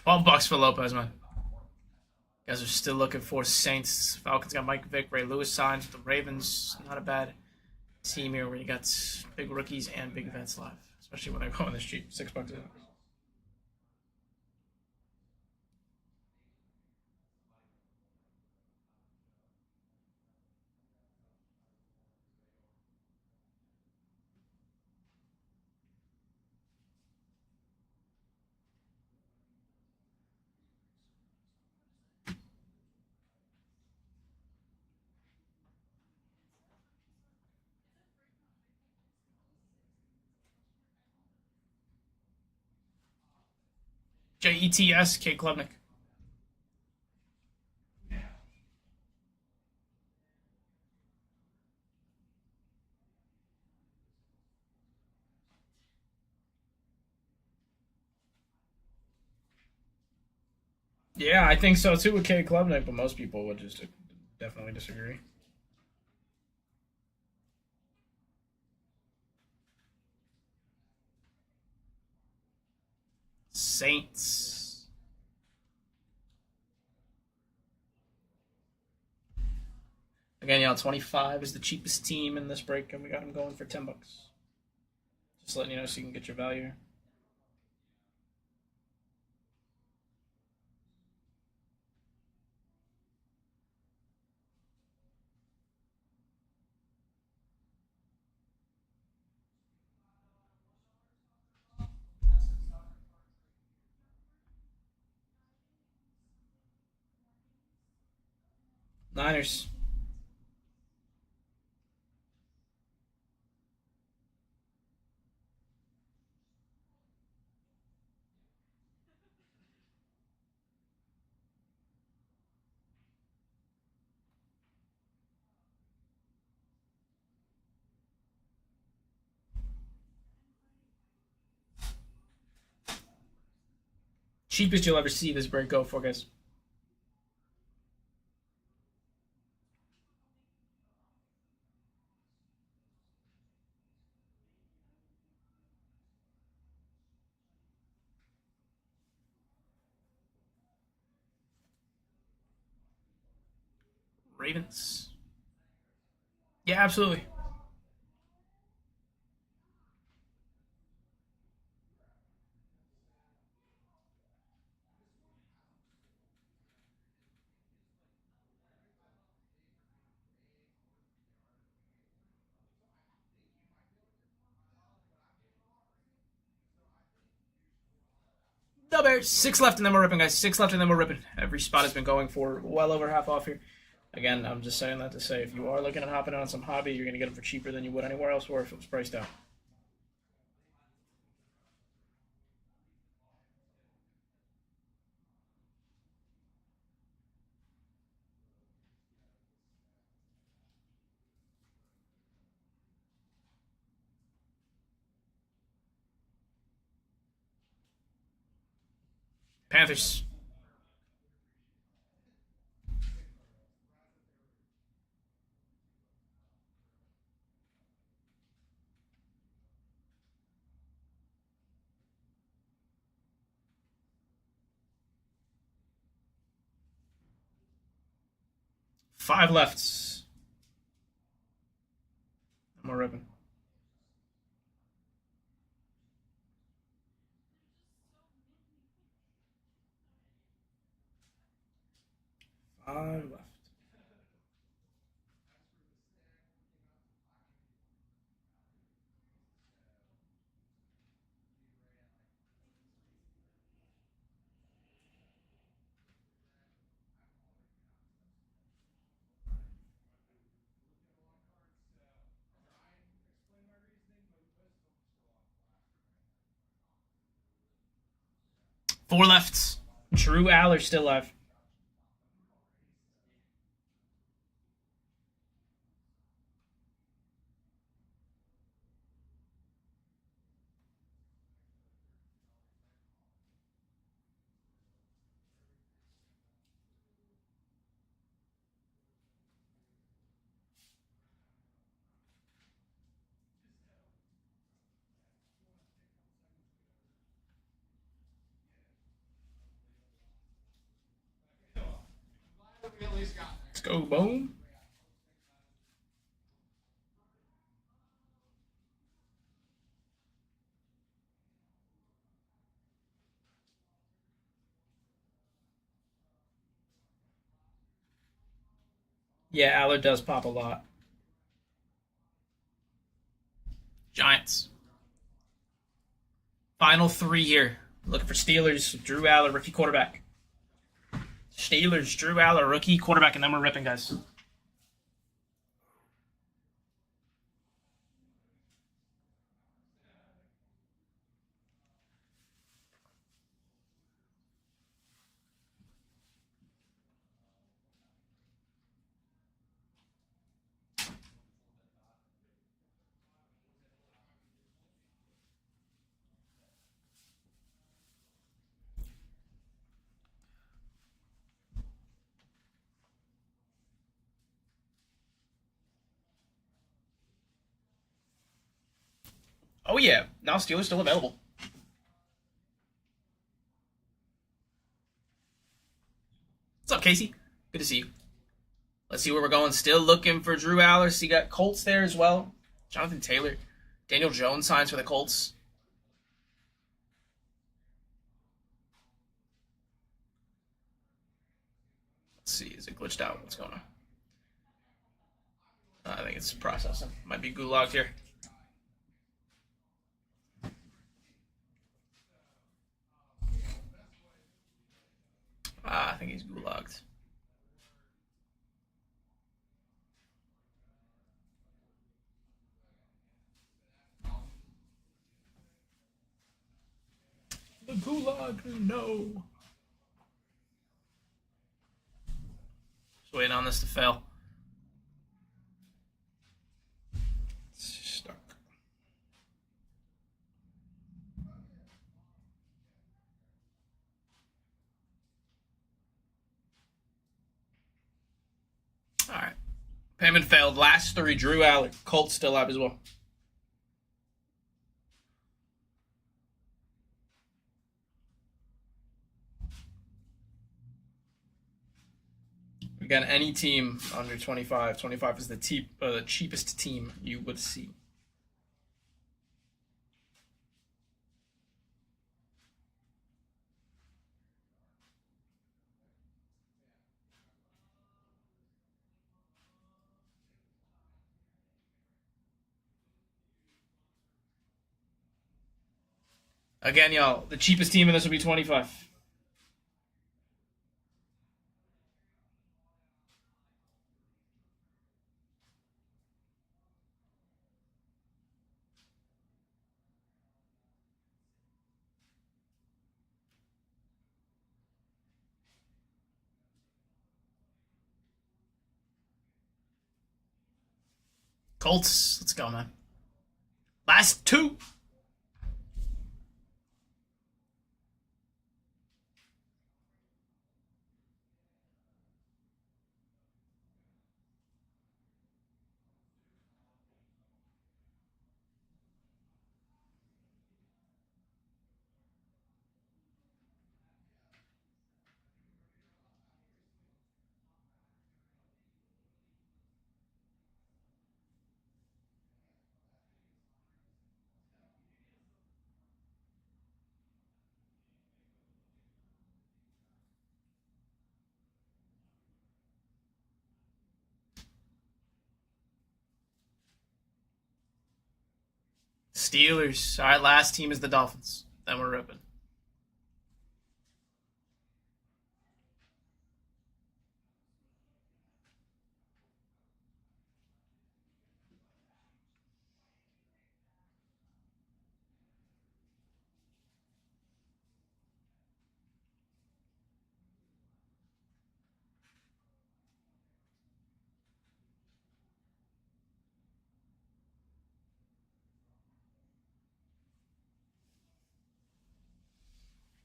$12 for Lopez, man. You guys are still looking for Saints. Falcons got Mike Vick, Ray Lewis signed. The Ravens, not a bad team here where you got big rookies and big vets live, especially when they're going this cheap. $6 a box. JETS, K. Klubnik. Yeah, I think so too with K. Klubnik, but most people would just definitely disagree. Saints. Again, y'all, 25 is the cheapest team in this break, and we got them going for $10. Just letting you know so you can get your value. Niners. Cheapest you'll ever see this break go for, guys. Ravens. Yeah, absolutely. The Bears. 6 left and then we're ripping, guys. 6 left and then we're ripping. Every spot has been going for well over half off here. Again, I'm just saying that to say if you are looking at hopping on some hobby, you're going to get them for cheaper than you would anywhere else or if it was priced out. Panthers. Five lefts. And we're ripping. Five left. Four lefts. Drew Aller still alive. Let's go, boom. Yeah, Aller does pop a lot. Giants. Final 3 here. Looking for Steelers. Drew Aller, rookie quarterback. Steelers, Drew Aller, rookie quarterback, and then we're ripping, guys. Oh, yeah. Now Steelers still available. What's up, Casey? Good to see you. Let's see where we're going. Still looking for Drew Aller. So you got Colts there as well. Jonathan Taylor. Daniel Jones signs for the Colts. Let's see. Is it glitched out? What's going on? I think it's processing. Might be gulagged here. I think he's gulagged. Gulag, no. Just waiting on this to fail. Stuck. All right. Payment failed. Last three. Drew Alec. Colts still up as well. We got any team under 25. 25 is the cheapest team you would see. Again, y'all, the cheapest team in this would be 25. Colts, let's go, man. Last two. Steelers. All right, last team is the Dolphins. Then we're ripping.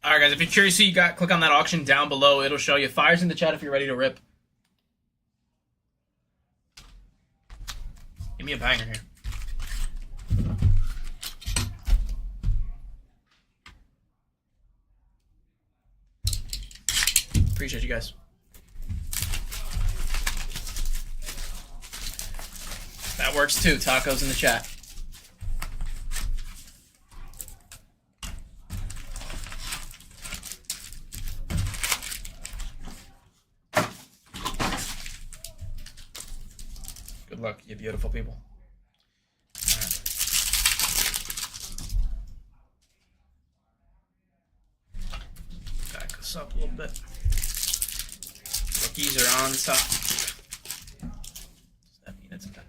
All right, guys, if you're curious who you got, click on that auction down below. It'll show you. Fires in the chat if you're ready to rip. Give me a banger here. Appreciate you guys. That works too. Tacos in the chat. Good luck, you beautiful people. All right. Back us up a little bit. Rookies are on top. Does that mean it's a finish?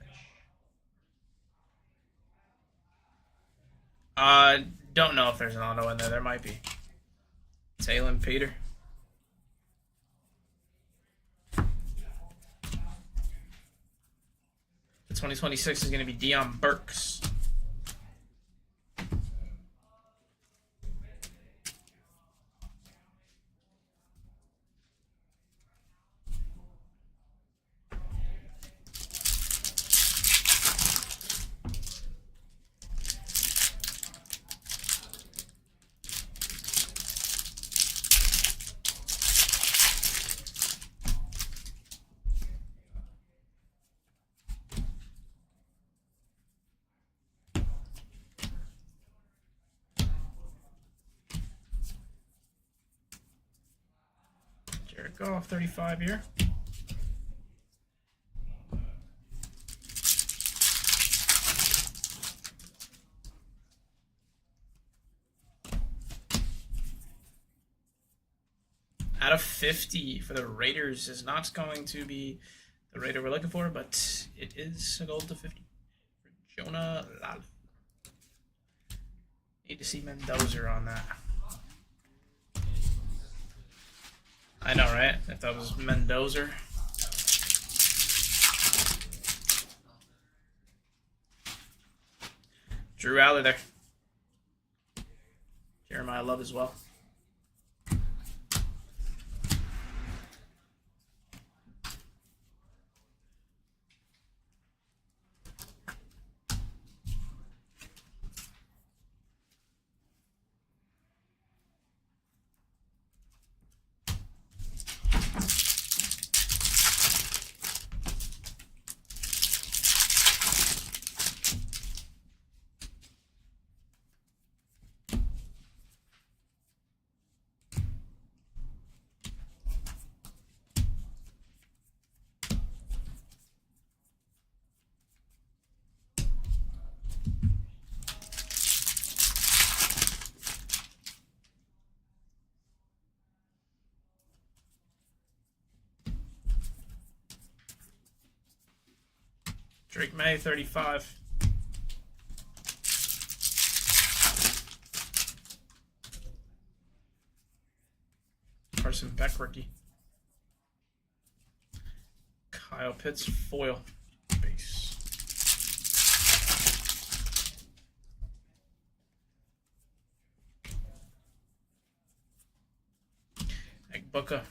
Don't know if there's an auto in there. There might be. Taylor Peter. The 2026 is going to be Deion Burks. Goff, 35 here. Out of 50 for the Raiders is not going to be the Raider we're looking for, but it is a gold to 50 for Jonah Lal. Need to see Mendoza on that. I know, right? If that was Mendoza. Drew Aller there. Jeremiah Love as well. Drake May, 35. Carson Beck, rookie. Kyle Pitts, foil. Base. Egg Booker.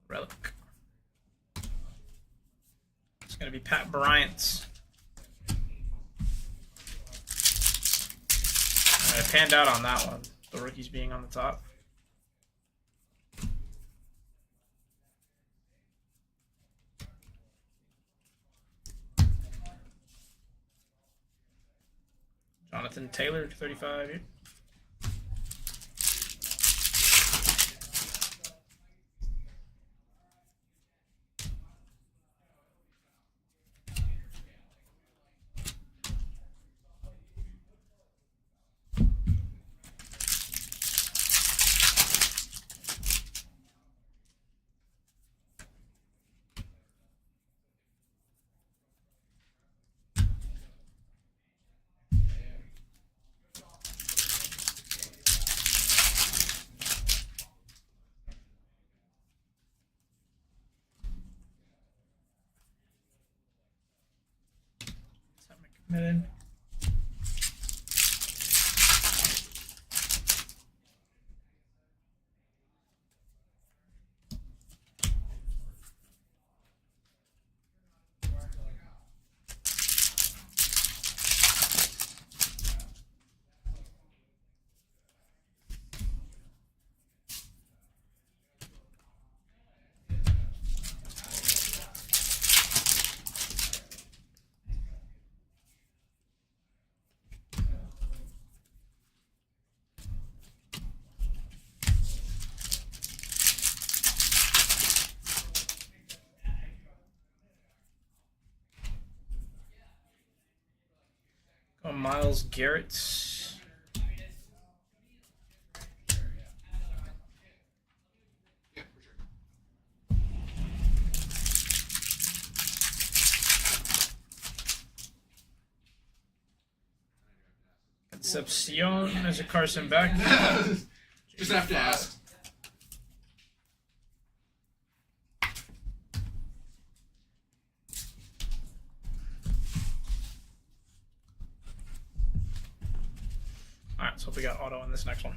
Relic. It's going to be Pat Bryant's. I panned out on that one. The rookies being on the top. Jonathan Taylor, 35 here. Committed. Myles Garrett. Yeah, for sure. Concepcion as a Carson Beck. Just have to ask. Alright, so we got auto on this next one.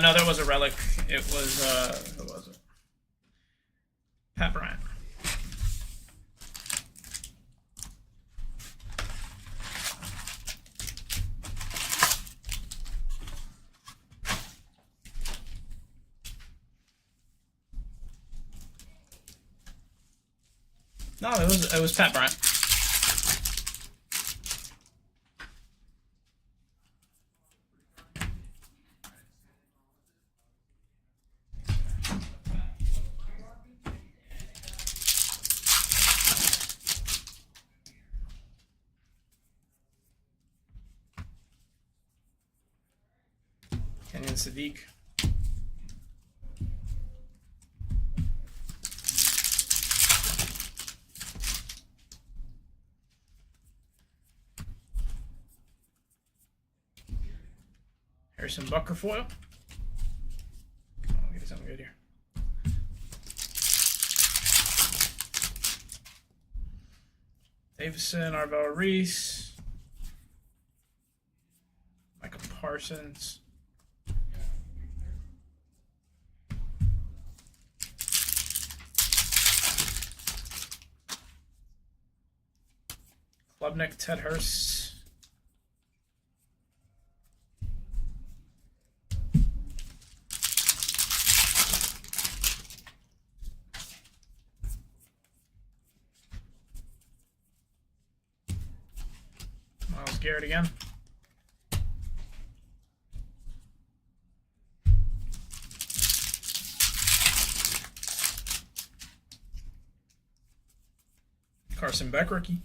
No, there was a relic. It was, who was it? Pat Bryant. No, it was Pat Bryant. Kenyon Sadiq. Harrison Bucker foil. I'll get something good here. Davison, Arvell Reese, Micah Parsons. Klubnik, Ted Hurst. Miles Garrett again. Carson Beck rookie.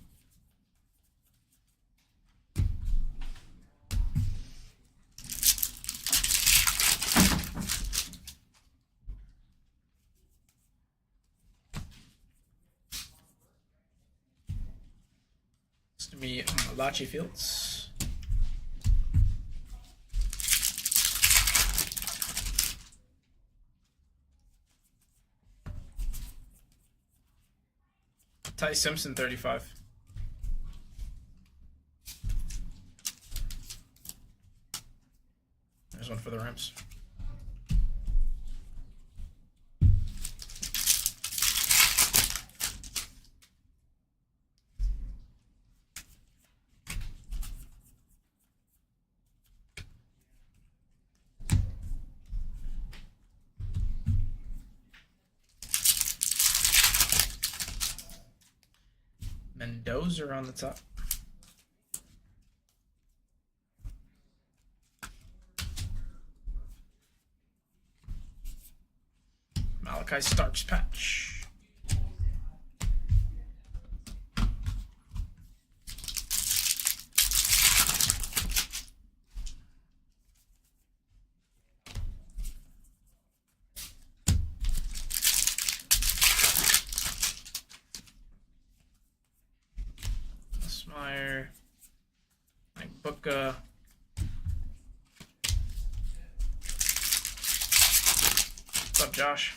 It's to be Malachi Fields. Ty Simpson 35. There's one for the Rams. Mendoza on the top. Malachi Starks patch. Meyer, Mike Booker, what's up, Josh?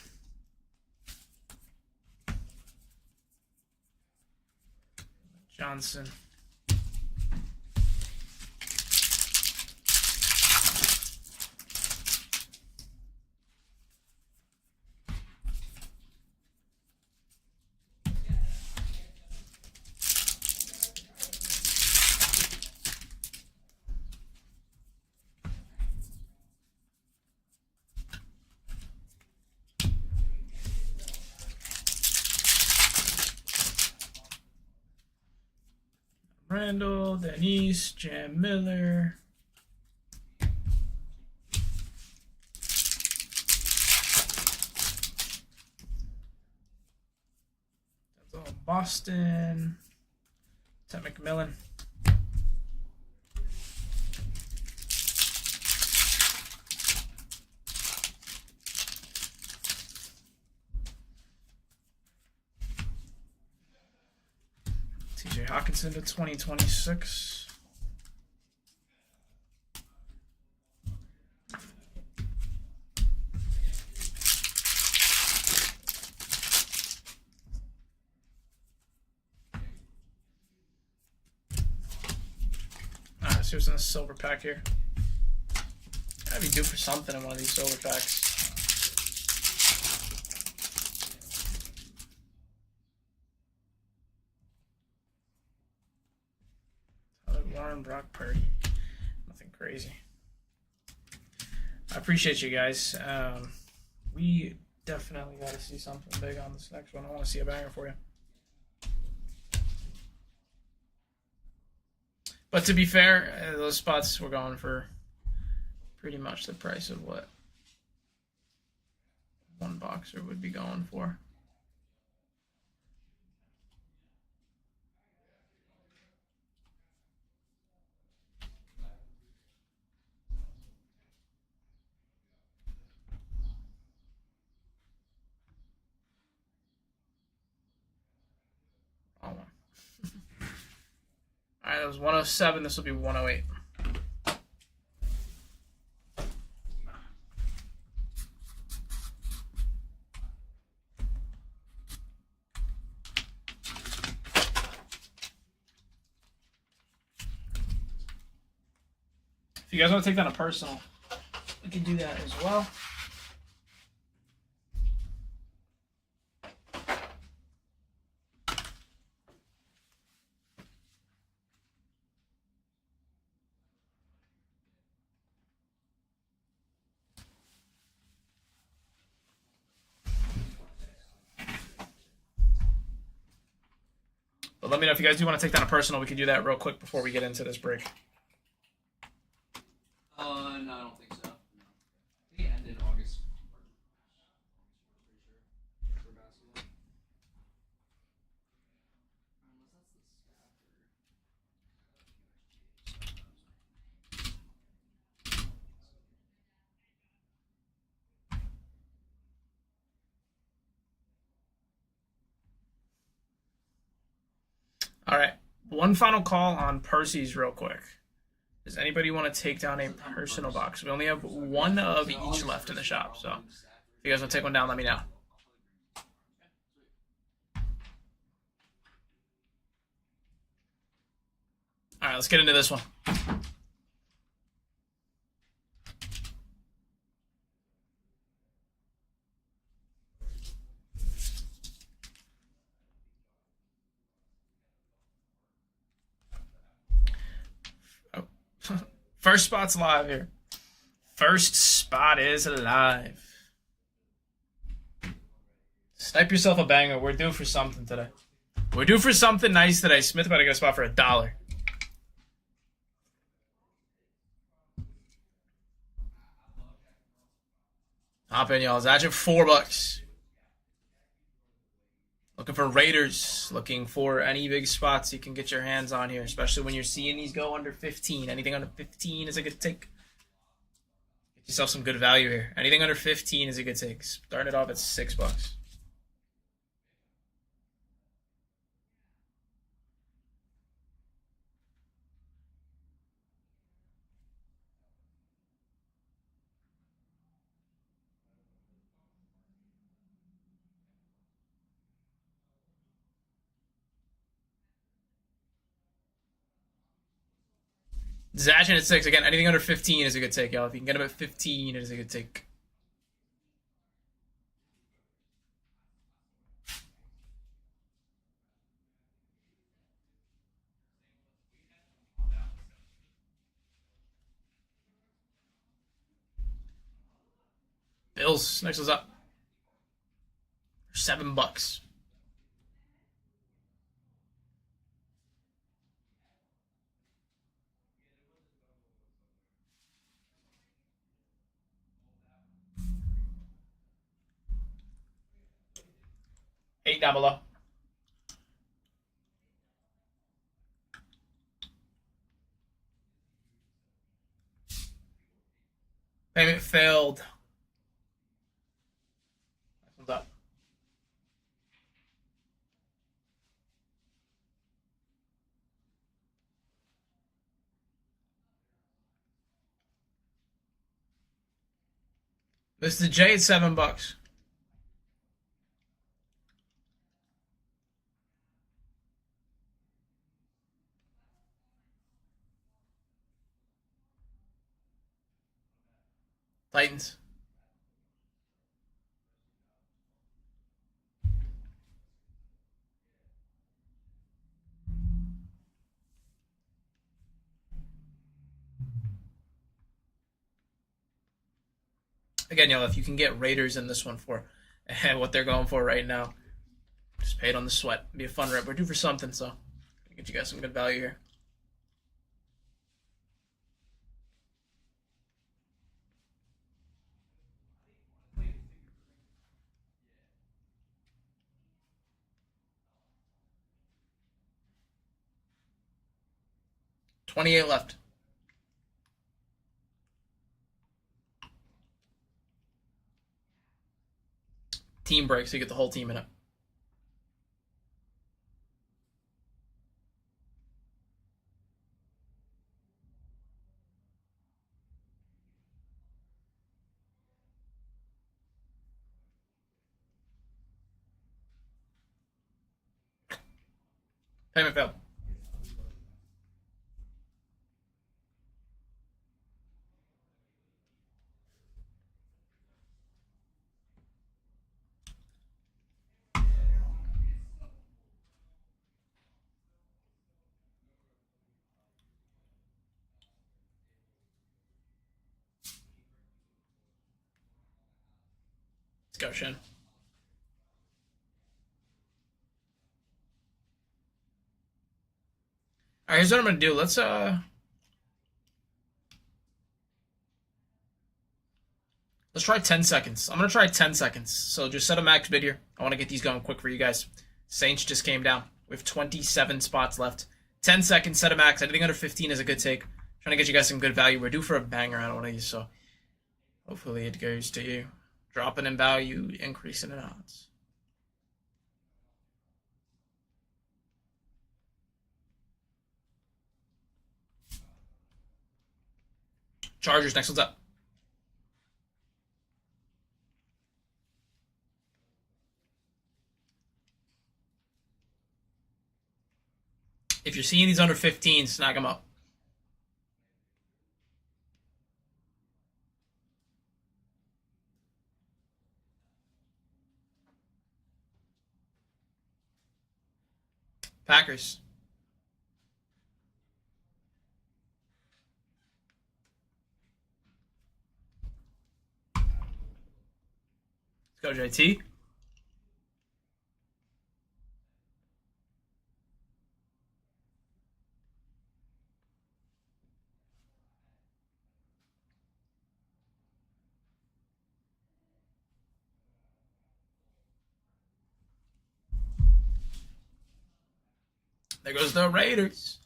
Johnson. Randall, Denise, Jam Miller. That's all Boston. Ted McMillan. TJ Hawkinson to 2026. Alright, so here's a silver pack here. Gotta be due for something in one of these silver packs. Warren, Brock Purdy. Nothing crazy. I appreciate you guys. We definitely got to see something big on this next one. I want to see a banger for you. But to be fair, those spots were going for pretty much the price of what one boxer would be going for. Alright, that was 107. This will be 108. If you guys want to take down a personal, we can do that as well. But let me know if you guys do want to take down a personal. We can do that real quick before we get into this break. No, I don't think so. No. I think it ended August. For basketball. Unless that's the All right. One final call on Percy's real quick. Does anybody want to take down a personal box? We only have one of each left in the shop, so if you guys want to take one down, let me know. All right, let's get into this one. Oh. First spot's live here. First spot is live. Snipe yourself a banger. We're due for something today. We're due for something nice today. Smith about to get a spot for $1. Hop in, y'all. Zach at $4. Looking for Raiders. Looking for any big spots you can get your hands on here, especially when you're seeing these go under 15. Anything under 15 is a good take. Get yourself some good value here. Anything under 15 is a good take. Starting it off at $6. Zashin at 6. Again, anything under 15 is a good take, y'all. If you can get him at 15, it is a good take. Bills, next one's up. $7. $8 down below. Payment failed. Next one's up. This is J at $7. Titans. Again, y'all, if you can get Raiders in this one for what they're going for right now, just pay it on the sweat. It'll be a fun rip. We're due for something, so get you guys some good value here. $28 left. Team break, so you get the whole team in it. Payment failed. Let's go, Shin. All right, here's what I'm gonna do. Let's try 10 seconds. I'm gonna try 10 seconds. So just set a max bid here. I want to get these going quick for you guys. Saints just came down. We have 27 spots left. 10 seconds, set a max. Anything under 15 is a good take. Trying to get you guys some good value. We're due for a banger on one of these, so hopefully it goes to you. Dropping in value, increasing in odds. Chargers, next one's up. If you're seeing these under 15, snag them up. Packers. Let's go, JT. There goes the Raiders.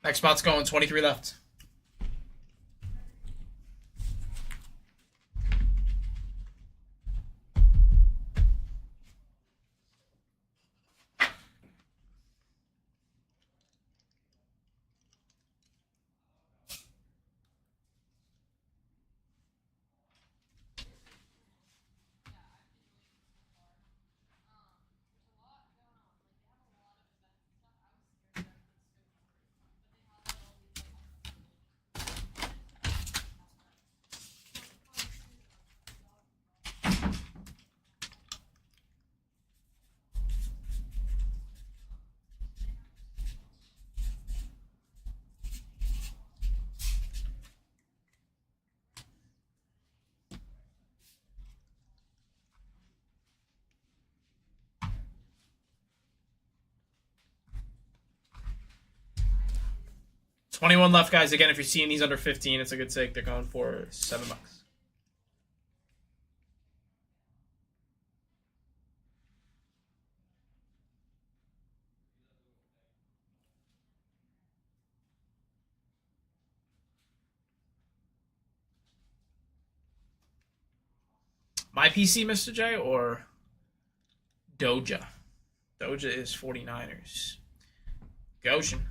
Next spot's going, 23 left. $21 left, guys. Again, if you're seeing these under 15, it's a good take. They're going for $7. My PC, Mr. J, or Doja? Doja is 49ers. Goshen.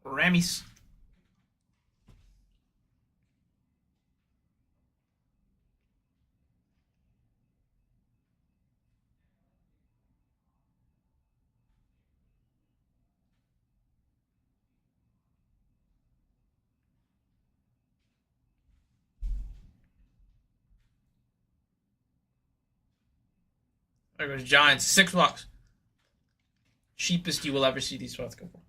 Rammies. There goes Giants. $6. Cheapest you will ever see these sweats go for.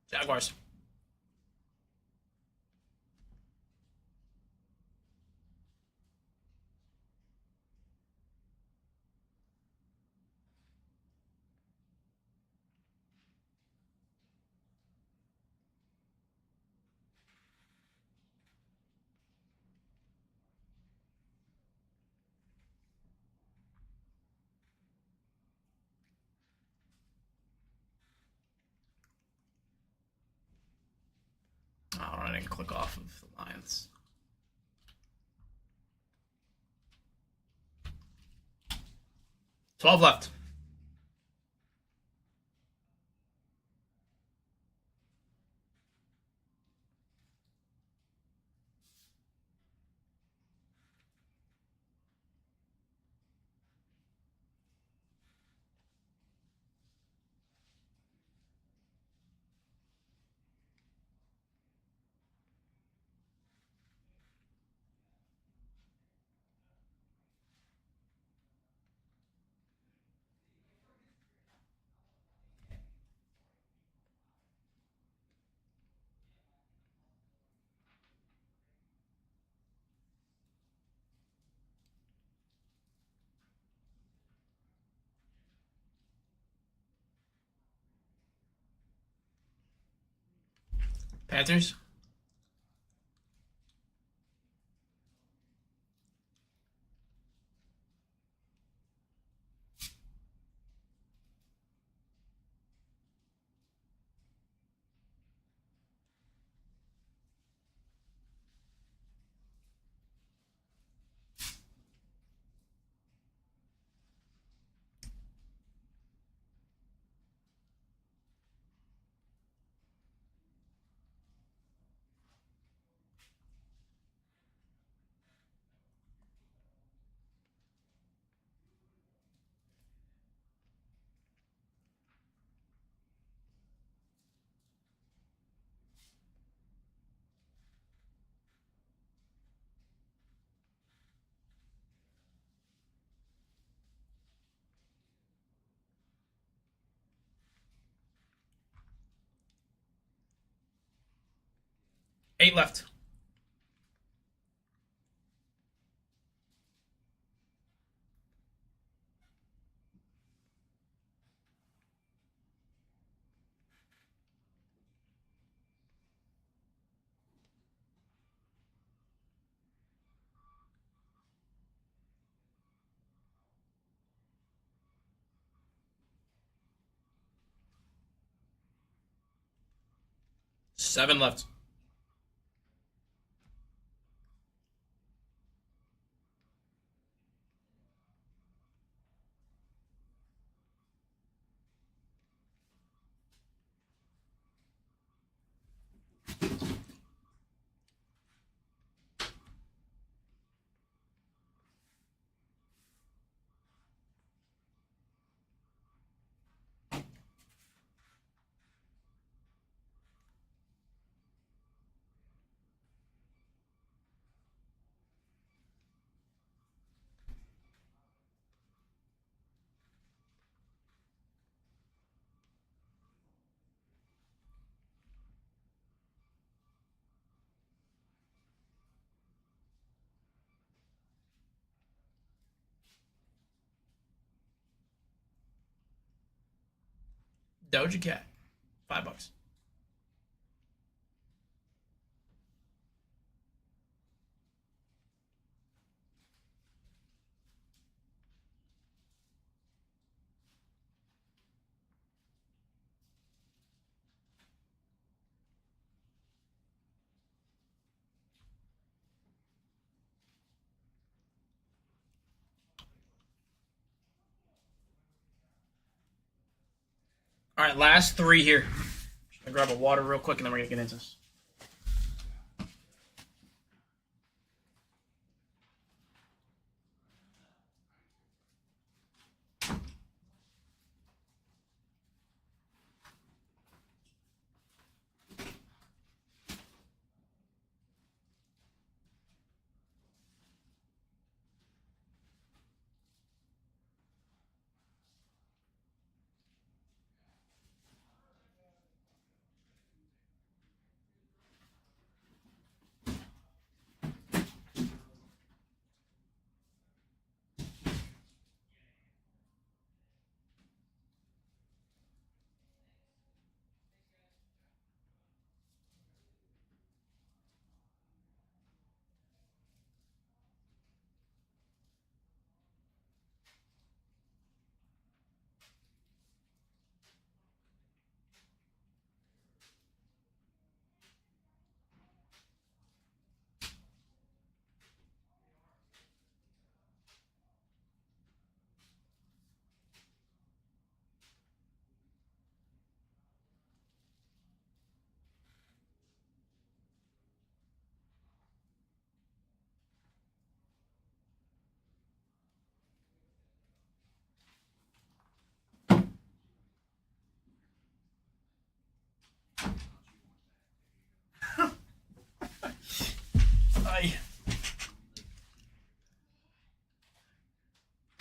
Jaguars. Oh, I didn't click off of the Lions. $12 left. Panthers. $8 left. $7 left. Doja Cat. $5. All right, last three here. Just gonna grab a water real quick, and then we're gonna get into this.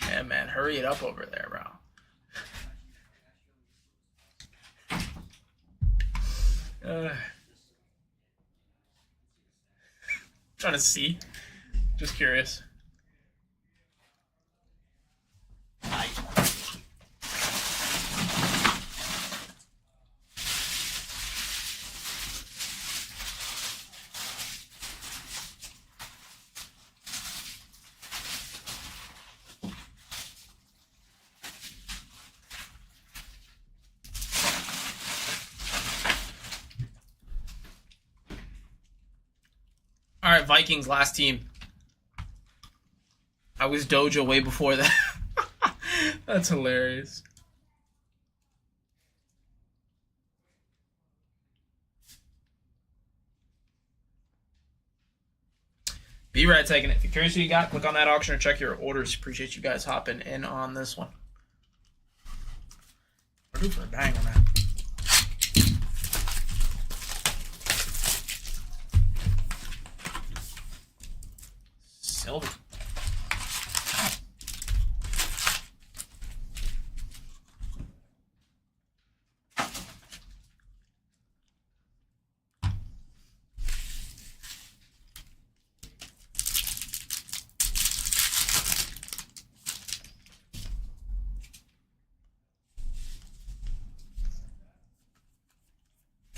Yeah, man, hurry it up over there, bro. Trying to see. Just curious. All right, Vikings, last team. I was Dojo way before that. That's hilarious. B-Rad taking it. If you're curious who you got, click on that auction or check your orders. Appreciate you guys hopping in on this one. We're due for a banger, man. Silver.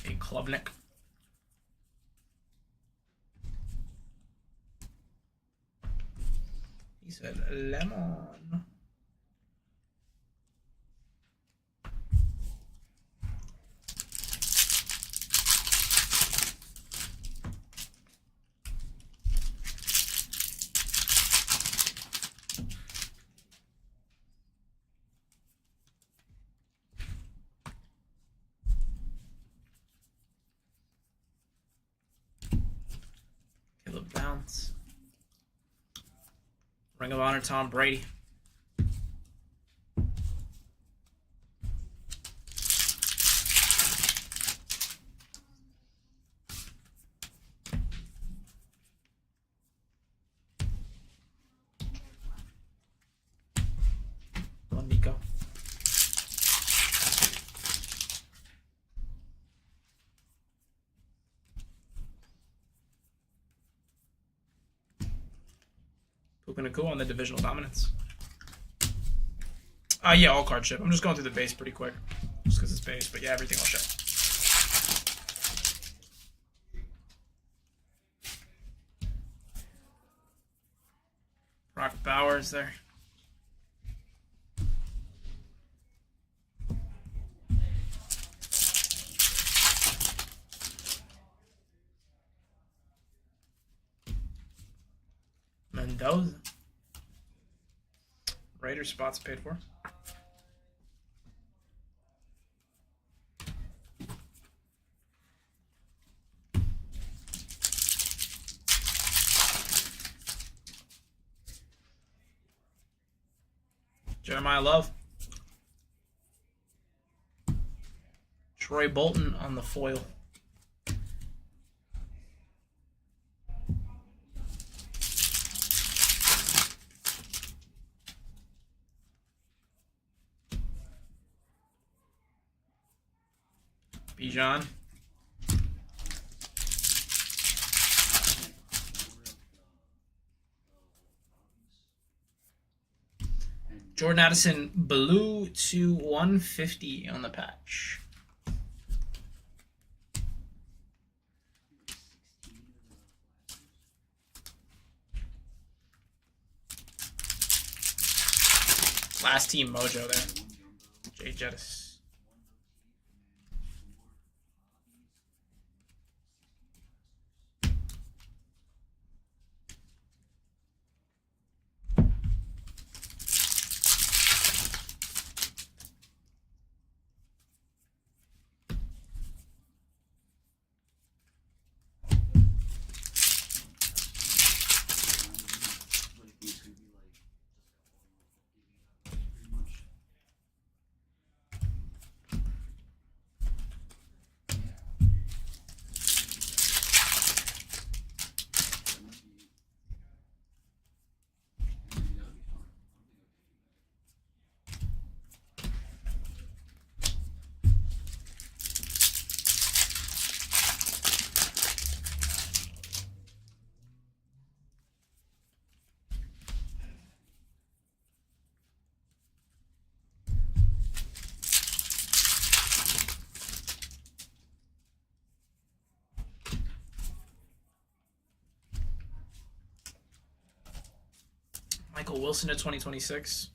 Okay, Klubnik. He said lemon. Caleb Bounce. Ring of Honor, Tom Brady. Nico. Puka on the divisional dominance. Yeah, all card ship. I'm just going through the base pretty quick. Just because it's base, but yeah, everything will ship. Brock Bowers there. Mendoza. Raider spots paid for. Jeremiah Love. Troy Bolton on the foil. Bijan. Jordan Addison, blue to 150 on the patch. Last team mojo there. Jay Jettis. Michael Wilson to 2026.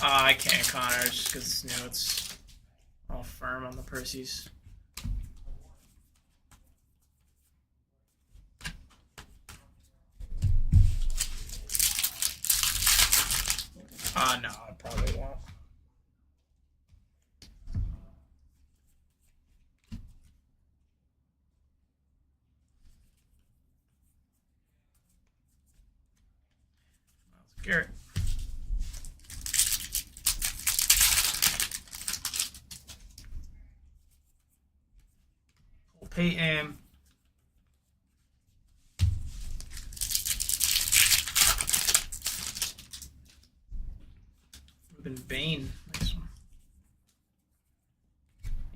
I can't, Connor, just because it's all firm on the Percy's. No, I probably won't. Garrett. Peyton. Ruben Bain. Nice one.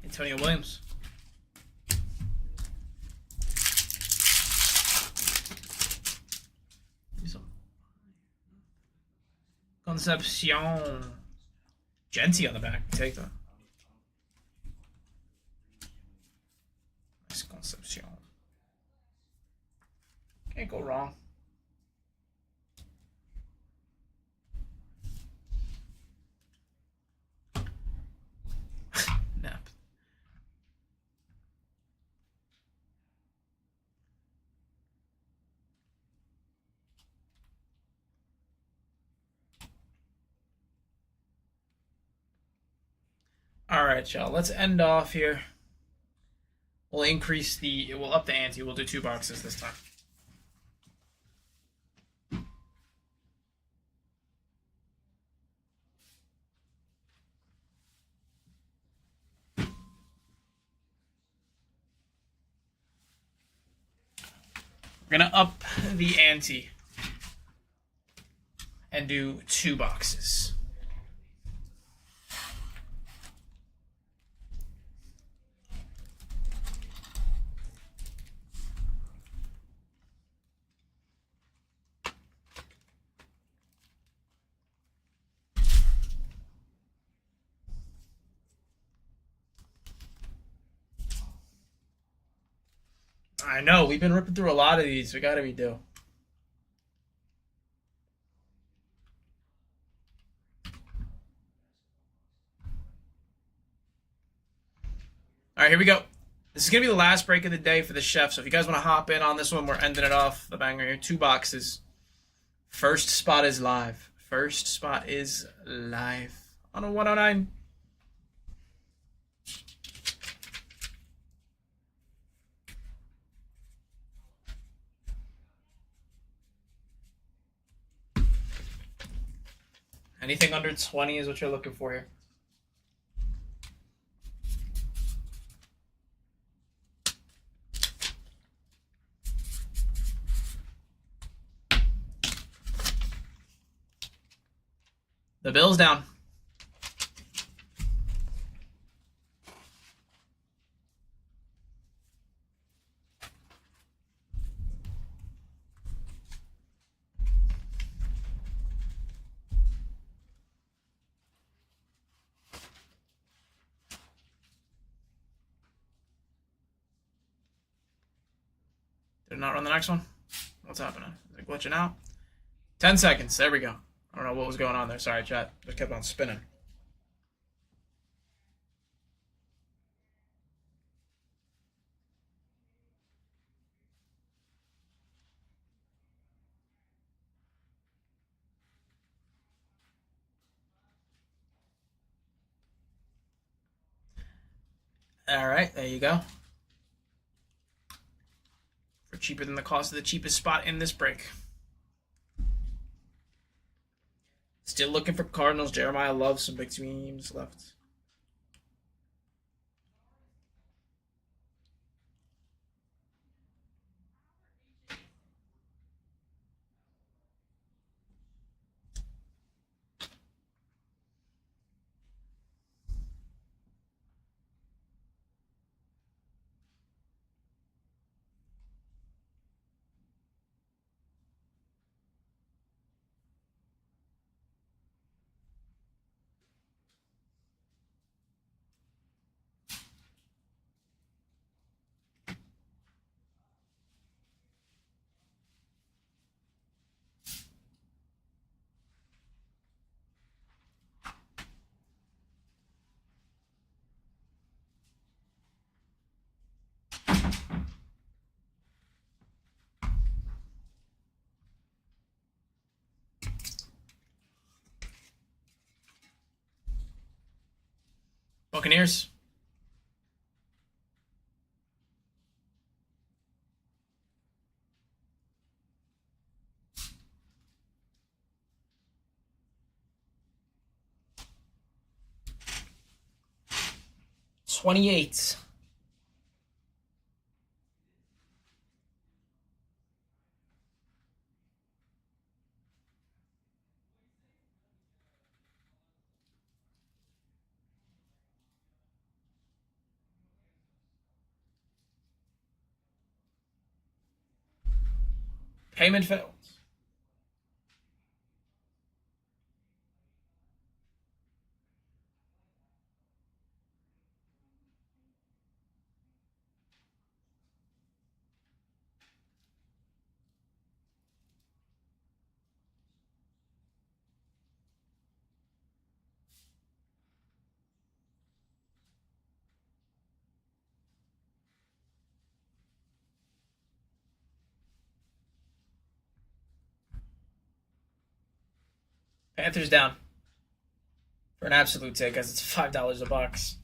Antonio Williams. Concepcion. Genty on the back. Take that. Nice Concepcion. Can't go wrong. Nap. All right, y'all. Let's end off here. We'll we'll up the ante. We'll do 2 boxes this time. We're gonna up the ante and do 2 boxes. I know, we've been ripping through a lot of these. We gotta be due. All right, here we go. This is going to be the last break of the day for the chef. So if you guys want to hop in on this one, we're ending it off the banger here. 2 boxes. First spot is live. First spot is live on a 109. Anything under 20 is what you're looking for here. The Bills down. Did it not run the next one? What's happening? Is it glitching out? 10 seconds. There we go. I don't know what was going on there. Sorry, chat. Just kept on spinning. All right, there you go. For cheaper than the cost of the cheapest spot in this break. Still looking for Cardinals. Jeremiah loves some big teams left. Buccaneers. $28. Payment failed. Panthers down. For an absolute take, as it's $5 a box.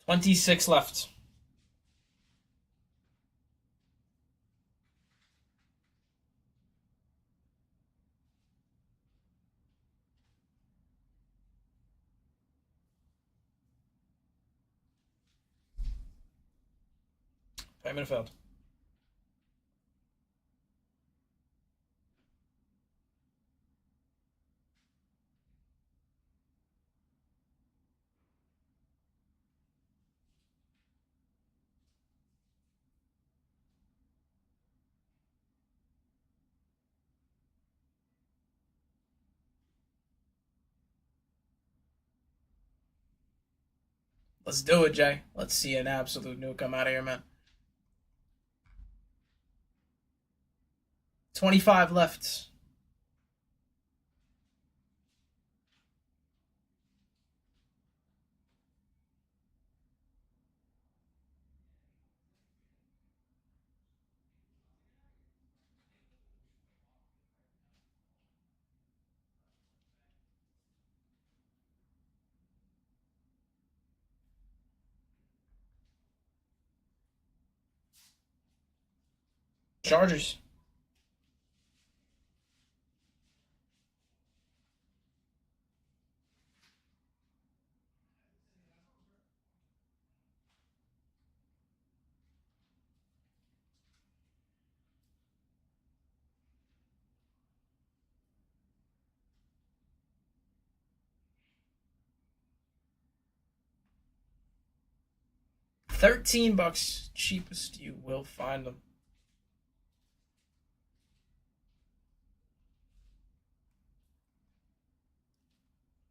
$26 left. Payment failed. Let's do it, Jay. Let's see an absolute nuke come out of here, man. 25 left. Chargers. $13. Cheapest you will find them.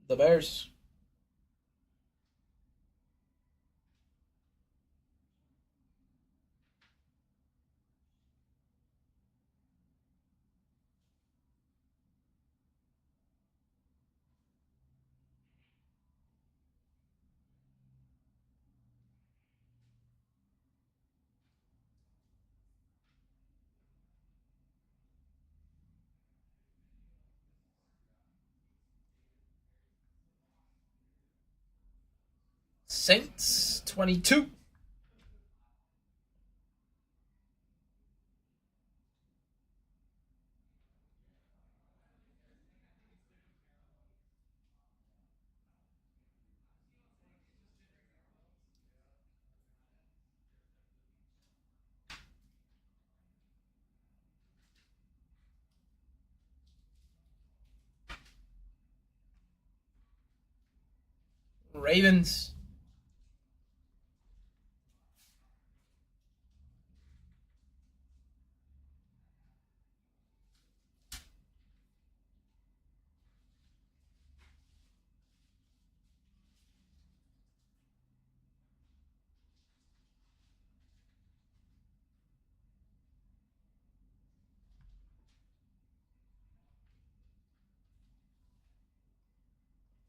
The Bears. Saints 22. Ravens.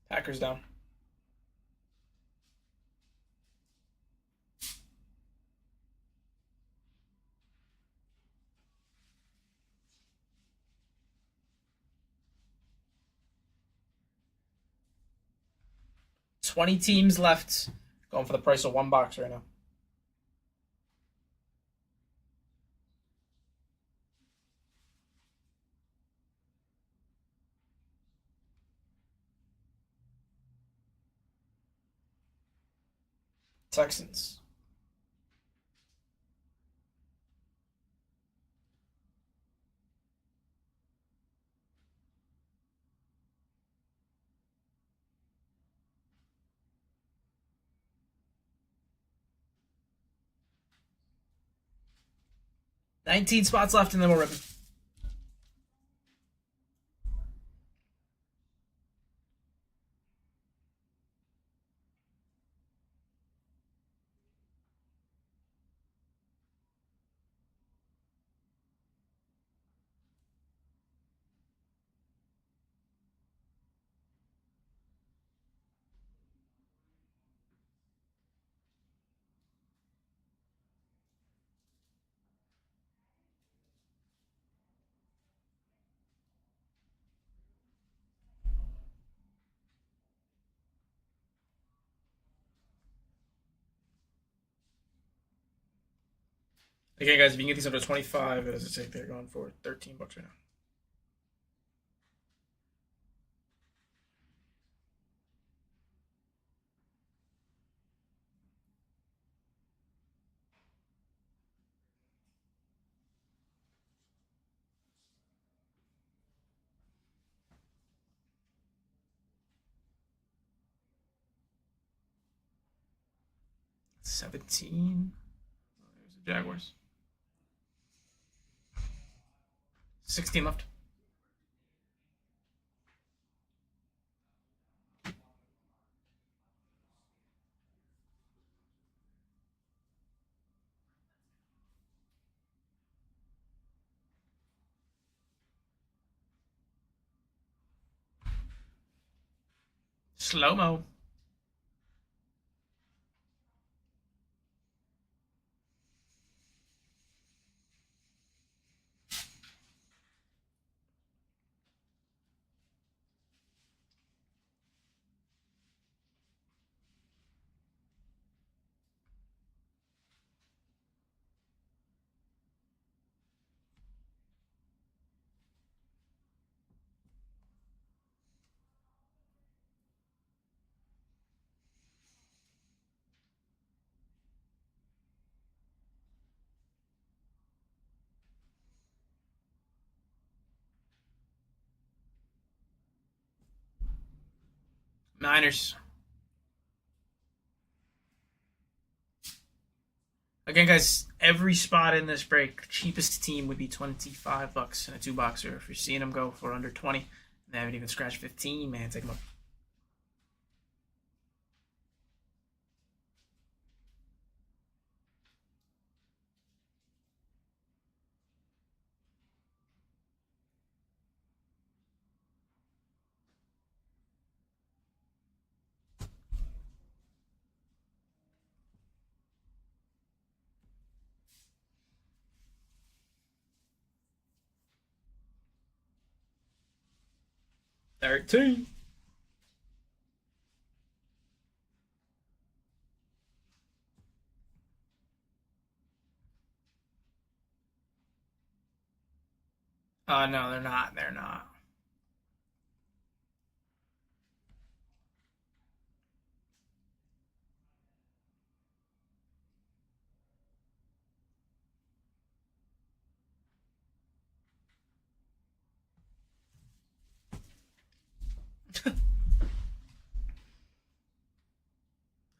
Packers down. $20 teams left. Going for the price of one box right now. Texans. $19 spots left, and then we'll rip it. Again, guys, if you can get these under 25, as I say, they're going for $13 right now. $17. There's the Jaguars. 16 left. Slow mo. Niners. Again, guys, every spot in this break, cheapest team would be $25 in a two boxer. If you're seeing them go for under 20, and they haven't even scratched 15, man, take them up. $13. No, they're not. They're not.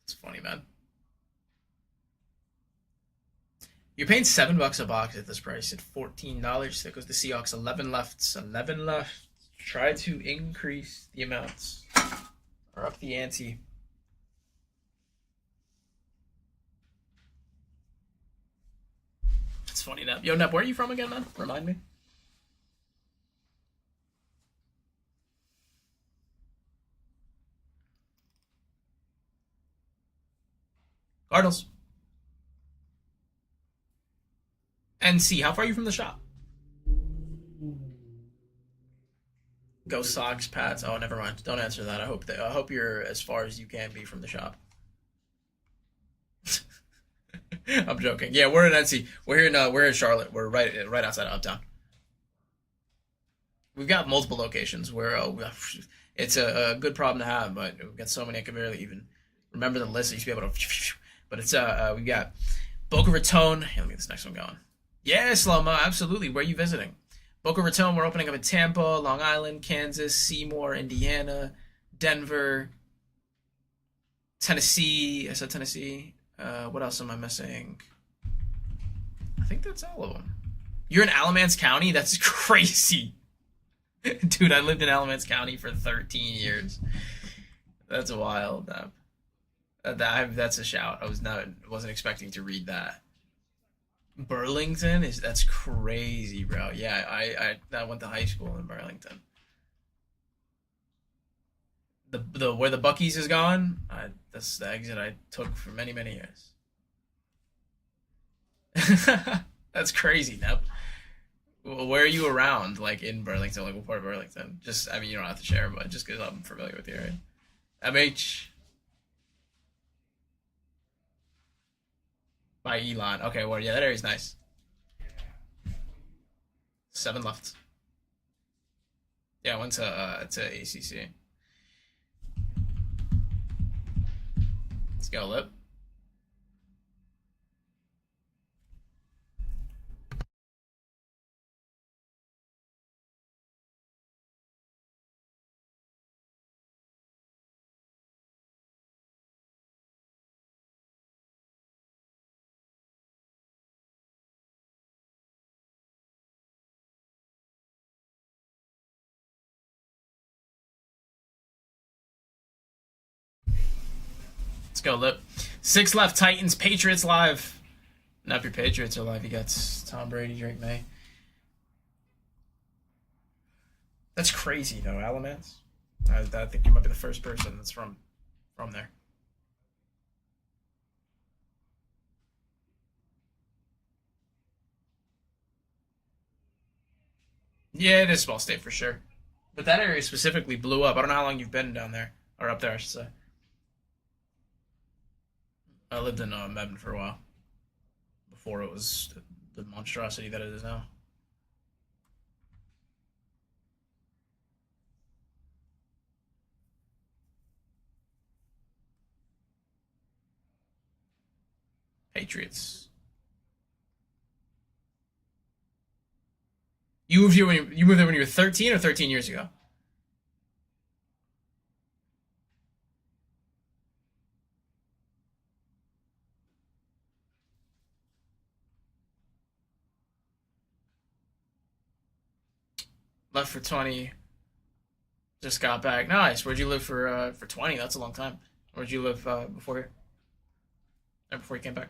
It's funny, man. You're paying $7 a box at this price at $14. That goes to Seahawks. 11 left. 11 left. Try to increase the amounts or up the ante. It's funny, Nep. Yo, Nep, where are you from again, man? Remind me. Cardinals. NC. How far are you from the shop? Go Sox, Pats. Oh, never mind. Don't answer that. I hope you're as far as you can be from the shop. I'm joking. Yeah, we're in NC. We're in Charlotte. We're right outside of Uptown. We've got multiple locations. It's a good problem to have, but we've got so many I can barely even remember the list. I used to be able to, but it's we got Boca Raton. Here, let me get this next one going. Yeah, Sloma, absolutely. Where are you visiting? Boca Raton. We're opening up in Tampa, Long Island, Kansas, Seymour, Indiana, Denver, Tennessee. I said Tennessee. What else am I missing? I think that's all of them. You're in Alamance County? That's crazy. Dude, I lived in Alamance County for 13 years. That's wild. That's a shout. Wasn't expecting to read that. Burlington that's crazy, bro. Yeah, I went to high school in Burlington. The where the Bucky's is gone. That's the exit I took for many years. That's crazy, Nep. Well, where are you around? Like in Burlington? Like what part of Burlington? Just, I mean, you don't have to share, but just because I'm familiar with the area. MH by Elon. Okay, well, yeah, that area's nice. 7 left. Yeah, I went to ACC. Let's go, Lip. Let's go, Lip. 6 left. Titans, Patriots live. Not if your Patriots are live. You got Tom Brady, Drake May. That's crazy, though, Alamance. I think you might be the first person that's from there. Yeah, it is a small state for sure. But that area specifically blew up. I don't know how long you've been down there. Or up there, I should say. I lived in Mebane for a while. Before it was the monstrosity that it is now. Patriots. You moved here when you moved there when you were 13 or 13 years ago? Left for 20. Just got back. Nice. Where'd you live for 20? That's a long time. Where'd you live before here? Or before you came back?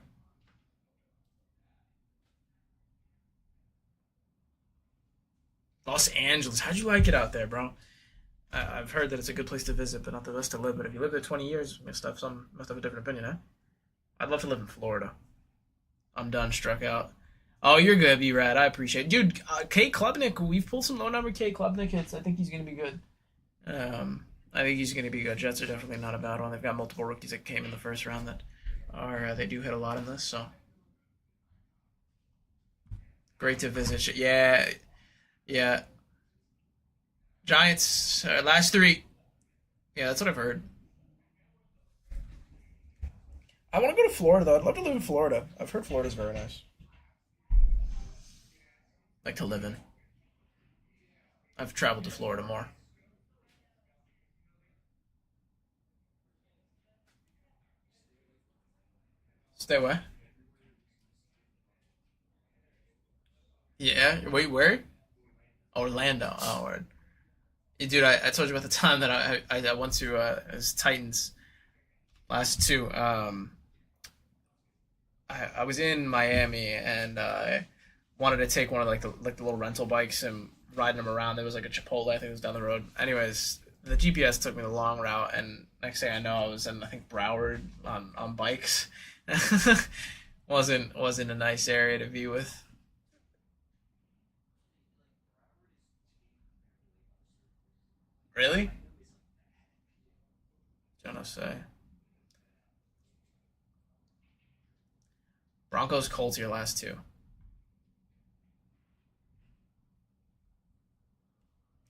Los Angeles. How'd you like it out there, bro? I've heard that it's a good place to visit, but not the best to live. But if you live there 20 years, you must have a different opinion, eh? I'd love to live in Florida. I'm done, struck out. Oh, you're good, B-Rad. I appreciate it. Dude, K. Klubnik, we've pulled some low-number K. Klubnik hits. I think he's going to be good. I think he's going to be good. Jets are definitely not a bad one. They've got multiple rookies that came in the first round that are, they do hit a lot in this, so. Great to visit. Yeah. Yeah. Giants, last three. Yeah, that's what I've heard. I want to go to Florida, though. I'd love to live in Florida. I've heard Florida's very nice. Like to live in. I've traveled to Florida more. Stay away. Yeah. Wait, where? Orlando. Oh, word. Yeah, dude, I told you about the time that I went to it was Titans last two. I was in Miami and I wanted to take one of the little rental bikes and riding them around. There was like a Chipotle, I think it was down the road. Anyways, the GPS took me the long route, and next thing I know, I was in I think Broward on bikes. wasn't a nice area to be with. Really? Gonna say Broncos Colts your last two.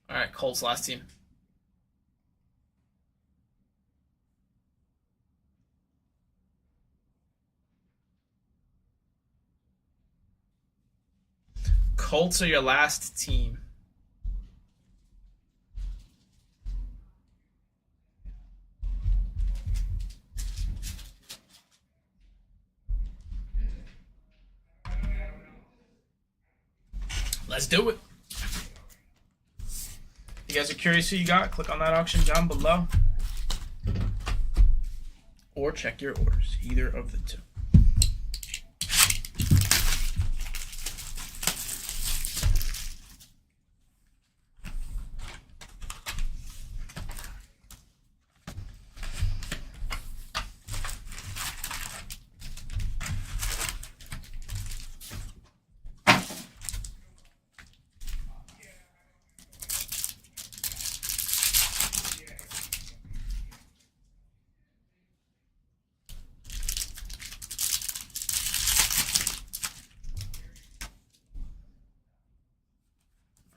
All right, Colts last team. Colts are your last team. Let's do it. You guys are curious who you got? Click on that auction down below. Or check your orders. Either of the two.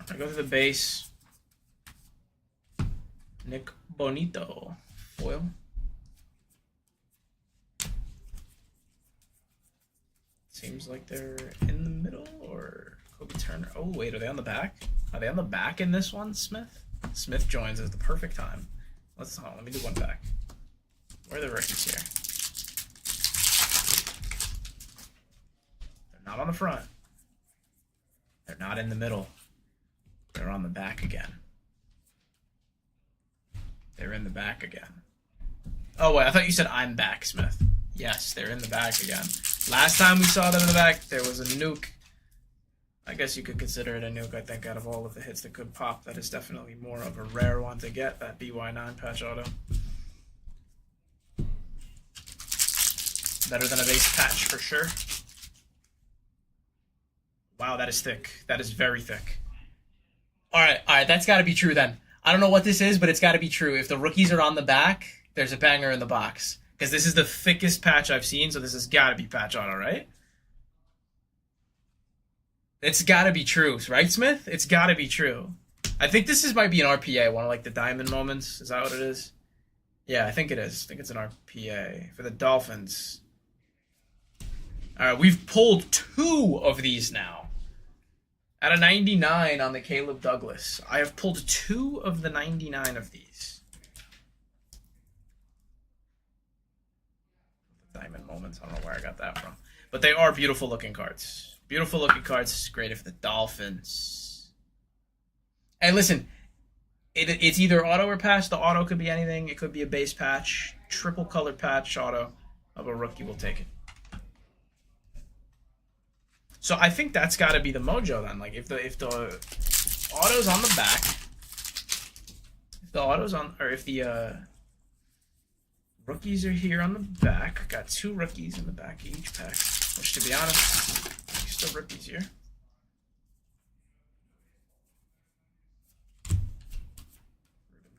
I go to the base. Nick Bonito. Foil. Seems like they're in the middle, or Kobe Turner. Oh, wait, are they on the back? Are they on the back in this one, Smith? Smith joins at the perfect time. Let me do one back. Where are the rookies here? They're not on the front. They're not in the middle. They're on the back again. They're in the back again. Oh, wait, I thought you said I'm back, Smith. Yes, they're in the back again. Last time we saw them in the back, there was a nuke. I guess you could consider it a nuke. I think out of all of the hits that could pop, that is definitely more of a rare one to get, that BY9 patch auto. Better than a base patch for sure. Wow, that is thick. That is very thick. Alright, that's gotta be true then. I don't know what this is, but it's gotta be true. If the rookies are on the back, there's a banger in the box. Because this is the thickest patch I've seen, so this has gotta be patch auto, right? It's gotta be true, right, Smith? It's gotta be true. I think this might be an RPA, one of like the diamond moments. Is that what it is? Yeah, I think it is. I think it's an RPA for the Dolphins. Alright, we've pulled 2 of these now. Out of 99 on the Caleb Douglas. I have pulled 2 of the 99 of these. Diamond moments. I don't know where I got that from. But they are beautiful looking cards. Beautiful looking cards. This is great for the Dolphins. And listen, it's either auto or patch. The auto could be anything. It could be a base patch. Triple colored patch auto of a rookie. Will take it. So I think that's got to be the mojo then. Like if the auto's on the back, if the auto's on, or if the rookies are here on the back. Got 2 rookies in the back of each pack. Which, to be honest, still rookies here.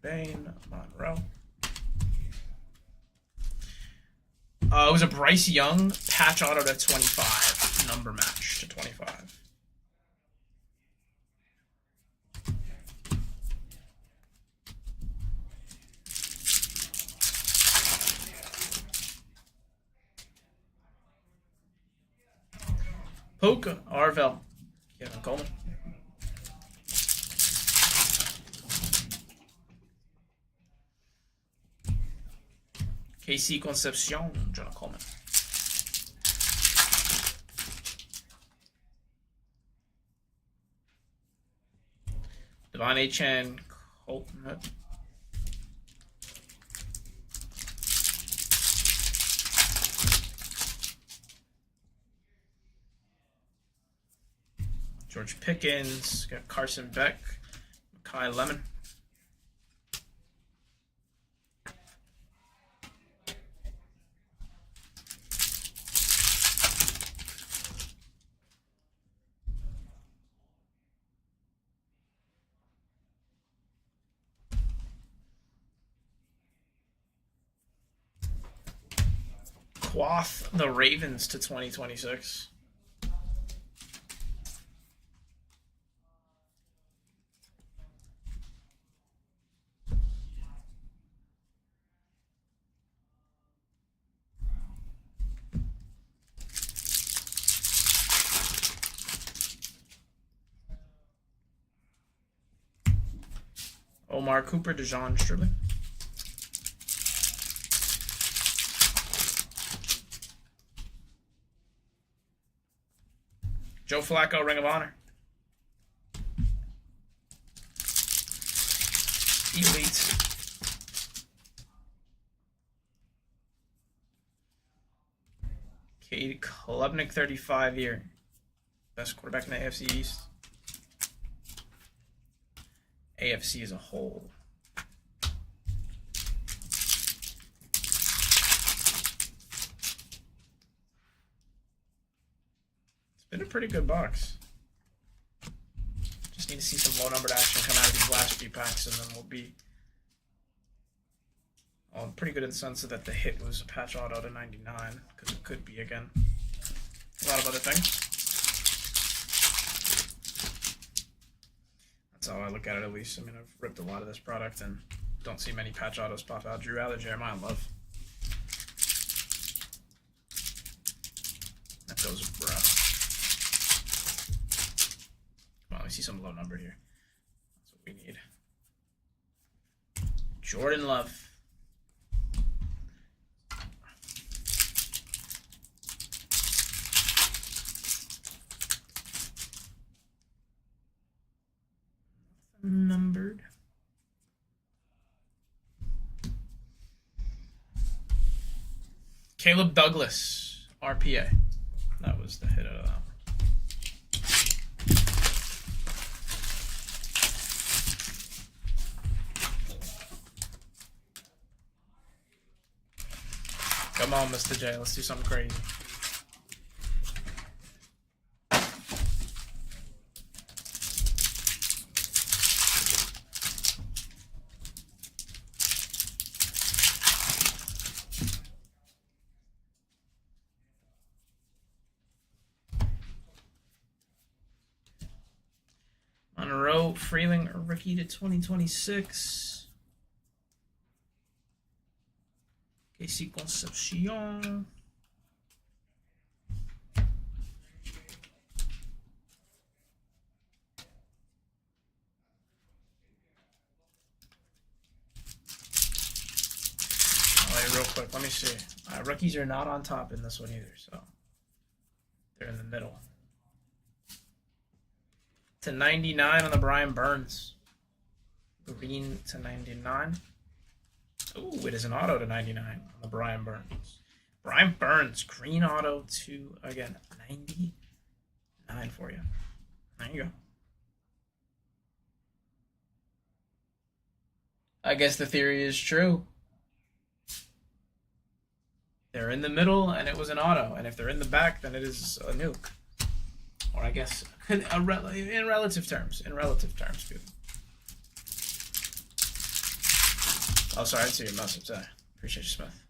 Bain, Monroe. It was a Bryce Young patch auto to 25. Number match to 25. Puka, Arvel, Kevin Coleman. KC Concepcion, John Coleman. Devon Achan, Colton. George Pickens, got Carson Beck, Kai Lemon. Quoth the Ravens to 2026. Omar Cooper, DeJon Sterling. Joe Flacco, Ring of Honor. Elite. Cade Klubnik, 35 year. Best quarterback in the AFC East. AFC as a whole. It's been a pretty good box. Just need to see some low numbered action come out of these last few packs, and then we'll be pretty good in the sense that the hit was a patch auto to 99, because it could be again a lot of other things. That's how I look at it, at least. I mean, I've ripped a lot of this product and don't see many patch autos pop out. Drew Aller, Jeremiah Love. That goes rough. Come on, let me see some low number here. That's what we need. Jordan Love. Numbered. Caleb Douglas, RPA. That was the hit out of that one. Come on, Mr. J. Let's do something crazy. Monroe, Freeling, rookie to 2026. Casey Concepcion. Real quick, let me see. Rookies are not on top in this one either, so they're in the middle. To 99 on the Brian Burns. Green to 99. Ooh, it is an auto to 99 on the Brian Burns. Brian Burns, green auto to, again, 99 for you. There you go. I guess the theory is true. They're in the middle, and it was an auto. And if they're in the back, then it is a nuke. Or I guess, in relative terms. In relative terms, people. Oh, sorry, I didn't see your message. Sorry. Appreciate you, Smith.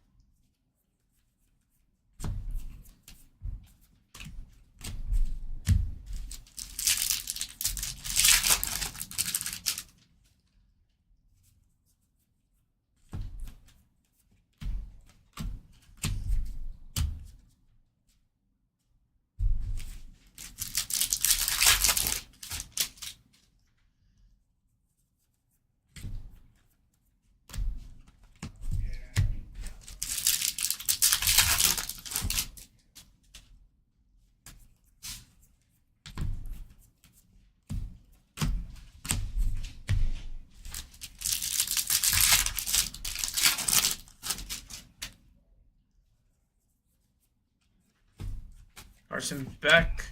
Carson Beck,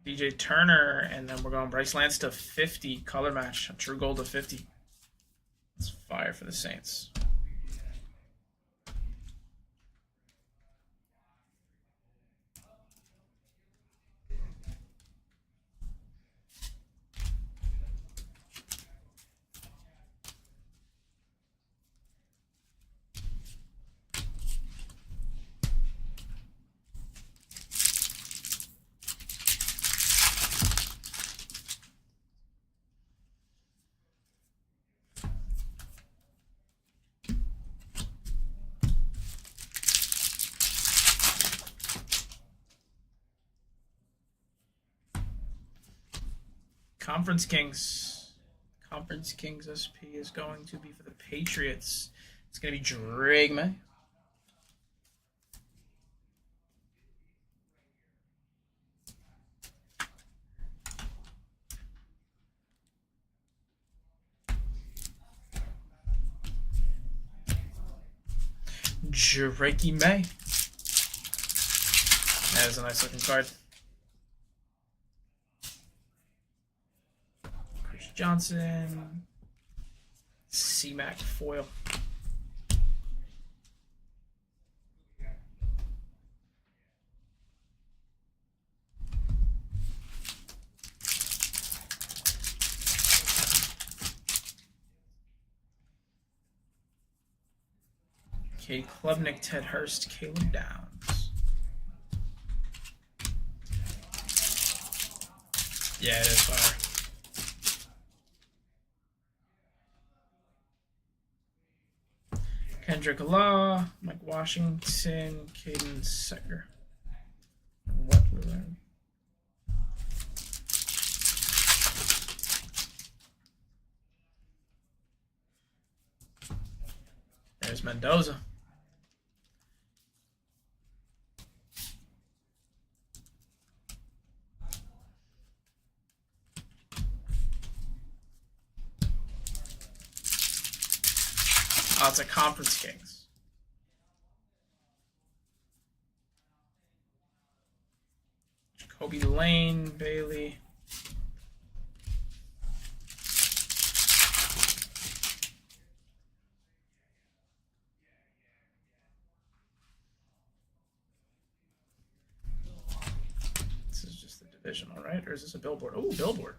DJ Turner, and then we're going Bryce Lance to 50, color match, a true gold to 50. It's fire for the Saints. Conference Kings. Conference Kings SP is going to be for the Patriots. It's going to be Drigma. Drakey May. That is a nice looking card. Chris Johnson. C-Mac foil. Kate Klubnik, Ted Hurst, Caleb Downs. Yeah, it is fire. Kendrick Law, Mike Washington, Caden Secker. What we learn. There's Mendoza. Oh, it's a Conference Kings. Jacoby Lane, Bailey. Divisional, right? Or is this a billboard? Oh, billboard.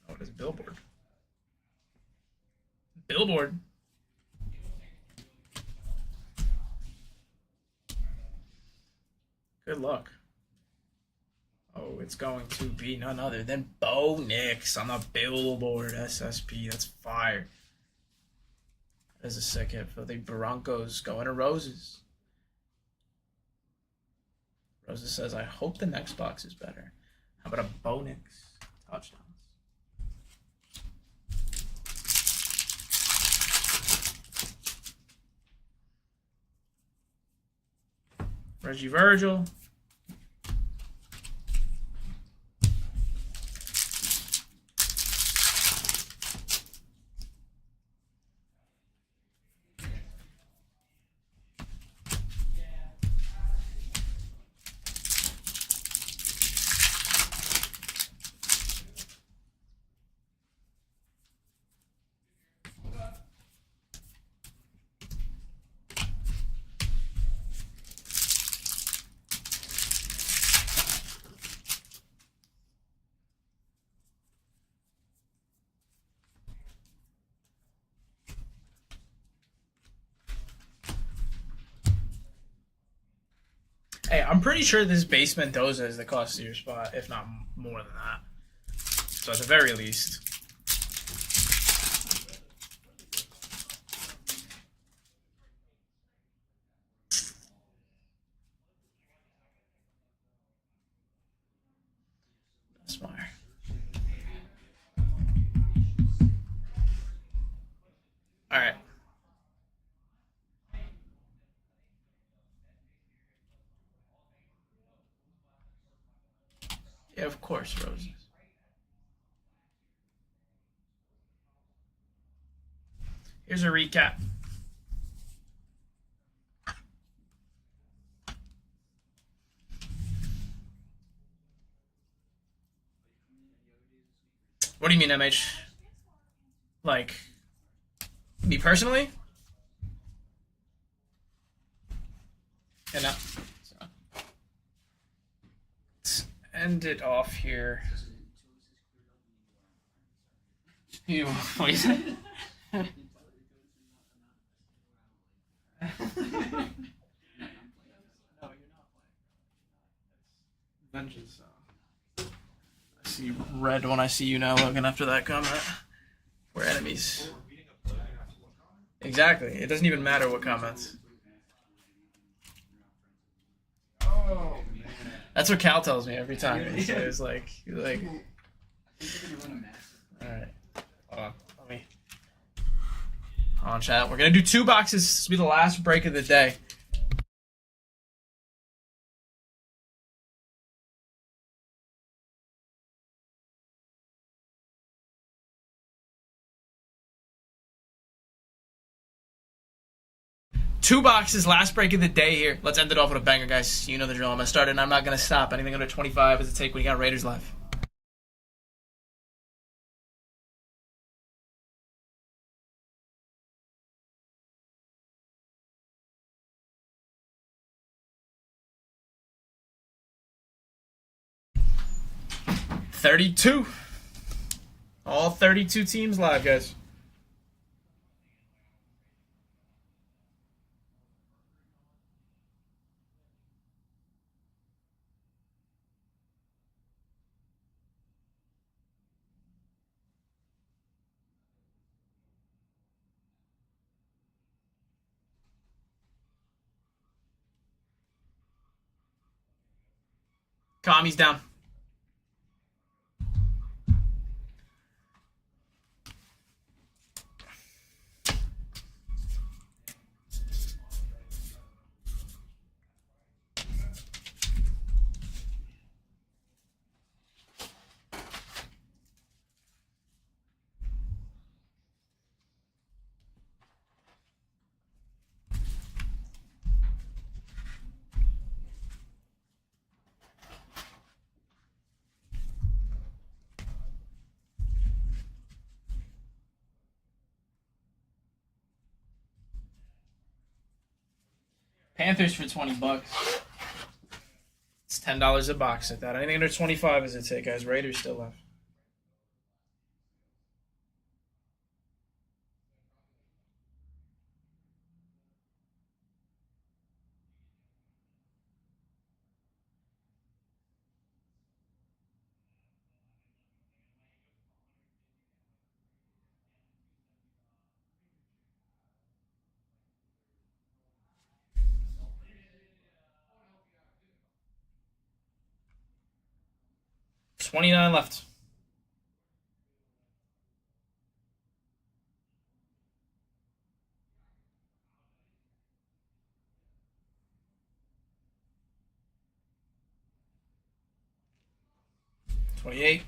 Oh, it is a billboard. Billboard. Good luck. Oh, it's going to be none other than Bo Nix on the billboard SSP. That's fire. That is a sick hit for the Broncos going to Roses. Roses says, I hope the next box is better. How about a Bo Nix touchdowns? Reggie Virgil. Hey, I'm pretty sure this base Mendoza is the cost of your spot, if not more than that. So at the very least. That's smart. All right. Yeah, of course, Roses. Here's a recap. What do you mean, MH? Like, me personally? And now, so, let's end it off here. You, what you said? Vengeance. I see red when I see you now, Logan, after that comment. We're enemies. Exactly. It doesn't even matter what comments. Oh, man. That's what Cal tells me every time. He's like, all right. Hold on. Let me. Hold on, chat. We're going to do 2 boxes. This will be the last break of the day. Two boxes, last break of the day here. Let's end it off with a banger, guys. You know the drill. I'm going to start it, and I'm not going to stop. Anything under 25 is a take when you got Raiders live. $32. All 32 teams live, guys. Kami's down. Panthers for $20. It's $10 a box at that. Anything under 25 is a take, guys. Raiders still left. $29 left. $28.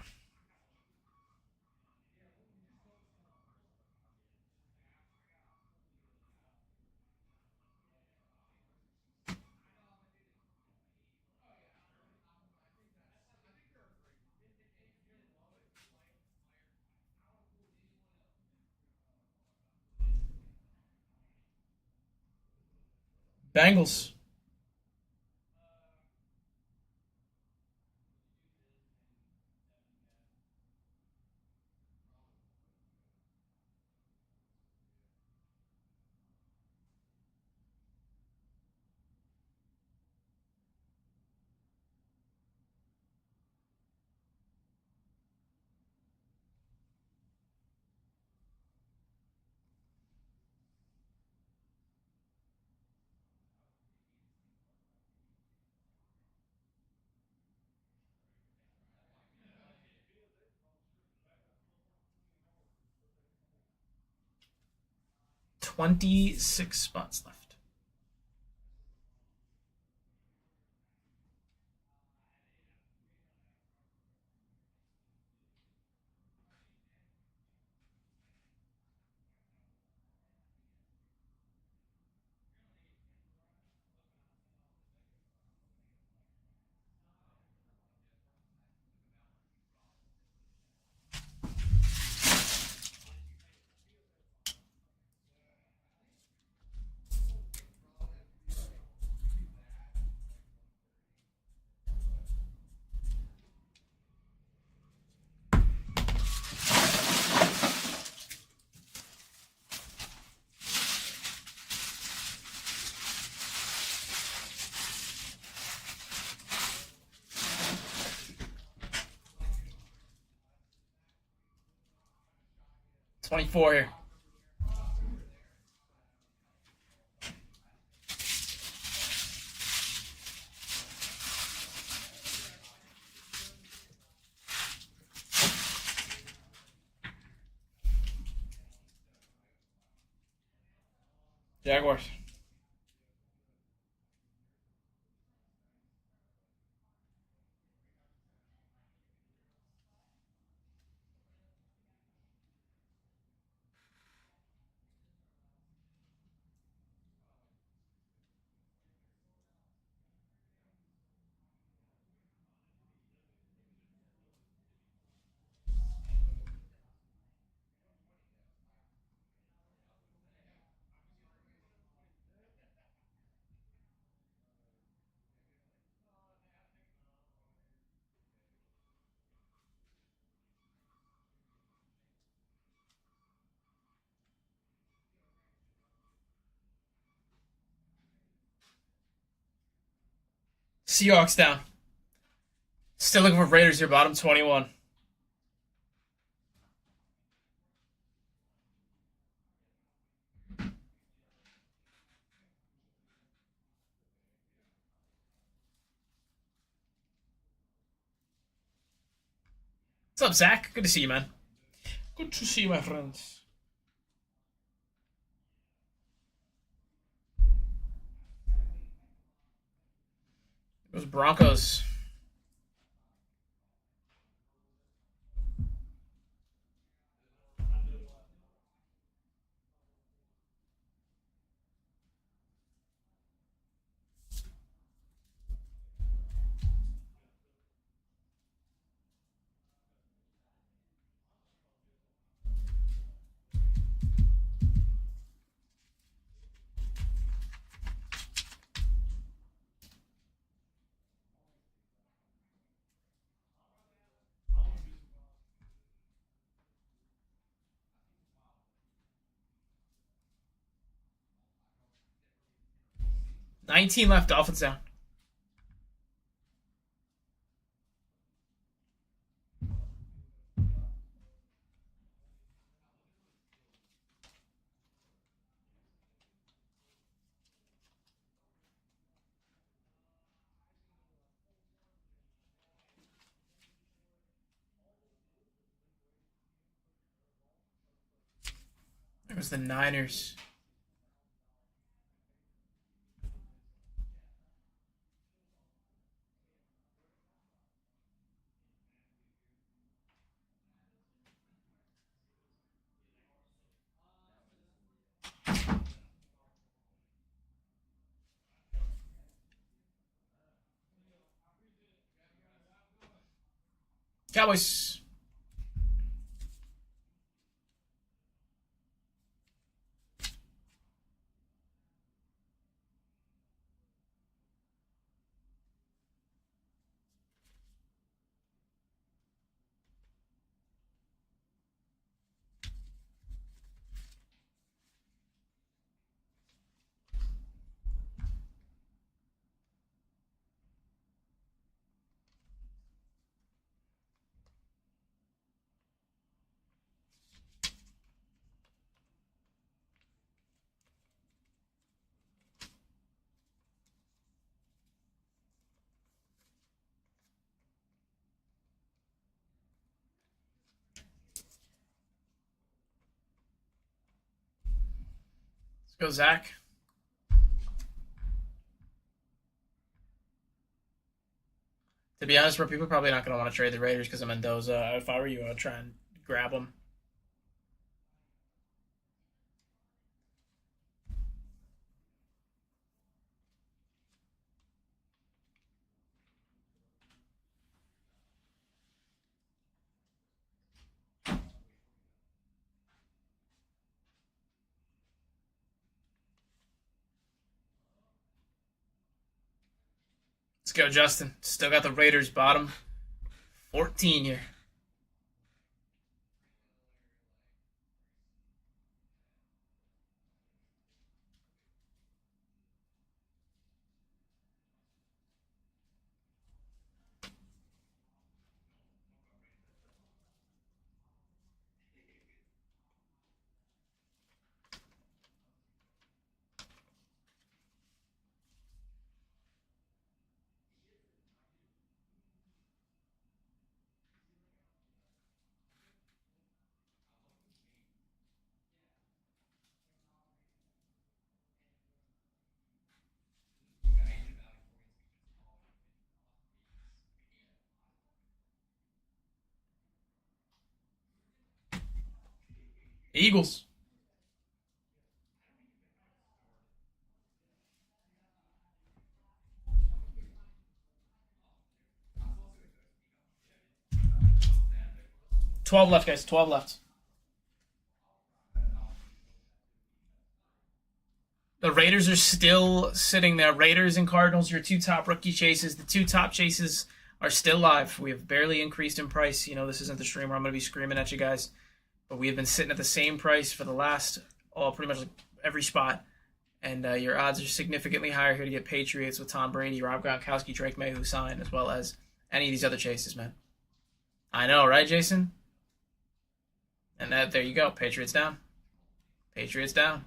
Bengals. $26 spots left. $24 here. Jaguars. Seahawks down. Still looking for Raiders here, bottom 21. What's up, Zach? Good to see you, man. Good to see you, my friends. Those Broncos. 19 left. Dolphins down. It was the Niners. Cowboys. Let's go, Zach. To be honest, bro, people are probably not going to want to trade the Raiders because of Mendoza. If I were you, I would try and grab them. Let's go, Justin. Still got the Raiders bottom 14 here. Eagles. $12 left, guys. 12 left. The Raiders are still sitting there. Raiders and Cardinals, your two top rookie chases. The two top chases are still live. We have barely increased in price. You know, this isn't the stream where I'm going to be screaming at you guys. But we have been sitting at the same price for the last, pretty much every spot. And your odds are significantly higher here to get Patriots with Tom Brady, Rob Gronkowski, Drake May, who signed, as well as any of these other chases, man. I know, right, Jason? And there you go. Patriots down. Patriots down.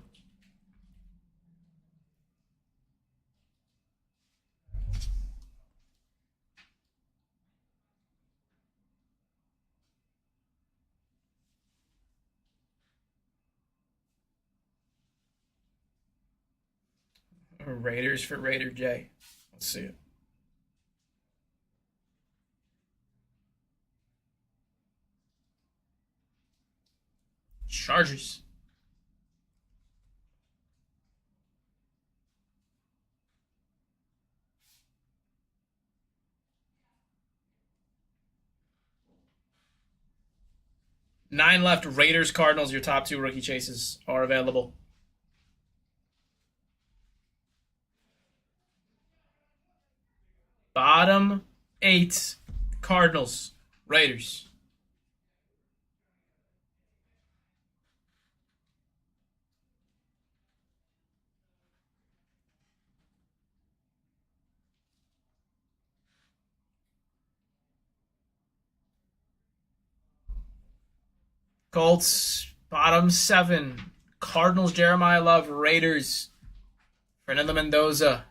Raiders for Raider J. Let's see it. Chargers. Nine left. Raiders, Cardinals, your top two rookie chases are available. Bottom 8, Cardinals, Raiders. Colts, bottom 7. Cardinals, Jeremiah Love. Raiders, Fernando Mendoza.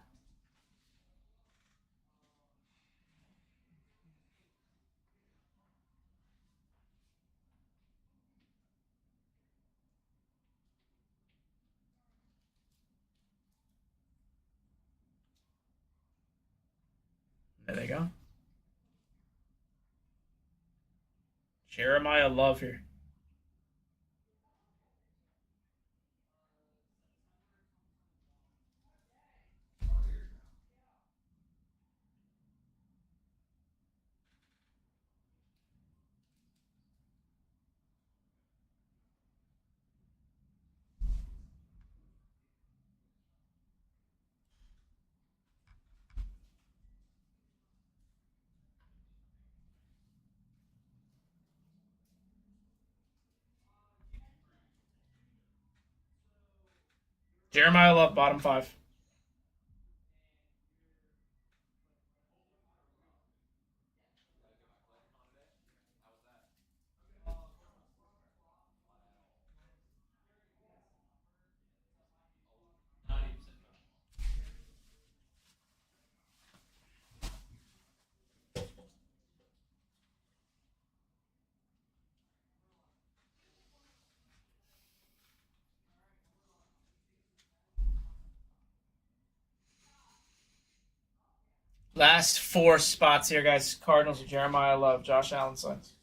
There they go. Jeremiah Love here. Jeremiah Love, bottom 5. Last 4 spots here, guys. Cardinals, Jeremiah Love, Josh Allen signs.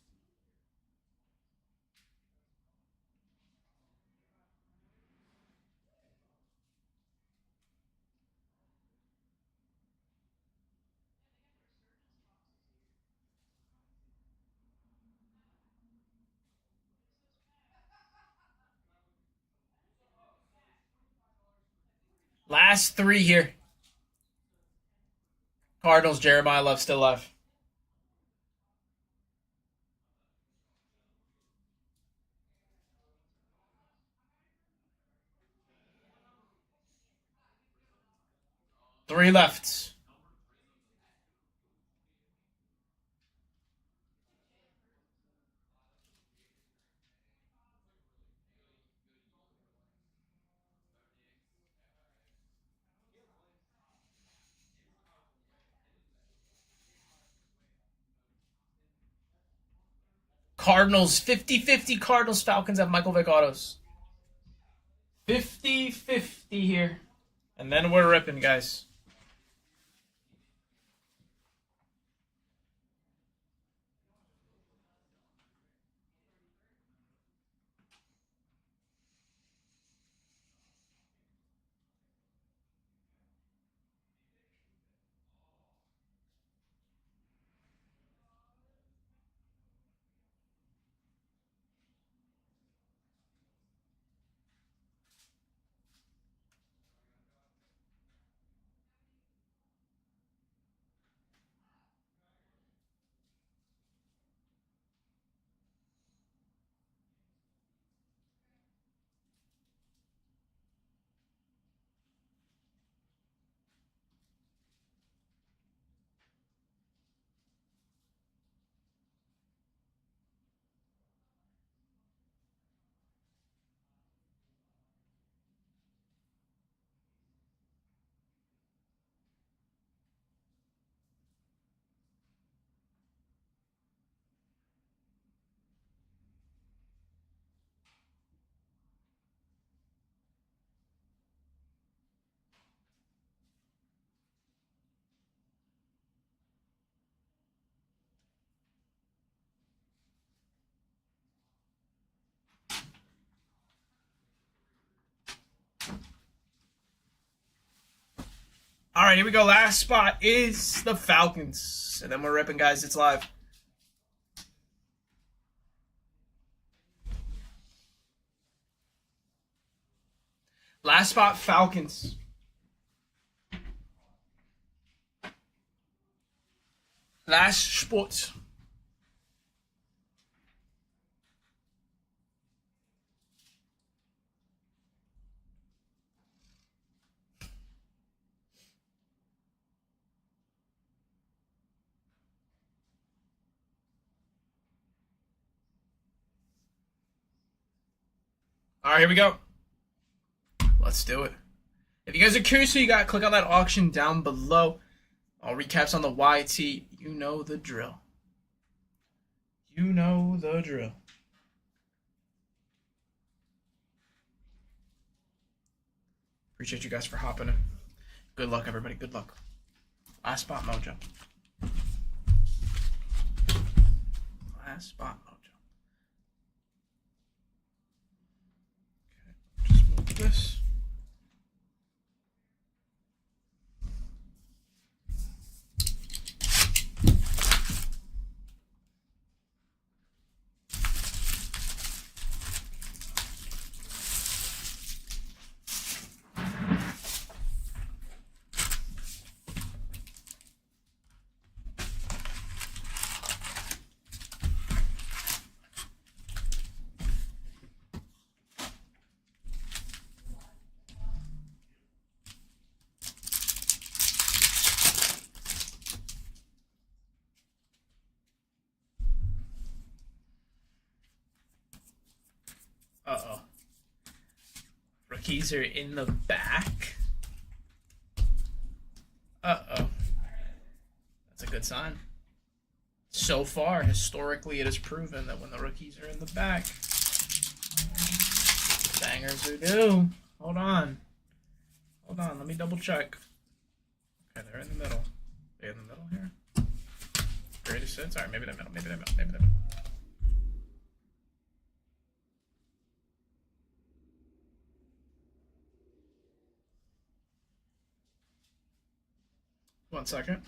Last 3 here. Cardinals, Jeremiah Love still alive. Three left. Cardinals, 50-50. Cardinals, Falcons have Michael Vick autos. 50-50 here. And then we're ripping, guys. All right, here we go. Last spot is the Falcons. And then we're ripping, guys. It's live. Last spot, Falcons. Last spot. All right, here we go. Let's do it. If you guys are curious who you got, click on that auction down below. All recaps on the YT. You know the drill. You know the drill. Appreciate you guys for hopping in. Good luck, everybody. Good luck. Last spot, Mojo. Last spot, Mojo. Okay, just move this. Uh-oh. Rookies are in the back. Uh-oh. That's a good sign. So far, historically, it is proven that when the rookies are in the back, bangers are due. Hold on. Hold on, let me double check. Okay, they're in the middle. They're in the middle here? Greatest hits? Alright, maybe they're middle, maybe they're middle, maybe they're middle. One second.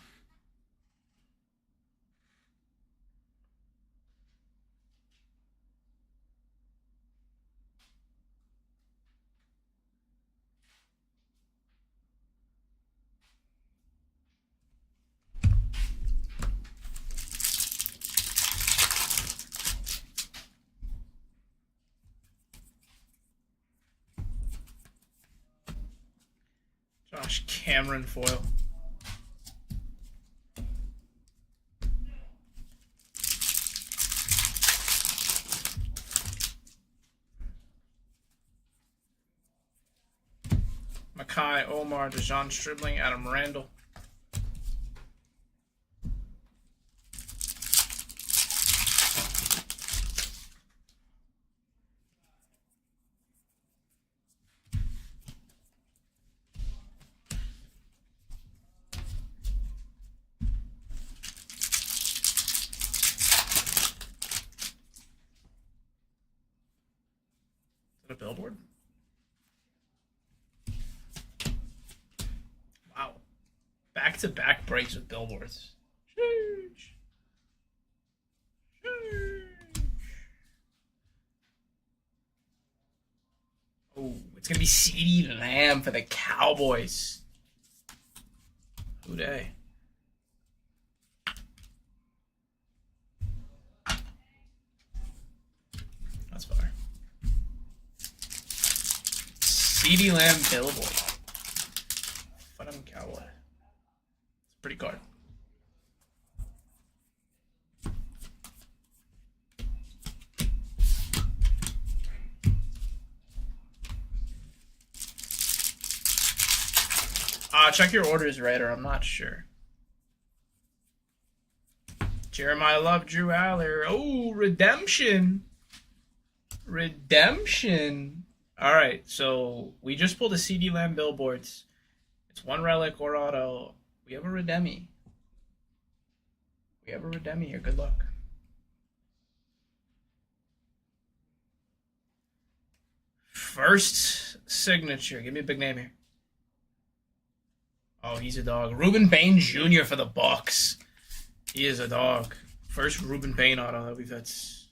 Josh Cameron foil. Makai, Omar, DeJon Stribling, Adam Randall. Is that a billboard? Wow. Back-to-back breaks with billboards. Sheesh. Sheesh. Oh, it's going to be CeeDee Lamb for the Cowboys. Who dey? That's fire. CeeDee Lamb billboard. For them Cowboys. It's a pretty card. Check your orders, Raider. I'm not sure. Jeremiah Love, Drew Aller. Oh, redemption. Redemption. All right, so we just pulled a CeeDee Lamb billboards. It's one relic or auto. We have a Redemi. We have a Redemi here. Good luck. First signature. Give me a big name here. Oh, he's a dog. Ruben Bain Jr. for the Bucks. He is a dog. First Ruben Bain auto. That's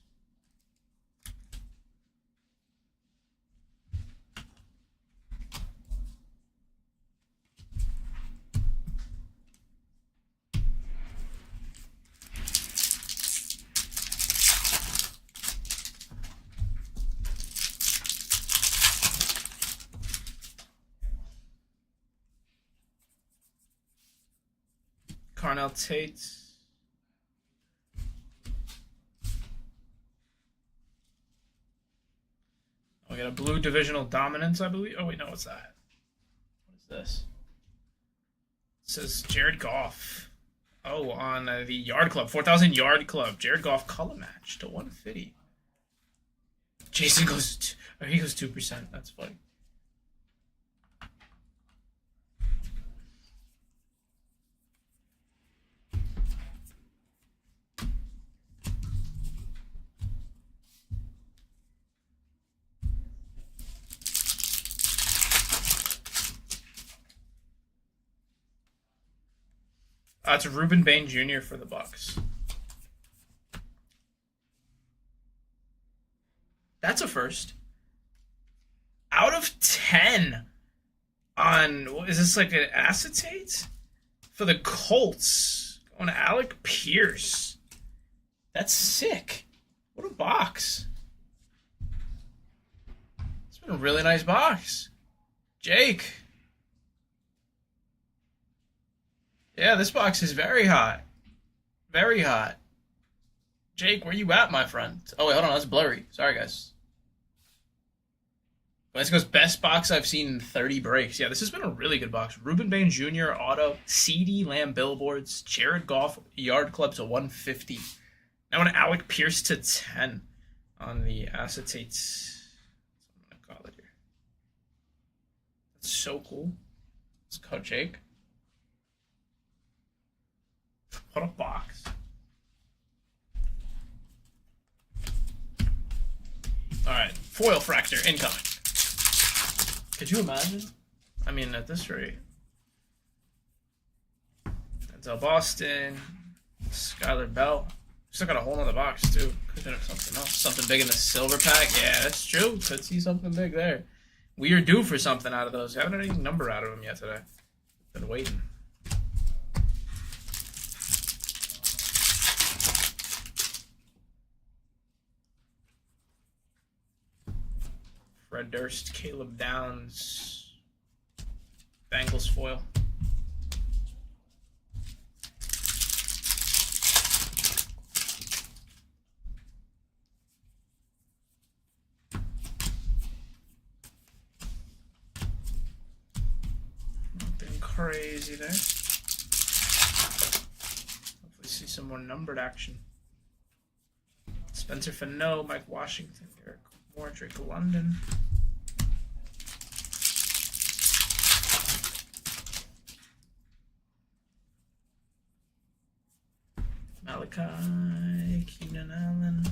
Carnell Tate. got a blue divisional dominance, I believe. Oh, wait, no, what's that? What is this? It says Jared Goff. Oh, on the Yard Club, 4,000 Yard Club. Jared Goff color match to 150. Jason goes, he goes 2%. That's funny. It's Ruben Bain Jr. for the Bucks. That's a first. Out of 10 on, what is this, like an acetate? For the Colts. Going to Alec Pierce. That's sick. What a box. It's been a really nice box. Jake. Yeah, this box is very hot. Very hot. Jake, where you at, my friend? Oh, wait, hold on. That's blurry. Sorry, guys. This goes best box I've seen in 30 breaks. Yeah, this has been a really good box. Ruben Bain Jr. auto, CeeDee Lamb billboards, Jared Goff Yard Club to 150. Now an Alec Pierce to 10 on the acetates. That's what I'm gonna call it here. That's so cool. Let's go, Jake. What a box. Alright, foil fractor incoming. Could you imagine? I mean, at this rate. Denzel Boston, Skylar Bell. Still got a whole nother box, too. Could have been something else. Something big in the silver pack. Yeah, that's true. Could see something big there. We are due for something out of those. I haven't had any number out of them yet today. Been waiting. Fred Durst, Caleb Downs, Bengals foil. Nothing crazy there. Hopefully see some more numbered action. Spencer Fano, Mike Washington, Eric Moore, Drake London. Malachi, Keenan Allen.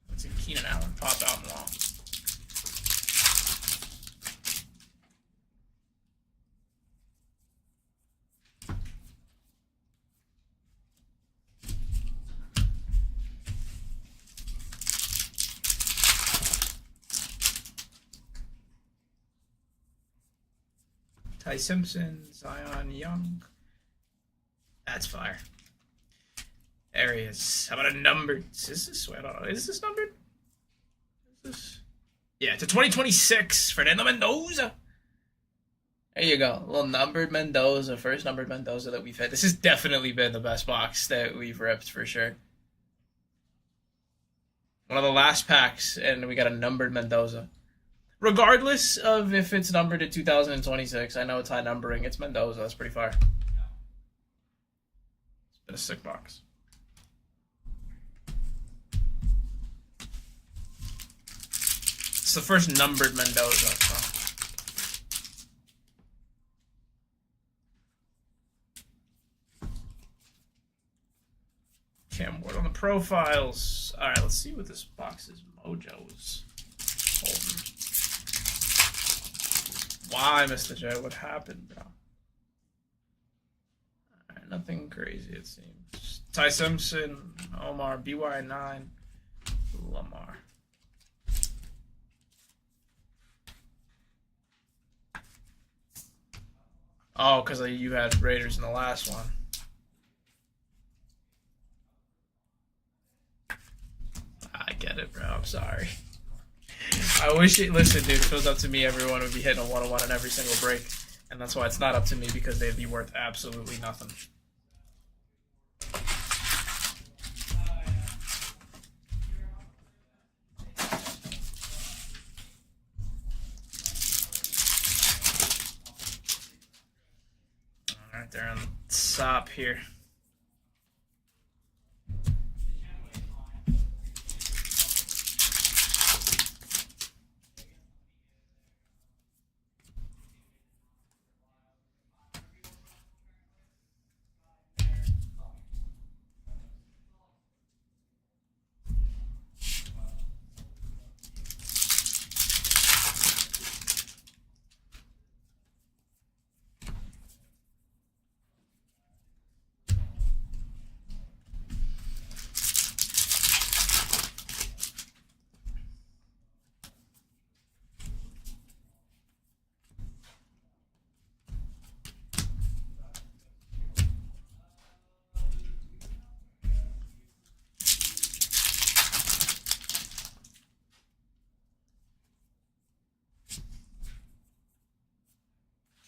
Let's see Keenan Allen pop out and long. Ty Simpson, Zion Young. That's fire. There he is. How about a numbered? Is this? Wait, I don't know. Is this numbered? Is this? Yeah, to 2026. Fernando Mendoza. There you go. A little numbered Mendoza. First numbered Mendoza that we've had. This has definitely been the best box that we've ripped for sure. One of the last packs, and we got a numbered Mendoza. Regardless of if it's numbered to 2026, I know it's high numbering. It's Mendoza. That's pretty fire. It's been a sick box. It's the first numbered Mendoza. So. Cam Ward on the profiles. All right, let's see what this box's mojo is holding. Why, Mr. J? What happened, bro? Alright, nothing crazy, it seems. Ty Simpson, Omar, BY9, Lamar. Oh, because you had Raiders in the last one. I get it, bro. I'm sorry. I wish it. Listen, dude, if it was up to me, everyone would be hitting a 101 in every single break. And that's why it's not up to me, because they'd be worth absolutely nothing. there on the top here.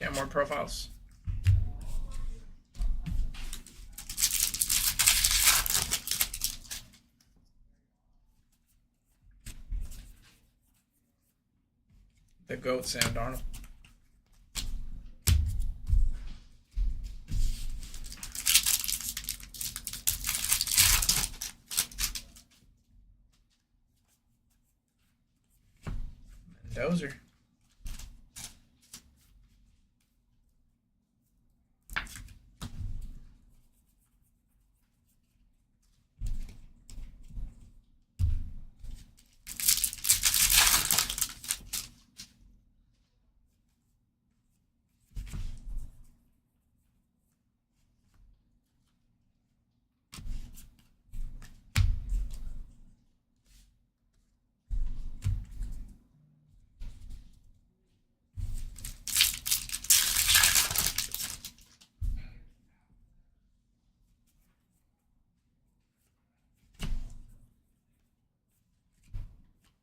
Get more profiles. The GOAT, Sam Darnold. Mendoza.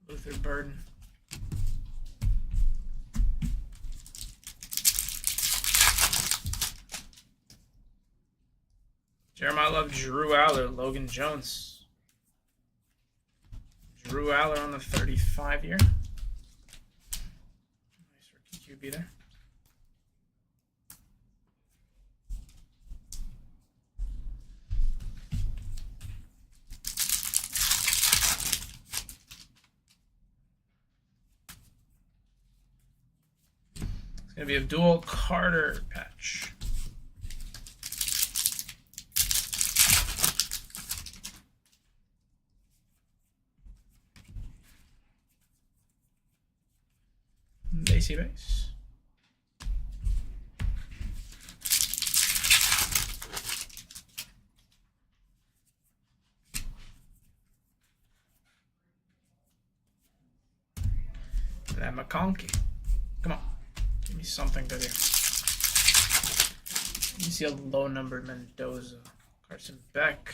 Luther Burden. Jeremiah Love, Drew Aller, Logan Jones. Drew Aller on the 35-year. Nice rookie QB there. It's going to be a dual Carter patch. Basey base. And then McConkey. Come on. Give me something good here. You see a low numbered Mendoza. Carson Beck.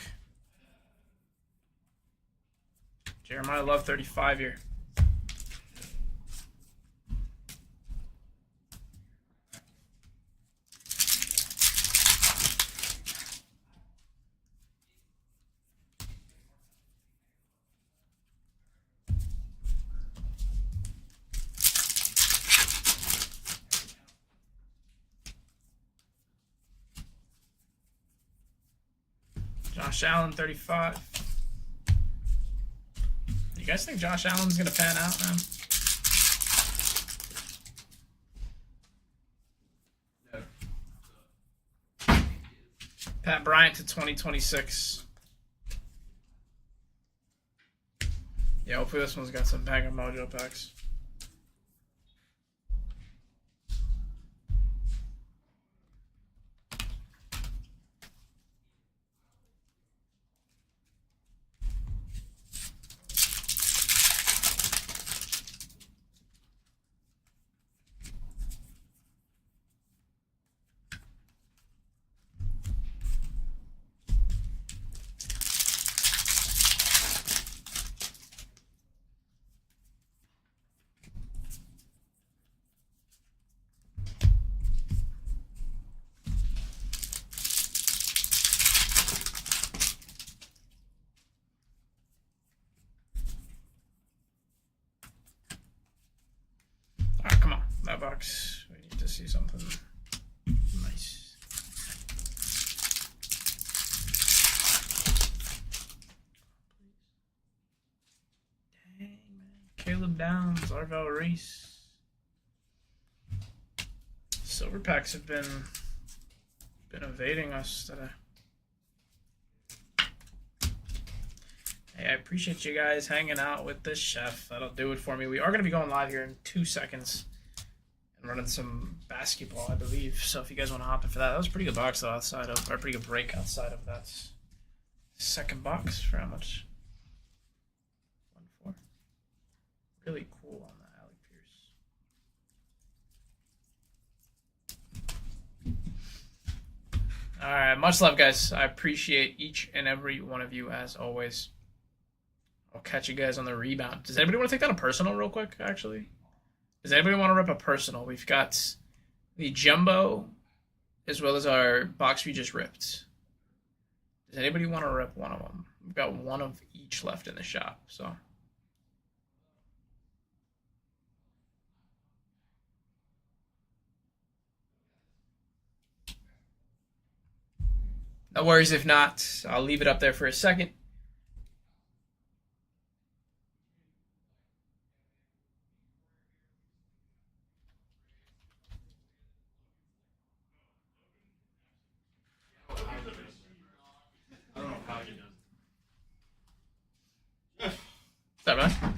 Jeremiah Love, 35-year. Josh Allen, 35. You guys think Josh Allen's gonna pan out, man? No. Pat Bryant to 2026. Yeah, hopefully this one's got some Bang of Mojo packs. Alright, come on. That box. We need to see something nice. Downs, Arvel Reese. Silver packs have been evading us today. Hey, I appreciate you guys hanging out with the chef. That'll do it for me. We are going to be going live here in 2 seconds and running some basketball, I believe. So if you guys want to hop in for that, that was a pretty good box though, outside of, or a pretty good break outside of that second box for how much? 1-4. Really cool on that Alec Pierce. All right, much love, guys. I appreciate each and every one of you as always. I'll catch you guys on the rebound. Does anybody want to take down a personal real quick, actually? Does anybody want to rip a personal? We've got the jumbo as well as our box we just ripped. Does anybody want to rip one of them? We've got one of each left in the shop, so. No worries if not. I'll leave it up there for a second. Is that right?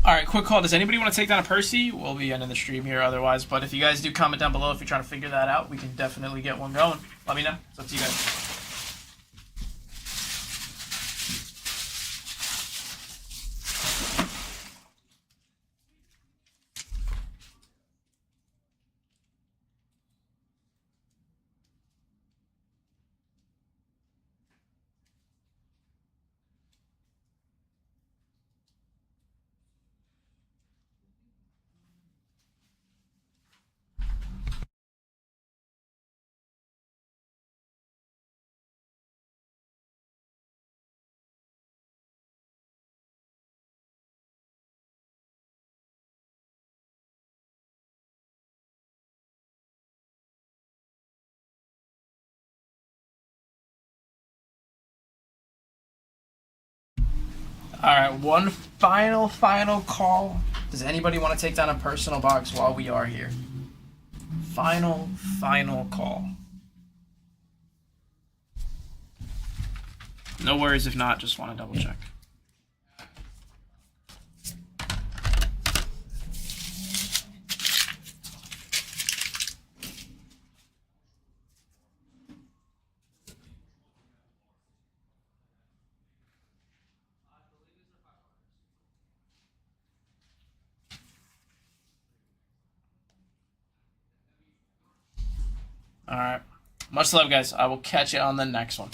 All right, quick call. Does anybody want to take down a Percy? We'll be ending the stream here otherwise. But if you guys do comment down below if you're trying to figure that out, we can definitely get one going. Let me know. It's up to you guys. All right, one final call. Does anybody want to take down a personal box while we are here? Final call. No worries if not, just want to double check. All right. Much love, guys. I will catch you on the next one.